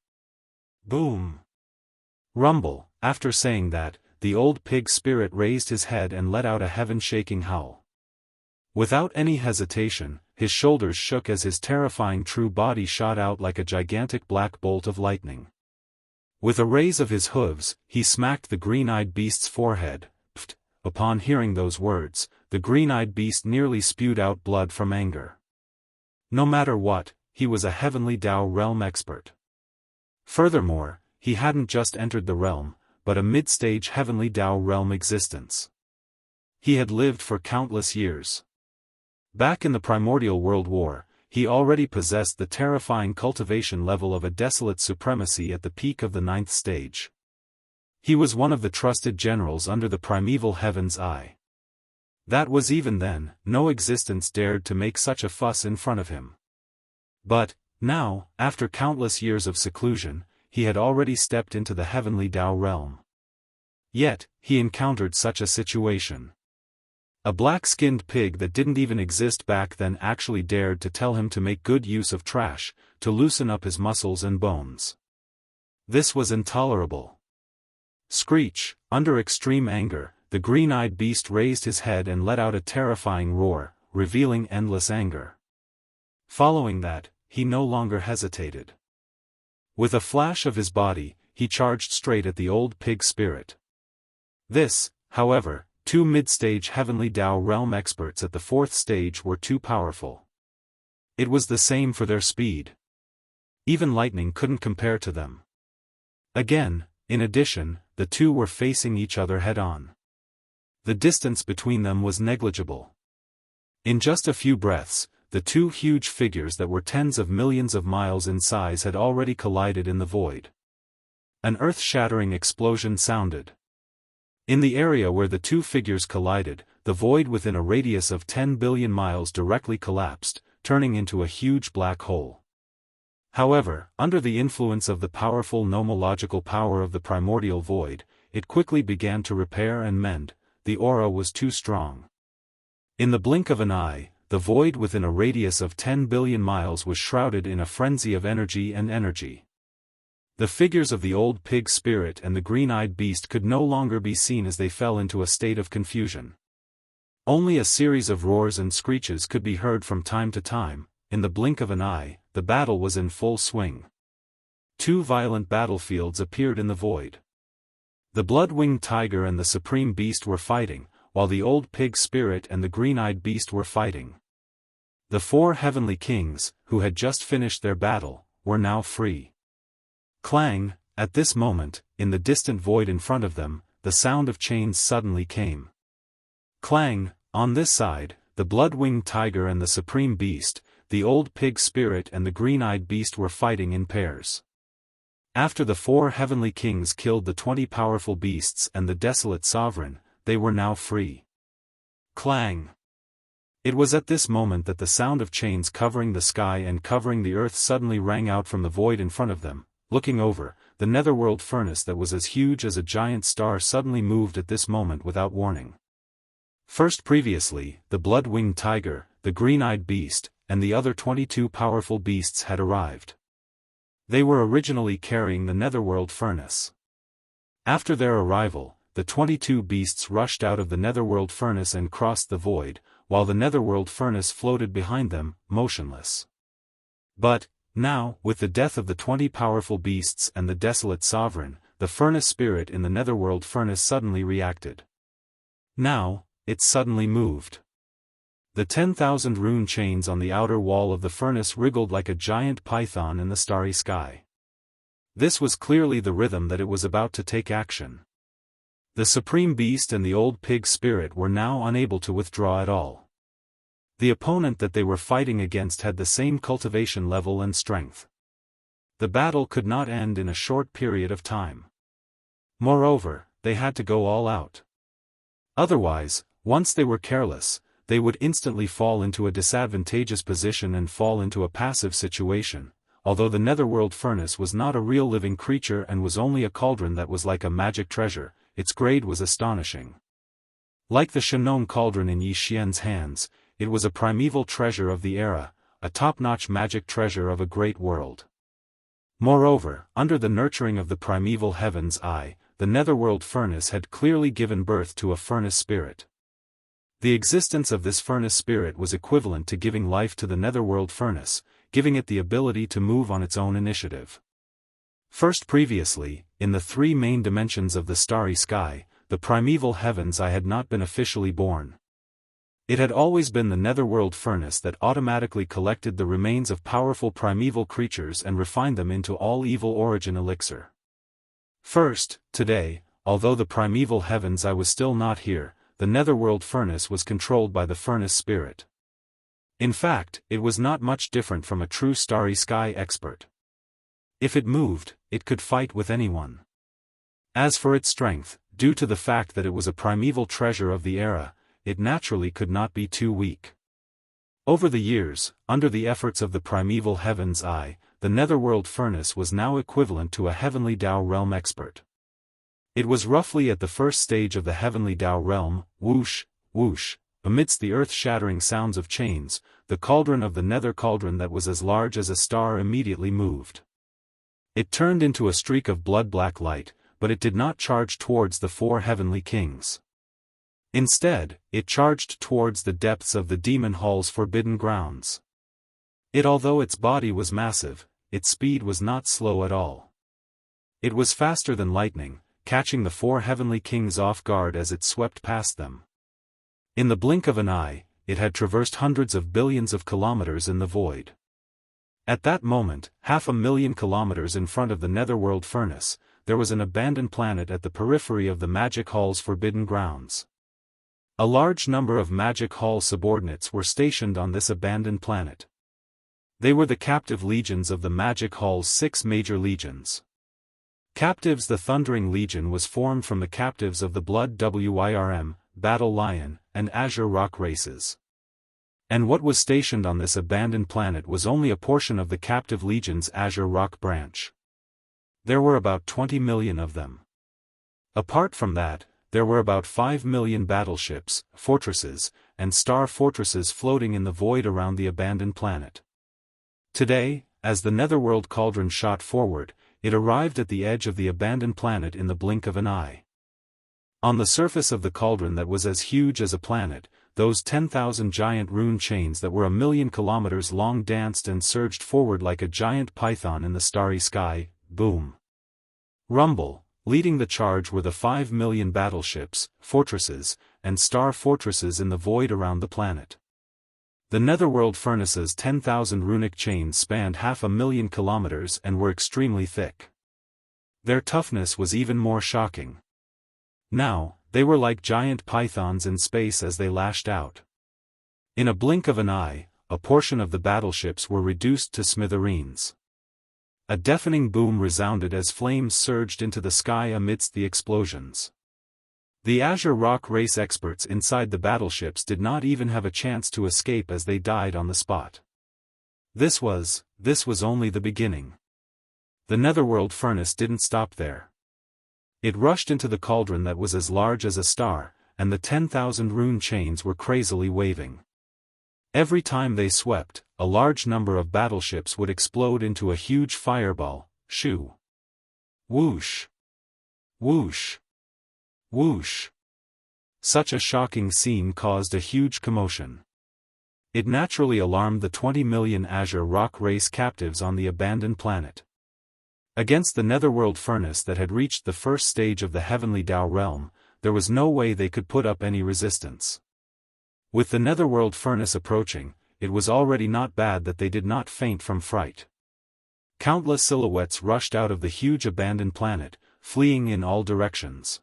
Boom. Rumble. After saying that, the old pig spirit raised his head and let out a heaven-shaking howl. Without any hesitation, his shoulders shook as his terrifying true body shot out like a gigantic black bolt of lightning. With a raise of his hooves, he smacked the green-eyed beast's forehead. Pfft. Upon hearing those words, the green-eyed beast nearly spewed out blood from anger. No matter what, he was a heavenly Dao realm expert. Furthermore, he hadn't just entered the realm, but a mid-stage heavenly Dao realm existence. He had lived for countless years. Back in the primordial world war, he already possessed the terrifying cultivation level of a desolate supremacy at the peak of the 9th stage. He was one of the trusted generals under the primeval heaven's eye. That was even then, no existence dared to make such a fuss in front of him. But, now, after countless years of seclusion, he had already stepped into the heavenly Dao realm. Yet, he encountered such a situation. A black-skinned pig that didn't even exist back then actually dared to tell him to make good use of trash, to loosen up his muscles and bones. This was intolerable. Screech, under extreme anger, the green-eyed beast raised his head and let out a terrifying roar, revealing endless anger. Following that, he no longer hesitated. With a flash of his body, he charged straight at the old pig spirit. This, however, two mid-stage heavenly Dao realm experts at the 4th stage were too powerful. It was the same for their speed. Even lightning couldn't compare to them. Again, in addition, the two were facing each other head-on. The distance between them was negligible. In just a few breaths, the two huge figures that were tens of millions of miles in size had already collided in the void. An earth-shattering explosion sounded. In the area where the two figures collided, the void within a radius of 10 billion miles directly collapsed, turning into a huge black hole. However, under the influence of the powerful nomological power of the primordial void, it quickly began to repair and mend. The aura was too strong. In the blink of an eye, the void within a radius of 10 billion miles was shrouded in a frenzy of energy and energy. The figures of the old pig spirit and the green-eyed beast could no longer be seen as they fell into a state of confusion. Only a series of roars and screeches could be heard from time to time. In the blink of an eye, the battle was in full swing. Two violent battlefields appeared in the void. The blood-winged tiger and the supreme beast were fighting, while the old pig spirit and the green-eyed beast were fighting. The 4 heavenly kings, who had just finished their battle, were now free. Clang, at this moment, in the distant void in front of them, the sound of chains suddenly came. Clang, on this side, the blood-winged tiger and the supreme beast, the old pig spirit and the green-eyed beast were fighting in pairs. After the 4 heavenly kings killed the 20 powerful beasts and the desolate sovereign, they were now free. Clang! It was at this moment that the sound of chains covering the sky and covering the earth suddenly rang out from the void in front of them. Looking over, the netherworld furnace that was as huge as a giant star suddenly moved at this moment without warning. First previously, the blood-winged tiger, the green-eyed beast, and the other 22 powerful beasts had arrived. They were originally carrying the netherworld furnace. After their arrival, the 22 beasts rushed out of the netherworld furnace and crossed the void, while the netherworld furnace floated behind them, motionless. But, now, with the death of the 20 powerful beasts and the desolate sovereign, the furnace spirit in the netherworld furnace suddenly reacted. Now, it suddenly moved. The 10,000 rune chains on the outer wall of the furnace wriggled like a giant python in the starry sky. This was clearly the rhythm that it was about to take action. The supreme beast and the old pig spirit were now unable to withdraw at all. The opponent that they were fighting against had the same cultivation level and strength. The battle could not end in a short period of time. Moreover, they had to go all out. Otherwise, once they were careless, they would instantly fall into a disadvantageous position and fall into a passive situation, although the netherworld furnace was not a real living creature and was only a cauldron that was like a magic treasure, its grade was astonishing. Like the Shenong cauldron in Yi Xian's hands, it was a primeval treasure of the era, a top-notch magic treasure of a great world. Moreover, under the nurturing of the primeval heaven's eye, the netherworld furnace had clearly given birth to a furnace spirit. The existence of this furnace spirit was equivalent to giving life to the netherworld furnace, giving it the ability to move on its own initiative. First, previously, in the three main dimensions of the starry sky, the primeval heavens eye had not been officially born. It had always been the netherworld furnace that automatically collected the remains of powerful primeval creatures and refined them into all-evil origin elixir. First, today, although the primeval heavens eye was still not here, the netherworld furnace was controlled by the furnace spirit. In fact, it was not much different from a true starry sky expert. If it moved, it could fight with anyone. As for its strength, due to the fact that it was a primeval treasure of the era, it naturally could not be too weak. Over the years, under the efforts of the primeval heaven's eye, the netherworld furnace was now equivalent to a heavenly Dao realm expert. It was roughly at the first stage of the heavenly Dao realm, whoosh, whoosh, amidst the earth-shattering sounds of chains, the cauldron of the nether cauldron that was as large as a star immediately moved. It turned into a streak of blood-black light, but it did not charge towards the four heavenly kings. Instead, it charged towards the depths of the demon hall's forbidden grounds. Although its body was massive, its speed was not slow at all. It was faster than lightning, catching the four heavenly kings off guard as it swept past them. In the blink of an eye, it had traversed hundreds of billions of kilometers in the void. At that moment, 500,000 kilometers in front of the netherworld furnace, there was an abandoned planet at the periphery of the Magic Hall's forbidden grounds. A large number of Magic Hall subordinates were stationed on this abandoned planet. They were the captive legions of the Magic Hall's 6 major legions. Captives. The Thundering Legion was formed from the captives of the Blood Wyrm, Battle Lion, and Azure Rock races. And what was stationed on this abandoned planet was only a portion of the captive legion's Azure Rock branch. There were about 20 million of them. Apart from that, there were about 5 million battleships, fortresses, and star fortresses floating in the void around the abandoned planet. Today, as the netherworld cauldron shot forward, it arrived at the edge of the abandoned planet in the blink of an eye. On the surface of the cauldron that was as huge as a planet, those 10,000 giant rune chains that were 1,000,000 kilometers long danced and surged forward like a giant python in the starry sky. Boom. Rumble. Leading the charge were the 5 million battleships, fortresses, and star fortresses in the void around the planet. The netherworld furnace's 10,000 runic chains spanned 500,000 kilometers and were extremely thick. Their toughness was even more shocking. Now, they were like giant pythons in space as they lashed out. In a blink of an eye, a portion of the battleships were reduced to smithereens. A deafening boom resounded as flames surged into the sky amidst the explosions. The Azure Rock race experts inside the battleships did not even have a chance to escape as they died on the spot. This was only the beginning. The netherworld furnace didn't stop there. It rushed into the cauldron that was as large as a star, and the 10,000 rune chains were crazily waving. Every time they swept, a large number of battleships would explode into a huge fireball. Shoo! Whoosh! Whoosh! Whoosh! Such a shocking scene caused a huge commotion. It naturally alarmed the 20 million Azure Rock race captives on the abandoned planet. Against the netherworld furnace that had reached the first stage of the heavenly Dao realm, there was no way they could put up any resistance. With the netherworld furnace approaching, it was already not bad that they did not faint from fright. Countless silhouettes rushed out of the huge abandoned planet, fleeing in all directions.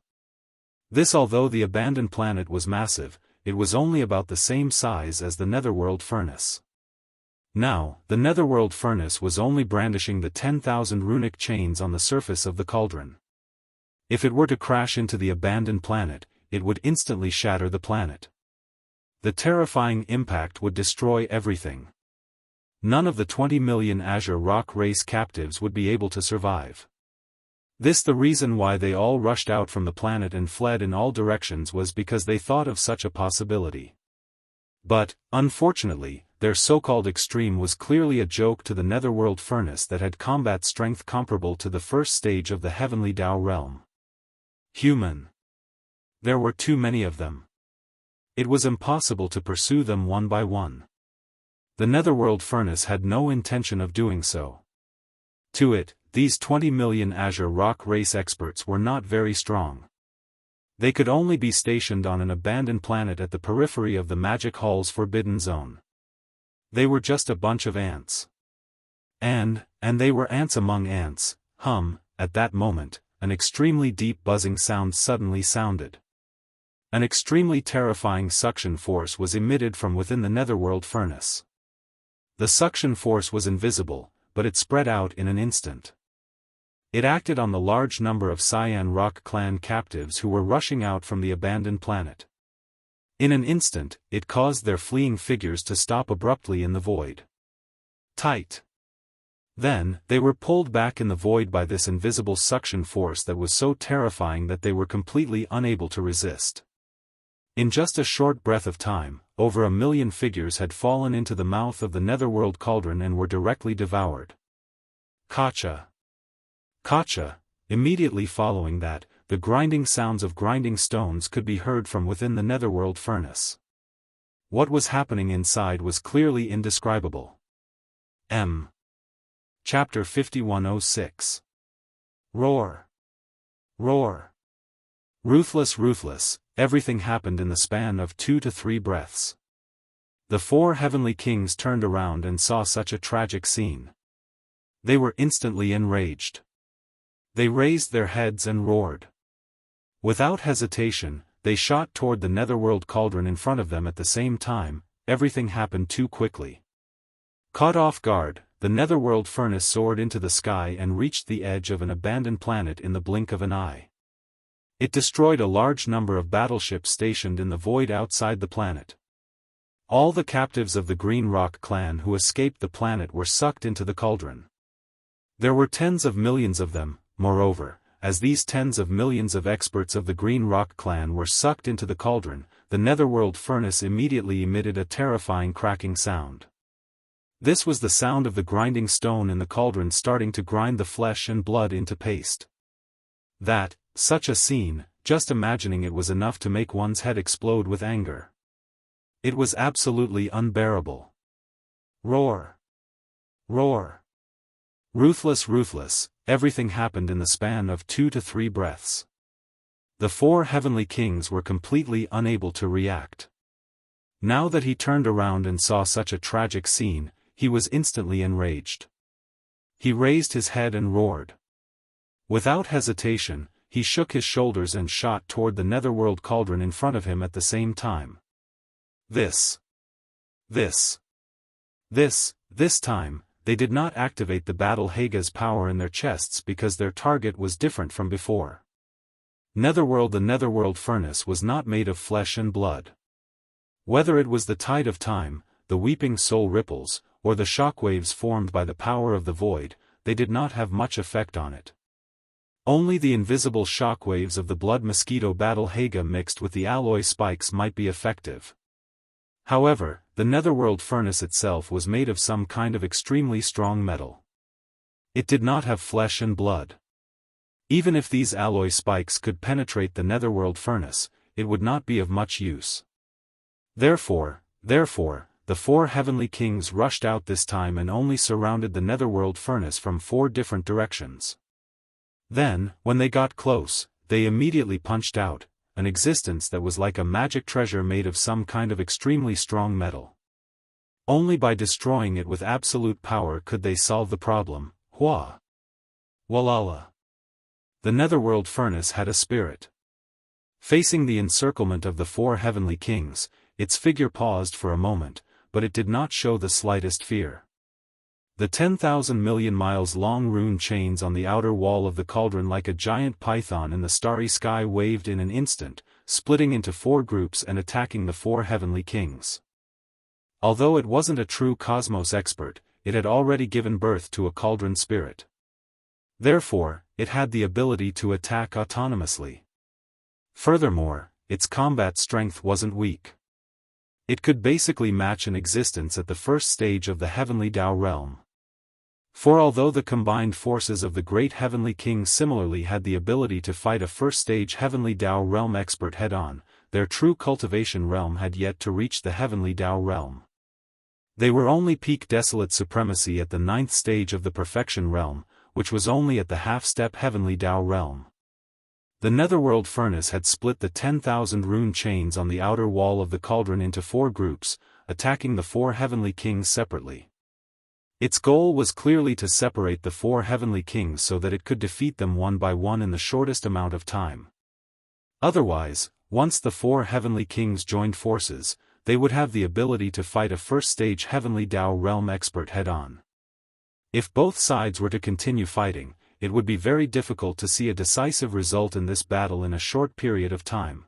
Although the abandoned planet was massive, it was only about the same size as the netherworld furnace. Now, the netherworld furnace was only brandishing the 10,000 runic chains on the surface of the cauldron. If it were to crash into the abandoned planet, it would instantly shatter the planet. The terrifying impact would destroy everything. none of the 20 million Azure Rock race captives would be able to survive. This the reason why they all rushed out from the planet and fled in all directions was because they thought of such a possibility. But, unfortunately, their so-called extreme was clearly a joke to the netherworld furnace that had combat strength comparable to the first stage of the heavenly Dao realm. Human. There were too many of them. It was impossible to pursue them one by one. The netherworld furnace had no intention of doing so. To it, these 20 million Azure Rock race experts were not very strong. They could only be stationed on an abandoned planet at the periphery of the Magic Hall's forbidden zone. They were just a bunch of ants. And they were ants among ants. At that moment, an extremely deep buzzing sound suddenly sounded. An extremely terrifying suction force was emitted from within the netherworld furnace. The suction force was invisible, but it spread out in an instant. It acted on the large number of Cyan Rock clan captives who were rushing out from the abandoned planet. In an instant, it caused their fleeing figures to stop abruptly in the void. Tight. Then, they were pulled back in the void by this invisible suction force that was so terrifying that they were completely unable to resist. In just a short breath of time, over 1 million figures had fallen into the mouth of the netherworld cauldron and were directly devoured. Kacha. Immediately following that, the grinding sounds of grinding stones could be heard from within the netherworld furnace. What was happening inside was clearly indescribable. Chapter 5106. Roar. Ruthless, everything happened in the span of 2 to 3 breaths. The 4 heavenly kings turned around and saw such a tragic scene. They were instantly enraged. They raised their heads and roared. Without hesitation, they shot toward the netherworld cauldron in front of them at the same time. Everything happened too quickly. Caught off guard, the netherworld furnace soared into the sky and reached the edge of an abandoned planet in the blink of an eye. It destroyed a large number of battleships stationed in the void outside the planet. All the captives of the Green Rock clan who escaped the planet were sucked into the cauldron. There were tens of millions of them. Moreover, as these tens of millions of experts of the Green Rock clan were sucked into the cauldron, the netherworld furnace immediately emitted a terrifying cracking sound. This was the sound of the grinding stone in the cauldron starting to grind the flesh and blood into paste. Such a scene, just imagining it was enough to make one's head explode with anger. It was absolutely unbearable. Roar. Ruthless, everything happened in the span of 2 to 3 breaths. The 4 heavenly kings were completely unable to react. Now that he turned around and saw such a tragic scene, he was instantly enraged. He raised his head and roared. Without hesitation, he shook his shoulders and shot toward the netherworld cauldron in front of him at the same time. This time, they did not activate the Battle Haga's power in their chests because their target was different from before. The netherworld furnace was not made of flesh and blood. Whether it was the tide of time, the weeping soul ripples, or the shockwaves formed by the power of the void, they did not have much effect on it. Only the invisible shockwaves of the blood mosquito Battle Haga mixed with the alloy spikes might be effective. However, the netherworld furnace itself was made of some kind of extremely strong metal. It did not have flesh and blood. Even if these alloy spikes could penetrate the netherworld furnace, it would not be of much use. Therefore, the 4 heavenly kings rushed out this time and only surrounded the netherworld furnace from 4 different directions. Then, when they got close, they immediately punched out an existence that was like a magic treasure made of some kind of extremely strong metal. Only by destroying it with absolute power could they solve the problem. Walala. The netherworld furnace had a spirit. Facing the encirclement of the 4 heavenly kings, its figure paused for a moment, but it did not show the slightest fear. The 10,000 million miles long rune chains on the outer wall of the cauldron like a giant python in the starry sky waved in an instant, splitting into 4 groups and attacking the 4 heavenly kings. Although it wasn't a true cosmos expert, it had already given birth to a cauldron spirit. Therefore, it had the ability to attack autonomously. Furthermore, its combat strength wasn't weak. It could basically match an existence at the first stage of the Heavenly Tao realm. For although the combined forces of the great Heavenly King similarly had the ability to fight a first-stage Heavenly Tao realm expert head-on, their true cultivation realm had yet to reach the Heavenly Tao realm. They were only peak desolate supremacy at the 9th stage of the Perfection realm, which was only at the half-step Heavenly Tao realm. The netherworld furnace had split the 10,000 rune chains on the outer wall of the cauldron into 4 groups, attacking the 4 Heavenly Kings separately. Its goal was clearly to separate the 4 Heavenly Kings so that it could defeat them one by one in the shortest amount of time. Otherwise, once the 4 Heavenly Kings joined forces, they would have the ability to fight a first-stage Heavenly Tao realm expert head-on. If both sides were to continue fighting, it would be very difficult to see a decisive result in this battle in a short period of time.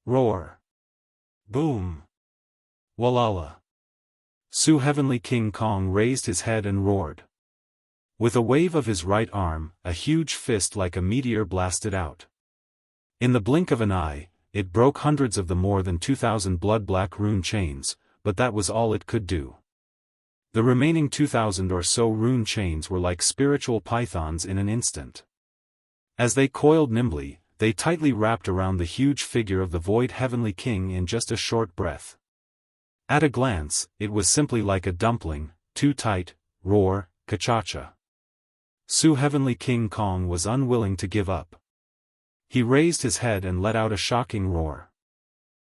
Roar! Boom! Walala! Su Heavenly King Kong raised his head and roared. With a wave of his right arm, a huge fist like a meteor blasted out. In the blink of an eye, it broke hundreds of the more than 2,000 blood-black rune chains, but that was all it could do. The remaining 2,000 or so rune chains were like spiritual pythons in an instant. As they coiled nimbly, they tightly wrapped around the huge figure of the Void Heavenly King in just a short breath. At a glance, it was simply like a dumpling, too tight, roar, ka-cha-cha. Su Heavenly King Kong was unwilling to give up. He raised his head and let out a shocking roar.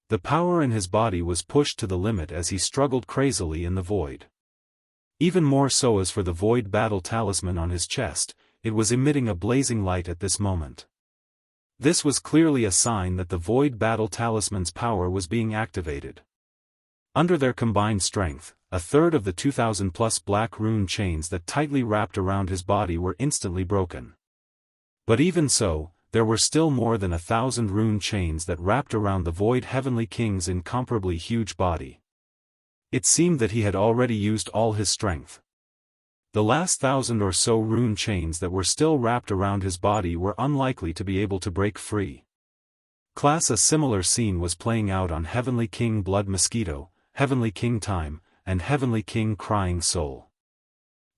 The power in his body was pushed to the limit as he struggled crazily in the void. Even more so as for the void battle talisman on his chest, it was emitting a blazing light at this moment. This was clearly a sign that the void battle talisman's power was being activated. Under their combined strength, a third of the 2,000+ black rune chains that tightly wrapped around his body were instantly broken. But even so, there were still more than 1,000 rune chains that wrapped around the Void Heavenly King's incomparably huge body. It seemed that he had already used all his strength. The last 1,000 or so rune chains that were still wrapped around his body were unlikely to be able to break free. A similar scene was playing out on Heavenly King Blood Mosquito, Heavenly King Time, and Heavenly King Crying Soul.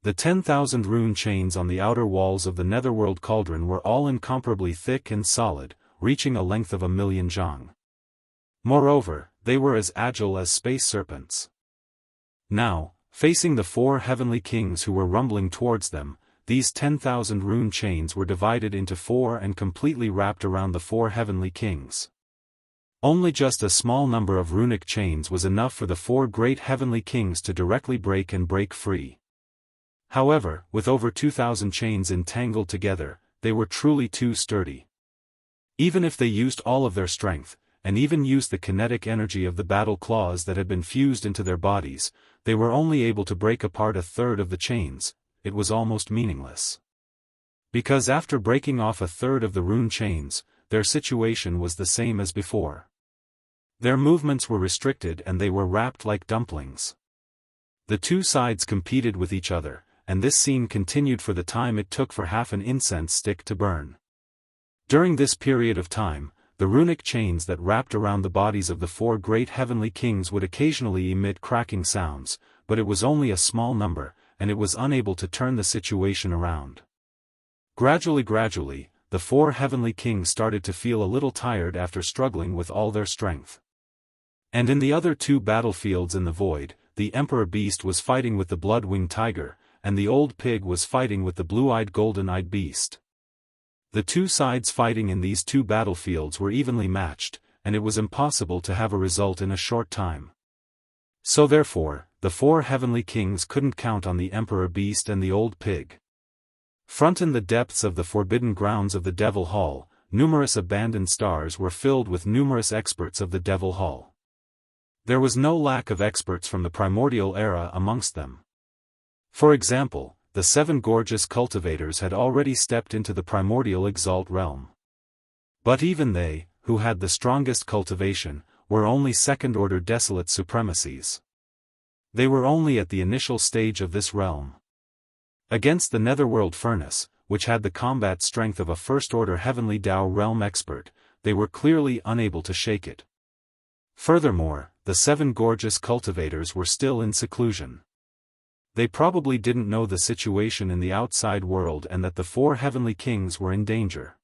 The 10,000 rune chains on the outer walls of the netherworld cauldron were all incomparably thick and solid, reaching a length of 1,000,000 zhang. Moreover, they were as agile as space serpents. Now, facing the 4 Heavenly Kings who were rumbling towards them, these 10,000 rune chains were divided into 4 and completely wrapped around the 4 Heavenly Kings. Only just a small number of runic chains was enough for the 4 great Heavenly Kings to directly break and break free. However, with over 2,000 chains entangled together, they were truly too sturdy. Even if they used all of their strength, and even used the kinetic energy of the battle claws that had been fused into their bodies, they were only able to break apart a third of the chains. It was almost meaningless. Because after breaking off a third of the rune chains, their situation was the same as before. Their movements were restricted and they were wrapped like dumplings. The two sides competed with each other, and this scene continued for the time it took for half an incense stick to burn. During this period of time, the runic chains that wrapped around the bodies of the 4 great Heavenly Kings would occasionally emit cracking sounds, but it was only a small number, and it was unable to turn the situation around. Gradually, the 4 Heavenly Kings started to feel a little tired after struggling with all their strength. And in the other 2 battlefields in the void, the Emperor Beast was fighting with the Blood-Winged Tiger, and the Old Pig was fighting with the Blue-Eyed Golden-Eyed Beast. The 2 sides fighting in these 2 battlefields were evenly matched, and it was impossible to have a result in a short time. So therefore, the 4 Heavenly Kings couldn't count on the Emperor Beast and the Old Pig. Front in the depths of the forbidden grounds of the Devil Hall, numerous abandoned stars were filled with numerous experts of the Devil Hall. There was no lack of experts from the primordial era amongst them. For example, the 7 gorgeous cultivators had already stepped into the primordial exalt realm. But even they, who had the strongest cultivation, were only second-order desolate supremacies. They were only at the initial stage of this realm. Against the netherworld furnace, which had the combat strength of a first-order heavenly Dao realm expert, they were clearly unable to shake it. Furthermore, the 7 gorgeous cultivators were still in seclusion. They probably didn't know the situation in the outside world and that the 4 heavenly kings were in danger.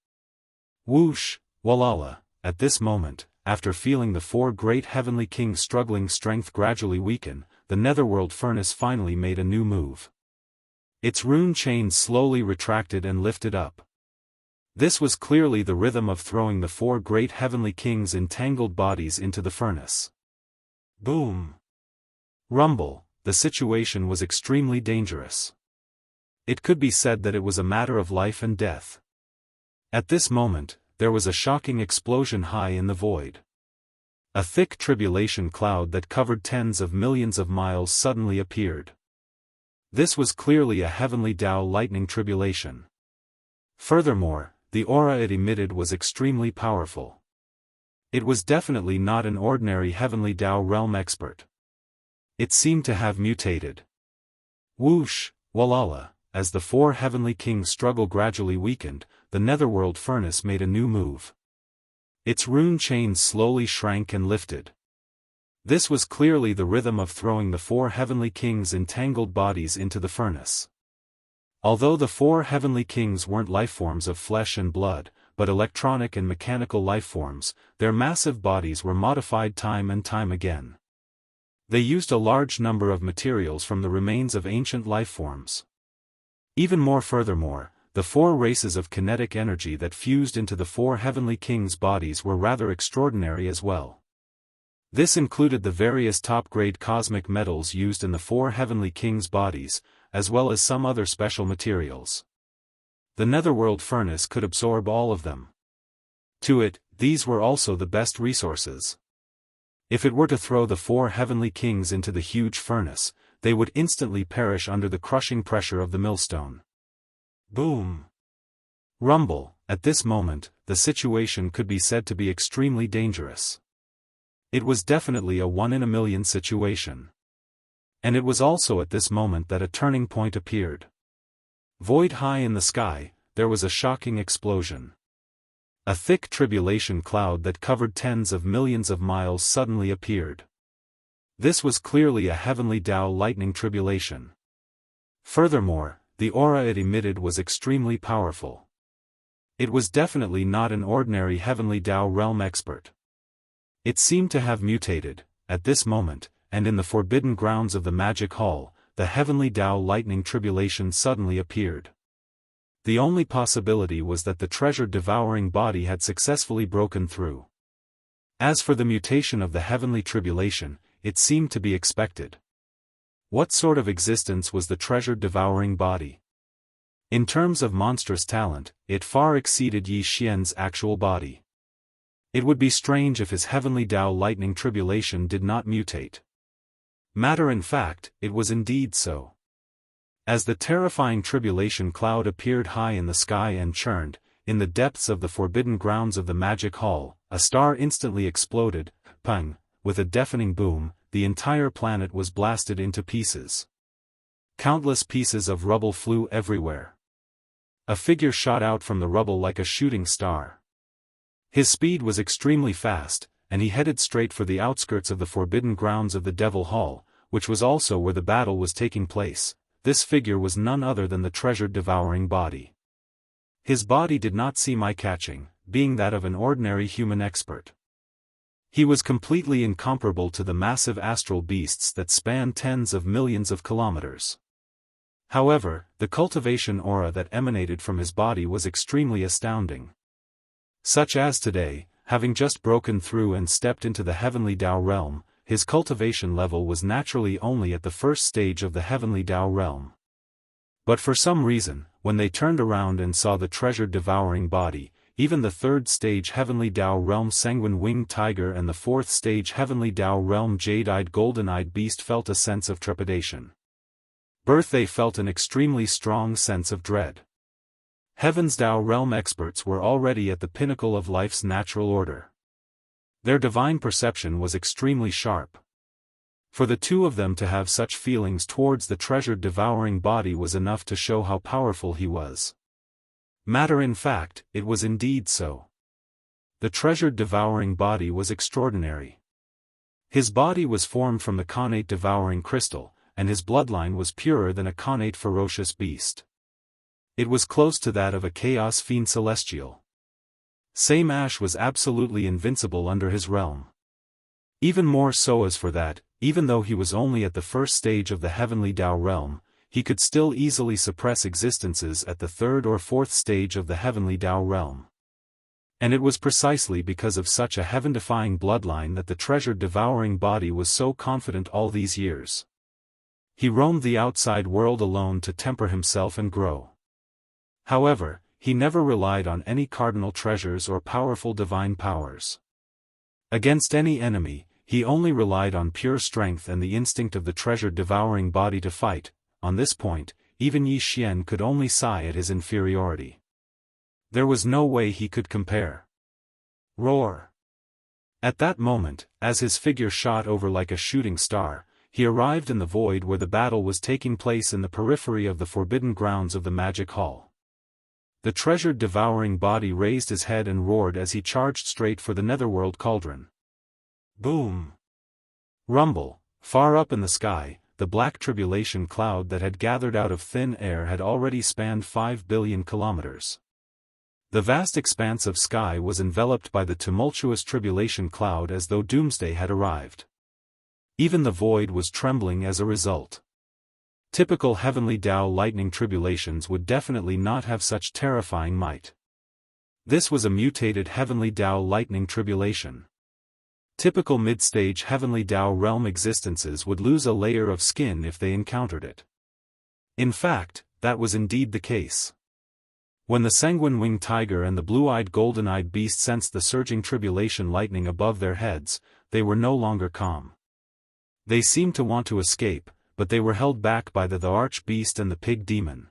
Wuxia, at this moment, after feeling the 4 great heavenly kings' struggling strength gradually weaken, the netherworld furnace finally made a new move. Its rune chains slowly retracted and lifted up. This was clearly the rhythm of throwing the 4 great heavenly kings' entangled bodies into the furnace. Boom! Rumble, the situation was extremely dangerous. It could be said that it was a matter of life and death. At this moment, there was a shocking explosion high in the void. A thick tribulation cloud that covered tens of millions of miles suddenly appeared. This was clearly a heavenly Dao lightning tribulation. Furthermore, the aura it emitted was extremely powerful. It was definitely not an ordinary heavenly Dao realm expert. It seemed to have mutated. Wuxia, as the 4 heavenly kings' struggle gradually weakened, the netherworld furnace made a new move. Its rune chains slowly shrank and lifted. This was clearly the rhythm of throwing the 4 heavenly kings' entangled bodies into the furnace. Although the 4 heavenly kings weren't lifeforms of flesh and blood, but electronic and mechanical lifeforms, their massive bodies were modified time and time again. They used a large number of materials from the remains of ancient lifeforms. Even more furthermore, the 4 races of kinetic energy that fused into the 4 heavenly kings' bodies were rather extraordinary as well. This included the various top-grade cosmic metals used in the 4 heavenly kings' bodies, as well as some other special materials. The netherworld furnace could absorb all of them. To it, these were also the best resources. If it were to throw the 4 heavenly kings into the huge furnace, they would instantly perish under the crushing pressure of the millstone. Boom! Rumble, at this moment, the situation could be said to be extremely dangerous. It was definitely a 1-in-a-million situation. And it was also at this moment that a turning point appeared. Void high in the sky, there was a shocking explosion. A thick tribulation cloud that covered tens of millions of miles suddenly appeared. This was clearly a heavenly Dao lightning tribulation. Furthermore, the aura it emitted was extremely powerful. It was definitely not an ordinary heavenly Dao realm expert. It seemed to have mutated, at this moment, and in the forbidden grounds of the magic hall, the heavenly Dao lightning tribulation suddenly appeared. The only possibility was that the treasured devouring body had successfully broken through. As for the mutation of the heavenly tribulation, it seemed to be expected. What sort of existence was the treasured devouring body? In terms of monstrous talent, it far exceeded Yi Xian's actual body. It would be strange if his heavenly Dao lightning tribulation did not mutate. Matter in fact, it was indeed so. As the terrifying tribulation cloud appeared high in the sky and churned, in the depths of the forbidden grounds of the magic hall, a star instantly exploded, pang, with a deafening boom, the entire planet was blasted into pieces. Countless pieces of rubble flew everywhere. A figure shot out from the rubble like a shooting star. His speed was extremely fast, and he headed straight for the outskirts of the forbidden grounds of the Devil Hall, which was also where the battle was taking place. This figure was none other than the treasured devouring body. His body did not seem eye-catching, being that of an ordinary human expert. He was completely incomparable to the massive astral beasts that span tens of millions of kilometers. However, the cultivation aura that emanated from his body was extremely astounding. Such as today, having just broken through and stepped into the heavenly Dao realm, his cultivation level was naturally only at the first stage of the heavenly Dao realm. But for some reason, when they turned around and saw the treasured devouring body, even the 3rd stage heavenly Dao realm sanguine winged tiger and the 4th stage heavenly Dao realm jade-eyed golden-eyed beast felt a sense of trepidation. They felt an extremely strong sense of dread. Heaven's Dao realm experts were already at the pinnacle of life's natural order. Their divine perception was extremely sharp. For the two of them to have such feelings towards the treasured devouring body was enough to show how powerful he was. Matter in fact, it was indeed so. The treasured devouring body was extraordinary. His body was formed from the connate devouring crystal, and his bloodline was purer than a connate ferocious beast. It was close to that of a chaos fiend celestial. Same Ash was absolutely invincible under his realm. Even more so as for that, even though he was only at the first stage of the heavenly Tao realm, he could still easily suppress existences at the third or fourth stage of the heavenly Tao realm. And it was precisely because of such a heaven-defying bloodline that the treasured devouring body was so confident all these years. He roamed the outside world alone to temper himself and grow. However, he never relied on any cardinal treasures or powerful divine powers. Against any enemy, he only relied on pure strength and the instinct of the treasured devouring body to fight. On this point, even Yi Xian could only sigh at his inferiority. There was no way he could compare. Roar! At that moment, as his figure shot over like a shooting star, he arrived in the void where the battle was taking place in the periphery of the forbidden grounds of the magic hall. The treasured devouring body raised his head and roared as he charged straight for the netherworld cauldron. Boom! Rumble! Far up in the sky, the black tribulation cloud that had gathered out of thin air had already spanned 5 billion kilometers. The vast expanse of sky was enveloped by the tumultuous tribulation cloud as though doomsday had arrived. Even the void was trembling as a result. Typical heavenly Tao lightning tribulations would definitely not have such terrifying might. This was a mutated heavenly Tao lightning tribulation. Typical mid-stage heavenly Tao realm existences would lose a layer of skin if they encountered it. In fact, that was indeed the case. When the sanguine-winged tiger and the blue-eyed golden-eyed beast sensed the surging tribulation lightning above their heads, they were no longer calm. They seemed to want to escape, but they were held back by the arch-beast and the pig demon.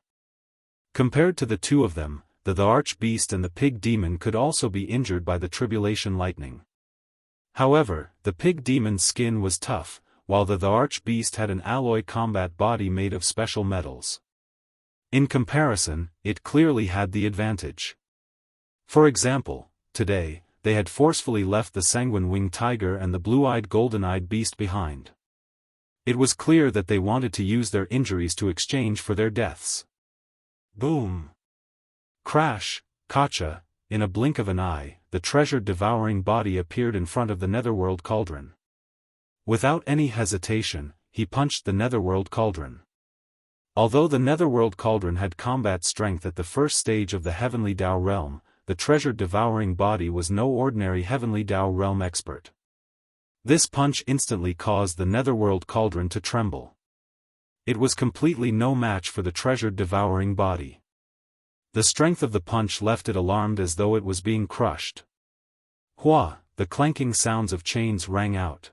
Compared to the two of them, the arch-beast and the pig demon could also be injured by the tribulation lightning. However, the pig demon's skin was tough, while the arch-beast had an alloy combat body made of special metals. In comparison, it clearly had the advantage. For example, today, they had forcefully left the sanguine-winged tiger and the blue-eyed golden-eyed beast behind. It was clear that they wanted to use their injuries to exchange for their deaths. Boom! Crash, Kacha, in a blink of an eye, the treasured devouring body appeared in front of the netherworld cauldron. Without any hesitation, he punched the netherworld cauldron. Although the netherworld cauldron had combat strength at the first stage of the heavenly Tao realm, the treasured devouring body was no ordinary heavenly Tao realm expert. This punch instantly caused the netherworld cauldron to tremble. It was completely no match for the treasured devouring body. The strength of the punch left it alarmed as though it was being crushed. Hua! The clanking sounds of chains rang out.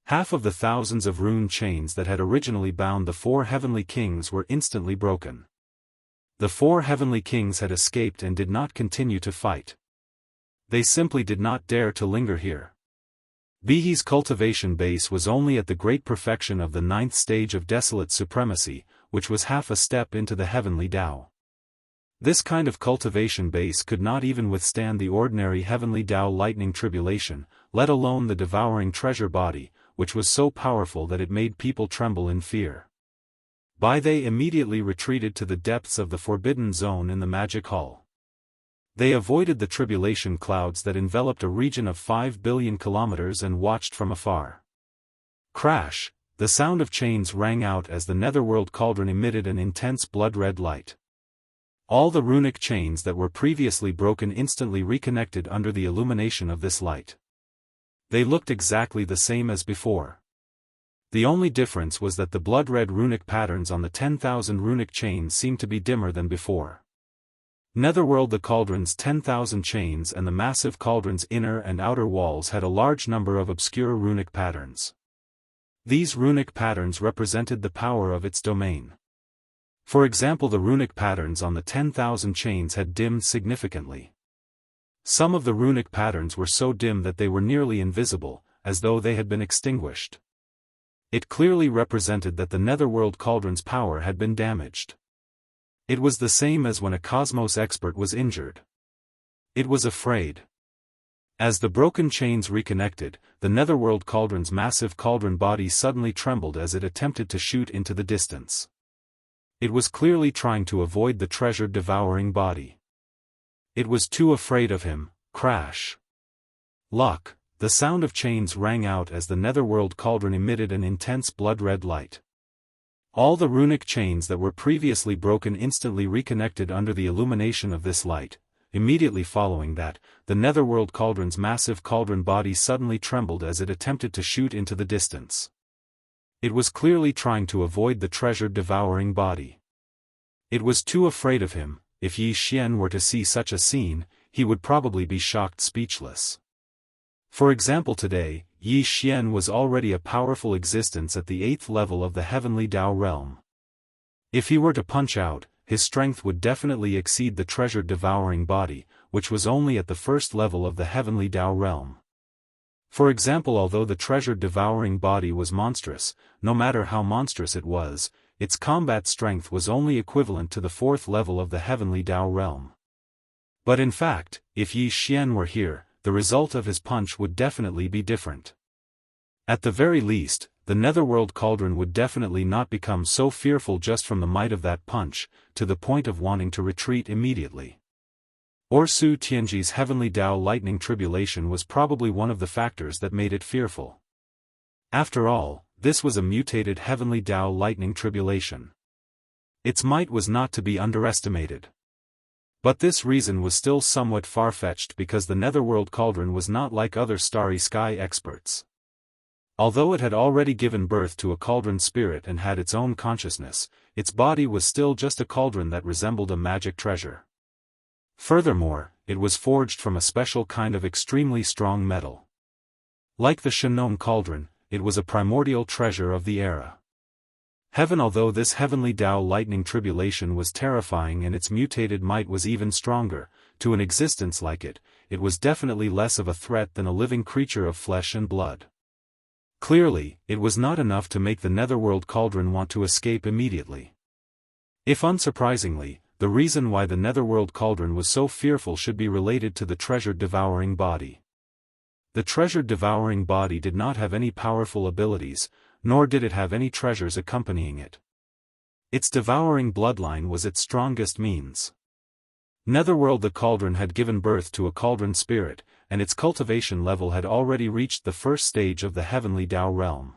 Half of the thousands of rune chains that had originally bound the 4 heavenly kings were instantly broken. The 4 heavenly kings had escaped and did not continue to fight. They simply did not dare to linger here. Bihi's cultivation base was only at the great perfection of the 9th stage of desolate supremacy, which was half a step into the heavenly Tao. This kind of cultivation base could not even withstand the ordinary heavenly Tao lightning tribulation, let alone the devouring treasure body, which was so powerful that it made people tremble in fear. They immediately retreated to the depths of the forbidden zone in the magic hall. They avoided the tribulation clouds that enveloped a region of 5 billion kilometers and watched from afar. Crash! The sound of chains rang out as the netherworld cauldron emitted an intense blood-red light. All the runic chains that were previously broken instantly reconnected under the illumination of this light. They looked exactly the same as before. The only difference was that the blood-red runic patterns on the 10,000 runic chains seemed to be dimmer than before. Netherworld, the cauldron's 10,000 chains and the massive cauldron's inner and outer walls had a large number of obscure runic patterns. These runic patterns represented the power of its domain. For example, the runic patterns on the 10,000 chains had dimmed significantly. Some of the runic patterns were so dim that they were nearly invisible, as though they had been extinguished. It clearly represented that the Netherworld Cauldron's power had been damaged. It was the same as when a Cosmos expert was injured. It was afraid. As the broken chains reconnected, the Netherworld Cauldron's massive cauldron body suddenly trembled as it attempted to shoot into the distance. It was clearly trying to avoid the treasure-devouring body. It was too afraid of him. Crash. Luck. The sound of chains rang out as the Netherworld Cauldron emitted an intense blood-red light. All the runic chains that were previously broken instantly reconnected under the illumination of this light. Immediately following that, the Netherworld Cauldron's massive cauldron body suddenly trembled as it attempted to shoot into the distance. It was clearly trying to avoid the treasure-devouring body. It was too afraid of him. If Yi Xian were to see such a scene, he would probably be shocked speechless. For example, today, Yi Xian was already a powerful existence at the 8th level of the Heavenly Dao realm. If he were to punch out, his strength would definitely exceed the treasure-devouring body, which was only at the 1st level of the Heavenly Dao realm. For example, although the treasure-devouring body was monstrous, no matter how monstrous it was, its combat strength was only equivalent to the 4th level of the Heavenly Dao realm. But in fact, if Yi Xian were here, the result of his punch would definitely be different. At the very least, the Netherworld Cauldron would definitely not become so fearful just from the might of that punch, to the point of wanting to retreat immediately. Or Su Tianji's Heavenly Dao lightning tribulation was probably one of the factors that made it fearful. After all, this was a mutated Heavenly Dao lightning tribulation. Its might was not to be underestimated. But this reason was still somewhat far-fetched because the Netherworld Cauldron was not like other starry sky experts. Although it had already given birth to a cauldron spirit and had its own consciousness, its body was still just a cauldron that resembled a magic treasure. Furthermore, it was forged from a special kind of extremely strong metal. Like the Shannon cauldron, it was a primordial treasure of the era. Heaven. Although this Heavenly Dao lightning tribulation was terrifying and its mutated might was even stronger, to an existence like it, it was definitely less of a threat than a living creature of flesh and blood. Clearly, it was not enough to make the Netherworld Cauldron want to escape immediately. If unsurprisingly, the reason why the Netherworld Cauldron was so fearful should be related to the treasure-devouring body. The treasure-devouring body did not have any powerful abilities, nor did it have any treasures accompanying it. Its devouring bloodline was its strongest means. Netherworld. The cauldron had given birth to a cauldron spirit, and its cultivation level had already reached the 1st stage of the Heavenly Dao realm.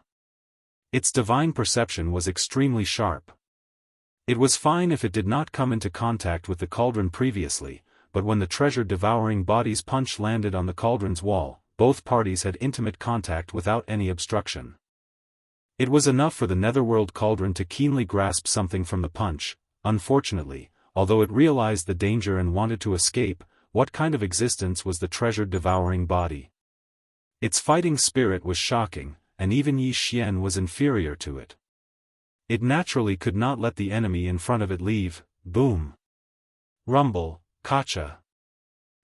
Its divine perception was extremely sharp. It was fine if it did not come into contact with the cauldron previously, but when the treasure-devouring body's punch landed on the cauldron's wall, both parties had intimate contact without any obstruction. It was enough for the Netherworld Cauldron to keenly grasp something from the punch. Unfortunately, although it realized the danger and wanted to escape, what kind of existence was the treasure-devouring body? Its fighting spirit was shocking, and even Yi Xian was inferior to it. It naturally could not let the enemy in front of it leave. Boom. Rumble. Kacha.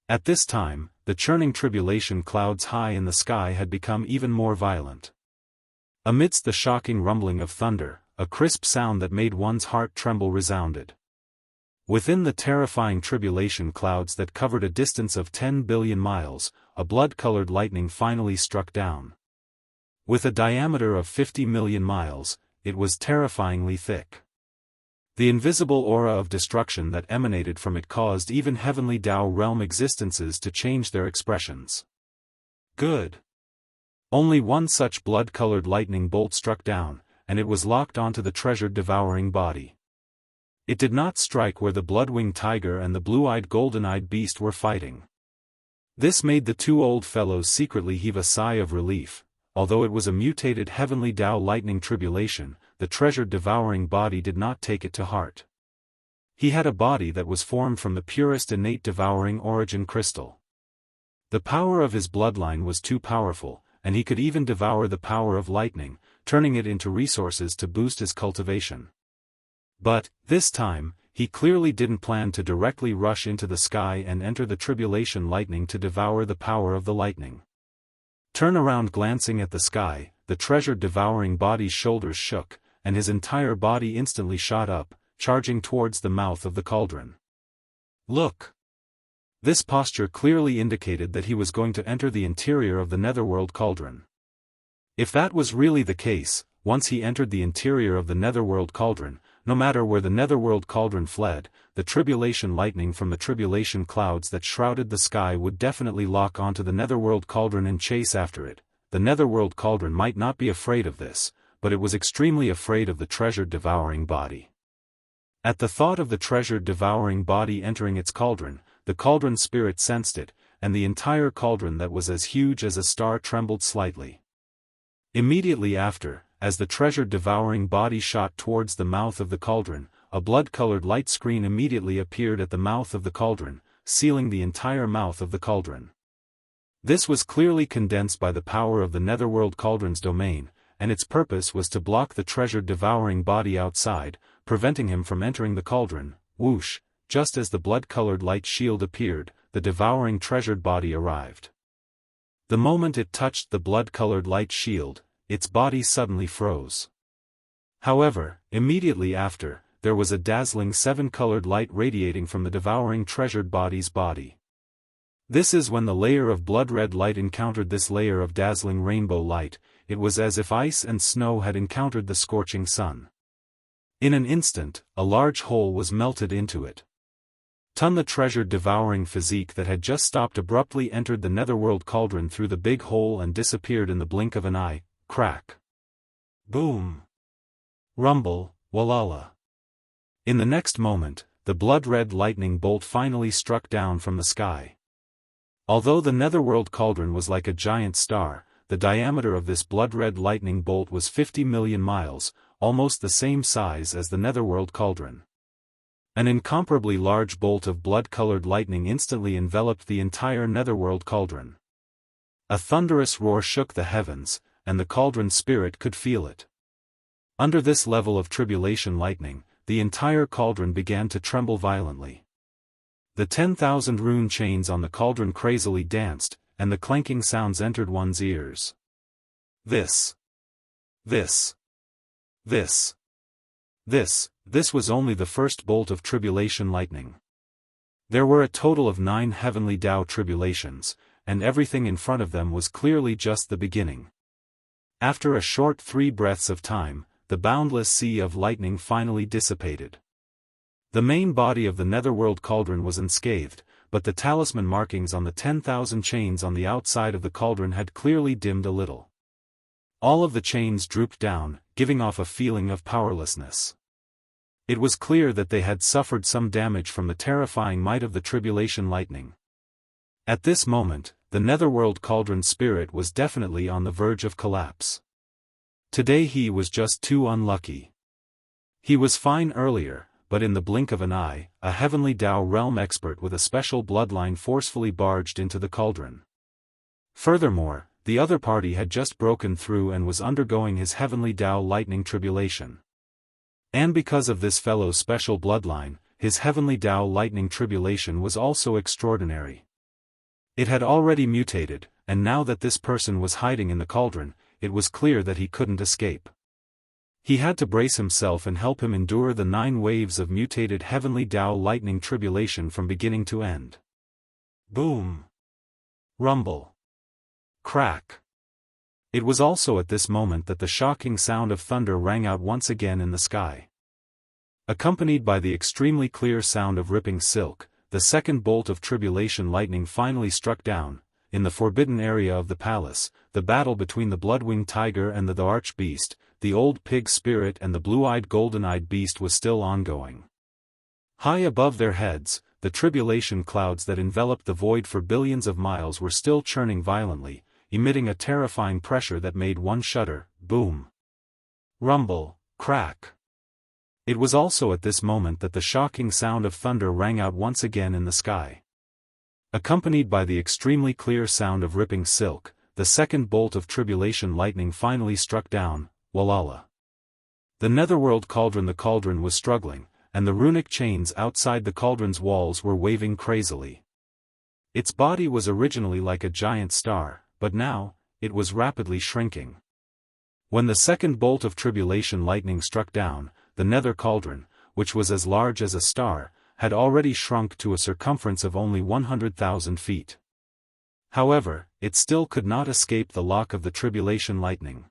At this time, the churning tribulation clouds high in the sky had become even more violent. Amidst the shocking rumbling of thunder, a crisp sound that made one's heart tremble resounded. Within the terrifying tribulation clouds that covered a distance of 10 billion miles, a blood-colored lightning finally struck down. With a diameter of 50 million miles, it was terrifyingly thick. The invisible aura of destruction that emanated from it caused even Heavenly Dao realm existences to change their expressions. Good. Only one such blood-colored lightning bolt struck down, and it was locked onto the treasure-devouring body. It did not strike where the blood-winged tiger and the blue-eyed golden-eyed beast were fighting. This made the two old fellows secretly heave a sigh of relief. Although it was a mutated Heavenly Dao lightning tribulation, the treasure-devouring body did not take it to heart. He had a body that was formed from the purest innate devouring origin crystal. The power of his bloodline was too powerful, and he could even devour the power of lightning, turning it into resources to boost his cultivation. But, this time, he clearly didn't plan to directly rush into the sky and enter the tribulation lightning to devour the power of the lightning. Turn around. Glancing at the sky, the treasure-devouring body's shoulders shook, and his entire body instantly shot up, charging towards the mouth of the cauldron. Look! This posture clearly indicated that he was going to enter the interior of the netherworld cauldron. If that was really the case, once he entered the interior of the netherworld cauldron, no matter where the netherworld cauldron fled, the tribulation lightning from the tribulation clouds that shrouded the sky would definitely lock onto the netherworld cauldron and chase after it. The netherworld cauldron might not be afraid of this, but it was extremely afraid of the treasure-devouring body. At the thought of the treasure-devouring body entering its cauldron, the cauldron spirit sensed it, and the entire cauldron that was as huge as a star trembled slightly. Immediately after, as the treasure-devouring body shot towards the mouth of the cauldron, a blood-colored light screen immediately appeared at the mouth of the cauldron, sealing the entire mouth of the cauldron. This was clearly condensed by the power of the netherworld cauldron's domain, and its purpose was to block the treasure-devouring body outside, preventing him from entering the cauldron. Whoosh! Just as the blood-colored light shield appeared, the devouring treasured body arrived. The moment it touched the blood-colored light shield, its body suddenly froze. However, immediately after, there was a dazzling seven-colored light radiating from the devouring treasured body's body. This is when the layer of blood-red light encountered this layer of dazzling rainbow light. It was as if ice and snow had encountered the scorching sun. In an instant, a large hole was melted into it. The treasure-devouring physique that had just stopped abruptly entered the netherworld cauldron through the big hole and disappeared in the blink of an eye. Crack. Boom. Rumble, Walala. In the next moment, the blood-red lightning bolt finally struck down from the sky. Although the netherworld cauldron was like a giant star, the diameter of this blood-red lightning bolt was 50 million miles, almost the same size as the netherworld cauldron. An incomparably large bolt of blood-colored lightning instantly enveloped the entire netherworld cauldron. A thunderous roar shook the heavens, and the cauldron spirit could feel it. Under this level of tribulation lightning, the entire cauldron began to tremble violently. The 10,000 rune chains on the cauldron crazily danced, and the clanking sounds entered one's ears. This was only the first bolt of tribulation lightning. There were a total of 9 heavenly Tao tribulations, and everything in front of them was clearly just the beginning. After a short 3 breaths of time, the boundless sea of lightning finally dissipated. The main body of the netherworld cauldron was unscathed, but the talisman markings on the 10,000 chains on the outside of the cauldron had clearly dimmed a little. All of the chains drooped down, giving off a feeling of powerlessness. It was clear that they had suffered some damage from the terrifying might of the tribulation lightning. At this moment, the netherworld cauldron spirit was definitely on the verge of collapse. Today he was just too unlucky. He was fine earlier, but in the blink of an eye, a heavenly Tao realm expert with a special bloodline forcefully barged into the cauldron. Furthermore, the other party had just broken through and was undergoing his heavenly Tao lightning tribulation. And because of this fellow's special bloodline, his heavenly Tao lightning tribulation was also extraordinary. It had already mutated, and now that this person was hiding in the cauldron, it was clear that he couldn't escape. He had to brace himself and help him endure the 9 waves of mutated heavenly Tao lightning tribulation from beginning to end. Boom. Rumble. Crack. It was also at this moment that the shocking sound of thunder rang out once again in the sky. Accompanied by the extremely clear sound of ripping silk, the second bolt of tribulation lightning finally struck down. In the forbidden area of the palace, the battle between the blood-winged tiger and the arch-beast, the old pig spirit and the blue-eyed golden-eyed beast was still ongoing. High above their heads, the tribulation clouds that enveloped the void for billions of miles were still churning violently, emitting a terrifying pressure that made one shudder. Boom. Rumble, crack. It was also at this moment that the shocking sound of thunder rang out once again in the sky. Accompanied by the extremely clear sound of ripping silk, the second bolt of tribulation lightning finally struck down. Walala. The netherworld cauldron was struggling, and the runic chains outside the cauldron's walls were waving crazily. Its body was originally like a giant star, but now, it was rapidly shrinking. When the second bolt of tribulation lightning struck down, the nether cauldron, which was as large as a star, had already shrunk to a circumference of only 100,000 feet. However, it still could not escape the lock of the tribulation lightning.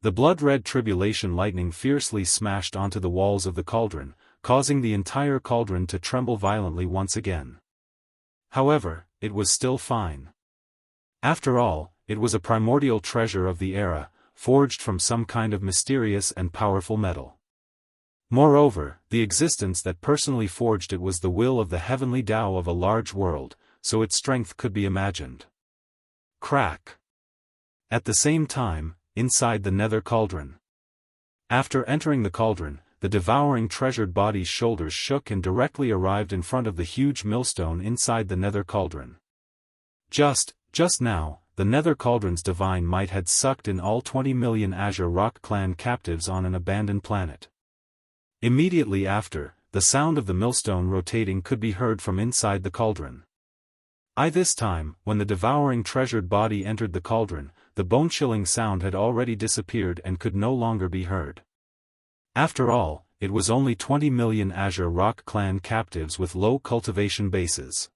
The blood-red tribulation lightning fiercely smashed onto the walls of the cauldron, causing the entire cauldron to tremble violently once again. However, it was still fine. After all, it was a primordial treasure of the era, forged from some kind of mysterious and powerful metal. Moreover, the existence that personally forged it was the will of the heavenly Tao of a large world, so its strength could be imagined. Crack! At the same time, inside the nether cauldron. After entering the cauldron, the devouring treasured body's shoulders shook and directly arrived in front of the huge millstone inside the nether cauldron. Just now, the nether cauldron's divine might had sucked in all 20 million Azure Rock clan captives on an abandoned planet. Immediately after, the sound of the millstone rotating could be heard from inside the cauldron. This time, when the devouring treasured body entered the cauldron, the bone-chilling sound had already disappeared and could no longer be heard. After all, it was only 20 million Azure Rock clan captives with low cultivation bases.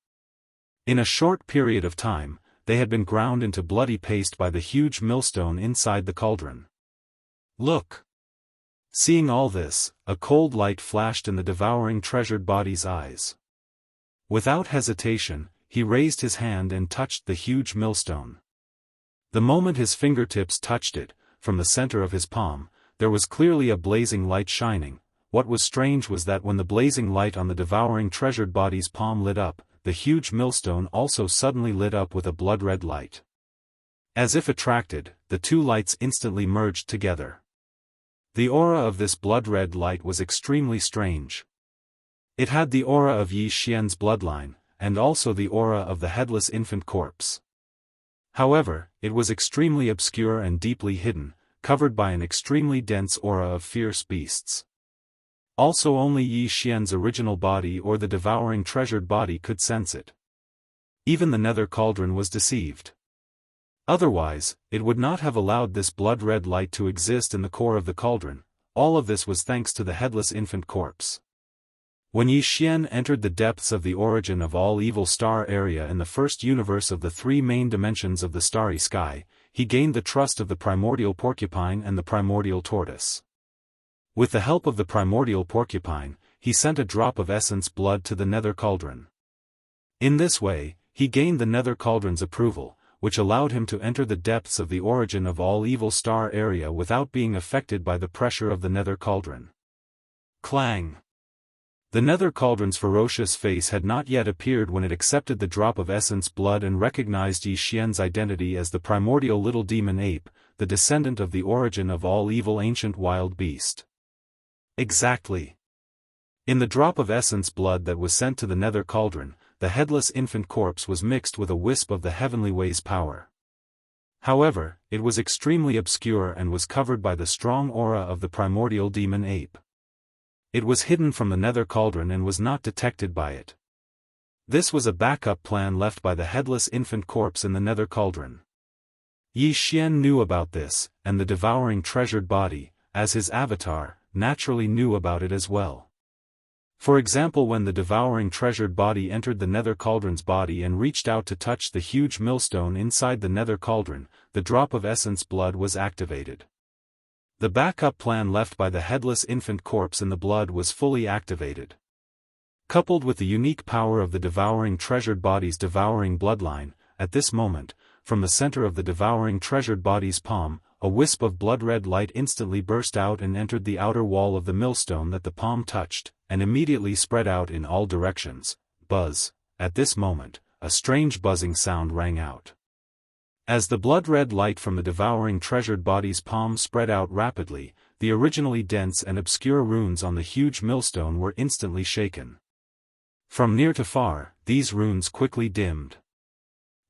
In a short period of time, they had been ground into bloody paste by the huge millstone inside the cauldron. Look! Seeing all this, a cold light flashed in the devouring treasured body's eyes. Without hesitation, he raised his hand and touched the huge millstone. The moment his fingertips touched it, from the center of his palm, there was clearly a blazing light shining. What was strange was that when the blazing light on the devouring treasured body's palm lit up, the huge millstone also suddenly lit up with a blood-red light. As if attracted, the two lights instantly merged together. The aura of this blood-red light was extremely strange. It had the aura of Yi Xian's bloodline, and also the aura of the headless infant corpse. However, it was extremely obscure and deeply hidden, covered by an extremely dense aura of fierce beasts. Also only Yi Xian's original body or the devouring treasured body could sense it. Even the nether cauldron was deceived. Otherwise, it would not have allowed this blood-red light to exist in the core of the cauldron. All of this was thanks to the headless infant corpse. When Yi Xian entered the depths of the origin of all evil star area in the first universe of the three main dimensions of the starry sky, he gained the trust of the primordial porcupine and the primordial tortoise. With the help of the primordial porcupine, he sent a drop of essence blood to the nether cauldron. In this way, he gained the nether cauldron's approval, which allowed him to enter the depths of the origin of all evil star area without being affected by the pressure of the nether cauldron. Clang! The nether cauldron's ferocious face had not yet appeared when it accepted the drop of essence blood and recognized Yi Xian's identity as the primordial little demon ape, the descendant of the origin of all evil ancient wild beast. Exactly. In the drop of essence blood that was sent to the nether cauldron, the headless infant corpse was mixed with a wisp of the heavenly way's power. However, it was extremely obscure and was covered by the strong aura of the primordial demon ape. It was hidden from the nether cauldron and was not detected by it. This was a backup plan left by the headless infant corpse in the nether cauldron. Yi Xian knew about this, and the devouring treasured body, as his avatar, naturally knew about it as well. For example, when the devouring treasured body entered the nether cauldron's body and reached out to touch the huge millstone inside the nether cauldron, the drop of essence blood was activated. The backup plan left by the headless infant corpse in the blood was fully activated. Coupled with the unique power of the devouring treasured body's devouring bloodline, at this moment, from the center of the devouring treasured body's palm, a wisp of blood-red light instantly burst out and entered the outer wall of the millstone that the palm touched, and immediately spread out in all directions. Buzz! At this moment, a strange buzzing sound rang out. As the blood-red light from the devouring treasured body's palm spread out rapidly, the originally dense and obscure runes on the huge millstone were instantly shaken. From near to far, these runes quickly dimmed.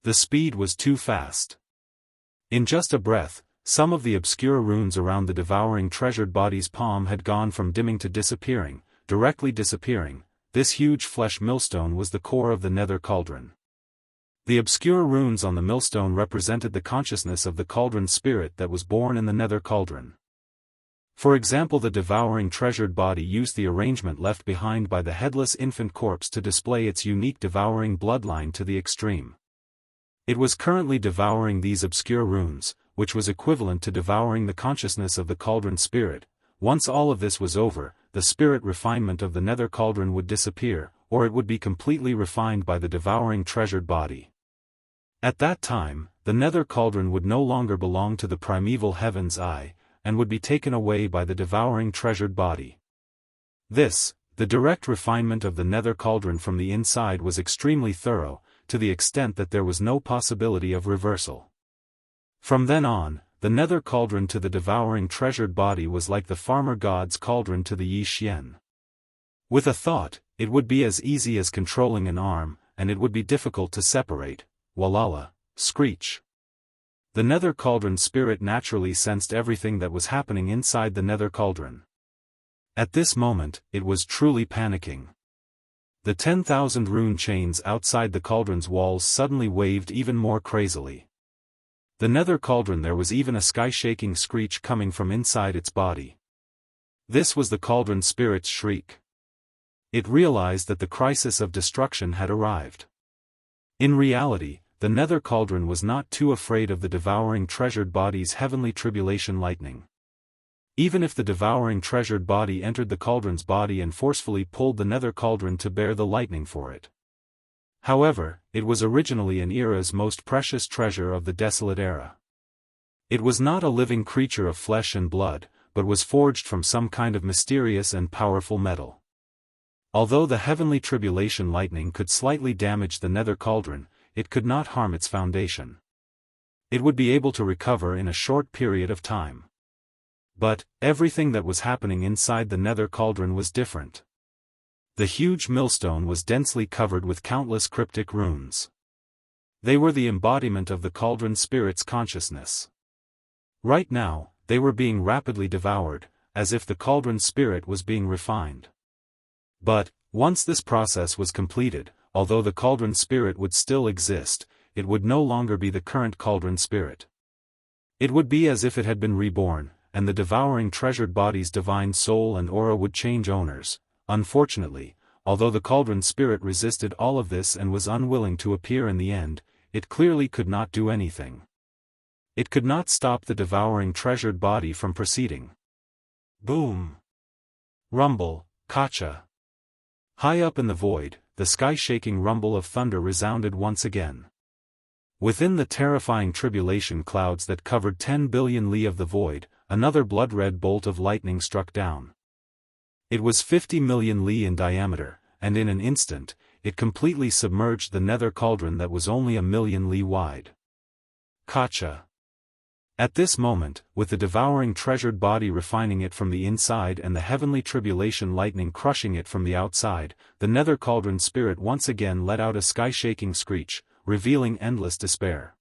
The speed was too fast. In just a breath, some of the obscure runes around the devouring treasured body's palm had gone from dimming to disappearing, directly disappearing. This huge flesh millstone was the core of the nether cauldron. The obscure runes on the millstone represented the consciousness of the cauldron spirit that was born in the nether cauldron. For example, the devouring treasured body used the arrangement left behind by the headless infant corpse to display its unique devouring bloodline to the extreme. It was currently devouring these obscure runes, which was equivalent to devouring the consciousness of the cauldron spirit. Once all of this was over, the spirit refinement of the nether cauldron would disappear, or it would be completely refined by the devouring treasured body. At that time, the nether cauldron would no longer belong to the primeval heaven's eye, and would be taken away by the devouring treasured body. This, the direct refinement of the nether cauldron from the inside, was extremely thorough, to the extent that there was no possibility of reversal. From then on, the nether cauldron to the devouring treasured body was like the farmer god's cauldron to the Yi Xian. With a thought, it would be as easy as controlling an arm, and it would be difficult to separate. Walala, screech. The nether cauldron spirit naturally sensed everything that was happening inside the nether cauldron. At this moment, it was truly panicking. The 10,000 rune chains outside the cauldron's walls suddenly waved even more crazily. The nether cauldron, there was even a sky-shaking screech coming from inside its body. This was the cauldron spirit's shriek. It realized that the crisis of destruction had arrived. In reality, the nether cauldron was not too afraid of the devouring treasured body's heavenly tribulation lightning. Even if the devouring treasured body entered the cauldron's body and forcefully pulled the nether cauldron to bear the lightning for it. However, it was originally an era's most precious treasure of the desolate era. It was not a living creature of flesh and blood, but was forged from some kind of mysterious and powerful metal. Although the heavenly tribulation lightning could slightly damage the nether cauldron, it could not harm its foundation. It would be able to recover in a short period of time. But, everything that was happening inside the nether cauldron was different. The huge millstone was densely covered with countless cryptic runes. They were the embodiment of the cauldron spirit's consciousness. Right now, they were being rapidly devoured, as if the cauldron spirit was being refined. But, once this process was completed, although the cauldron spirit would still exist, it would no longer be the current cauldron spirit. It would be as if it had been reborn, and the devouring treasured body's divine soul and aura would change owners. Unfortunately, although the cauldron spirit resisted all of this and was unwilling to appear in the end, it clearly could not do anything. It could not stop the devouring treasured body from proceeding. Boom! Rumble, Kacha! High up in the void, the sky-shaking rumble of thunder resounded once again. Within the terrifying tribulation clouds that covered 10 billion li of the void, another blood-red bolt of lightning struck down. It was 50 million li in diameter, and in an instant, it completely submerged the nether cauldron that was only 1 million li wide. Kacha! At this moment, with the devouring treasured body refining it from the inside and the heavenly tribulation lightning crushing it from the outside, the nether cauldron spirit once again let out a sky-shaking screech, revealing endless despair.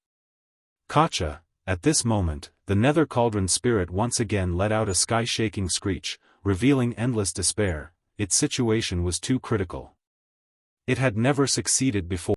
Kacha! At this moment, the nether cauldron spirit once again let out a sky-shaking screech, revealing endless despair. Its situation was too critical. It had never succeeded before.